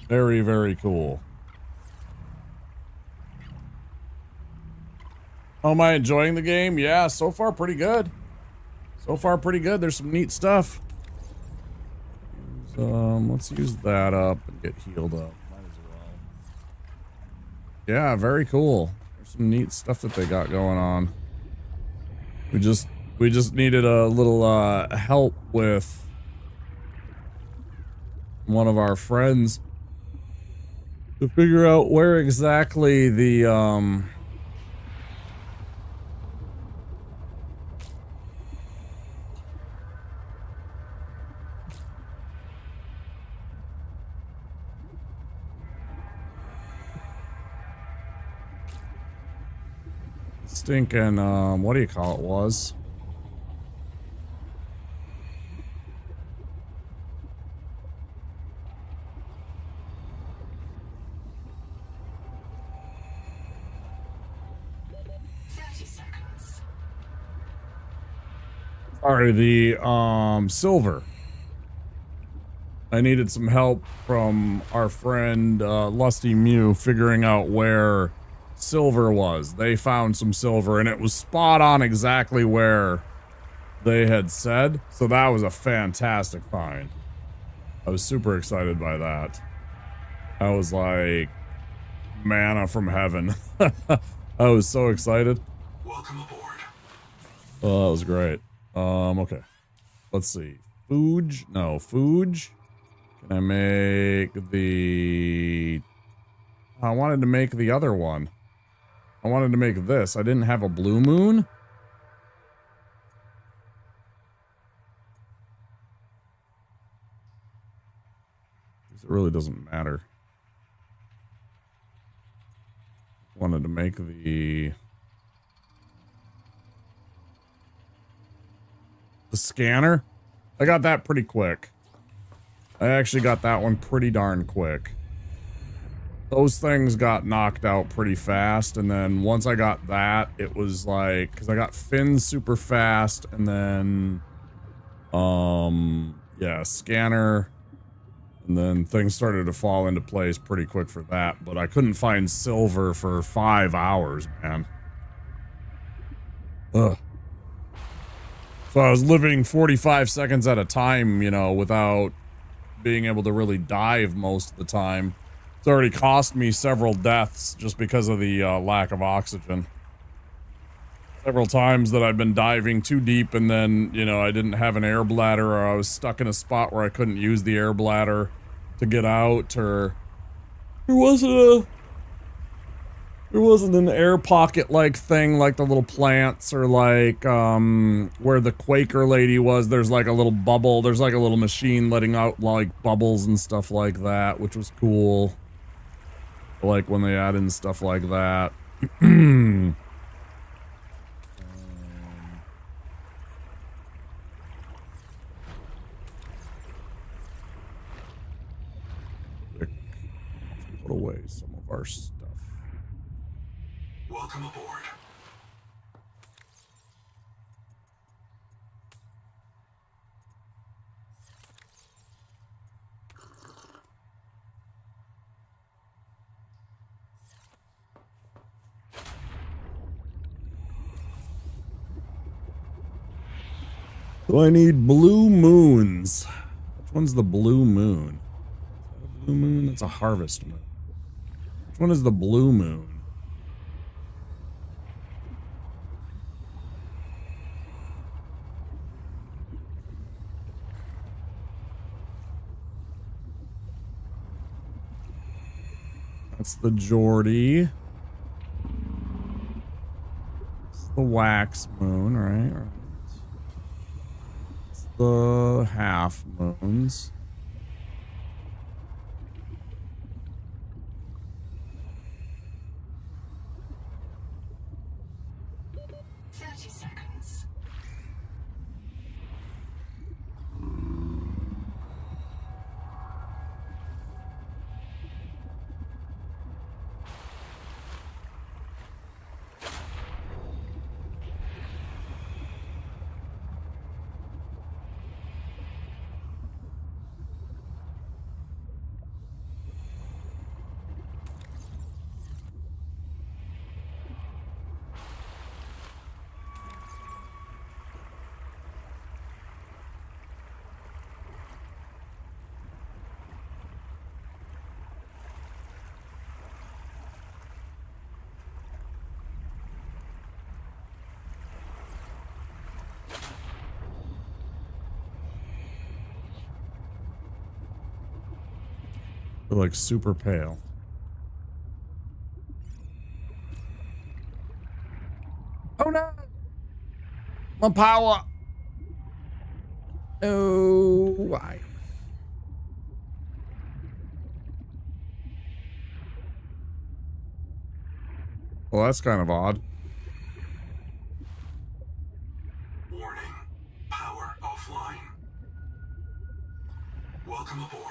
Very, very cool. Oh, am I enjoying the game? Yeah, so far pretty good. So far pretty good. There's some neat stuff. Let's use that up and get healed up. Might as well. Yeah, very cool. There's some neat stuff that they got going on. We just needed a little help with one of our friends to figure out where exactly the stinking what do you call it was. Sorry, the silver. I needed some help from our friend Lusty Mew figuring out where silver was. They found some silver and it was spot on exactly where they had said. So that was a fantastic find. I was super excited by that. I was like, manna from heaven. I was so excited. Welcome aboard. Oh, that was great. Okay. Let's see. Fooge? No, Fooge. Can I make the... I wanted to make the other one. I wanted to make this. I didn't have a blue moon. It really doesn't matter. Wanted to make the scanner. I got that pretty quick. I actually got that one pretty darn quick. Those things got knocked out pretty fast, and then once I got that, it was like, because I got fins super fast, and then, yeah, scanner, and then things started to fall into place pretty quick for that, but I couldn't find silver for 5 hours, man. Ugh. So I was living 45 seconds at a time, you know, without being able to really dive most of the time. It's already cost me several deaths just because of the lack of oxygen. Several times that I've been diving too deep and then, you know, I didn't have an air bladder, or I was stuck in a spot where I couldn't use the air bladder to get out, or there wasn't an air pocket like thing like the little plants, or like where the Quaker lady was. There's like a little bubble. There's like a little machine letting out like bubbles and stuff like that, which was cool. I like when they add in stuff like that. Let's put away some of our stuff. Welcome aboard. So I need blue moons. Which one's the blue moon? Is that a blue moon? That's a harvest moon. Which one is the blue moon? That's the Geordie. It's the wax moon, right? It's the half moons. They're like super pale. Oh no! My power! Oh, why? Well, that's kind of odd. Warning. Power offline. Welcome aboard.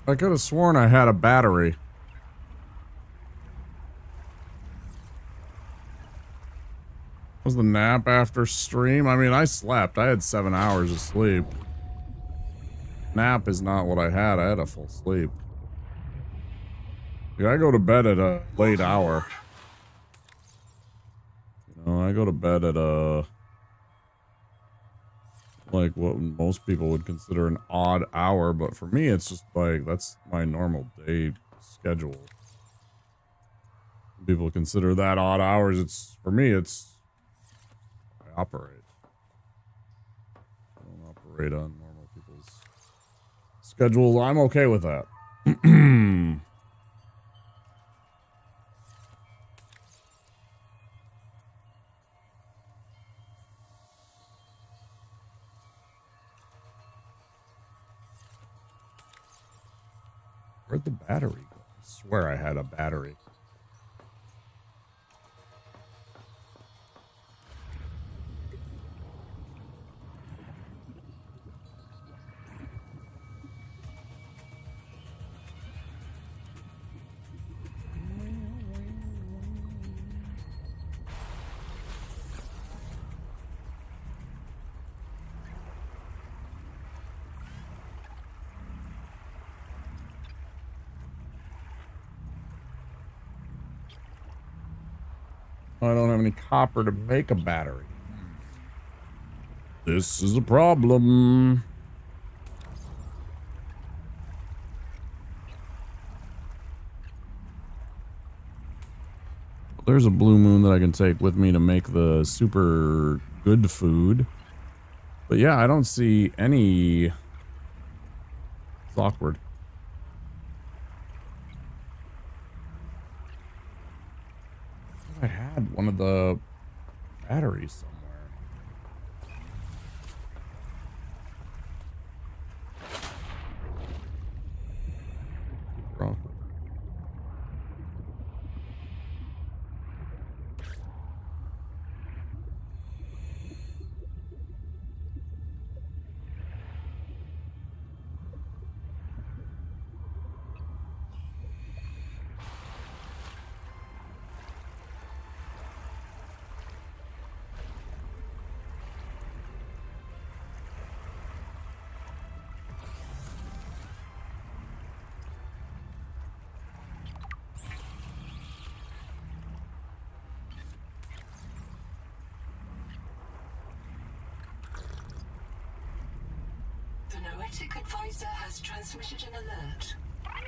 I could have sworn I had a battery. Was the nap after stream? I mean, I slept. I had 7 hours of sleep. Nap is not what I had. I had a full sleep. Yeah, I go to bed at a late hour. You know, I go to bed at a... like what most people would consider an odd hour, but for me, it's just like, that's my normal day schedule. People consider that odd hours. It's, for me, it's... I operate. I don't operate on normal people's schedules. I'm okay with that. Where'd the battery go? I swear I had a battery. I don't have any copper to make a battery. This is a problem. There's a blue moon that I can take with me to make the super good food. But yeah, I don't see any... It's awkward. I had one of the batteries somewhere. Wrong. The Noetic Advisor has transmitted an alert.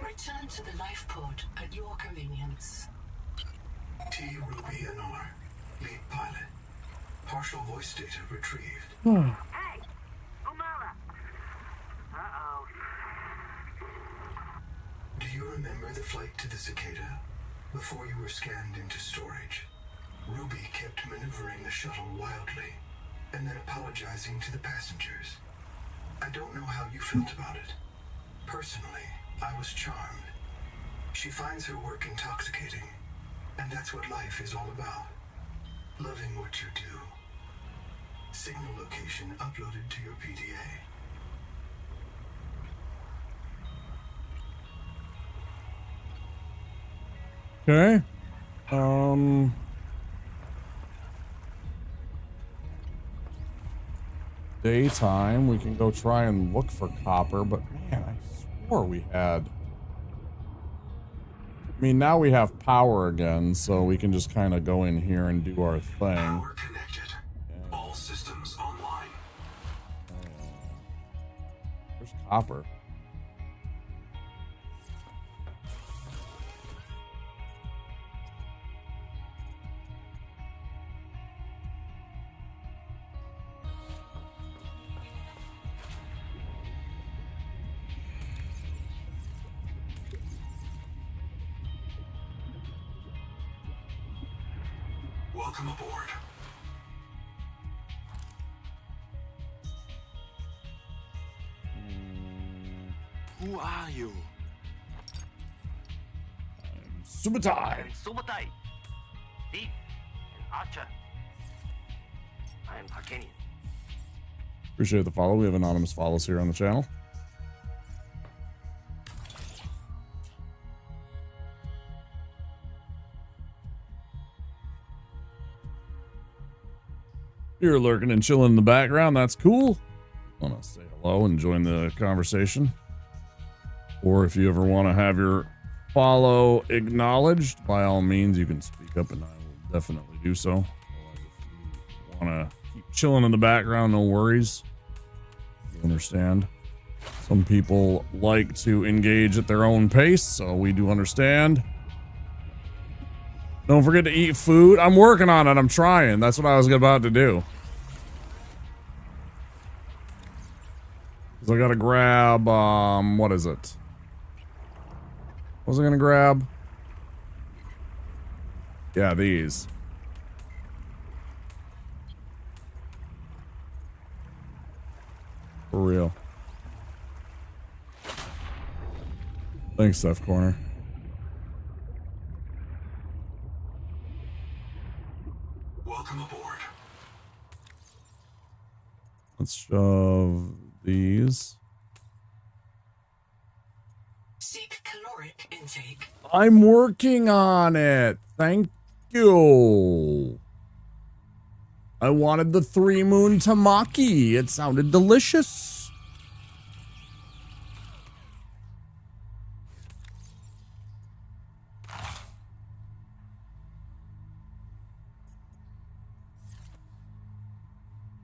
Return to the life pod at your convenience. T. Ruby Anor, lead pilot. Partial voice data retrieved. Hey! Umara! Uh-oh. Do you remember the flight to the Cicada? Before you were scanned into storage, Ruby kept maneuvering the shuttle wildly, and then apologizing to the passengers. I don't know how you felt about it. Personally, I was charmed. She finds her work intoxicating, and that's what life is all about. Loving what you do. Signal location uploaded to your PDA. Okay. Daytime, we can go try and look for copper, but man, I swore we had... I mean, now we have power again, so we can just kind of go in here and do our thing. Power connected. All systems online. There's copper. Welcome aboard. Who are you? Subnautica. Subutai, Thief, and Archer. I am Tarkanian. Appreciate the follow. We have anonymous follows here on the channel. You're lurking and chilling in the background. That's cool. Want to say hello and join the conversation. Or if you ever want to have your follow acknowledged, by all means, you can speak up and I will definitely do so. Otherwise, if you want to keep chilling in the background, no worries. You understand. Some people like to engage at their own pace, so we do understand. Don't forget to eat food. I'm working on it. I'm trying. That's what I was about to do. So I gotta grab, what is it? What was I gonna grab? Yeah, these. For real. Thanks, Seth Corner. Welcome aboard. Let's shove these. Seek caloric intake. I'm working on it. Thank you. I wanted the 3 moon tamaki. It sounded delicious.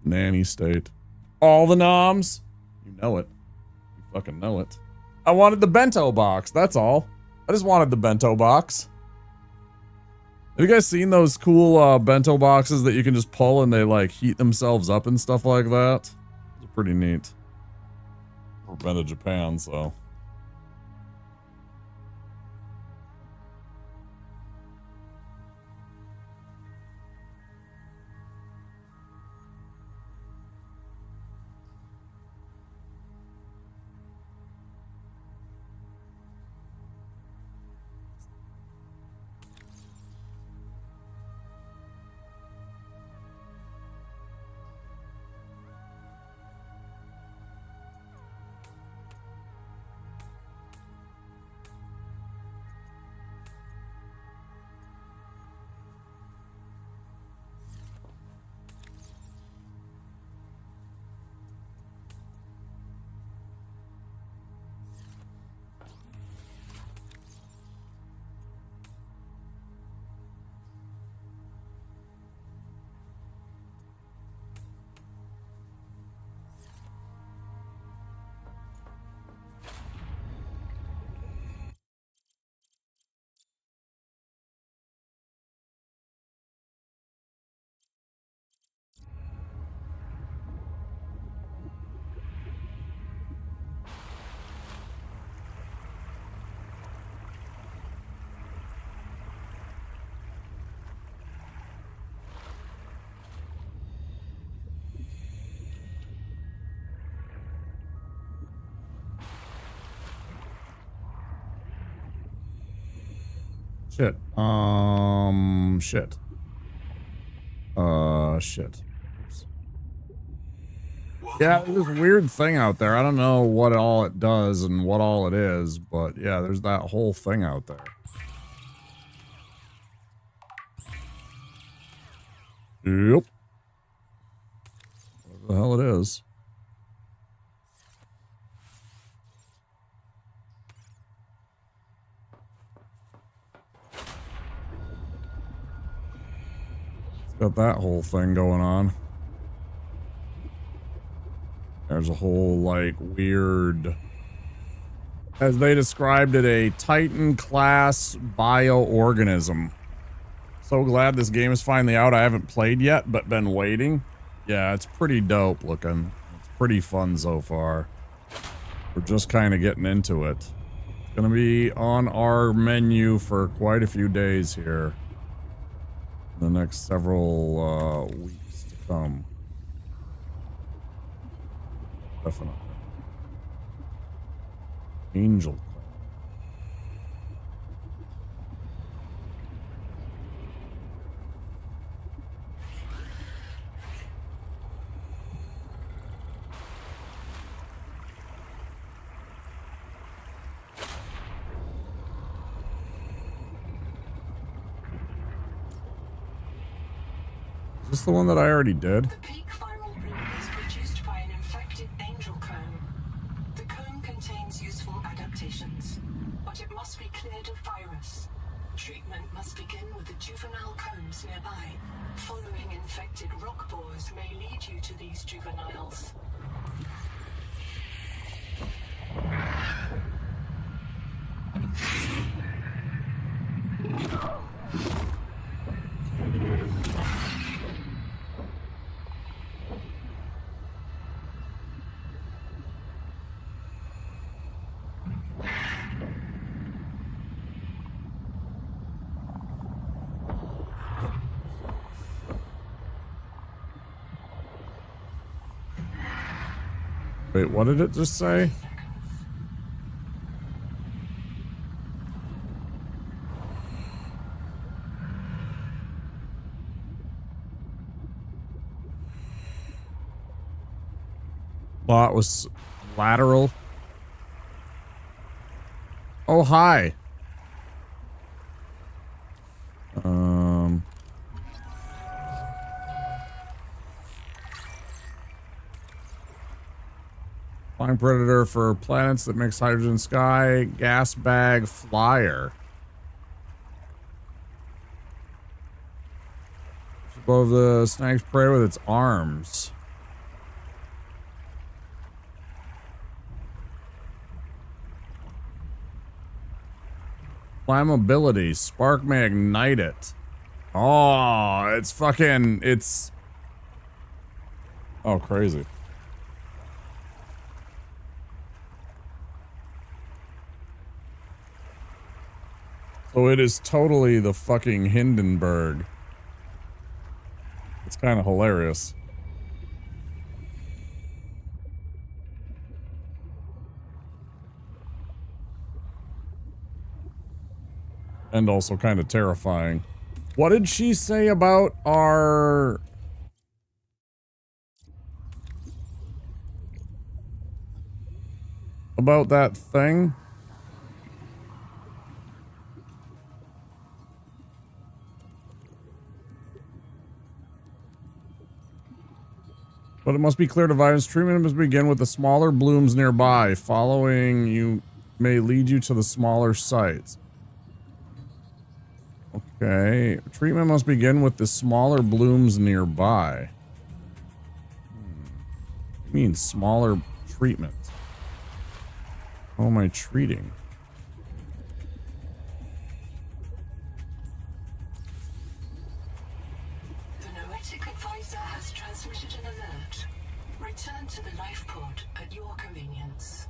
Nanny state. All the noms. You know it. You fucking know it. I wanted the bento box. That's all. I just wanted the bento box. Have you guys seen those cool bento boxes that you can just pull and they like heat themselves up and stuff like that? It's pretty neat. I've been to Japan, so. Shit. Shit. Shit. Oops. Yeah, there's this weird thing out there. I don't know what all it does and what all it is, but yeah, there's that whole thing out there. Yep. What the hell it is. Got that whole thing going on. There's a whole, like, weird, as they described it, a Titan-class bioorganism. So glad this game is finally out. I haven't played yet, but been waiting. Yeah, it's pretty dope looking. It's pretty fun so far. We're just kind of getting into it. It's gonna be on our menu for quite a few days here. The next several weeks to come. Definitely. Angel. Is this the one that I already did? The peak viral bloom is produced by an infected angel comb. The comb contains useful adaptations, but it must be cleared of virus. Treatment must begin with the juvenile combs nearby. Following infected rock boars may lead you to these juveniles. Wait, what did it just say? Well, it was lateral. Oh, hi. Flying predator for planets that mix hydrogen sky. Gas bag flyer. Above the snake's prey with its arms. Flammability. Spark may ignite it. Oh, it's fucking, it's... Oh, crazy. So it is totally the fucking Hindenburg. It's kind of hilarious. And also kind of terrifying. What did she say about our... About that thing? But it must be clear to virus. Treatment must begin with the smaller blooms nearby. Following you may lead you to the smaller sites. Okay. Treatment must begin with the smaller blooms nearby. What do you mean smaller treatment? How am I treating? The Noetic Advisor has transmitted an alert. Return to the life pod at your convenience.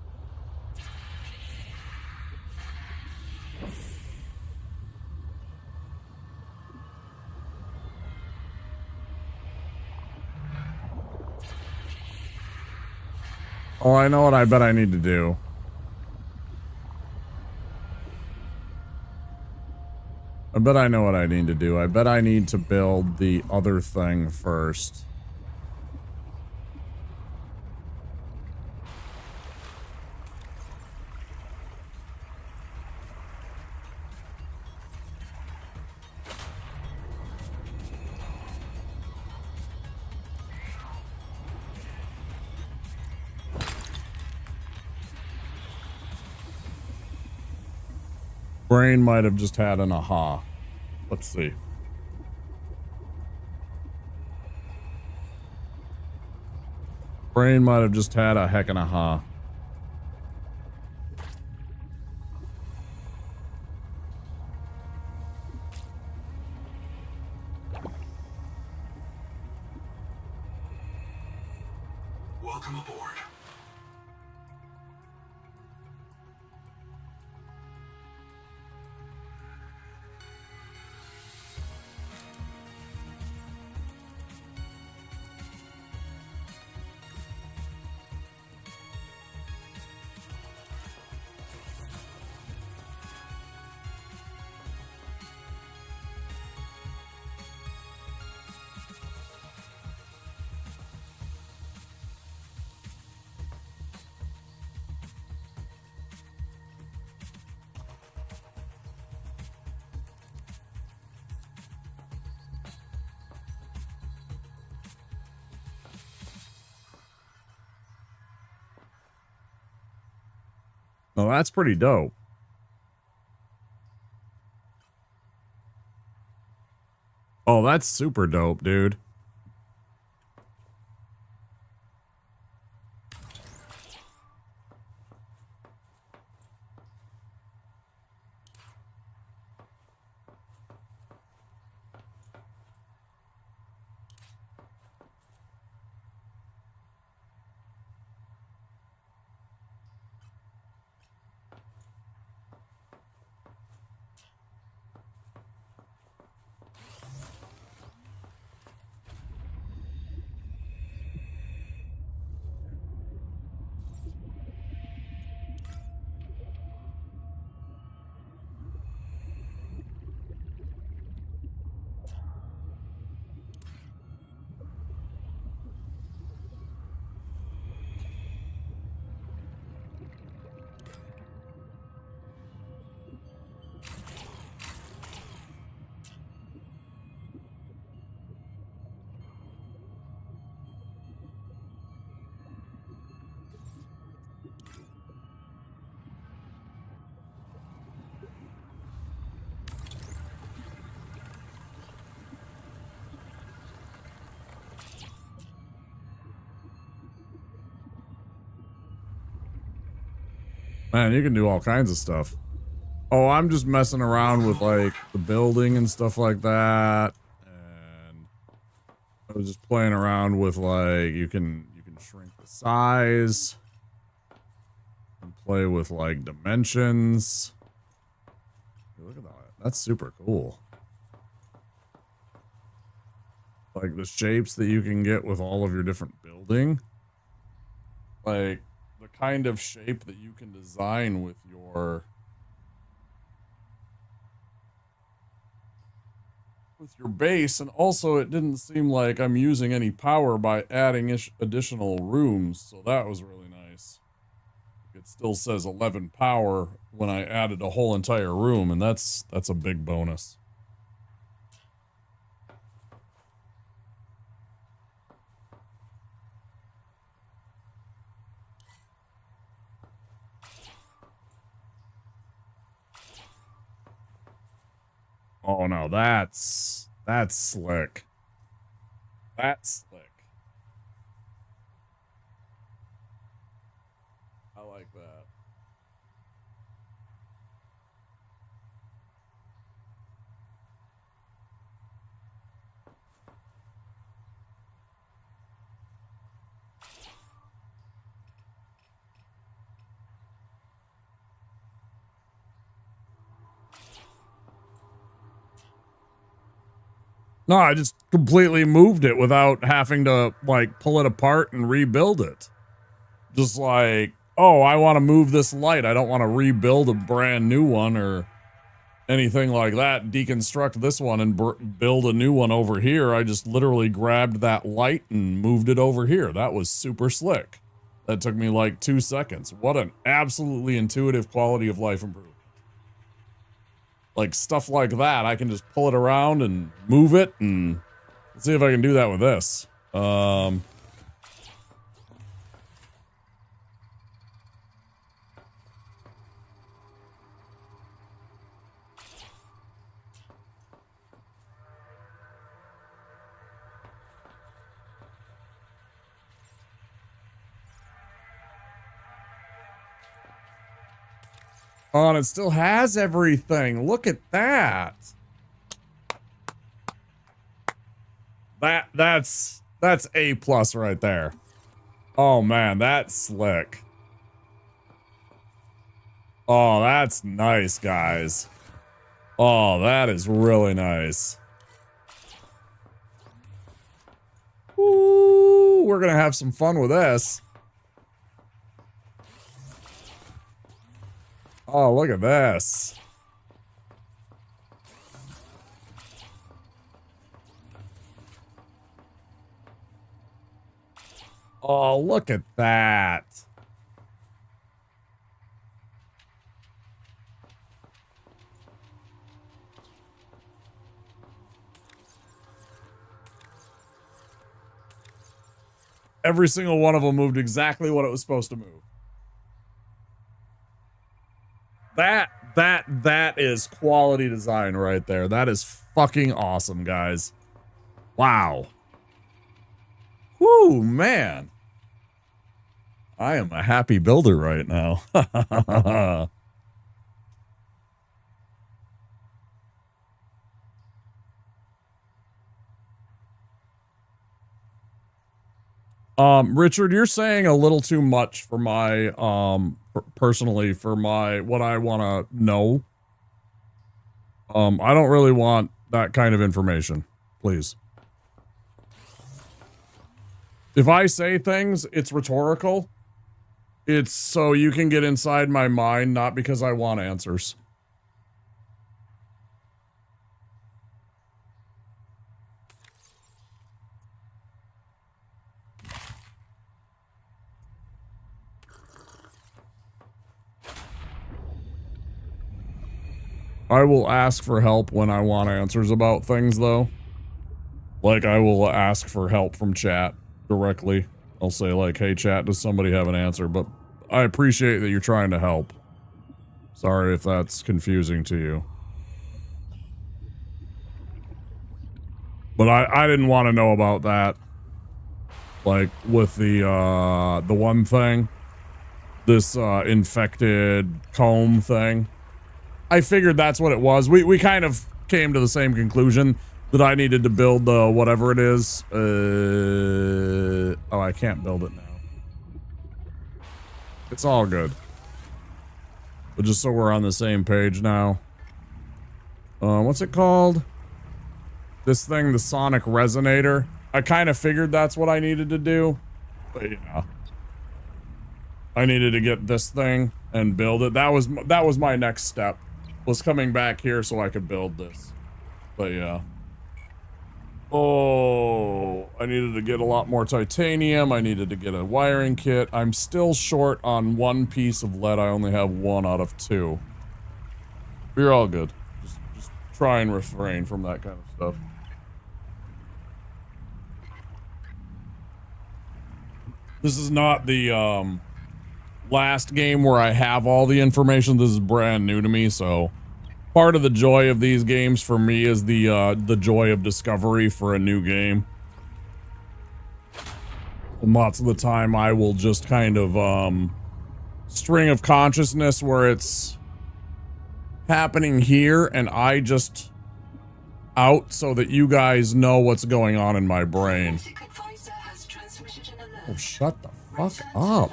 Oh, I know what I bet I need to do. I bet I know what I need to do. I bet I need to build the other thing first. Brain might have just had an aha. Let's see. Brain might have just had a heck and aha. Welcome aboard. Oh, that's pretty dope. Oh, that's super dope, dude. Man, you can do all kinds of stuff. Oh, I'm just messing around with like the building and stuff like that. And I was just playing around with like you can shrink the size and play with like dimensions. Look at that. That's super cool. Like the shapes that you can get with all of your different building. Like the kind of shape that you can design with your base, and also it didn't seem like I'm using any power by adding additional rooms, so that was really nice. It still says 11 power when I added a whole entire room, and that's a big bonus. Oh no, that's slick. That's slick. I like that. No, I just completely moved it without having to like pull it apart and rebuild it. Just like, oh, I want to move this light. I don't want to rebuild a brand new one or anything like that. Deconstruct this one and build a new one over here. I just literally grabbed that light and moved it over here. That was super slick. That took me like 2 seconds. What an absolutely intuitive quality of life improvement. Like stuff like that, I can just pull it around and move it, and let's see if I can do that with this. Oh, and it still has everything. Look at that. That's A+ right there. Oh man, that's slick. Oh, that's nice, guys. Oh, that is really nice. Ooh, we're gonna have some fun with this. Oh, look at this. Oh, look at that. Every single one of them moved exactly what it was supposed to move. That is quality design right there. That is fucking awesome, guys. Wow. Whoo, man. I am a happy builder right now. Richard, you're saying a little too much for my, personally, for my, what I want to know. I don't really want that kind of information, please. If I say things, it's rhetorical. It's so you can get inside my mind, not because I want answers. I will ask for help when I want answers about things, though. Like, I will ask for help from chat directly. I'll say, like, hey, chat, does somebody have an answer? But I appreciate that you're trying to help. Sorry if that's confusing to you. But I didn't want to know about that. Like, with the one thing. This, infected comb thing. I figured that's what it was. We kind of came to the same conclusion that I needed to build the whatever it is. Oh, I can't build it now. It's all good. But just so we're on the same page now. What's it called? This thing, the sonic resonator. I kind of figured that's what I needed to do. But yeah. I needed to get this thing and build it. That was my next step. Was coming back here so I could build this. But yeah. Oh, I needed to get a lot more titanium. I needed to get a wiring kit. I'm still short on one piece of lead. I only have 1 out of 2. We're all good. Just try and refrain from that kind of stuff. This is not the last game where I have all the information. This is brand new to me, so part of the joy of these games for me is the joy of discovery for a new game. And lots of the time I will just kind of string of consciousness where it's happening here and I just out so that you guys know what's going on in my brain. Oh, shut the fuck up.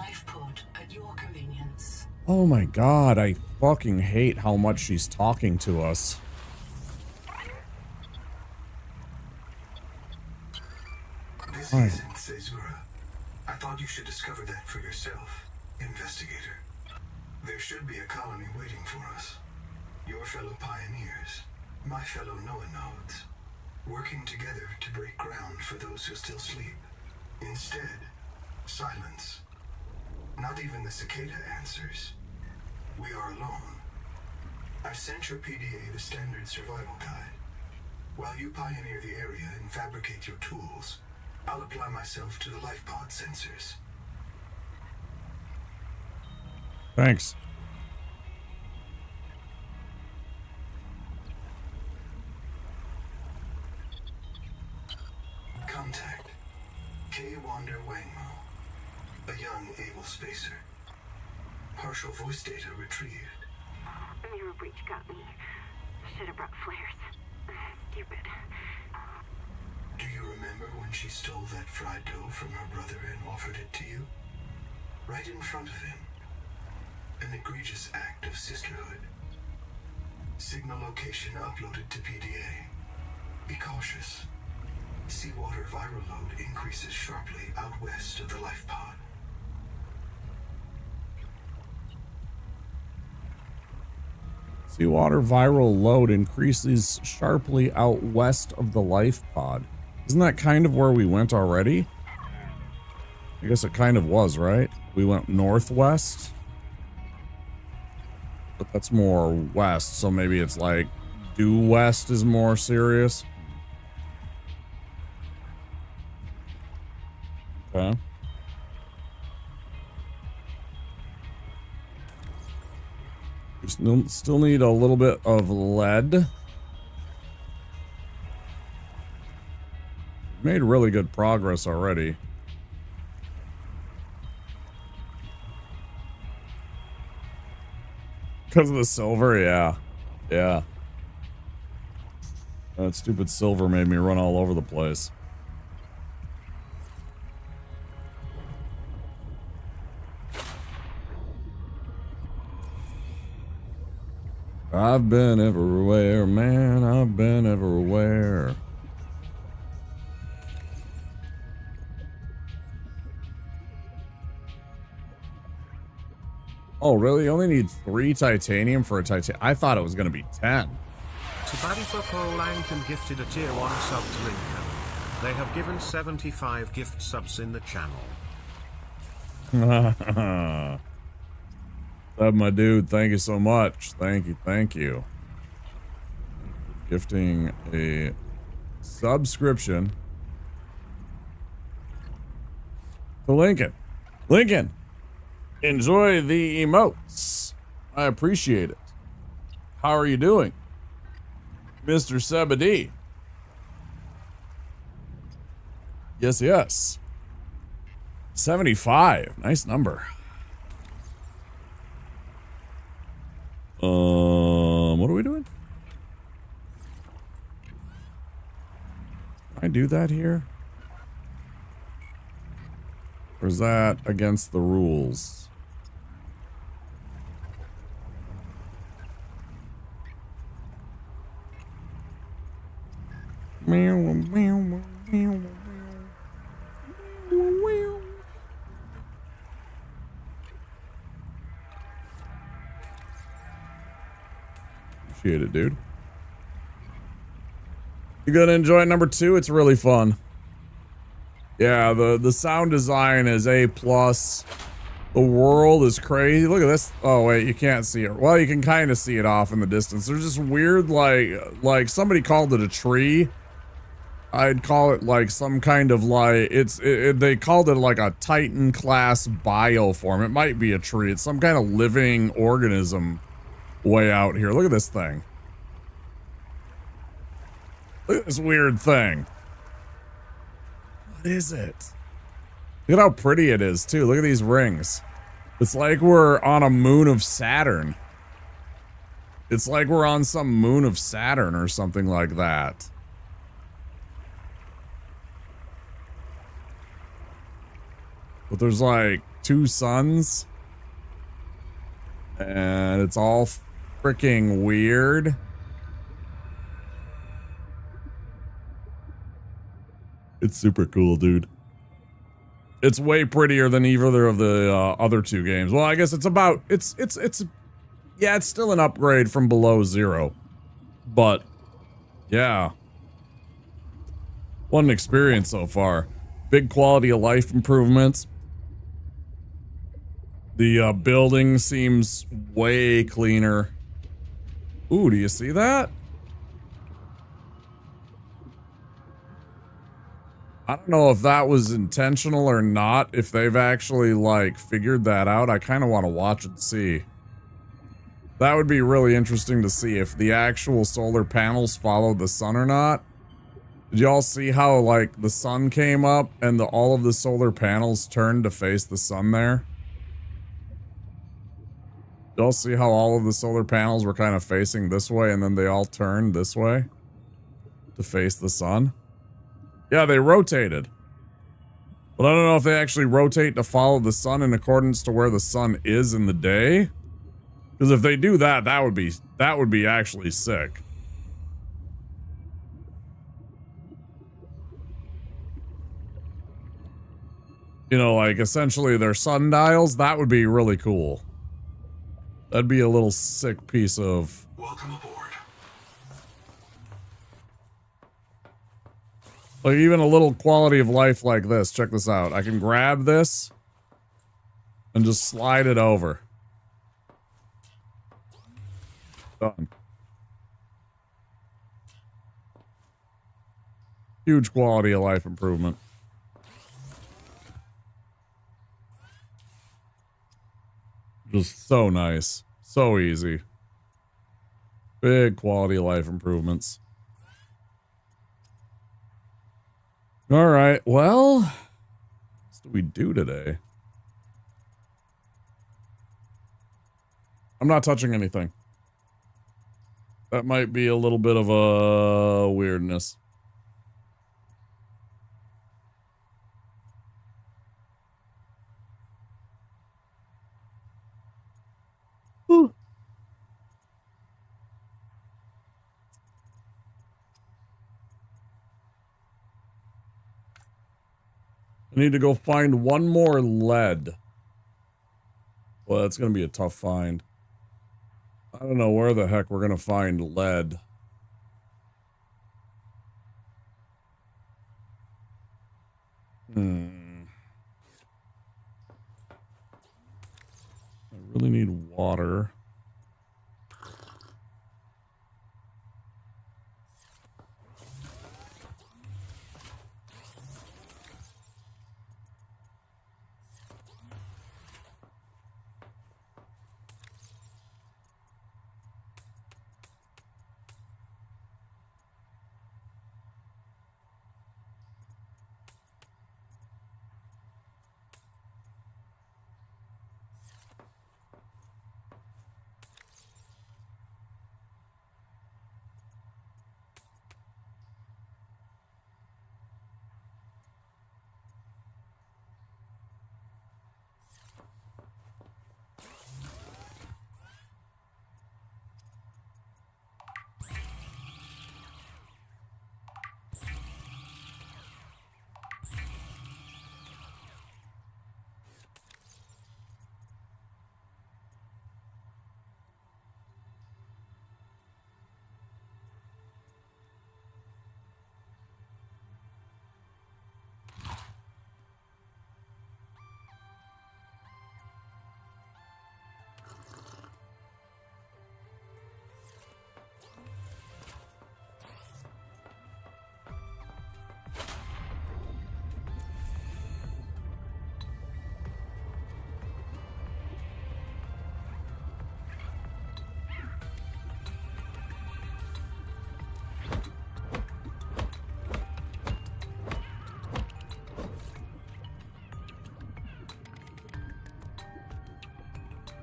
Oh my god, I fucking hate how much she's talking to us. This isn't Caesura. I thought you should discover that for yourself, investigator. There should be a colony waiting for us. Your fellow pioneers, my fellow Noah nodes, working together to break ground for those who still sleep. Instead, silence. Not even the cicada answers. We are alone. I've sent your PDA the standard survival guide. While you pioneer the area and fabricate your tools, I'll apply myself to the life pod sensors. Thanks. Contact. K. Wander Wangmo. A young, able spacer. Partial voice data retrieved. Mirror breach got me. Should have brought flares. Stupid. Do you remember when she stole that fried dough from her brother and offered it to you? Right in front of him. An egregious act of sisterhood. Signal location uploaded to PDA. Be cautious. Seawater viral load increases sharply out west of the life pod. Seawater viral load increases sharply out west of the life pod. Isn't that kind of where we went already? I guess it kind of was, right? We went northwest. But that's more west, so maybe it's like due west is more serious. Okay. We still need a little bit of lead. Made really good progress already. Because of the silver, yeah. Yeah. That stupid silver made me run all over the place. I've been everywhere, man. I've been everywhere. Oh, really? You only need 3 titanium for a titanium? I thought it was going to be 10. Sabadi for Polank gifted a tier 1 sub to Lincoln. They have given 75 gift subs in the channel. That, my dude, thank you so much. Thank you, thank you. Gifting a subscription to Lincoln. Lincoln, enjoy the emotes. I appreciate it. How are you doing, Mr. Sabadi? Yes, yes. 75. Nice number. What are we doing? Can I do that here? Or is that against the rules? Meow, meow, meow, meow, meow. Appreciate it, dude. You gonna enjoy number 2? It's really fun. Yeah, the sound design is A+. The world is crazy. Look at this. Oh wait, you can't see it. Well, you can kind of see it off in the distance. There's this weird, like somebody called it a tree. I'd call it like some kind of like they called it like a Titan class bioform. It might be a tree. It's some kind of living organism way out here. Look at this thing. Look at this weird thing. What is it? Look at how pretty it is too. Look at these rings. It's like we're on a moon of Saturn. It's like we're on some moon of Saturn or something like that. But there's like 2 suns. And it's all freaking weird. It's super cool, dude. It's way prettier than either of the other 2 games. Well, I guess it's about it's yeah, it's still an upgrade from below 0. But yeah. What an experience so far. Big quality of life improvements. The building seems way cleaner. Ooh, do you see that? I don't know if that was intentional or not, if they've actually, like, figured that out. I kind of want to watch and see. That would be really interesting to see if the actual solar panels followed the sun or not. Did y'all see how, like, the sun came up and all of the solar panels turned to face the sun there? Y'all see how all of the solar panels were kind of facing this way and then they all turned this way to face the sun? Yeah, they rotated. But I don't know if they actually rotate to follow the sun in accordance to where the sun is in the day. Because if they do that, that would be actually sick. You know, like essentially their sundials, that would be really cool. That'd be a little sick piece of... Welcome aboard. Like even a little quality of life like this. Check this out. I can grab this and just slide it over. Done. Huge quality of life improvement. Just so nice. So easy. Big quality of life improvements. All right. Well, what do we do today? I'm not touching anything. That might be a little bit of a weirdness. Whew. I need to go find one more lead. Well, that's going to be a tough find. I don't know where the heck we're going to find lead. I really need water.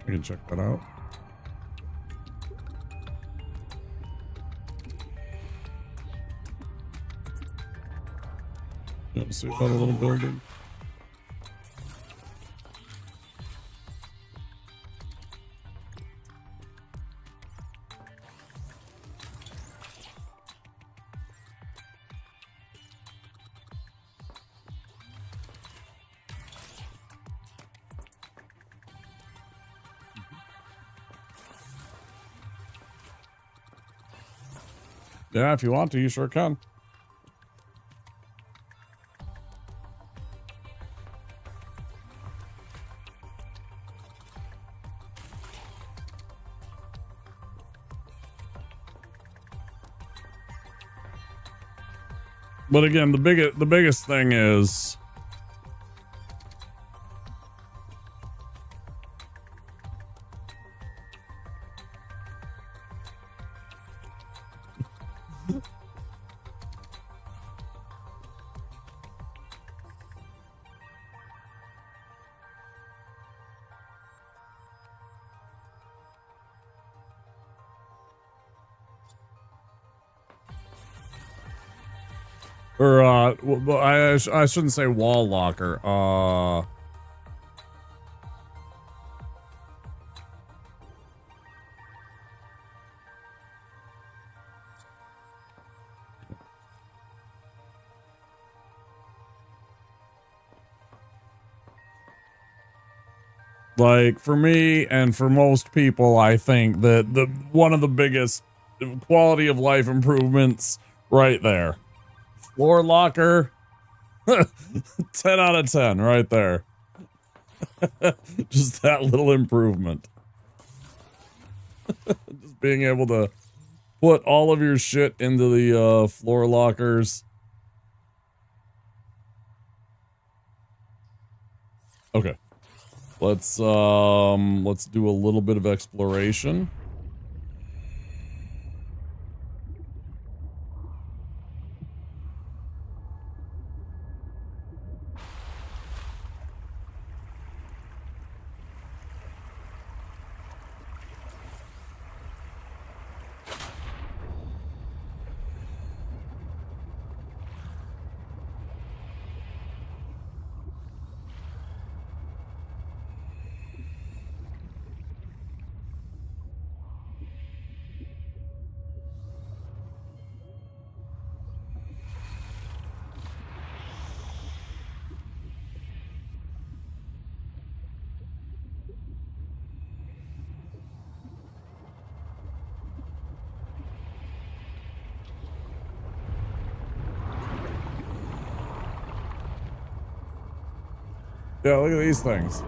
I can check that out. Yeah, see that little building. Yeah, if you want to, you sure can. But again, the biggest thing is or I shouldn't say wall locker. Like for me and for most people, I think that the one of the biggest quality of life improvements right there. Floor locker, 10 out of 10 right there. Just that little improvement. Just being able to put all of your shit into the floor lockers. Okay. Let's do a little bit of exploration. Yeah, look at these things.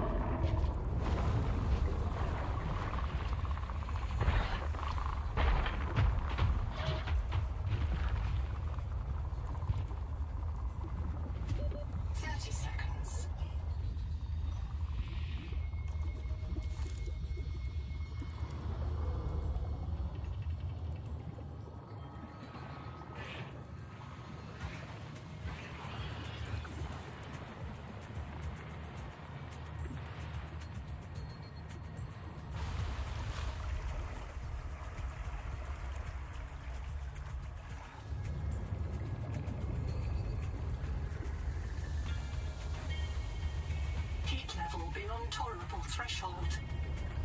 Heat level beyond tolerable threshold.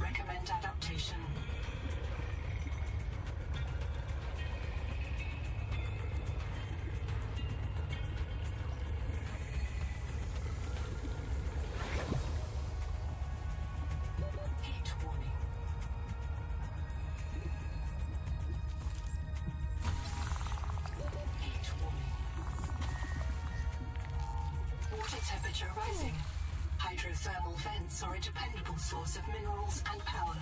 Recommend adaptation. Heat warning. Heat warning. Water temperature rising. Hydrothermal vents are a dependable source of minerals and power.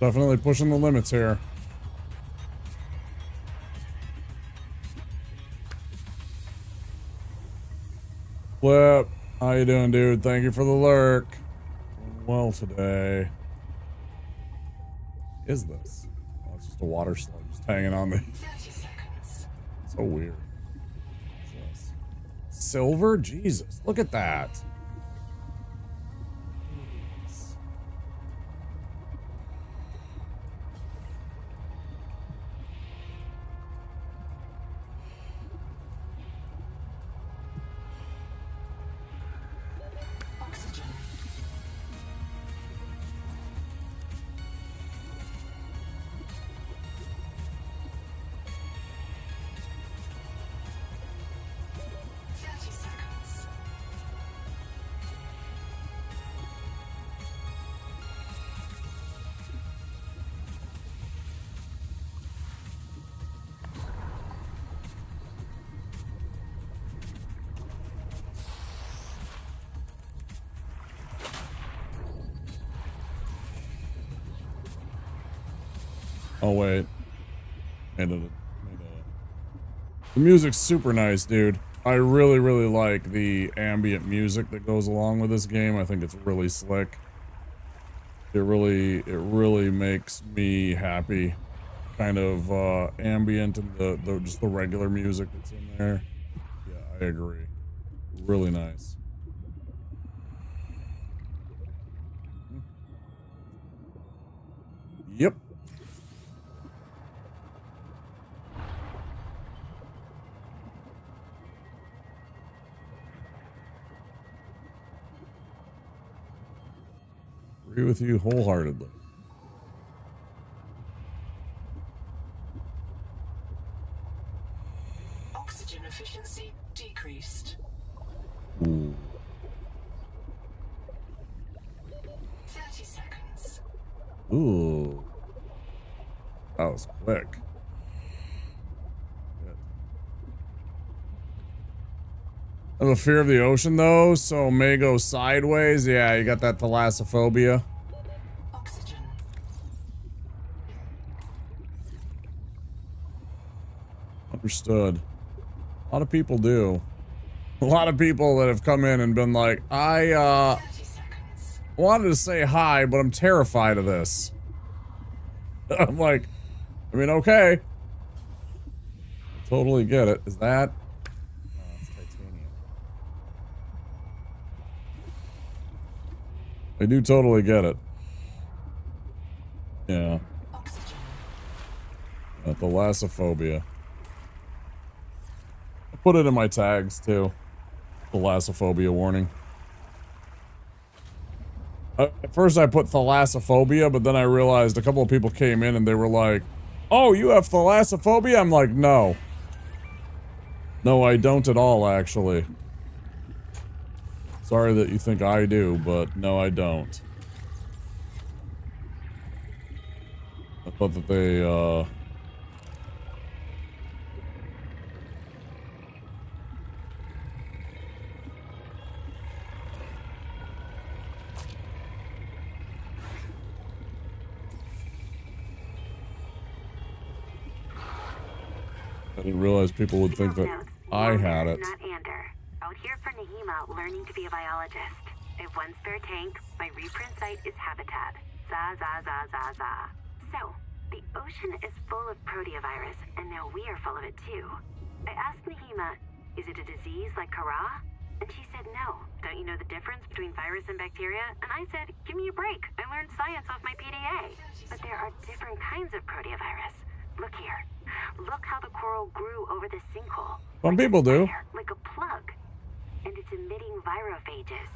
Definitely pushing the limits here. Flip, how you doing, dude? Thank you for the lurk. Well today. Is this? Oh, it's just a water slug just hanging on me. 30 seconds. So weird. What's this? Silver? Jesus, look at that. Oxygen. Oh wait. The music's super nice, dude. I really, really like the ambient music that goes along with this game. I think it's really slick. It really makes me happy. Kind of ambient and the just the regular music that's in there. Yeah, I agree. Really nice. Yep. Agree with you wholeheartedly. Oxygen efficiency decreased. Ooh. 30 seconds. Ooh. That was quick. Good. I have a fear of the ocean though, so may go sideways. Yeah, you got that thalassophobia. Oxygen. Understood. A lot of people do. A lot of people that have come in and been like, I wanted to say hi, but I'm terrified of this. I'm like, I mean, okay. Totally get it. Is that? No, it's titanium. I do totally get it. Yeah. Thalassophobia. I put it in my tags too. Thalassophobia warning. At first I put thalassophobia, but then I realized a couple of people came in and they were like, oh, you have thalassophobia? I'm like, no. No, I don't at all, actually. Sorry that you think I do, but no, I don't. I thought that they, I didn't realize people would think that I had it. Not Ander. Out here for Nahima, learning to be a biologist. If one spare tank, my reprint site is habitat. Za za za za za. So, the ocean is full of proteovirus, and now we are full of it too. I asked Nahima, is it a disease like Kara? And she said no. Don't you know the difference between virus and bacteria? And I said, give me a break. I learned science off my PDA. But there are different kinds of proteovirus. Look here. Look how the coral grew over the sinkhole. Some people do. Like a plug. And it's emitting virophages.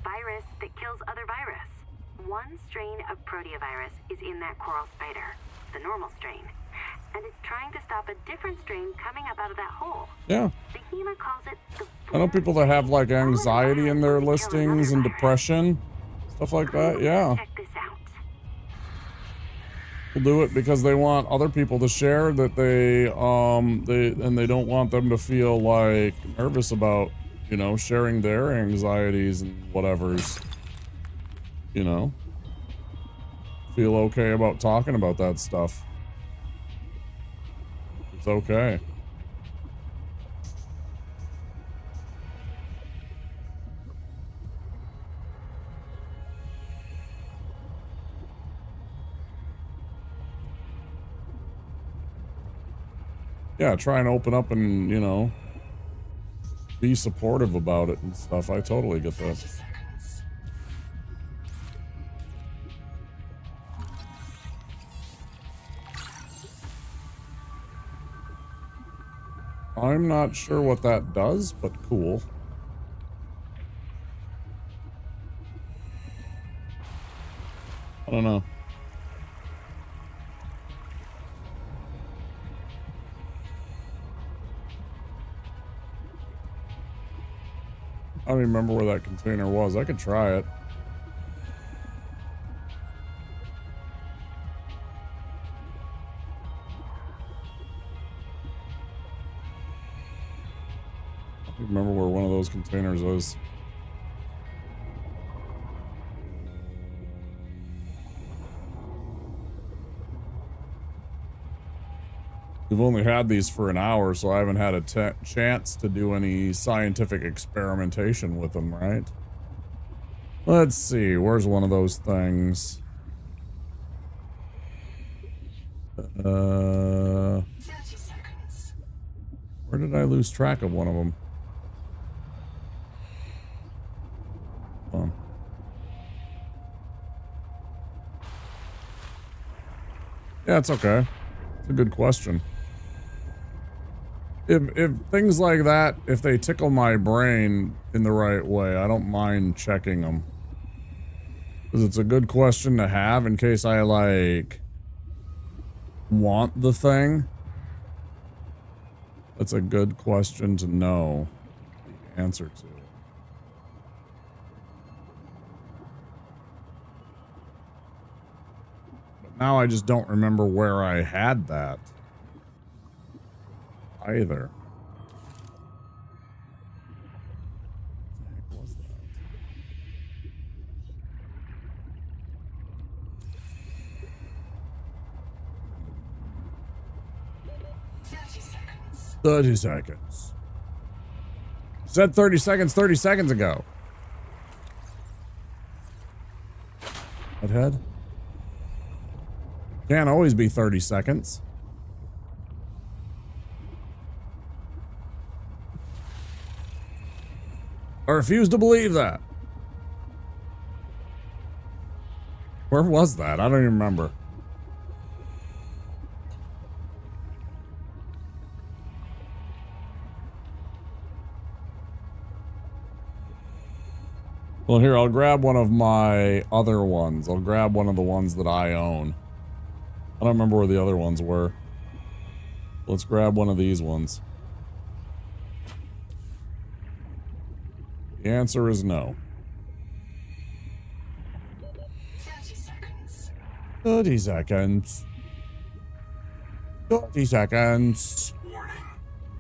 Virus that kills other virus. One strain of proteovirus is in that coral spider. The normal strain. And it's trying to stop a different strain coming up out of that hole. Yeah. Nahima calls it the I know people that have like anxiety in their listings and depression, stuff like that. Yeah. Check this out. Will do it because they want other people to share that they don't want them to feel like nervous about, you know, sharing their anxieties and whatever's, you know, feel okay about talking about that stuff. It's okay. Yeah, try and open up and, you know, be supportive about it and stuff. I totally get that. I'm not sure what that does, but cool. I don't know. I don't even remember where that container was. I could try it. I don't remember where one of those containers was. We've only had these for an hour, so I haven't had a chance to do any scientific experimentation with them, right? Let's see, where's one of those things? 30 seconds. Where did I lose track of one of them? Oh. Yeah, it's okay. It's a good question. If things like that, if they tickle my brain in the right way, I don't mind checking them. Because it's a good question to have in case I, like, want the thing. That's a good question to know the answer to. But now I just don't remember where I had that. Either. What the heck was that? $30 seconds. 30 seconds. Said 30 seconds 30 seconds ago. Head? Can't always be 30 seconds. I refuse to believe that. Where was that? I don't even remember. Well, here, I'll grab one of my other ones. I'll grab one of the ones that I own. I don't remember where the other ones were. Let's grab one of these ones. The answer is no. 30 seconds. 30 seconds. 20 seconds. Warning.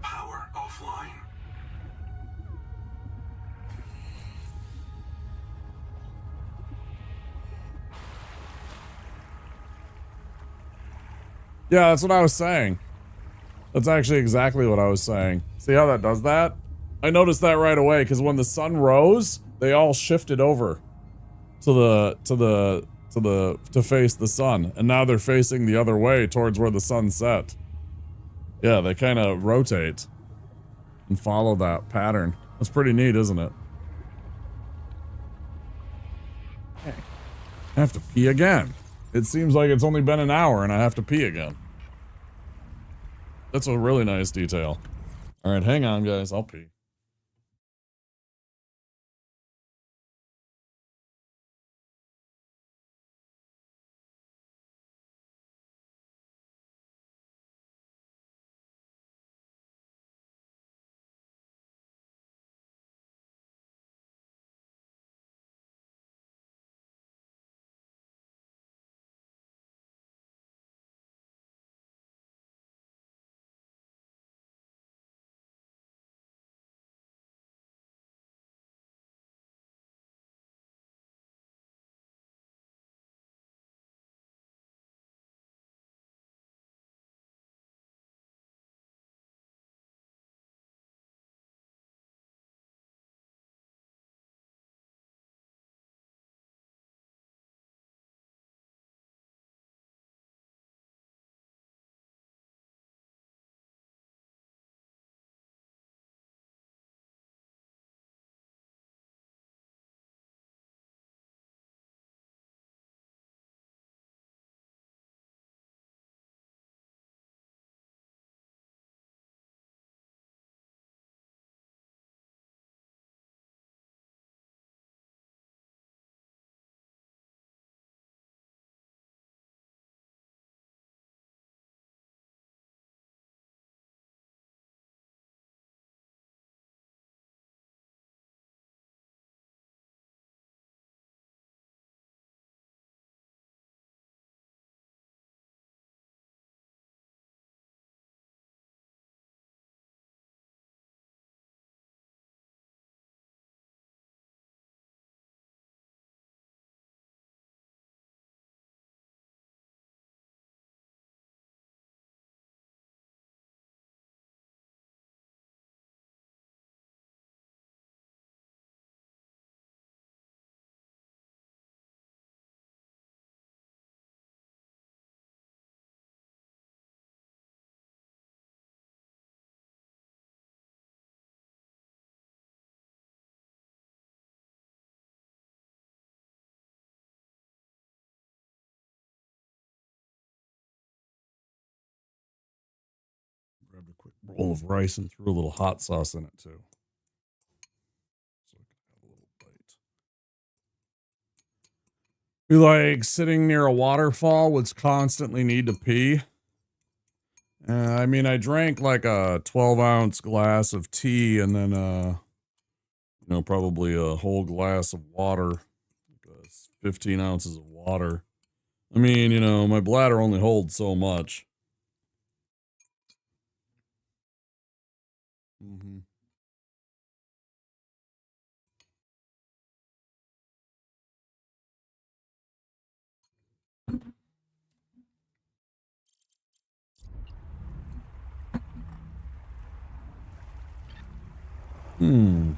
Power offline. Yeah, that's what I was saying. That's actually exactly what I was saying. See how that does that? I noticed that right away because when the sun rose, they all shifted over to face the sun, and now they're facing the other way towards where the sun set. Yeah, they kind of rotate and follow that pattern. That's pretty neat, isn't it? I have to pee again. It seems like it's only been an hour and I have to pee again. That's a really nice detail. All right, hang on, guys. I'll pee. Grabbed a quick bowl of rice and threw a little hot sauce in it too. So I could have a little bite. Be like sitting near a waterfall would constantly need to pee. I mean, I drank like a 12-ounce glass of tea and then, probably a whole glass of water, 15 ounces of water. I mean, my bladder only holds so much. Mm-hmm. Hmm.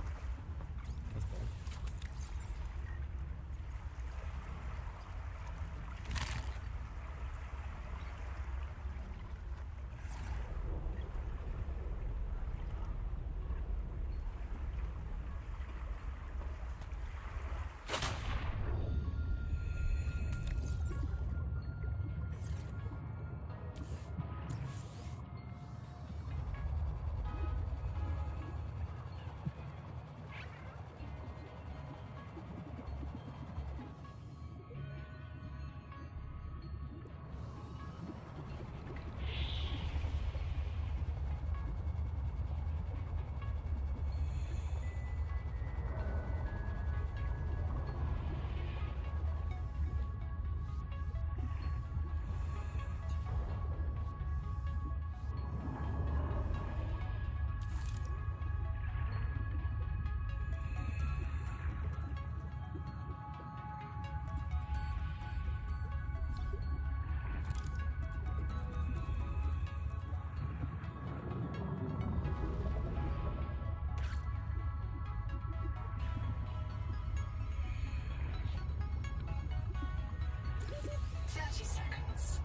30 seconds.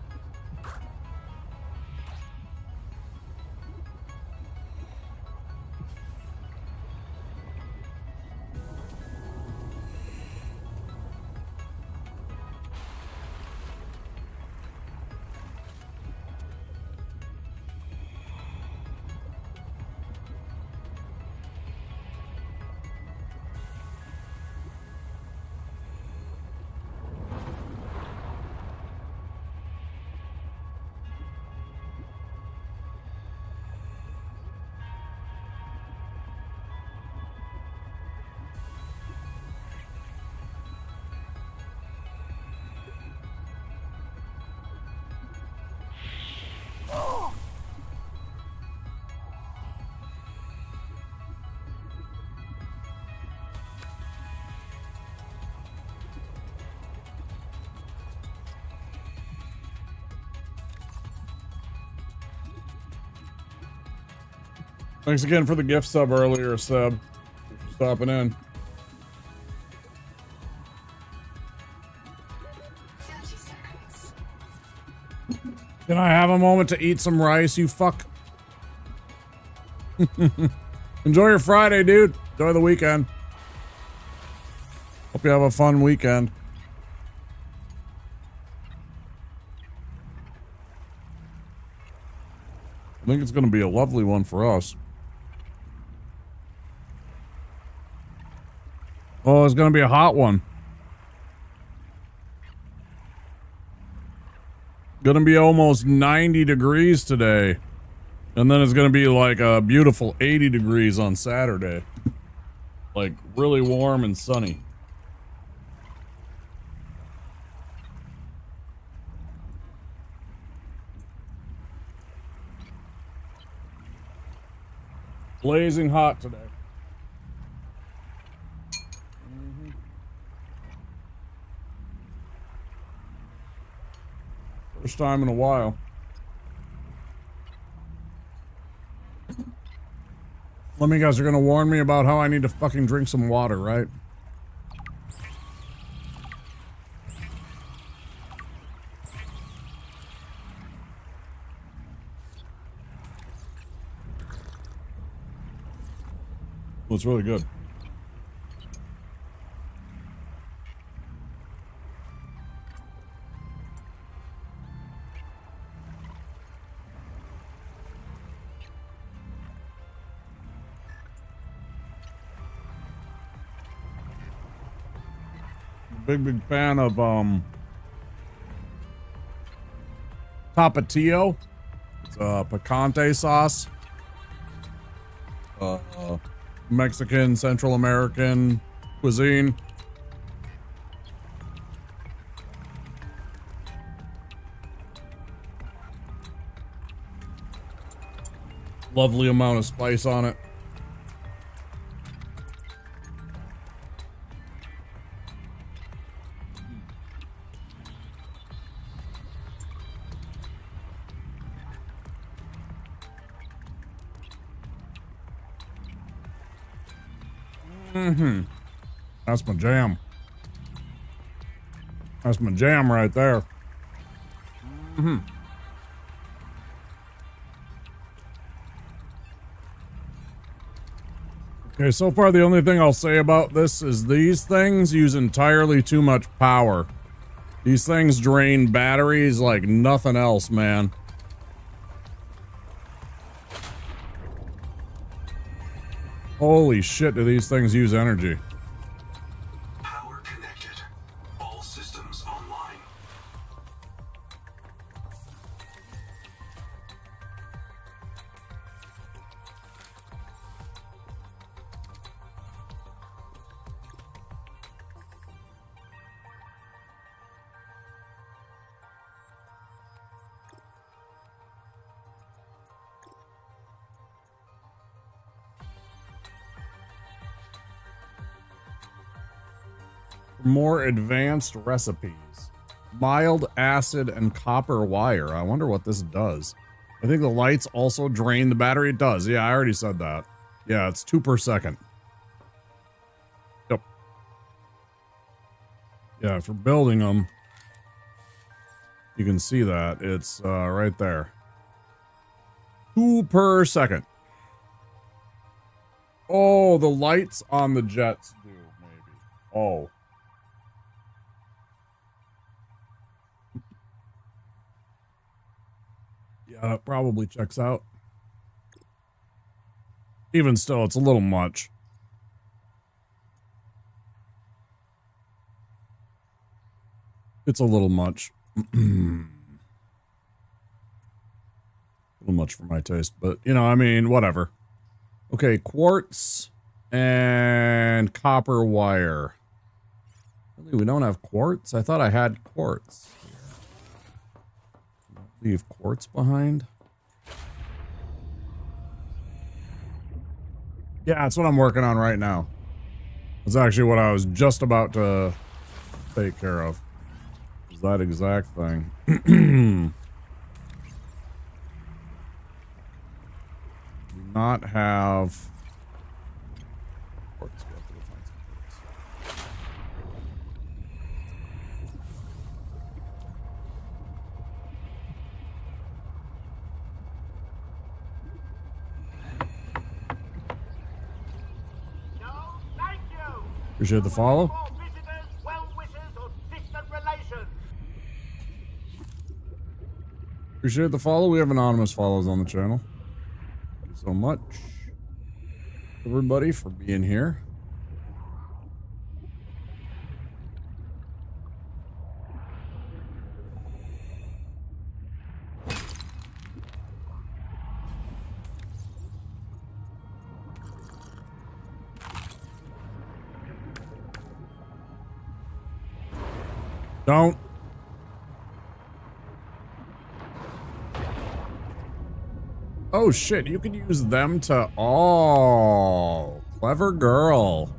Thanks again for the gift sub earlier, Seb. Thanks for stopping in. 30 seconds. Can I have a moment to eat some rice, you fuck? Enjoy your Friday, dude. Enjoy the weekend. Hope you have a fun weekend. I think it's going to be a lovely one for us. Oh, it's going to be a hot one. Going to be almost 90 degrees today. And then it's going to be like a beautiful 80 degrees on Saturday. Like really warm and sunny. Blazing hot today. First time in a while. Well, you guys are gonna warn me about how I need to fucking drink some water, right? Well, it's really good. Big fan of Tapatio. It's picante sauce. Mexican, Central American cuisine. Lovely amount of spice on it. That's my jam. That's my jam right there. Okay, so far the only thing I'll say about this is these things use entirely too much power. These things drain batteries like nothing else, man. Holy shit, do these things use energy. Power connected. All systems online. More advanced recipes. Mild acid and copper wire. I wonder what this does. I think the lights also drain the battery. It does. Yeah, I already said that. Yeah, it's 2 per second. Yep. Yeah, for building them. You can see that. It's right there. 2 per second. Oh, the lights on the jets do, maybe. Oh. Yeah, it probably checks out. Even still, it's a little much. It's a little much. A little much for my taste, but, you know, I mean, whatever. Okay, quartz and copper wire. Really, we don't have quartz? I thought I had quartz. Leave quartz behind. Yeah, that's what I'm working on right now. That's actually what I was just about to take care of. Is that exact thing. Do not have quartz. We have to go find some quartz. Appreciate the follow. Appreciate the follow. We have anonymous follows on the channel. Thank you so much, everybody, for being here. Don't. Oh shit, you can use them to... Oh, clever girl.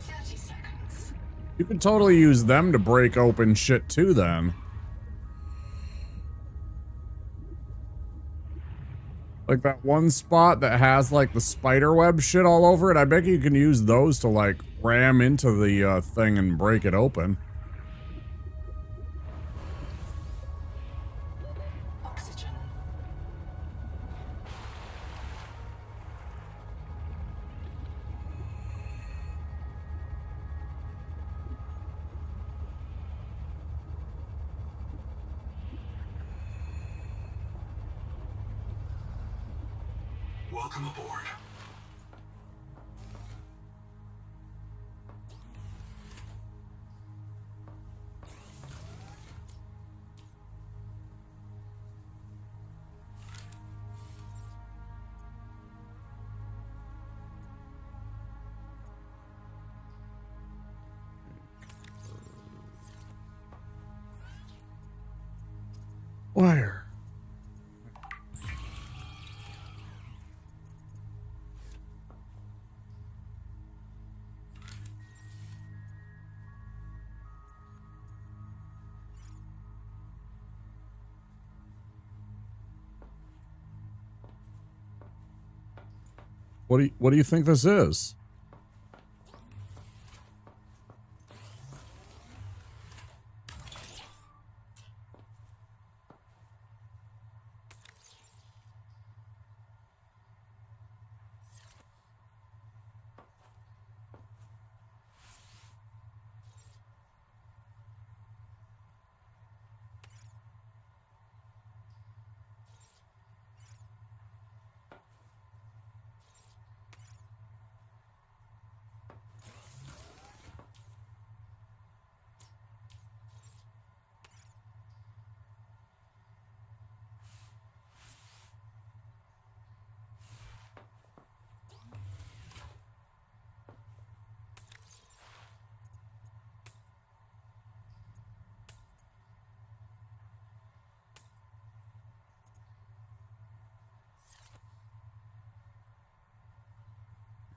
30 seconds. You could totally use them to break open shit too then. Like that one spot that has like the spider web shit all over it. I bet you can use those to like ram into the thing and break it open. Oxygen. Welcome aboard. Wire. What do you think this is?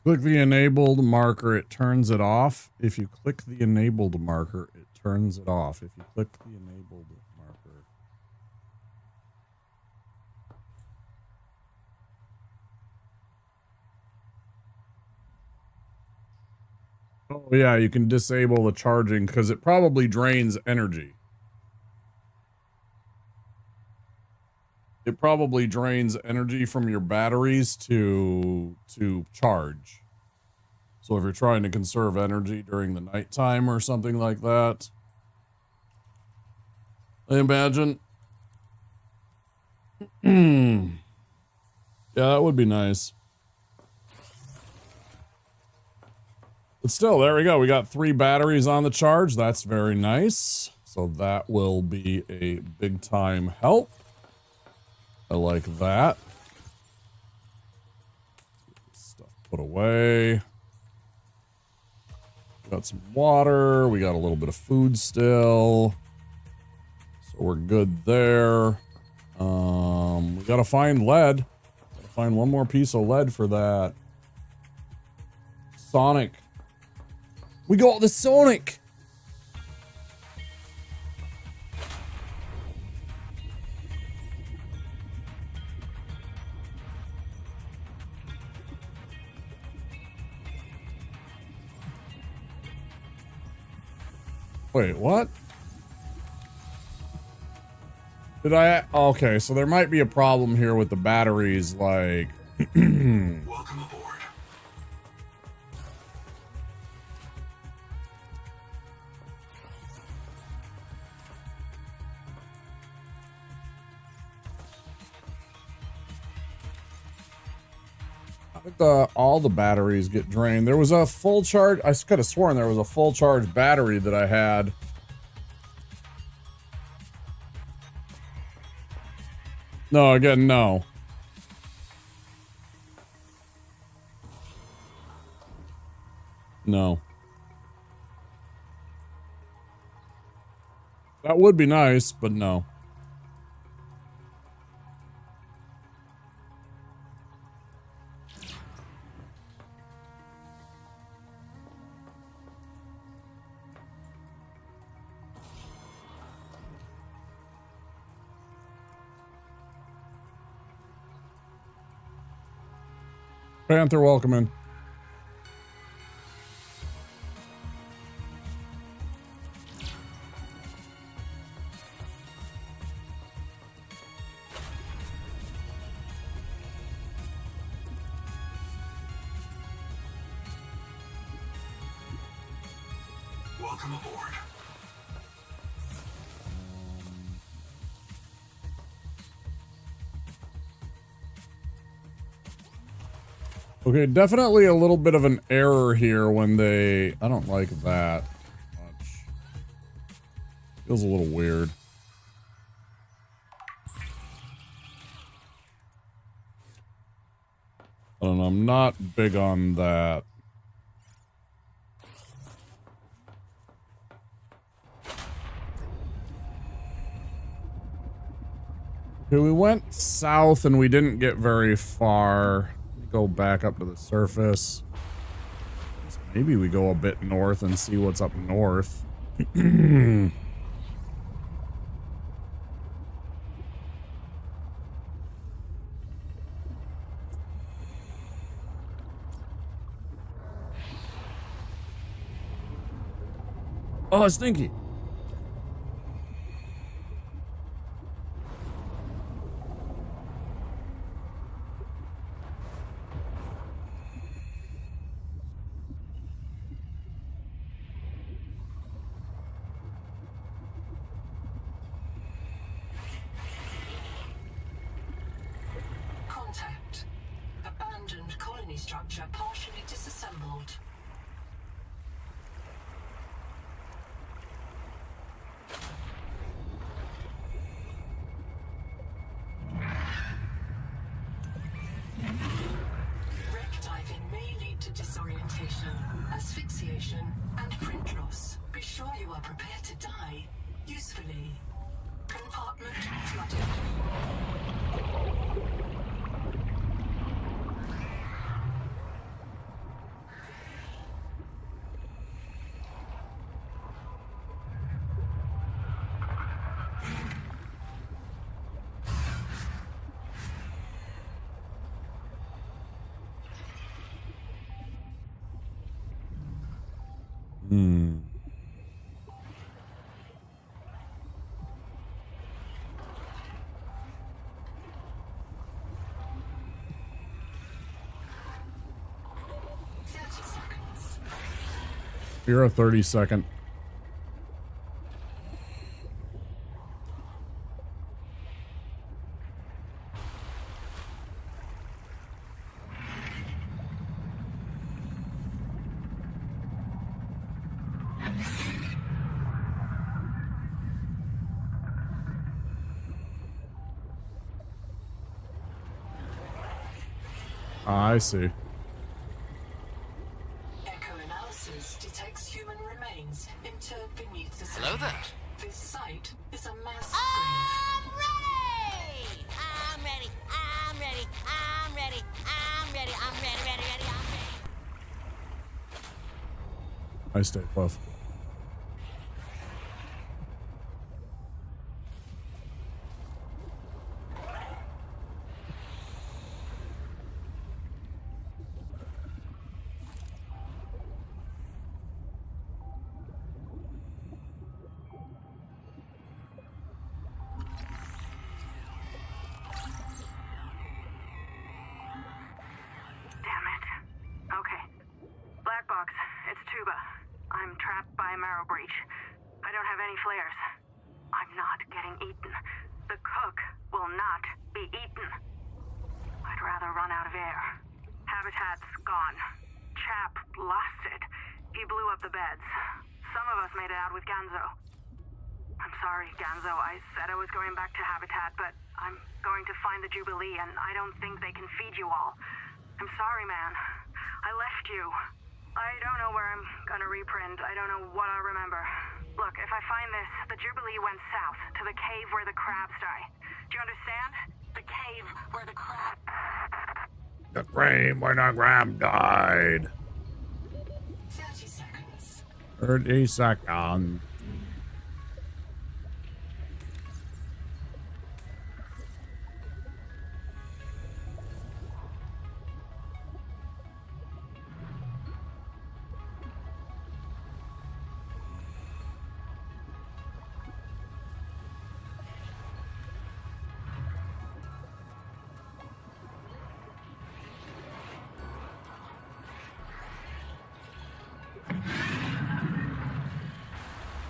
Click the enabled marker, it turns it off. If you click the enabled marker, it turns it off. If you click the enabled marker. Oh yeah, you can disable the charging because it probably drains energy. it probably drains energy from your batteries to charge. So if you're trying to conserve energy during the nighttime or something like that, I imagine. Yeah, that would be nice. But still, there we go. We got 3 batteries on the charge. That's very nice. So that will be a big time help. I like that. Stuff put away. Got some water. We got a little bit of food still. So we're good there. We gotta find lead. Gotta find one more piece of lead for that. Sonic. We got the Sonic! Wait, what? Did I? Okay, so there might be a problem here with the batteries, like... Welcome aboard. I think all the batteries get drained. There was a full charge. I could have sworn there was a full charge battery that I had. No, again, no. No. That would be nice, but no. Panther, welcome in. Welcome aboard. Okay, definitely a little bit of an error here when they... I don't like that much. Feels a little weird. I don't know, I'm not big on that. Okay, we went south and we didn't get very far. Go back up to the surface. Maybe we go a bit north and see what's up north. Oh, stinky. Contact. Abandoned colony structure partially disassembled. Wreck diving may lead to disorientation, asphyxiation, and print loss. Be sure you are prepared to die usefully. Compartment flooded. You're a 30-second. I see. Echo analysis detects human remains interred beneath the Hello there. This site is a mass I'm ready! I'm ready. I'm ready. I'm ready. I'm ready. I'm ready. Ready. Ready. I'm ready. I stay puff. Damn it. Okay. Black box, it's Tuba. I'm trapped by a marrow breach. I don't have any flares. I'm not getting eaten. The cook will not be eaten. I'd rather run out of air. Habitat's gone. Chap lost it. He blew up the beds. Some of us made it out with Ganzo. I'm sorry, Ganzo. I said I was going back to Habitat, but I'm going to find the Jubilee, and I don't think they can feed you all. I'm sorry, man. I left you. I don't know where I'm gonna reprint. I don't know what I'll remember. Look, if I find this, the Jubilee went south, to the cave where the crabs die. Do you understand? The cave where the crab... The grave where the crab died. 30 seconds. 30 seconds.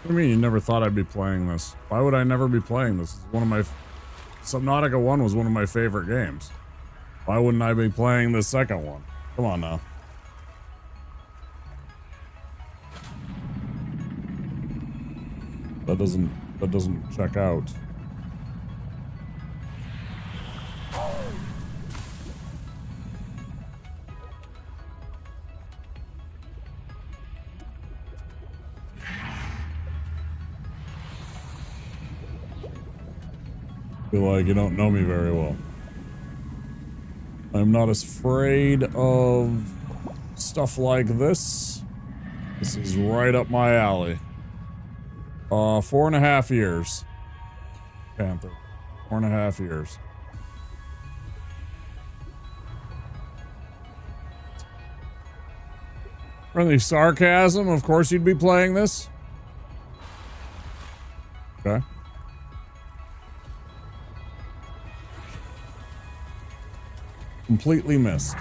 What do you mean you never thought I'd be playing this? Why would I never be playing this? It's one of my... Subnautica 1 was one of my favorite games. Why wouldn't I be playing the second one? Come on now. That doesn't check out. Feel like you don't know me very well. I'm not as afraid of stuff like this. This is right up my alley. 4.5 years. Panther. 4.5 years. Friendly sarcasm, of course you'd be playing this. Okay. Completely missed.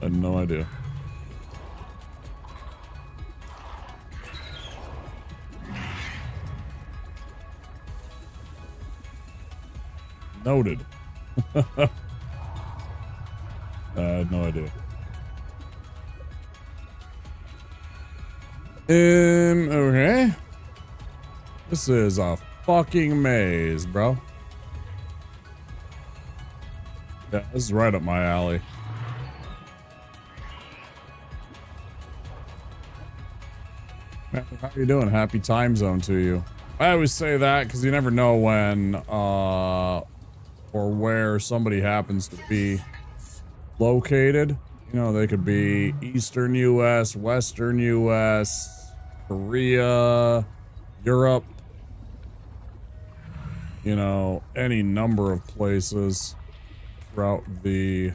I had no idea. Noted. I had no idea. Okay. This is a fucking maze, bro. Yeah, this is right up my alley. How you doing? Happy time zone to you. I always say that because you never know when or where somebody happens to be located. You know, they could be Eastern US, Western US, Korea, Europe. You know, any number of places throughout the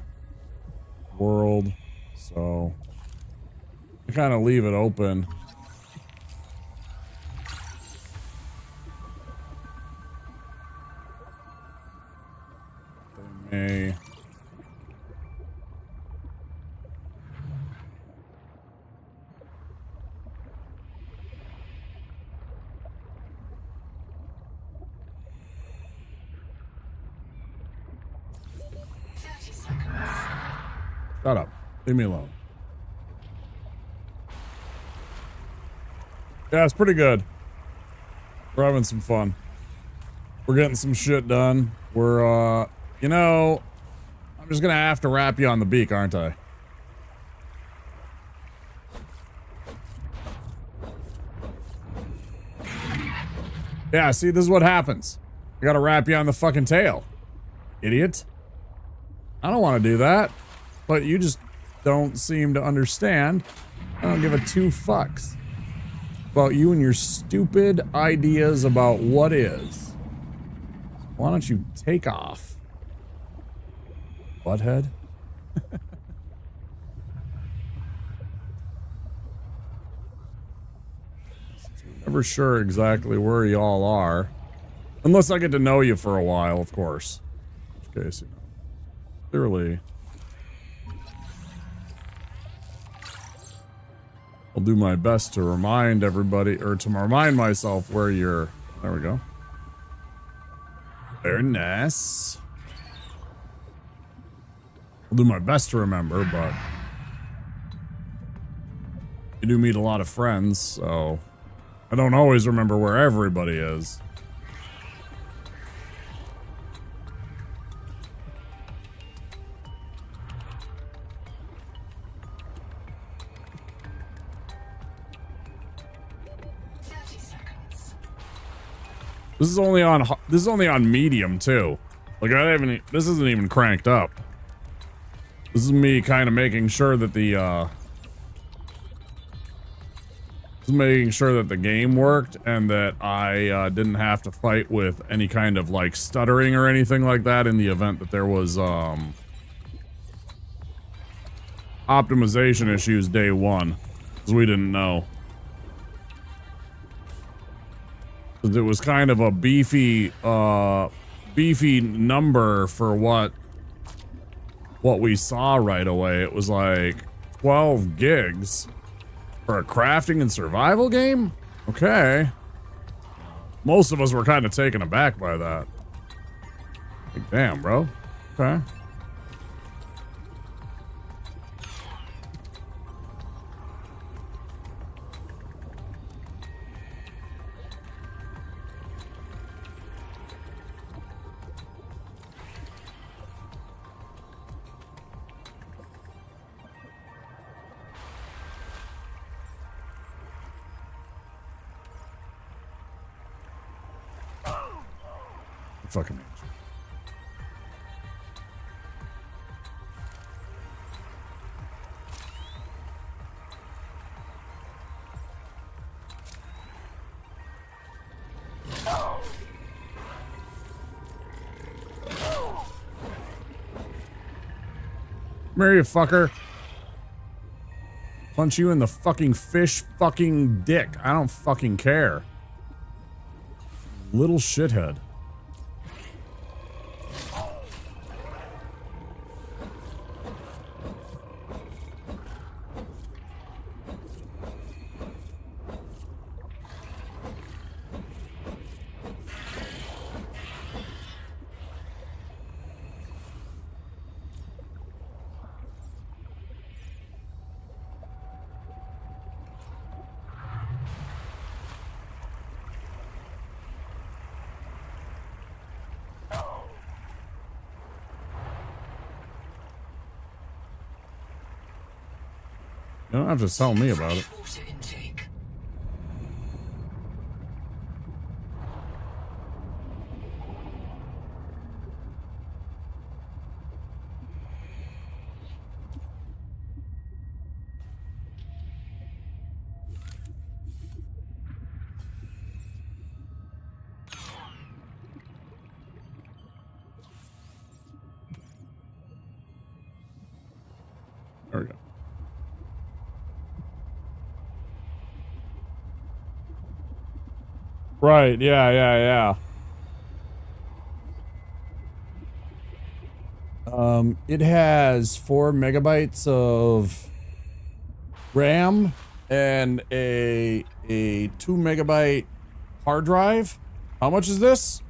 world. So I kind of leave it open. They may Shut up. Leave me alone. Yeah, it's pretty good. We're having some fun. We're getting some shit done. We're, you know, I'm just gonna have to wrap you on the beak, aren't I? Yeah, see, this is what happens. I gotta wrap you on the fucking tail. Idiot. I don't want to do that. But you just don't seem to understand. I don't give a two fucks about you and your stupid ideas about what is. Why don't you take off? Butthead? Never sure exactly where y'all are. Unless I get to know you for a while, of course. In which case, you know. Clearly. I'll do my best to remind everybody, or to remind myself where you're. There we go. Very nice. I'll do my best to remember, but you do meet a lot of friends, so I don't always remember where everybody is. This is only on medium too. Like this isn't even cranked up. This is me kind of making sure that the game worked and that I didn't have to fight with any kind of like stuttering or anything like that in the event that there was optimization issues day one, because we didn't know. It was kind of a beefy number for what we saw right away. It was like 12 gigs for a crafting and survival game? Okay. Most of us were kind of taken aback by that. Like, damn, bro. Okay. Fucking angel. Come here, you fucker. Punch you in the fucking fish fucking dick. I don't fucking care. Little shithead. You don't have to tell me about it. There we go. Right, yeah. It has 4 megabytes of RAM and a 2 megabyte hard drive. How much is this?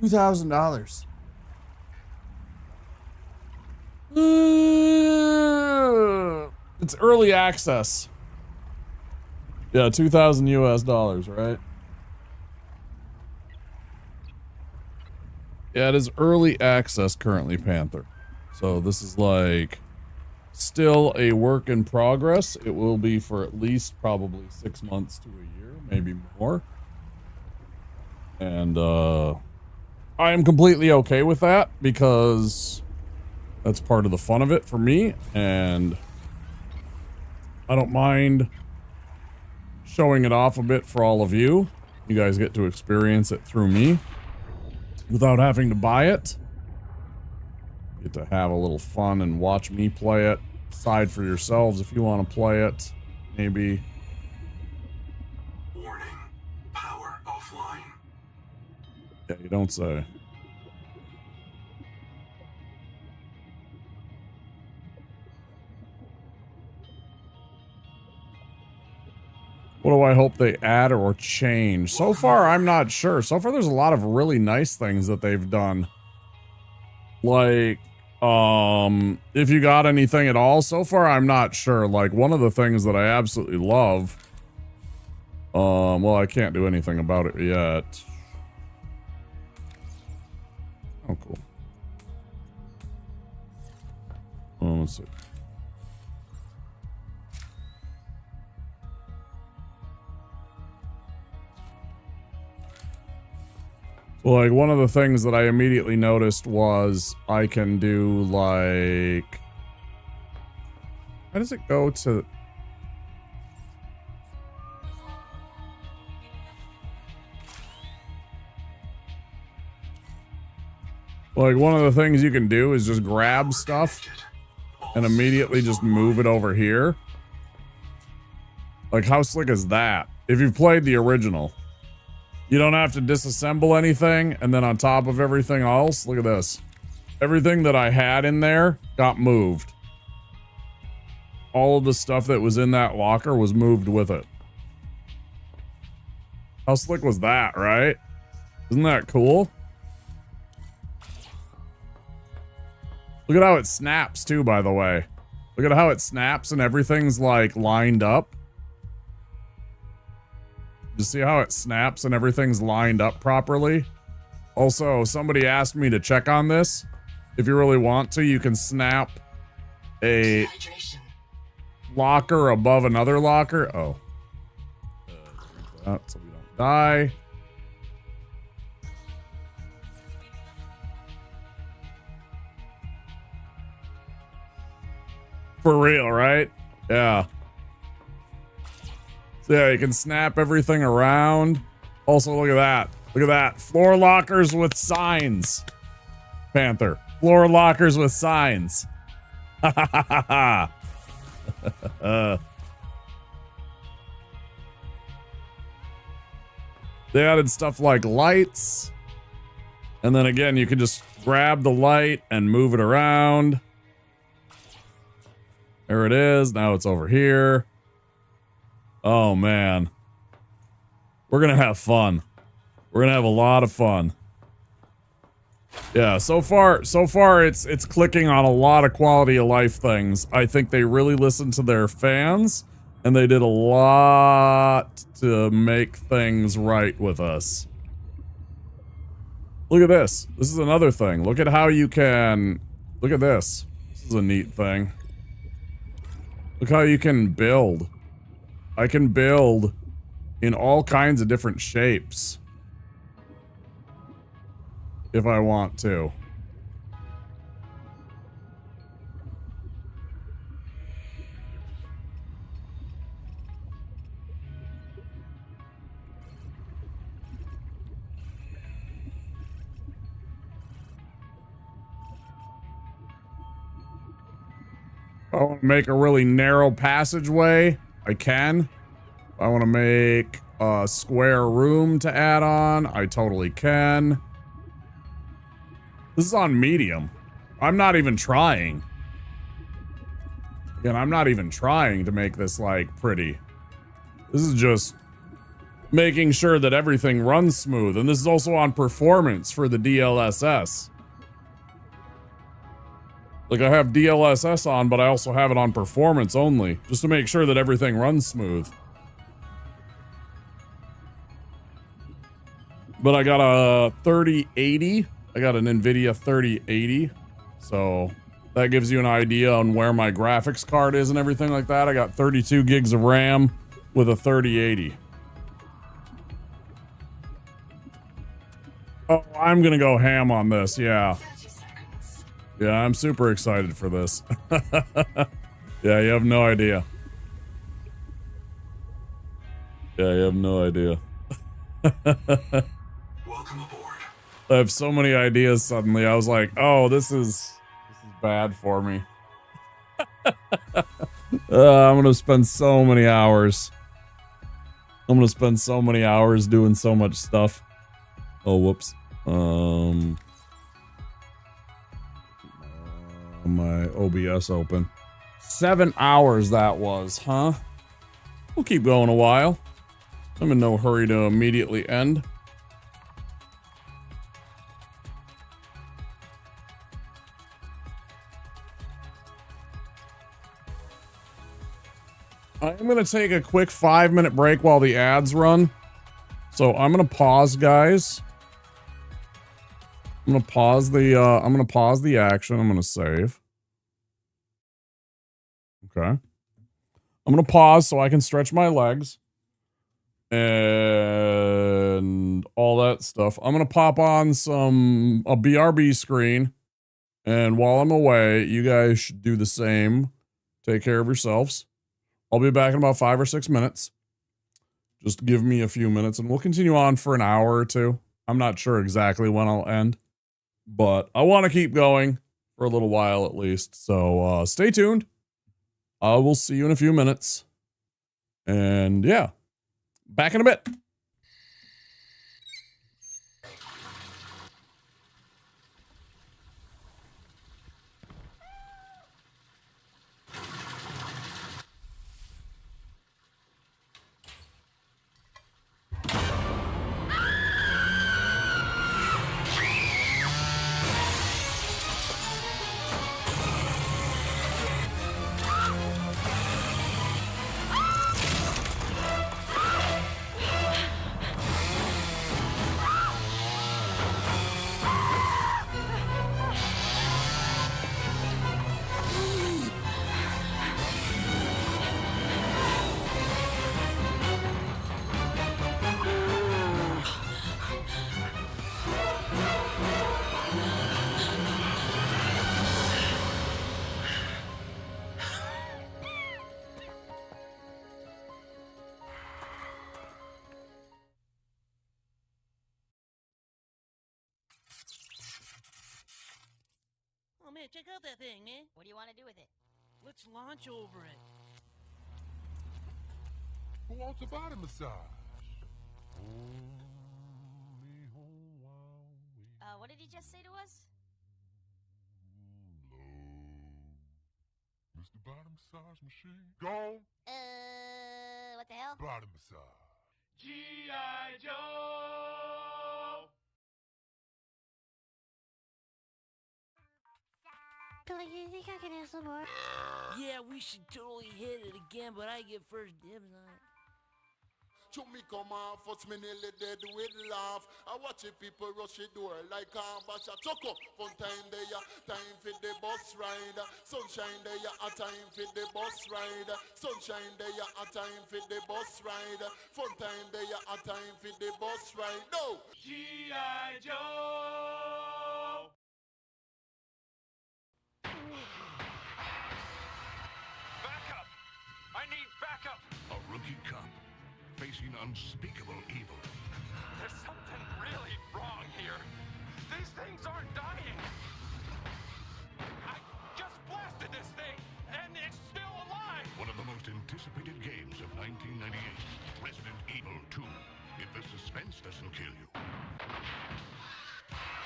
$2,000. It's early access. Yeah, 2,000 US dollars, right? Yeah, it is early access currently, Panther. So this is like still a work in progress. It will be for at least probably 6 months to a year, maybe more. And I am completely okay with that because that's part of the fun of it for me, and I don't mind showing it off a bit for all of you. You guys get to experience it through me without having to buy it. You get to have a little fun and watch me play it. Decide for yourselves if you want to play it. Maybe. Warning. Power offline. Yeah, you don't say. What do I hope they add or change? So far, I'm not sure. So far, there's a lot of really nice things that they've done. Like, if you got anything at all, so far, I'm not sure. Like, one of the things that I absolutely love, well, I can't do anything about it yet. Oh, cool. Let's see. Well, like, one of the things that I immediately noticed was I can do, like... How does it go to... Like, one of the things you can do is just grab stuff and immediately just move it over here. Like, how slick is that? If you've played the original. You don't have to disassemble anything, and then on top of everything else, look at this. Everything that I had in there got moved. All of the stuff that was in that locker was moved with it. How slick was that, right? Isn't that cool? Look at how it snaps too, by the way. Look at how it snaps and everything's like lined up. You see how it snaps and everything's lined up properly? Also, somebody asked me to check on this. If you really want to, you can snap a locker above another locker. Oh. So we don't die. For real, right? Yeah. So yeah, you can snap everything around. Also, look at that. Look at that. Floor lockers with signs. Panther. Floor lockers with signs. Ha ha ha ha ha. They added stuff like lights. And then again, you can just grab the light and move it around. There it is. Now it's over here. Oh, man. We're going to have fun. We're going to have a lot of fun. Yeah, so far it's clicking on a lot of quality of life things. I think they really listened to their fans, and they did a lot to make things right with us. Look at this. This is another thing. Look at how you can... Look at this. This is a neat thing. Look how you can build. I can build in all kinds of different shapes. If I want to. If I want to make a really narrow passageway, I can. If I want to make a square room to add on, I totally can. This is on medium. I'm not even trying. Again, I'm not even trying to make this, like, pretty. This is just making sure that everything runs smooth. And this is also on performance for the DLSS. Like I have DLSS on, but I also have it on performance only, just to make sure that everything runs smooth. But I got a 3080. I got an NVIDIA 3080. So that gives you an idea on where my graphics card is and everything like that. I got 32 gigs of RAM with a 3080. Oh, I'm gonna go ham on this, yeah. Yeah, I'm super excited for this. Yeah, you have no idea. Yeah, you have no idea. Welcome aboard. I have so many ideas suddenly. I was like, oh, this is bad for me. I'm gonna spend so many hours. I'm gonna spend so many hours doing so much stuff. Oh, whoops. My OBS open. 7 hours that was, huh? We'll keep going a while. I'm in no hurry to immediately end. I'm going to take a quick 5-minute break while the ads run. So I'm going to pause, guys. I'm going to pause the action. I'm going to save. Okay. I'm going to pause so I can stretch my legs and all that stuff. I'm going to pop on a BRB screen, and while I'm away, you guys should do the same. Take care of yourselves. I'll be back in about 5 or 6 minutes. Just give me a few minutes and we'll continue on for an hour or two. I'm not sure exactly when I'll end, but I want to keep going for a little while at least. So stay tuned. I will see you in a few minutes. And yeah, back in a bit. Oh man, check out that thing, man. What do you want to do with it? Let's launch over it. Who wants a body massage? What did he just say to us? Mr. Body Massage Machine. Go. What the hell? Body massage. G.I. Joe! Billy, you think I can have some more? Yeah, we should totally hit it again, but I get first dibs on it. To me come off, what's me nearly dead with laugh. I watch it people rush the door like bash a choco. Fun time there, time for the bus ride. Sunshine there, a time for the bus ride. Sunshine there, a time for the bus ride. Fun time there, a time for the bus ride. No! G.I. Joe! Backup! I need backup! A rookie cop facing unspeakable evil. There's something really wrong here. These things aren't dying. I just blasted this thing, and it's still alive. One of the most anticipated games of 1998, Resident Evil 2. If the suspense doesn't kill you,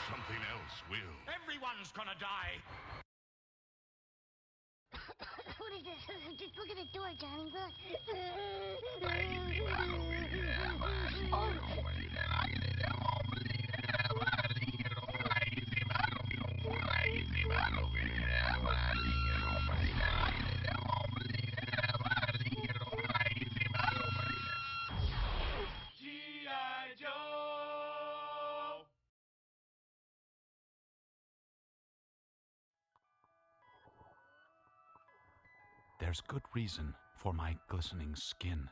something else will. Everyone's gonna die. What is this? Just look at the door, Johnny. Look. there's good reason for my glistening skin,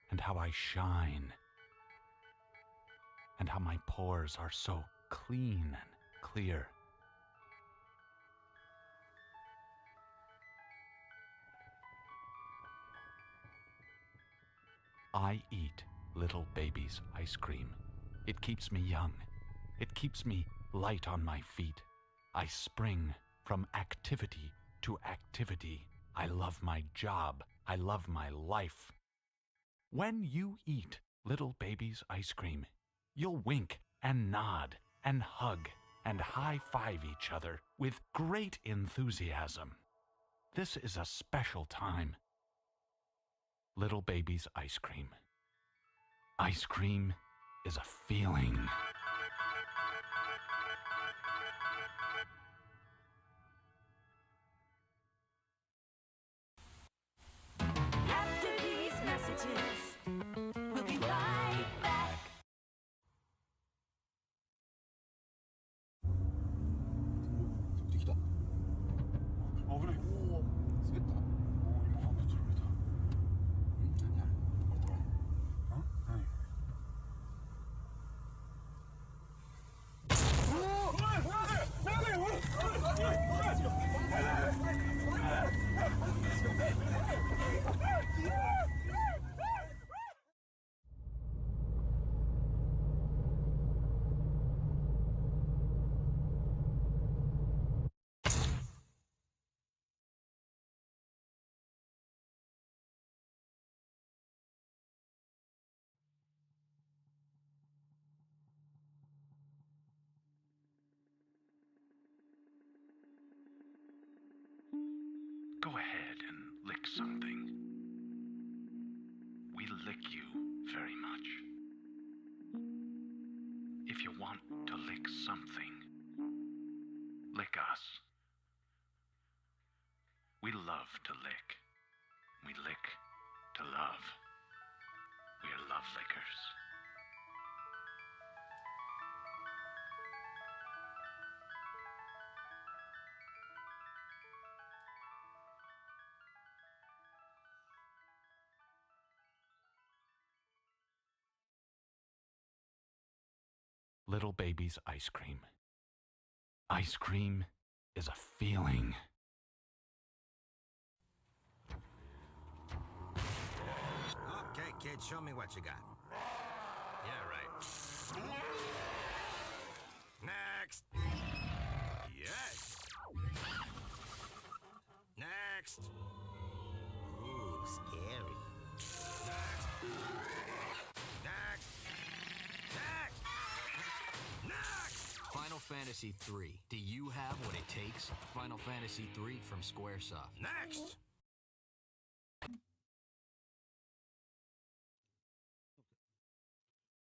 and how I shine, and how my pores are so clean and clear. I eat little baby's ice cream. It keeps me young. It keeps me light on my feet. I spring from activity to activity. I love my job. I love my life. When you eat little baby's ice cream, you'll wink and nod and hug and high-five each other with great enthusiasm. This is a special time. Little baby's ice cream. Ice cream is a feeling. After these messages, we'll be right back. Go ahead and lick something. We lick you very much. If you want to lick something, lick us. We love to lick. We lick to love. We're love lickers. Little baby's ice cream. Ice cream is a feeling. Okay, kid, show me what you got. Yeah, right. Next. Yes. Next. Ooh, scary. Next. Next. Final Fantasy III. Do you have what it takes? Final Fantasy III from Squaresoft. Next.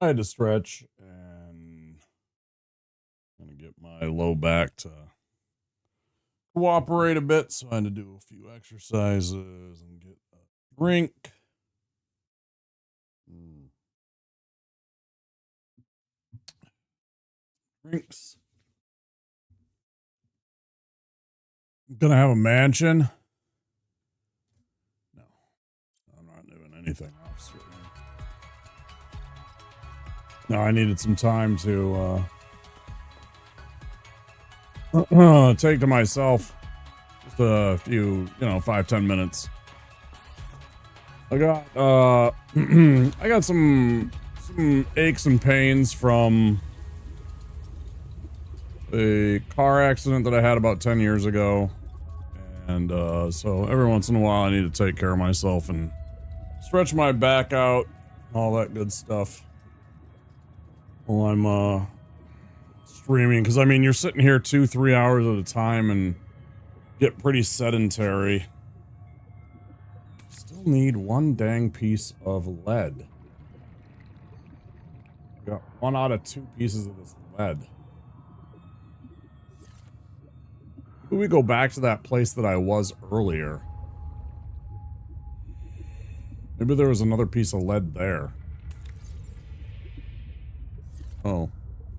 I had to stretch and I'm gonna get my low back to cooperate a bit, so I had to do a few exercises and get a drink. Drinks. I'm gonna have a mansion. No, I'm not doing anything else. No, I needed some time to take to myself. Just a few, 5-10 minutes. I got I got some aches and pains from a car accident that I had about 10 years ago. And so every once in a while I need to take care of myself and stretch my back out, all that good stuff. While I'm streaming, because I mean you're sitting here 2-3 hours at a time and get pretty sedentary. Still need one dang piece of lead. Got 1 out of 2 pieces of this lead. Maybe we go back to that place that I was earlier. Maybe there was another piece of lead there. Oh,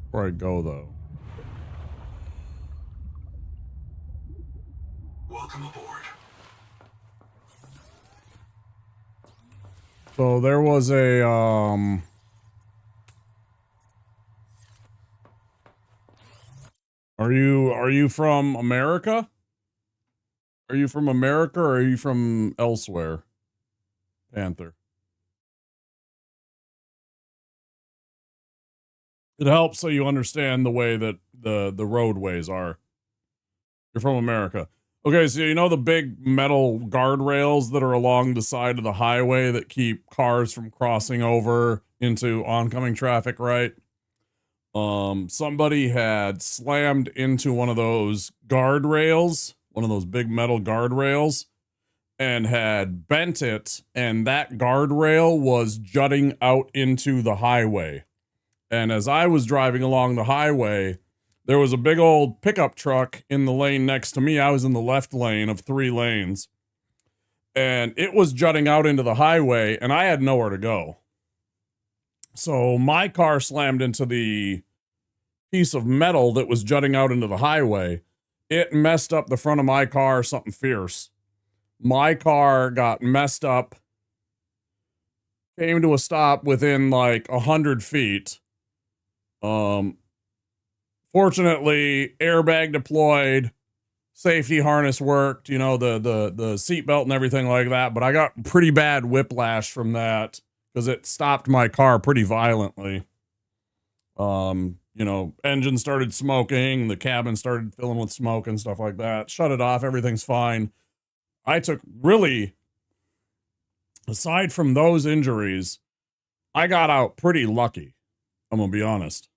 before I go though. Welcome aboard. So there was a, Are you from America? Are you from America or are you from elsewhere? Panther. It helps so you understand the way that the roadways are. You're from America. Okay, so you know the big metal guardrails that are along the side of the highway that keep cars from crossing over into oncoming traffic, right? Somebody had slammed into one of those guardrails, one of those big metal guardrails, and had bent it, and that guardrail was jutting out into the highway. And as I was driving along the highway, there was a big old pickup truck in the lane next to me. I was in the left lane of 3 lanes. And it was jutting out into the highway, and I had nowhere to go. So my car slammed into the piece of metal that was jutting out into the highway. It messed up the front of my car, something fierce. My car got messed up, came to a stop within like 100 feet. Fortunately, airbag deployed, safety harness worked, you know, the seatbelt and everything like that. But I got pretty bad whiplash from that because it stopped my car pretty violently. You know, engine started smoking, the cabin started filling with smoke and stuff like that. Shut it off, everything's fine. I took really, aside from those injuries, I got out pretty lucky. I'm gonna be honest.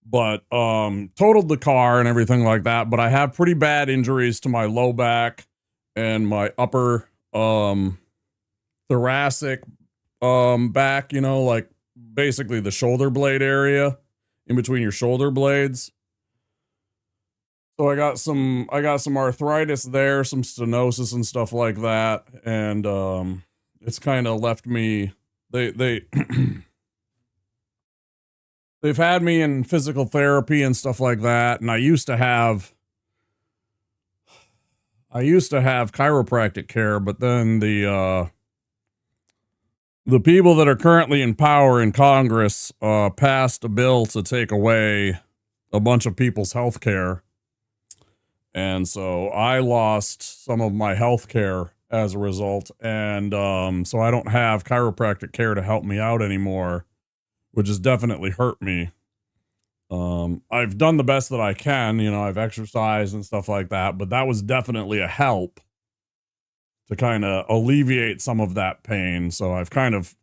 But totaled the car and everything like that, but I have pretty bad injuries to my low back and my upper thoracic back, you know, like basically the shoulder blade area in between your shoulder blades. So I got some arthritis there, some stenosis and stuff like that, and it's kind of left me they've had me in physical therapy and stuff like that, and I used to have chiropractic care, but then the people that are currently in power in Congress passed a bill to take away a bunch of people's health care. And so I lost some of my health care as a result. And so I don't have chiropractic care to help me out anymore, which has definitely hurt me. I've done the best that I can, you know, I've exercised and stuff like that, but that was definitely a help to kind of alleviate some of that pain. So I've kind of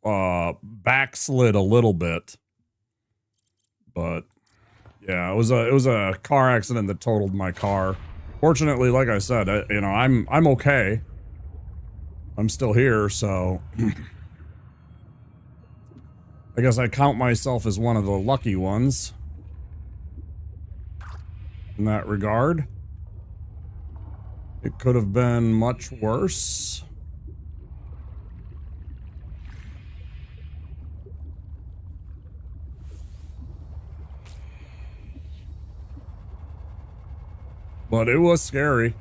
backslid a little bit. But yeah, it was a car accident that totaled my car. Fortunately, like I said, you know, I'm okay. I'm still here, so I guess I count myself as one of the lucky ones in that regard. It could have been much worse. But it was scary. It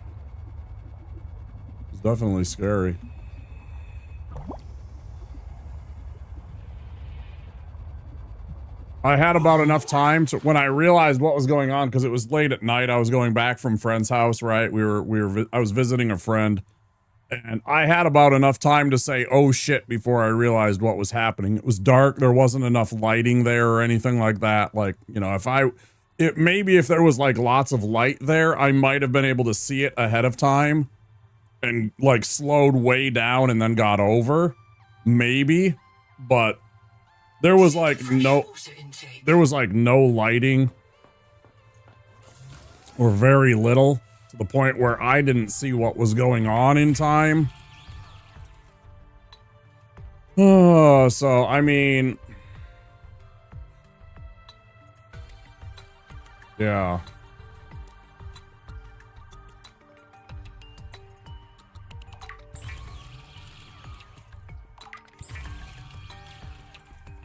was definitely scary. I had about enough time to, when I realized what was going on, because it was late at night. I was going back from friend's house, right? I was visiting a friend, and I had about enough time to say, oh shit, before I realized what was happening. It was dark. There wasn't enough lighting there or anything like that. Like, you know, maybe if there was like lots of light there, I might have been able to see it ahead of time and like slowed way down and then got over. Maybe, but there was like no lighting or very little, to the point where I didn't see what was going on in time. Oh, so I mean, yeah.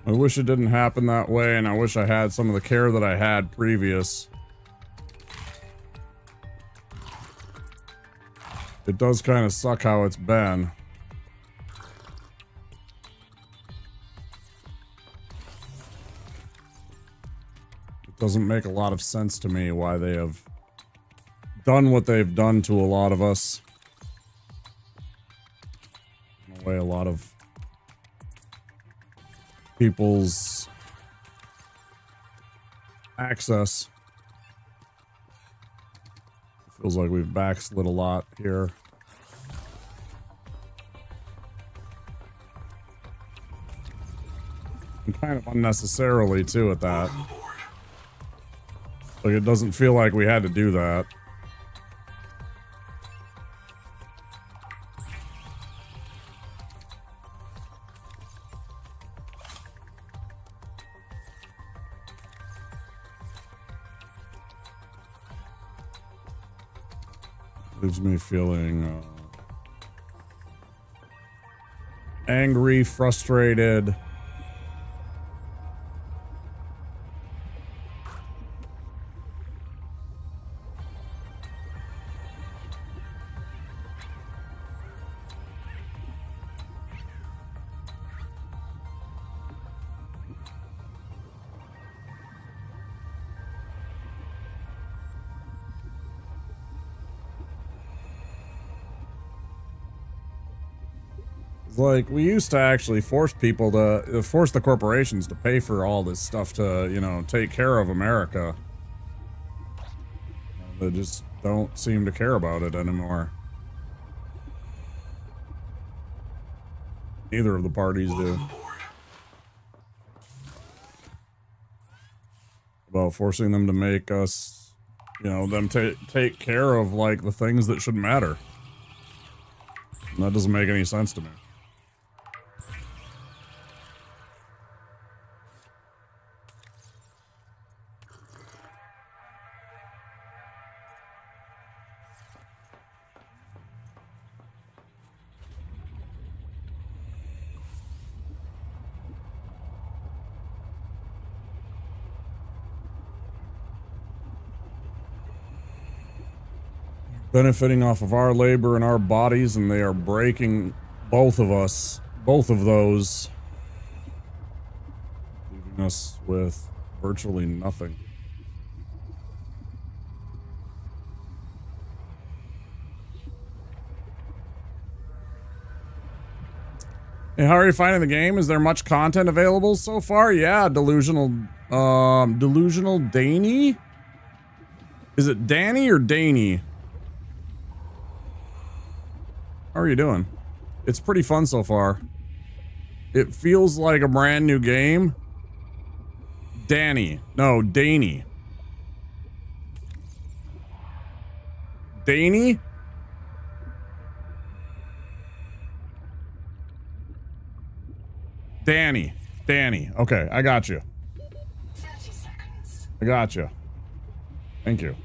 I wish it didn't happen that way, and I wish I had some of the care that I had previous. It does kind of suck how it's been. doesn't make a lot of sense to me why they have done what they've done to a lot of us. In a way, a lot of people's access. Feels like we've backslid a lot here. And kind of unnecessarily too at that. Like, it doesn't feel like we had to do that. Leaves me feeling angry, frustrated. Like, we used to actually force people to force the corporations to pay for all this stuff to, you know, take care of America. They just don't seem to care about it anymore. Neither of the parties do. About forcing them to make us, you know, them take care of, like, the things that should matter. And that doesn't make any sense to me. Benefiting off of our labor and our bodies, and they are breaking both of us, both of those, leaving us with virtually nothing. Hey, how are you finding the game? Is there much content available so far? Yeah, delusional Danny? Is it Danny or Danny? How are you doing? It's pretty fun so far. It feels like a brand new game. Danny. No, Danny. Danny? Danny. Danny. Okay, I got you. 30 seconds. I got you. Thank you.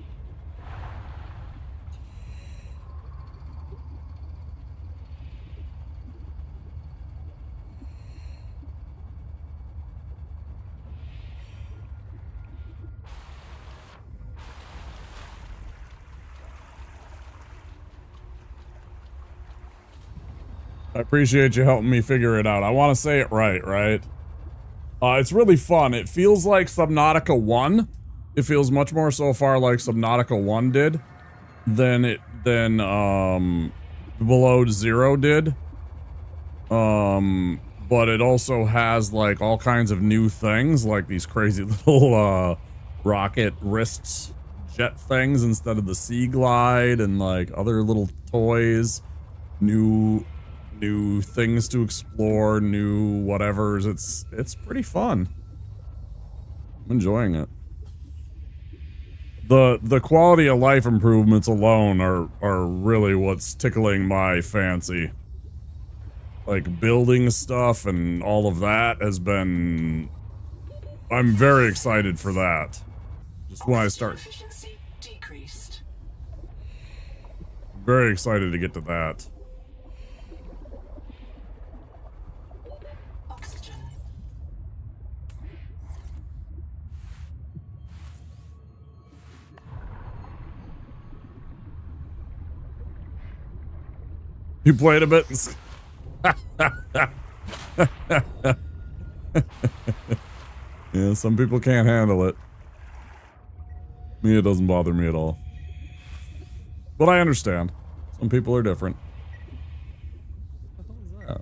I appreciate you helping me figure it out. I want to say it right? It's really fun. It feels like Subnautica 1. It feels much more so far like Subnautica 1 did than Below Zero did. But it also has like all kinds of new things, like these crazy little rocket wrists, jet things instead of the Sea Glide, and like other little toys, new things to explore, new whatevers. It's pretty fun. I'm enjoying it. The quality of life improvements alone are really what's tickling my fancy. Like building stuff and all of that has been, I'm very excited for that. Just when I start. Very excited to get to that. You played a bit. Yeah, some people can't handle it. Me, it doesn't bother me at all. But I understand. Some people are different. What the hell is that?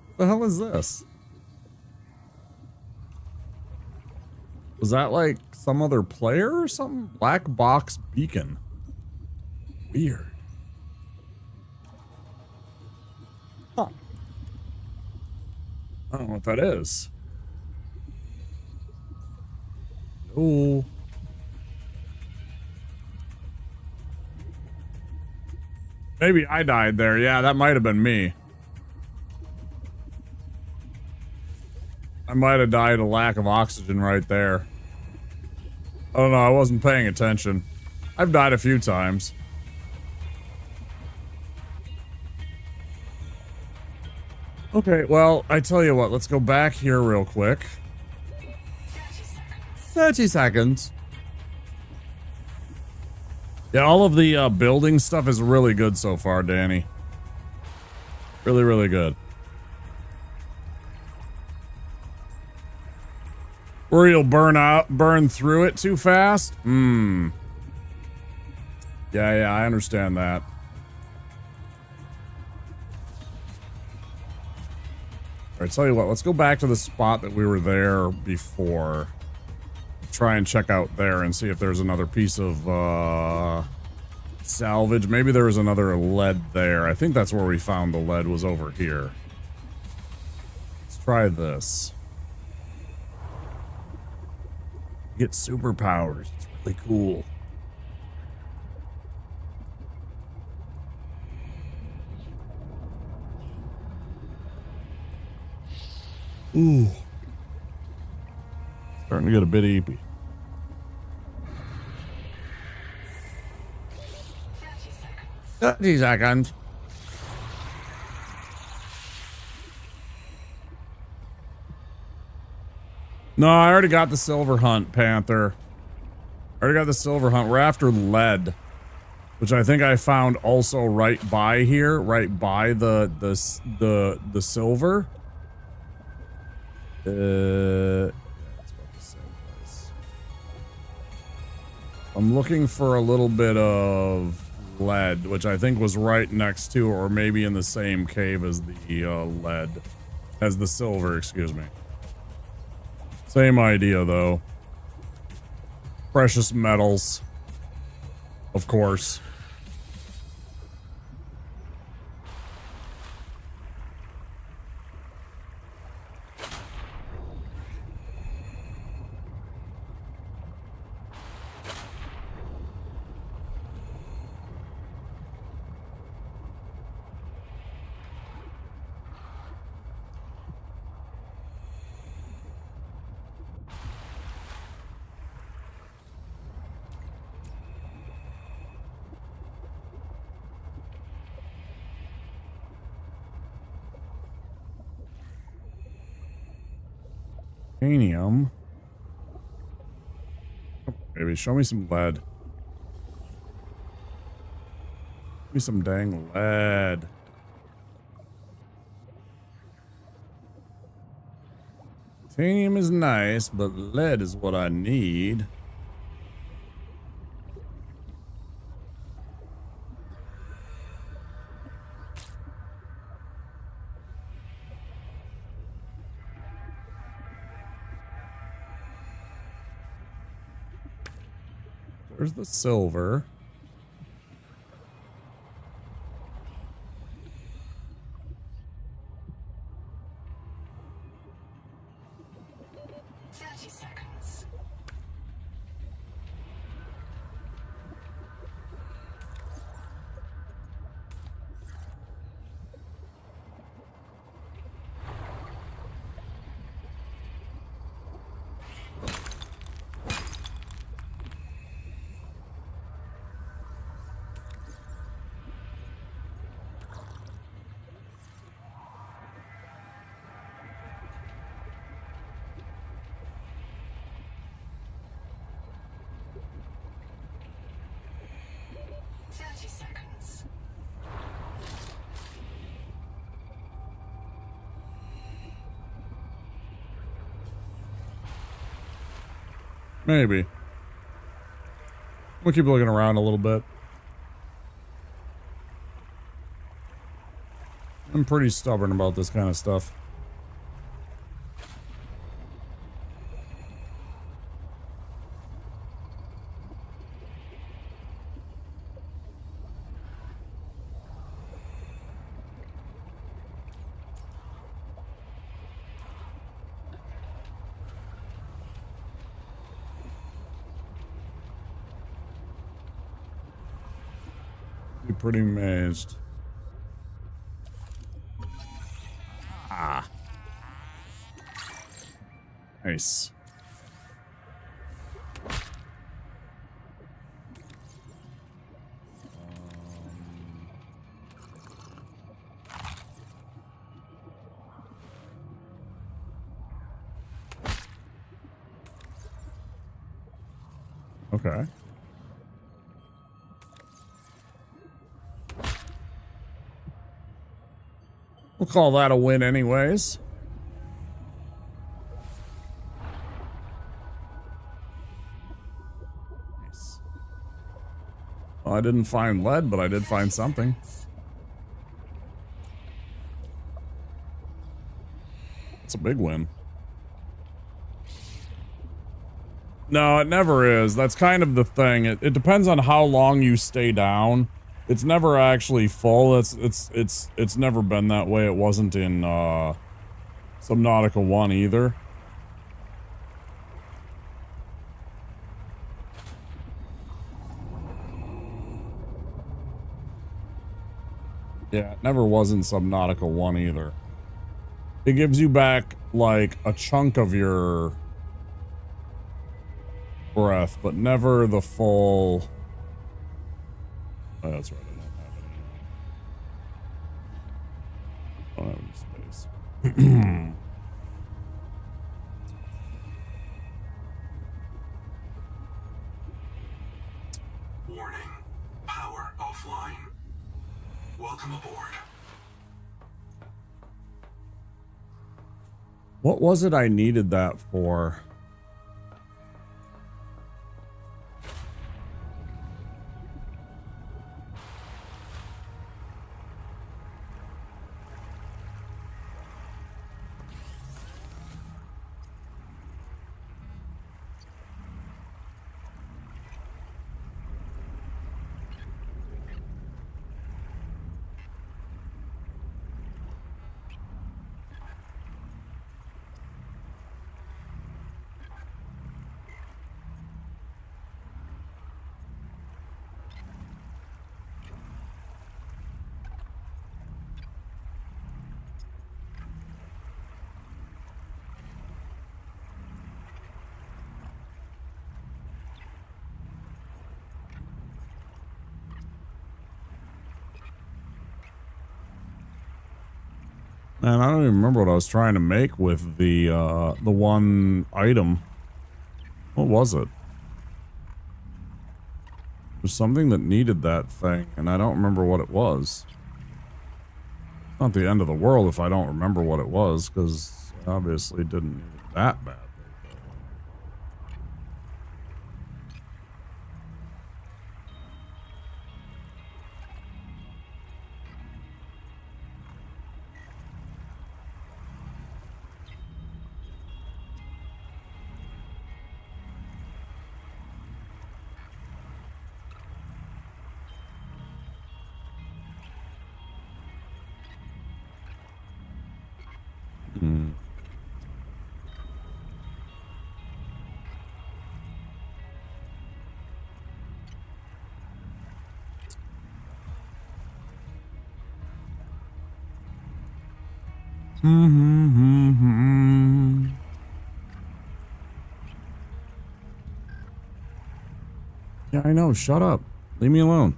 What the hell is this? Was that like some other player or something? Black box beacon. Weird. Huh. I don't know what that is. No. Maybe I died there. Yeah, that might have been me. I might have died of lack of oxygen right there. I don't know. I wasn't paying attention. I've died a few times. Okay, well, I tell you what. Let's go back here real quick. 30 seconds. Yeah, all of the building stuff is really good so far, Danny. Really, really good. Or you'll burn through it too fast? Yeah, I understand that. Alright, tell you what, let's go back to the spot that we were there before. Try and check out there and see if there's another piece of salvage. Maybe there was another lead there. I think that's where we found the lead, was over here. Let's try this. Get superpowers. It's really cool. Ooh. Starting to get a bit eepy. 30 seconds. No, I already got the silver hunt, Panther. I already got the silver hunt. We're after lead, which I think I found also right by here, right by the silver. It's about the same place. I'm looking for a little bit of lead, which I think was right next to, or maybe in the same cave as the lead, as the silver, excuse me. Same idea, though. Precious metals, of course. Titanium. Maybe show me some lead. Give me some dang lead. Titanium is nice, but lead is what I need. There's the silver. Maybe. We'll keep looking around a little bit. I'm pretty stubborn about this kind of stuff. Be pretty amazed. Ah. Nice. Okay. We'll call that a win anyways. Nice. Well, I didn't find lead, but I did find something. It's a big win. No, it never is. That's kind of the thing. It depends on how long you stay down. It's never actually full. It's never been that way. It wasn't in Subnautica 1 either. Yeah, it never was in Subnautica 1 either. It gives you back like a chunk of your breath, but never the full. Oh, that's right. I don't have any space. Warning. Power offline. Welcome aboard. What was it I needed that for? Man, I don't even remember what I was trying to make with the one item. What was it? There's something that needed that thing, and I don't remember what it was. It's not the end of the world if I don't remember what it was, because obviously it didn't need it that bad. Yeah, I know. Shut up. Leave me alone.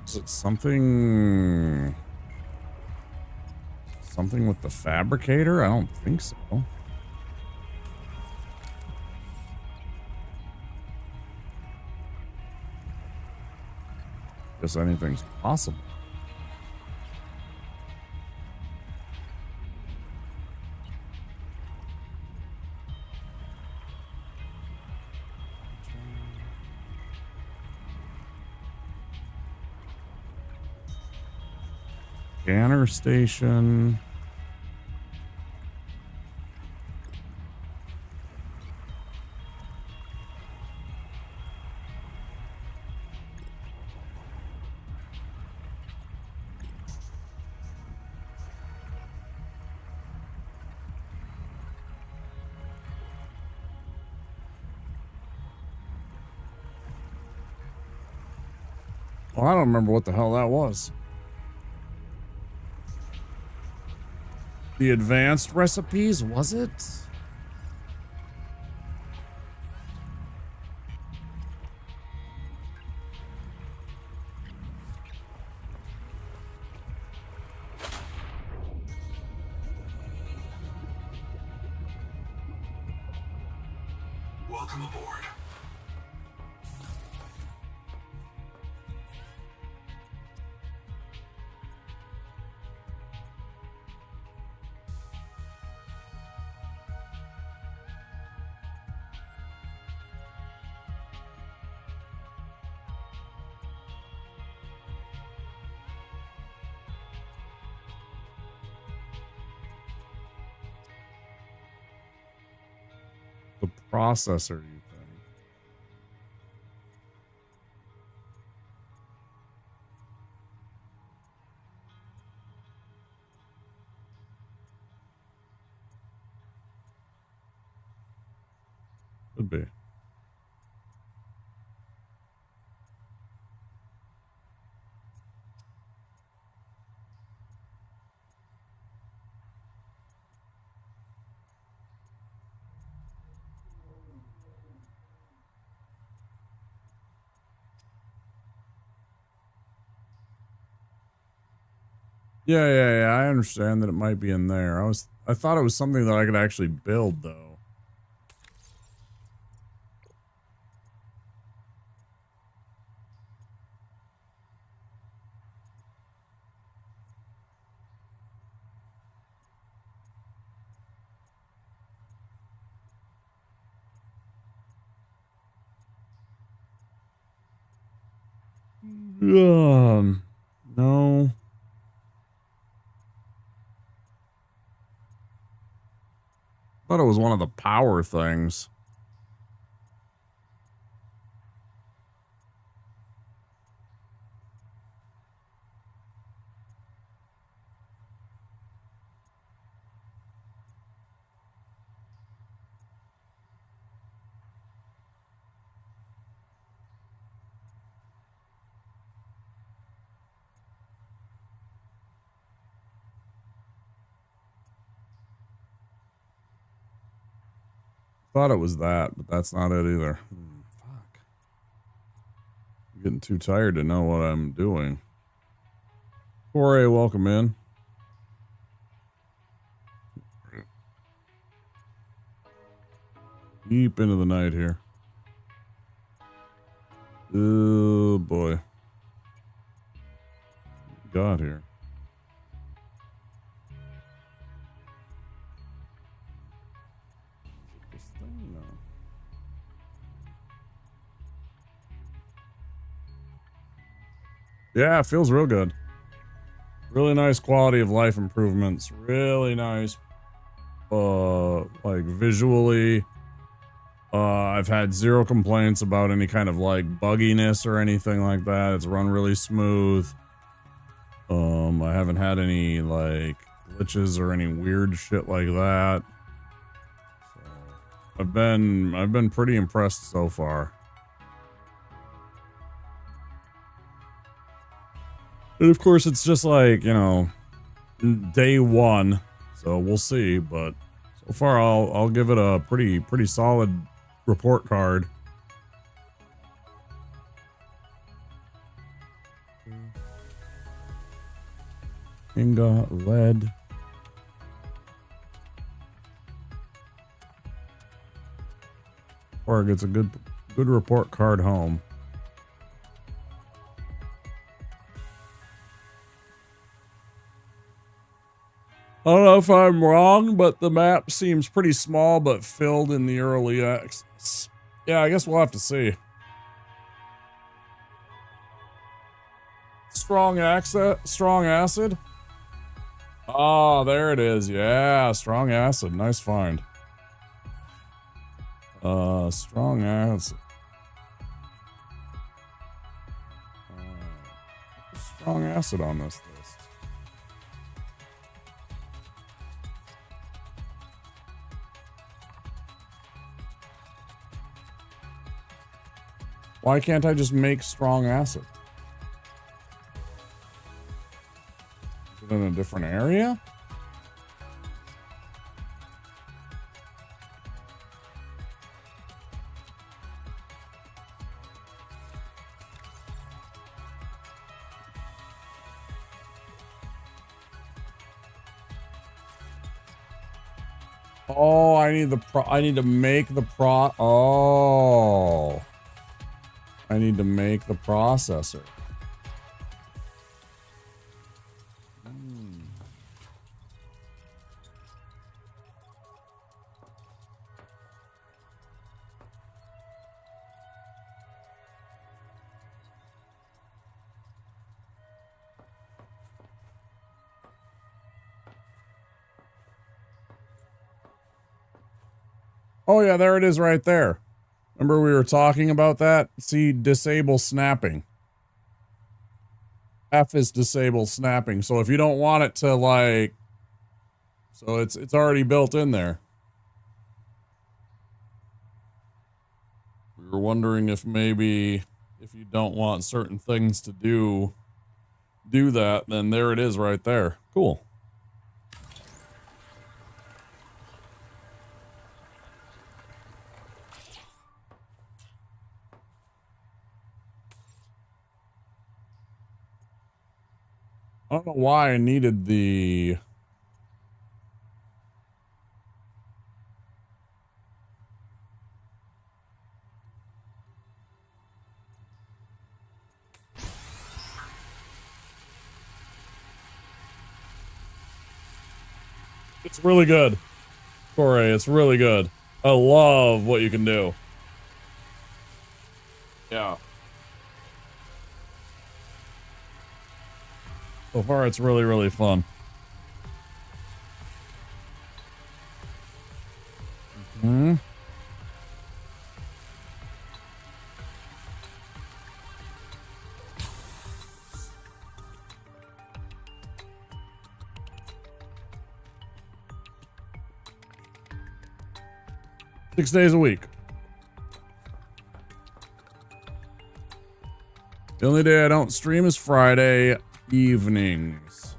Is it something with the fabricator? I don't think so. Guess anything's possible. Scanner station. Well, I don't remember what the hell that was. The advanced recipes, was it? Welcome aboard. The processor, you think? Could be. Yeah. I understand that it might be in there. I thought it was something that I could actually build, though. No. Thought it was one of the power things. Thought it was that, but that's not it either. Fuck. I'm getting too tired to know what I'm doing. 4A, welcome in. Deep into the night here. Oh boy. Got here. This thing, no. Yeah, it feels real good. Really nice quality of life improvements. Really nice. Like visually. I've had zero complaints about any kind of like bugginess or anything like that. It's run really smooth. I haven't had any like glitches or any weird shit like that. So I've been pretty impressed so far. And of course it's just like, you know, day one, so we'll see, but so far I'll give it a pretty solid report card. Inga, lead. Or gets a good report card home. I don't know if I'm wrong, but the map seems pretty small but filled in the early access. Yeah, I guess we'll have to see. Strong acid. Oh, there it is. Yeah, strong acid. Nice find. Strong acid. Strong acid on this list. Why can't I just make strong acid? Is it in a different area? Oh, I need to make the oh. I need to make the processor. Oh yeah, there it is right there. Remember we were talking about that? See, disable snapping. F is disable snapping. So if you don't want it to like, so it's already built in there. We were wondering if maybe if you don't want certain things to do that, then there it is right there. Cool. I don't know why I needed the... It's really good. Corey, it's really good. I love what you can do. Yeah. So far, it's really, really fun. Hmm. 6 days a week. The only day I don't stream is Friday evenings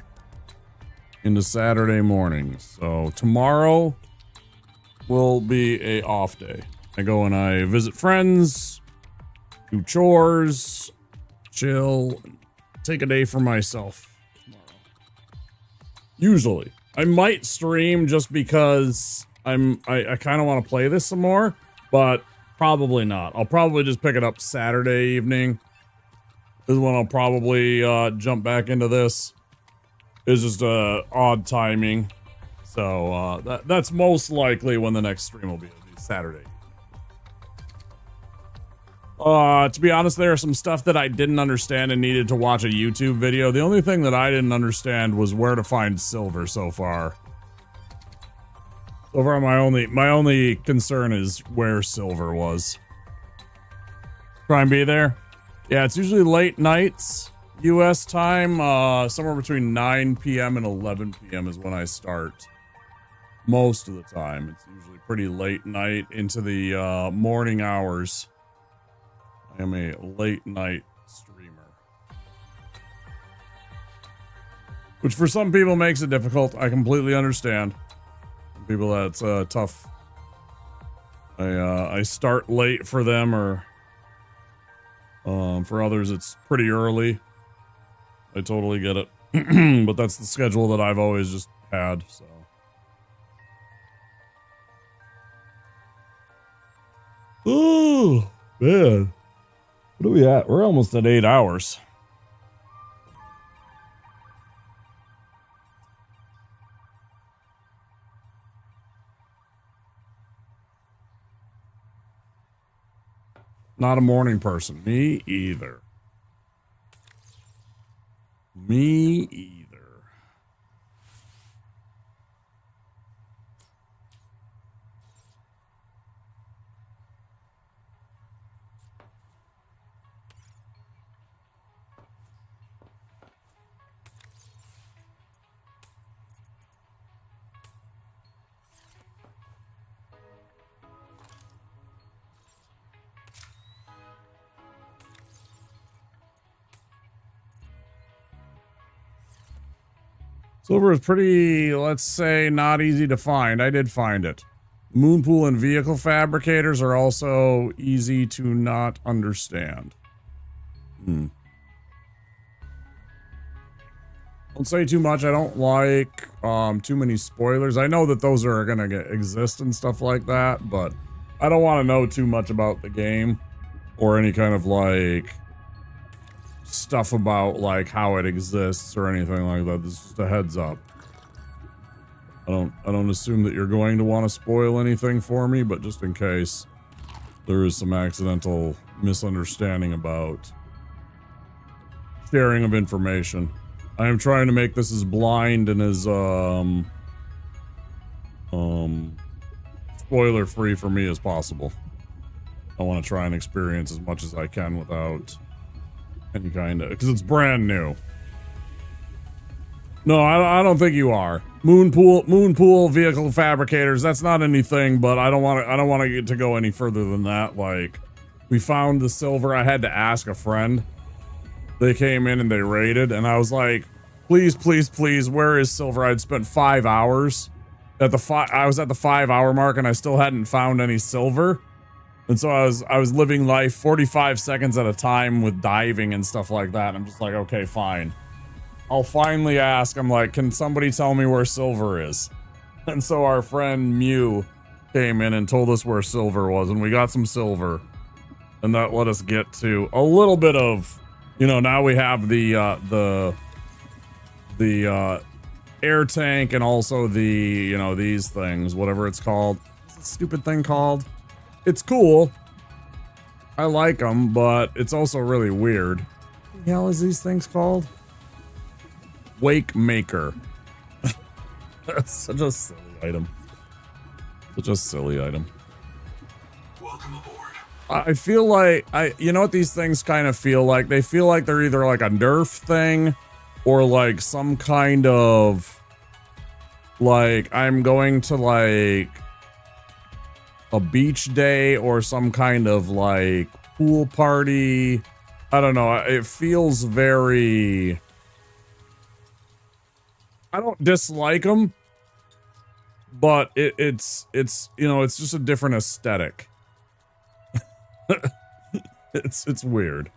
into Saturday mornings. So tomorrow will be a off day. I go and I visit friends, do chores, chill, take a day for myself tomorrow. Usually. I might stream just because I kind of want to play this some more, but probably not. I'll probably just pick it up Saturday evening. This is when I'll probably jump back into this. It's just odd timing. So that's most likely when the next stream will be. It'll be Saturday. To be honest, there are some stuff that I didn't understand and needed to watch a YouTube video. The only thing that I didn't understand was where to find silver so far. So far, my only concern is where silver was. Try and be there. Yeah, it's usually late nights, U.S. time. Somewhere between 9 p.m. and 11 p.m. is when I start. Most of the time, it's usually pretty late night into the morning hours. I am a late night streamer, which for some people makes it difficult. I completely understand. Some people, that's tough. I start late for them, or for others it's pretty early. I totally get it. But that's the schedule that I've always just had, so. Oh man, what are we at? We're almost at 8 hours. Not a morning person. Me either. Me either. Silver is pretty, let's say, not easy to find. I did find it. Moonpool and vehicle fabricators are also easy to not understand. Don't say too much. I don't like too many spoilers. I know that those are gonna exist and stuff like that, but I don't want to know too much about the game or any kind of like stuff about like how it exists or anything like that. This is just a heads up. I don't assume that you're going to want to spoil anything for me, but just in case there is some accidental misunderstanding about sharing of information. I am trying to make this as blind and as spoiler free for me as possible. I want to try and experience as much as I can without any kind of, because it's brand new. No, I don't think you are. Moonpool vehicle fabricators. That's not anything, but I don't want to get to go any further than that. Like, we found the silver. I had to ask a friend. They came in and they raided, and I was like, please, please, please, where is silver? I'd spent 5 hours at the I was at the 5 hour mark, and I still hadn't found any silver. And so I was living life 45 seconds at a time with diving and stuff like that. I'm just like, okay, fine. I'll finally ask. I'm like, can somebody tell me where silver is? And so our friend Mew came in and told us where silver was, and we got some silver. And that let us get to a little bit of, you know, now we have the air tank and also the, you know, these things, whatever it's called. What's this stupid thing called? It's cool. I like them, but it's also really weird. What the hell is these things called? Wake Maker. That's such a silly item. Such a silly item. Welcome aboard. I feel like, you know what these things kind of feel like? They feel like they're either like a Nerf thing or like some kind of, like, I'm going to like a beach day or some kind of like pool party. I don't know. It feels very, I don't dislike them, but it's you know, it's just a different aesthetic. it's weird.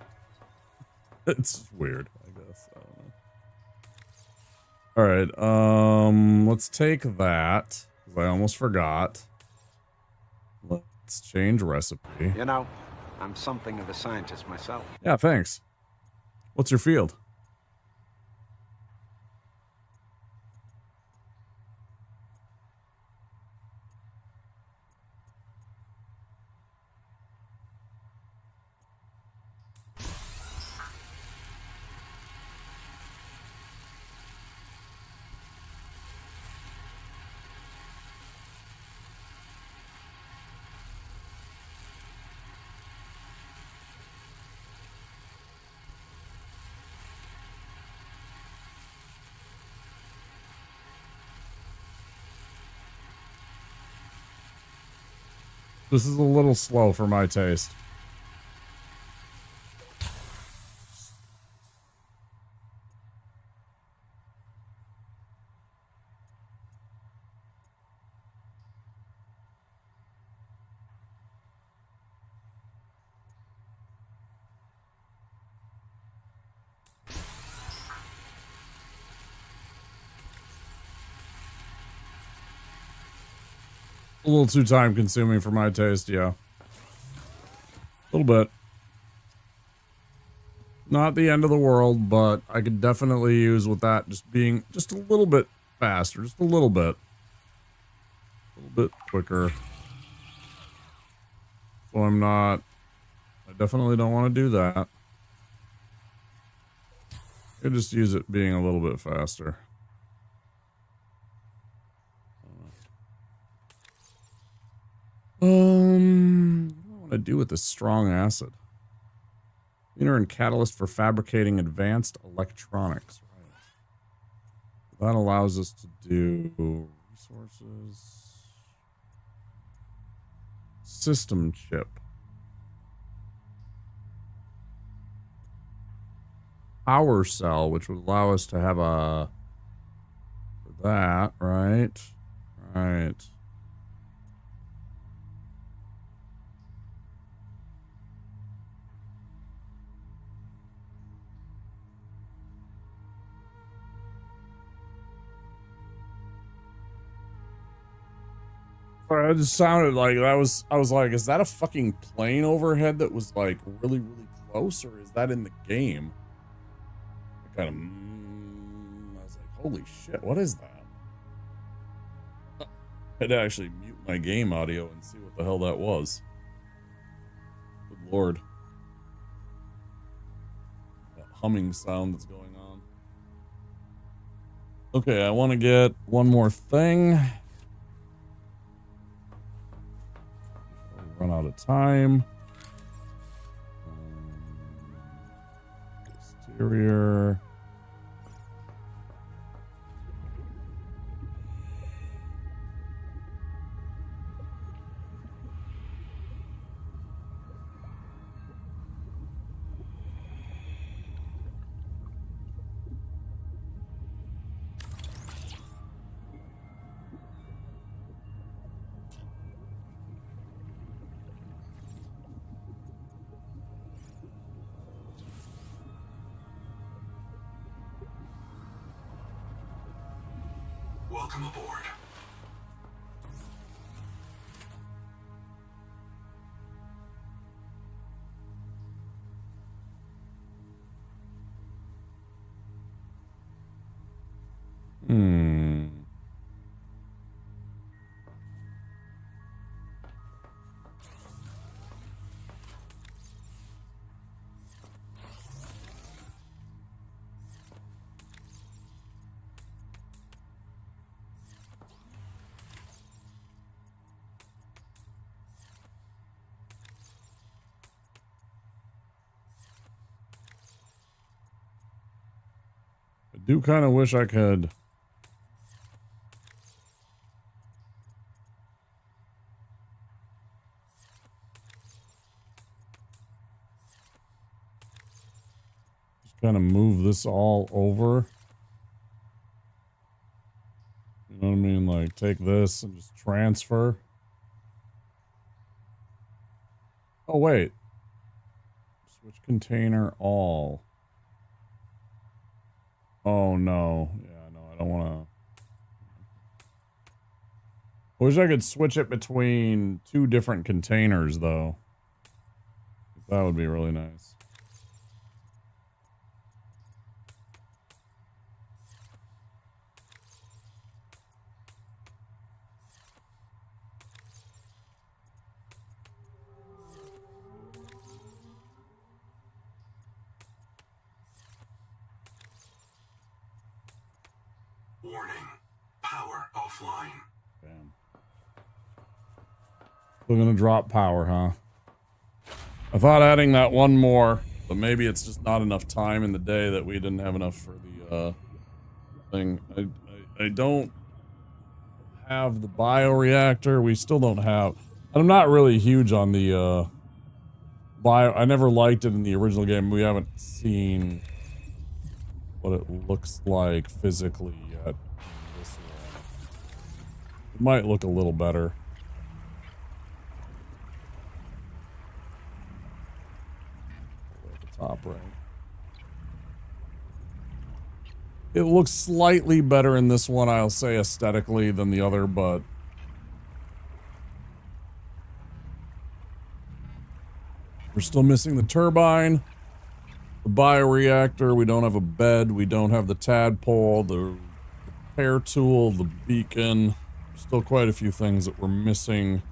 It's weird, I guess. I don't know. All right, let's take that. I almost forgot. Let's change recipe. You know, I'm something of a scientist myself. Yeah, thanks. What's your field? This is a little slow for my taste. A little too time consuming for my taste, yeah. A little bit. Not the end of the world, but I could definitely use with that just being just a little bit faster, just a little bit. A little bit quicker. So I'm not, I definitely don't want to do that. I could just use it being a little bit faster. What do I want to do with this strong acid? Cleaner and catalyst for fabricating advanced electronics. Right. That allows us to do resources. System chip. Power cell, which would allow us to have a that, right? Right. It just sounded like I was like, is that a fucking plane overhead that was like really, really close, or is that in the game? I kind of, I was like, holy shit, what is that? I had to actually mute my game audio and see what the hell that was. Good lord. That humming sound that's going on. Okay, I want to get one more thing. Run out of time. Exterior. Welcome aboard. I do kind of wish I could just kind of move this all over. You know what I mean? Like take this and just transfer. Oh, wait. Switch container all. Oh, no. Yeah, no, I don't want to. I wish I could switch it between two different containers, though. That would be really nice. Warning. Power offline. Bam. We're gonna drop power, huh? I thought adding that one more, but maybe it's just not enough time in the day that we didn't have enough for the thing. I don't have the bioreactor. We still don't have. I'm not really huge on the bio. I never liked it in the original game. We haven't seen what it looks like physically yet. In this one. It might look a little better. At the top right. It looks slightly better in this one, I'll say, aesthetically than the other, but we're still missing the turbine, the bioreactor, we don't have a bed, we don't have the tadpole, the repair tool, the beacon. Still quite a few things that we're missing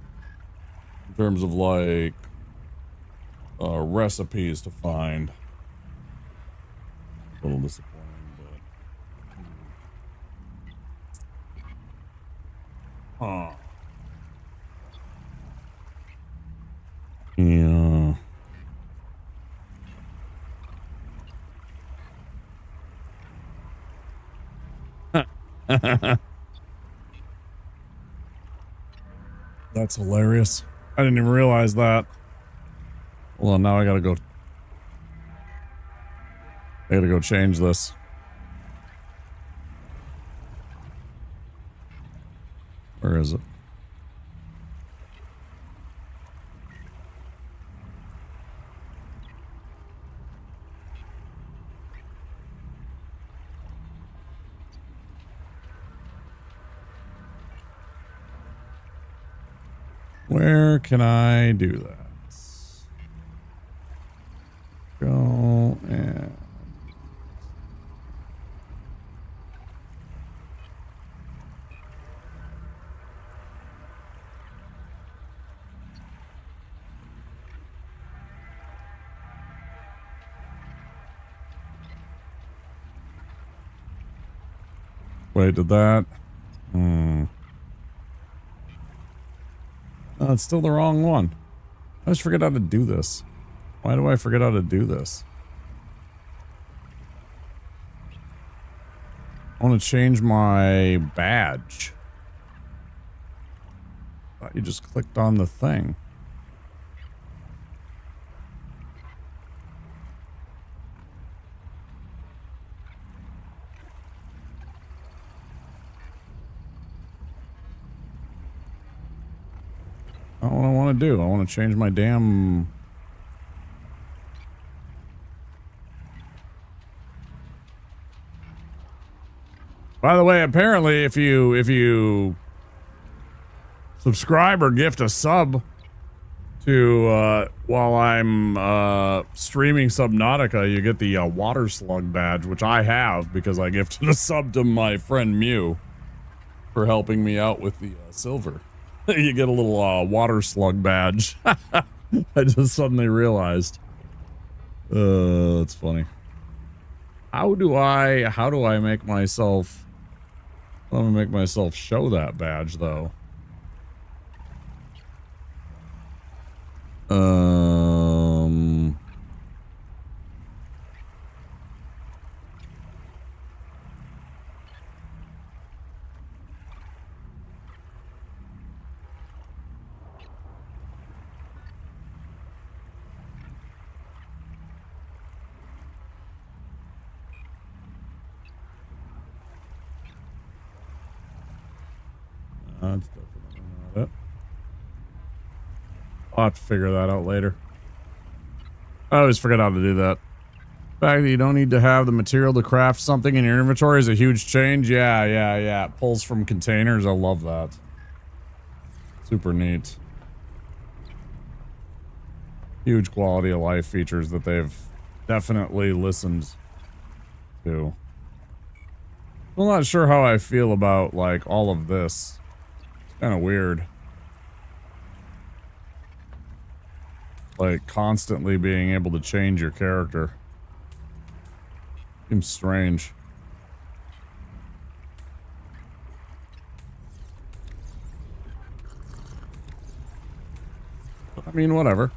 in terms of, like, recipes to find. A little disappointing. Huh. Yeah. That's hilarious. I didn't even realize that. Hold on, now I gotta go change this. Where is it? Where can I do that? Go and... Wait, did that? Oh, it's still the wrong one. I just forget how to do this. Why do I forget how to do this? I want to change my badge. I thought you just clicked on the thing. Not what I want to do. I want to change my damn... By the way, apparently if you subscribe or gift a sub to while I'm streaming Subnautica, you get the water slug badge, which I have because I gifted a sub to my friend Mew for helping me out with the silver. You get a little water slug badge. I just suddenly realized. That's funny. How do I make myself... I'm gonna make myself show that badge, though. That's definitely not it. I'll have to figure that out later. I always forget how to do that. The fact that you don't need to have the material to craft something in your inventory is a huge change. Yeah. It pulls from containers. I love that. Super neat. Huge quality of life features that they've definitely listened to. I'm not sure how I feel about, like, all of this. It's kind of weird. Like, constantly being able to change your character. Seems strange. I mean, whatever.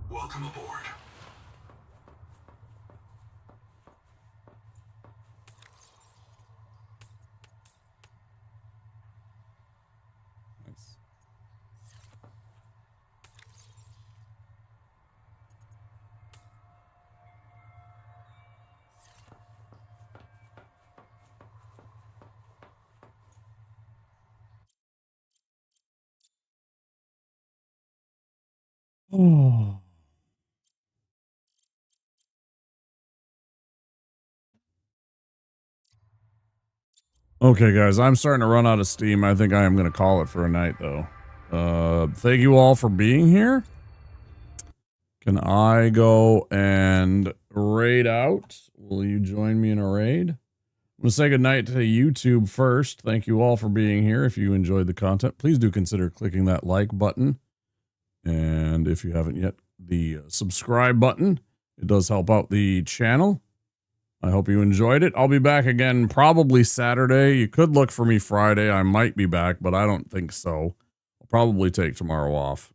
Welcome aboard. Nice. Oh. Okay, guys, I'm starting to run out of steam. I think I am going to call it for a night, though. Thank you all for being here. Can I go and raid out? Will you join me in a raid? I'm going to say goodnight to YouTube first. Thank you all for being here. If you enjoyed the content, please do consider clicking that like button. And if you haven't yet, the subscribe button. It does help out the channel. I hope you enjoyed it. I'll be back again probably Saturday. You could look for me Friday. I might be back, but I don't think so. I'll probably take tomorrow off.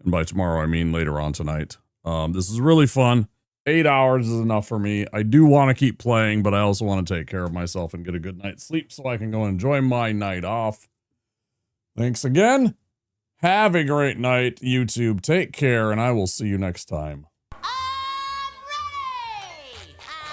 And by tomorrow, I mean later on tonight. This is really fun. 8 hours is enough for me. I do want to keep playing, but I also want to take care of myself and get a good night's sleep so I can go enjoy my night off. Thanks again. Have a great night, YouTube. Take care, and I will see you next time.